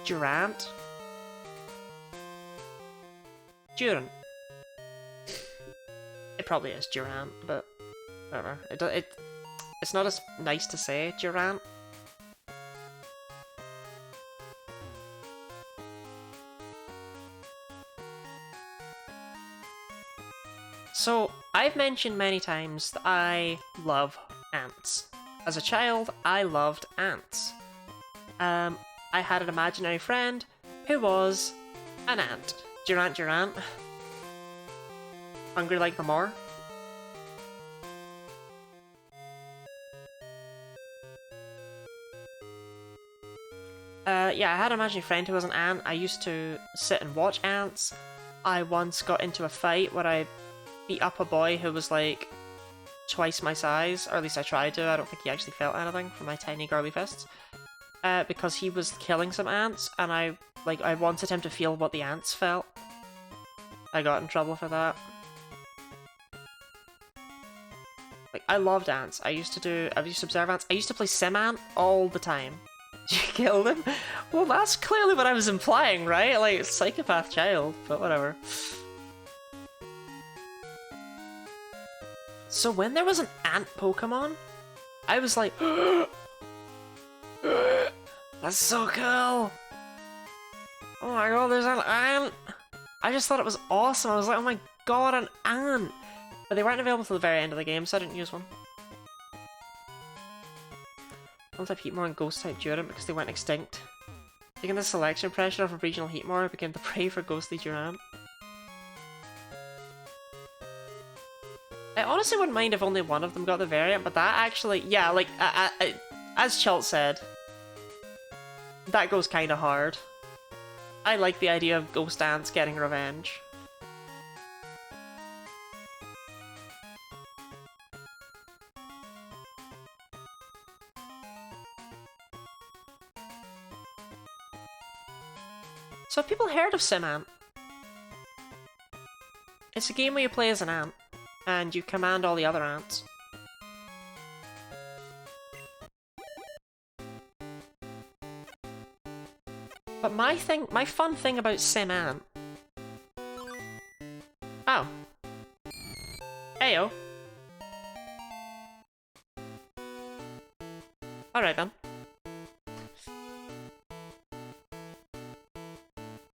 Durant? Durant. It probably is Durant, but whatever. It's not as nice to say Durant. So, I've mentioned many times that I love ants. As a child, I loved ants. I had an imaginary friend who was an ant. Durant Durant. Hungry like the more. Yeah, I had an imaginary friend who was an ant. I used to sit and watch ants. I once got into a fight where I beat up a boy who was like twice my size, or at least I tried to. I don't think he actually felt anything from my tiny girly fists. Because he was killing some ants, and I wanted him to feel what the ants felt. I got in trouble for that. Like, I loved ants. I used to observe ants. I used to play Sim Ant all the time. You killed him? Well, that's clearly what I was implying, right? Like, psychopath child, but whatever. So when there was an ant Pokemon, I was like, that's so cool! Oh my god, there's an ant! I just thought it was awesome. I was like, oh my god, an ant! But they weren't available till the very end of the game, so I didn't use one. Type Heatmore and Ghost-type Durant because they went extinct. Taking the selection pressure off of regional Heatmore, it became the prey for ghostly Durant. I honestly wouldn't mind if only one of them got the variant, but that actually, yeah, like, as Chult said, that goes kinda hard. I like the idea of ghost ants getting revenge. So have people heard of Sim Ant? It's a game where you play as an ant, and you command all the other ants. But my fun thing about Sim Ant... Oh. Heyo. Alright then.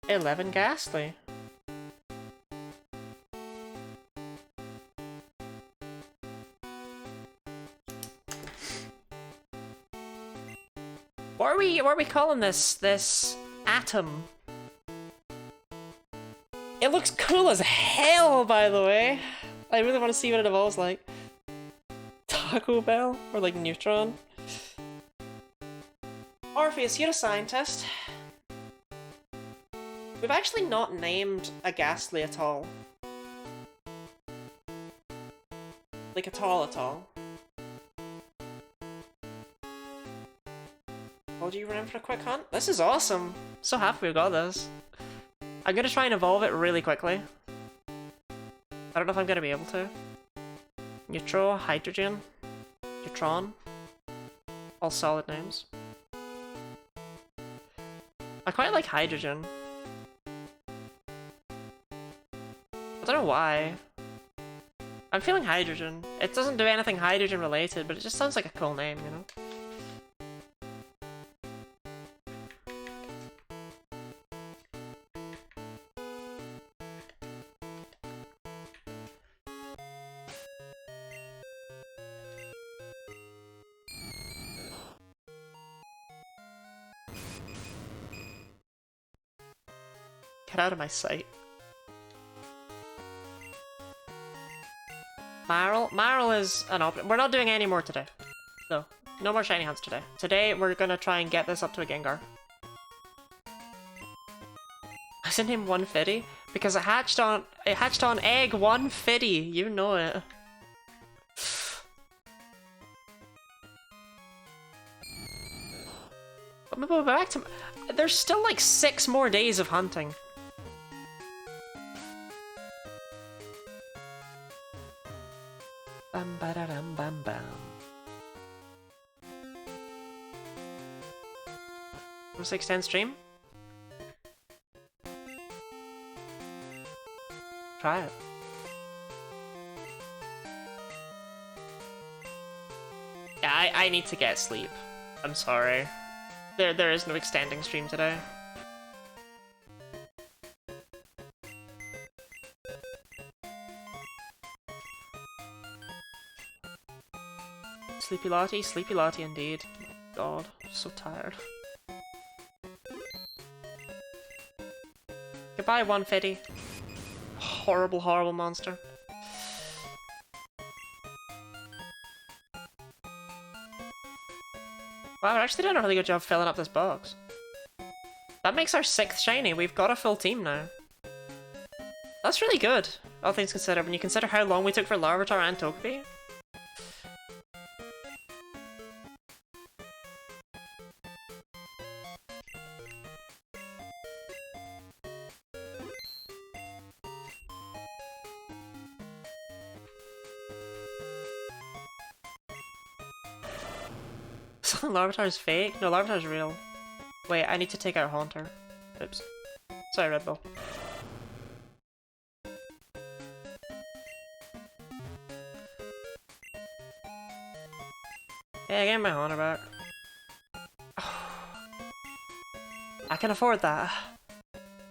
11 Ghastly. What are we calling this atom? It looks cool as hell, by the way. I really want to see what it evolves like. Taco Bell? Or like Neutron? Orpheus, you're a scientist. We've actually not named a Ghastly at all. Like, at all. Oh, do you run in for a quick hunt? This is awesome! So happy we got this. I'm gonna try and evolve it really quickly. I don't know if I'm gonna be able to. Neutro, Hydrogen, Neutron. All solid names. I quite like Hydrogen. I don't know why. I'm feeling Hydrogen. It doesn't do anything Hydrogen related, but it just sounds like a cool name, you know? Get out of my sight. Marl is an option. We're not doing any more today. So, no more shiny hunts today. Today, we're gonna try and get this up to a Gengar. I sent him 150 because it hatched on egg 150. You know it. But back to... There's still like 6 more days of hunting. Bam ba da dum bam bam. Want to extend stream? Try it. Yeah, I need to get sleep. I'm sorry. There is no extending stream today. Sleepy Lottie? Sleepy Lottie indeed. God, so tired. Goodbye, 150. Horrible, horrible monster. Wow, we're actually doing a really good job filling up this box. That makes our 6th shiny. We've got a full team now. That's really good, all things considered, when you consider how long we took for Larvitar and Togepi. Larvitar's fake? No, Larvitar's real. Wait, I need to take out Haunter. Oops. Sorry, Red Bull. Yeah, I get my Haunter back. I can afford that.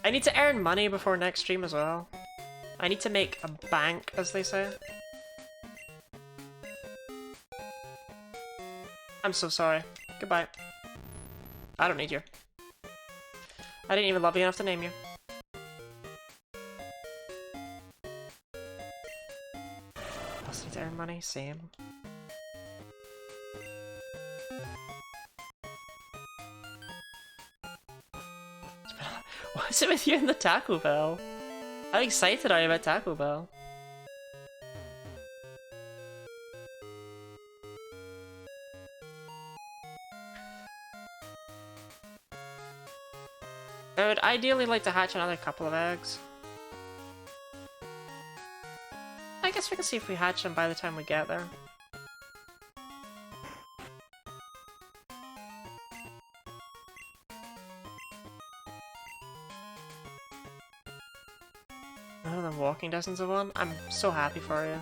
I need to earn money before next stream as well. I need to make a bank, as they say. I'm so sorry. Goodbye. I don't need you. I didn't even love you enough to name you. I also need to earn money, same. What's it with you and the Taco Bell? How excited are you about Taco Bell? I would ideally like to hatch another couple of eggs. I guess we can see if we hatch them by the time we get there. Other than walking distance of one, I'm so happy for you.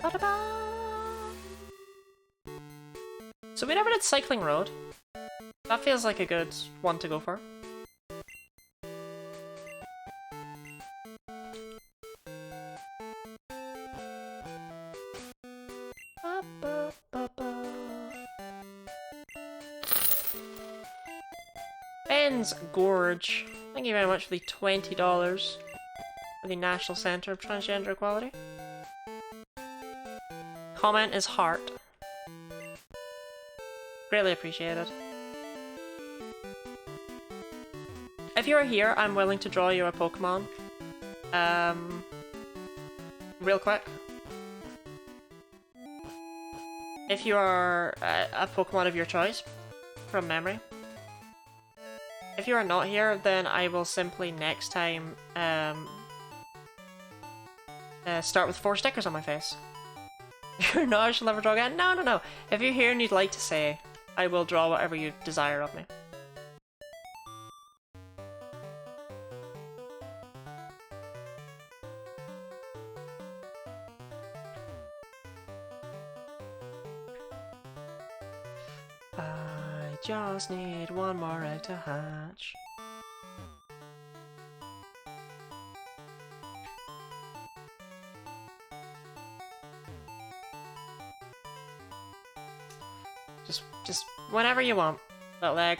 Ba-da-ba! So we never did Cycling Road. That feels like a good one to go for. Ben's Gorge. Thank you very much for the $20 for the National Centre of Transgender Equality. Comment is heart. Greatly appreciated. If you're here, I'm willing to draw you a Pokemon. Real quick. If you are a Pokemon of your choice, from memory. If you are not here, then I will simply next time start with 4 stickers on my face. You're not, I shall never draw again? No, no, no. If you're here and you'd like to say, I will draw whatever you desire of me. I just need one more egg to hatch. Just whenever you want, little egg.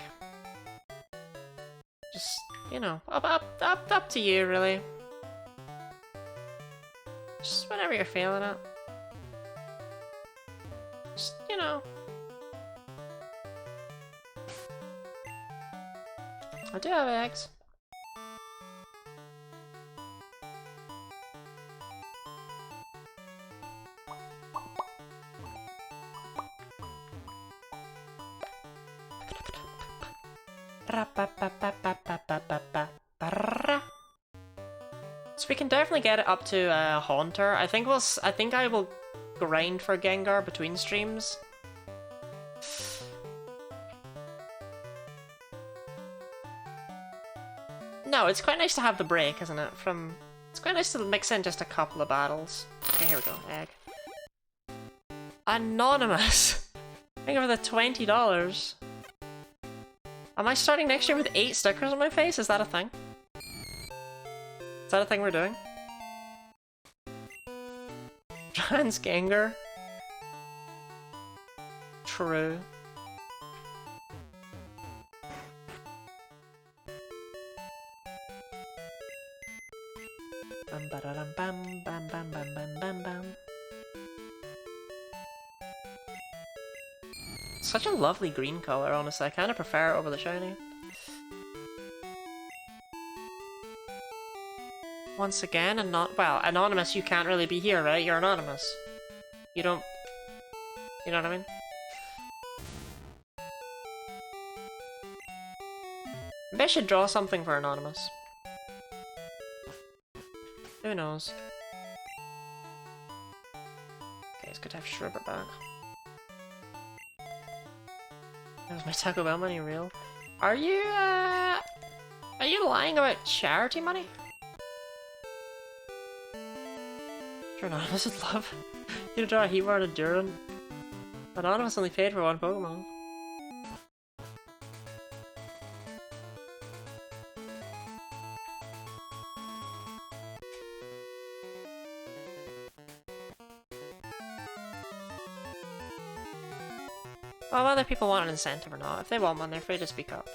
Just, you know, up to you, really. Just whenever you're feeling it. Just, you know. I do have eggs. So we can definitely get it up to Haunter. I think I will grind for Gengar between streams. No, it's quite nice to have the break, isn't it? It's quite nice to mix in just a couple of battles. Okay, here we go. Egg. Anonymous! Thank you for the $20. Am I starting next year with 8 stickers on my face? Is that a thing? Is that a thing we're doing? Hans Gengar. True. Bam ba-da-dum bam bam bam bam bam bam bam. Such a lovely green color, honestly. I kind of prefer it over the shiny. Once again, well, anonymous, you can't really be here, right? You're anonymous. You don't... You know what I mean? Maybe I should draw something for anonymous. Who knows? Okay, it's good to have Sherbert back. Was my Taco Bell money real? Are you lying about charity money? Sure, Anonymous would love you to draw a Heatmore and a Duran. Anonymous only paid for one Pokemon. Well, whether people want an incentive or not, if they want one, they're free to speak up.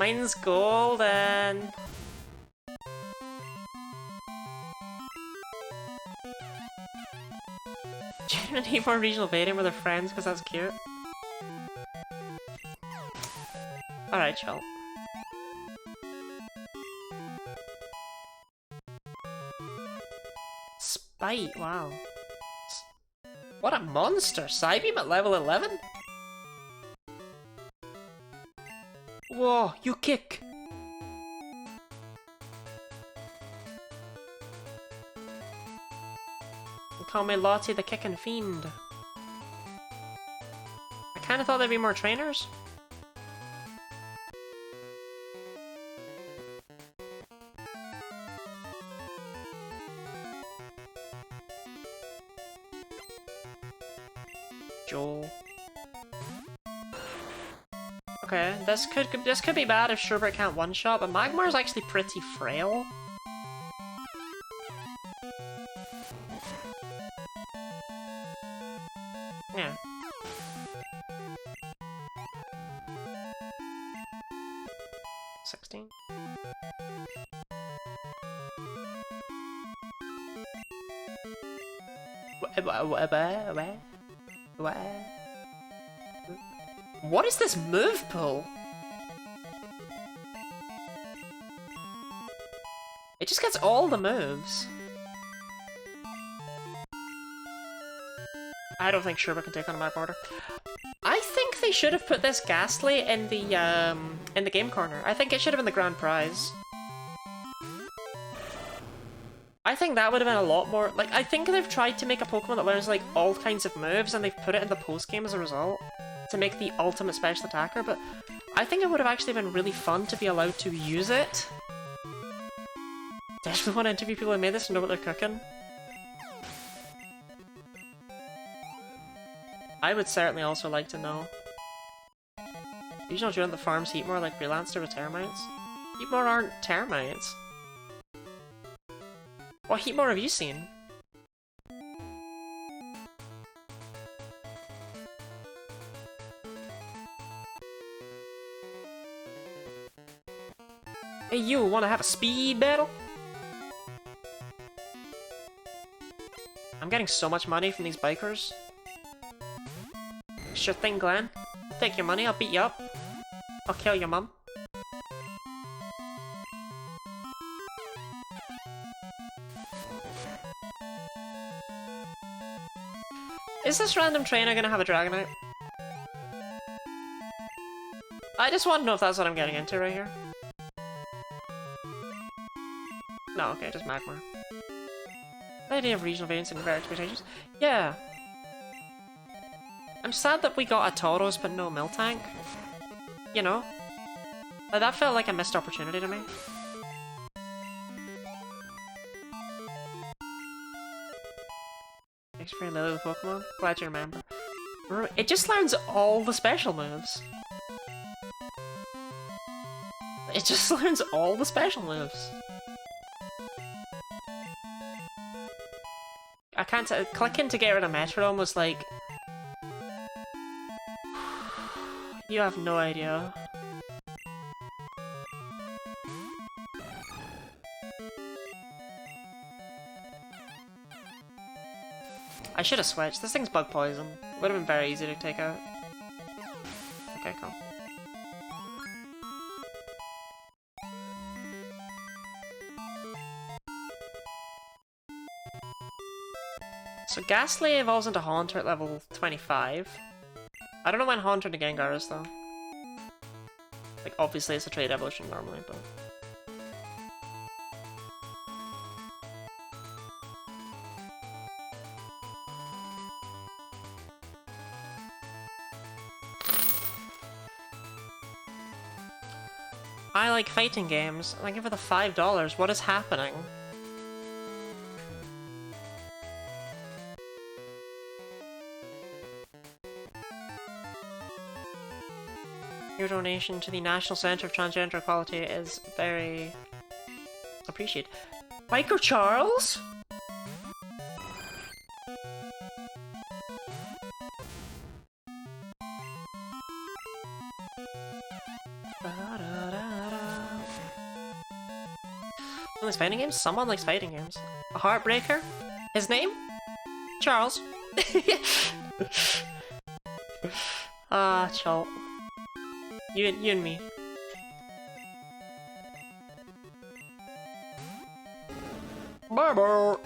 Mine's golden! Genuine Heatmore regional baiting where they're friends because that's cute. Alright, chill. Spite, wow. What a monster! Psybeam at level 11? Whoa, you kick! They call me Lottie the Kickin' Fiend. I kinda thought there'd be more trainers. Joel. Okay, this could be bad if Sherbert can't one-shot, but Magmar's actually pretty frail. Yeah. $16. What is this move pool? It just gets all the moves. I don't think Sherbert can take on a map order. I think they should have put this Ghastly in the game corner. I think it should have been the grand prize. I think that would have been a lot more... Like, I think they've tried to make a Pokemon that learns, like, all kinds of moves, and they've put it in the post-game as a result, to make the ultimate special attacker, but I think it would have actually been really fun to be allowed to use it. Definitely want to interview people who made this and know what they're cooking. I would certainly also like to know. Usually during the farms Heatmore like Freelancer with termites. Heatmore aren't termites. What Heatmore have you seen? Hey, you wanna have a speed battle? I'm getting so much money from these bikers. Sure thing, Glenn. Take your money, I'll beat you up. I'll kill your mum. Is this random trainer gonna have a Dragonite? I just want to know if that's what I'm getting into right here. No, okay, just Magmar. The idea of regional variants and rare expectations? Yeah. I'm sad that we got a Tauros but no Miltank. You know? Like, that felt like a missed opportunity to me. Thanks for Lily with Pokemon. Glad you remember. It just learns all the special moves. It just learns all the special moves. I can't... clicking to get rid of Metrodome was like... You have no idea. I should have switched. This thing's bug poison. Would have been very easy to take out. Okay, cool. So Ghastly evolves into Haunter at level 25. I don't know when Haunter to Gengar is though. Like obviously it's a trade evolution normally, but... I like fighting games. Thank you for the $5. What is happening? Your donation to the National Centre of Transgender Equality is very appreciated. Biker Charles? Someone likes fighting games? Someone likes fighting games. A Heartbreaker? His name? Charles. Ah, Chalt. You and me. Bye-bye.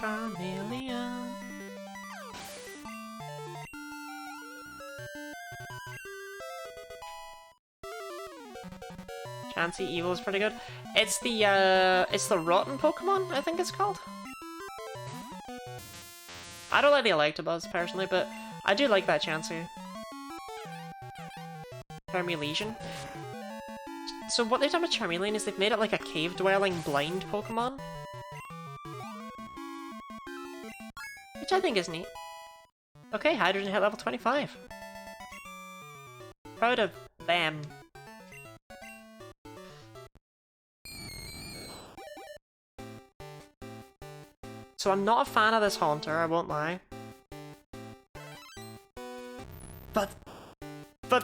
Charmeleon. Chansey Evil is pretty good. It's the rotten Pokemon, I think it's called. I don't like the Electabuzz personally, but I do like that Chansey. Charmeleon. So what they've done with Charmeleon is they've made it like a cave-dwelling blind Pokemon. Which I think is neat. Okay, Hydrogen hit level 25. Proud of them. So I'm not a fan of this Haunter, I won't lie. But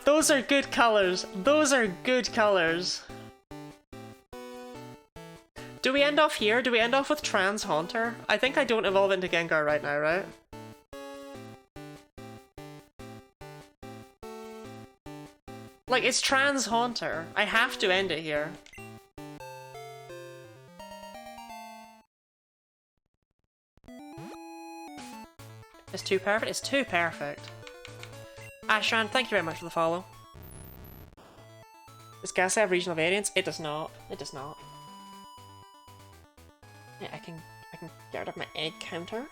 those are good colors. Those are good colors. Do we end off here? Do we end off with Trans Haunter? I think I don't evolve into Gengar right now, right? Like, it's Trans Haunter. I have to end it here. It's too perfect? It's too perfect. Ashran, thank you very much for the follow. Does Gas have regional variants? It does not. It does not. Yeah, I can get rid of my egg counter.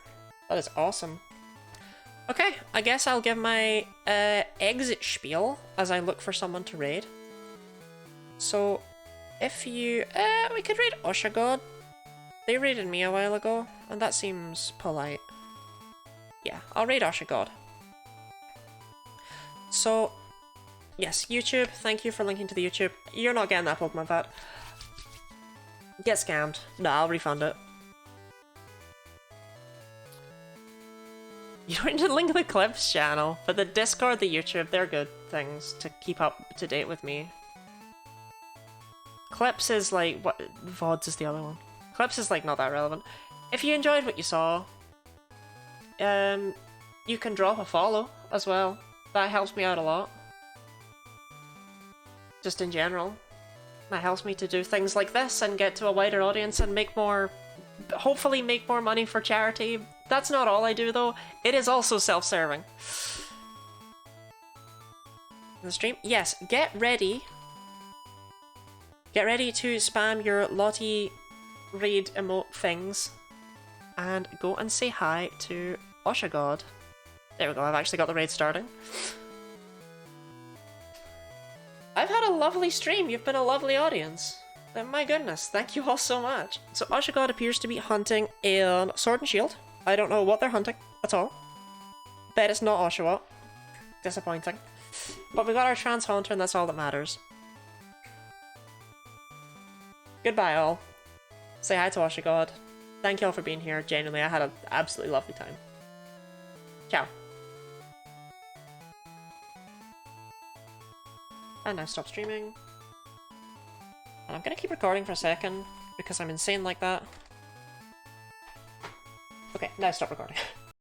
That is awesome. Okay, I guess I'll give my exit spiel as I look for someone to raid. So, if you... we could raid Oshagod. They raided me a while ago, and that seems polite. Yeah, I'll raid Oshagod. So, yes, YouTube, thank you for linking to the YouTube. You're not getting that Pokemon Vat. Get scammed. No, I'll refund it. You don't need to link the Clips channel, but the Discord, the YouTube, they're good things to keep up to date with me. Clips is like, what, VODs is the other one. Clips is like not that relevant. If you enjoyed what you saw, you can drop a follow as well. That helps me out a lot. Just in general. That helps me to do things like this and get to a wider audience and make more... hopefully make more money for charity. That's not all I do though. It is also self-serving. The stream? Yes, get ready. Get ready to spam your Lottie raid emote things. And go and say hi to Oshagod. There we go, I've actually got the raid starting. I've had a lovely stream, you've been a lovely audience. My goodness, thank you all so much. So Oshagod appears to be hunting in Sword and Shield. I don't know what they're hunting, at all. Bet it's not Oshawott. Disappointing. But we got our Trans Haunter and that's all that matters. Goodbye, all. Say hi to Washer God. Thank you all for being here. Genuinely, I had an absolutely lovely time. Ciao. And now stop streaming. And I'm gonna keep recording for a second, because I'm insane like that. Okay, now stop recording.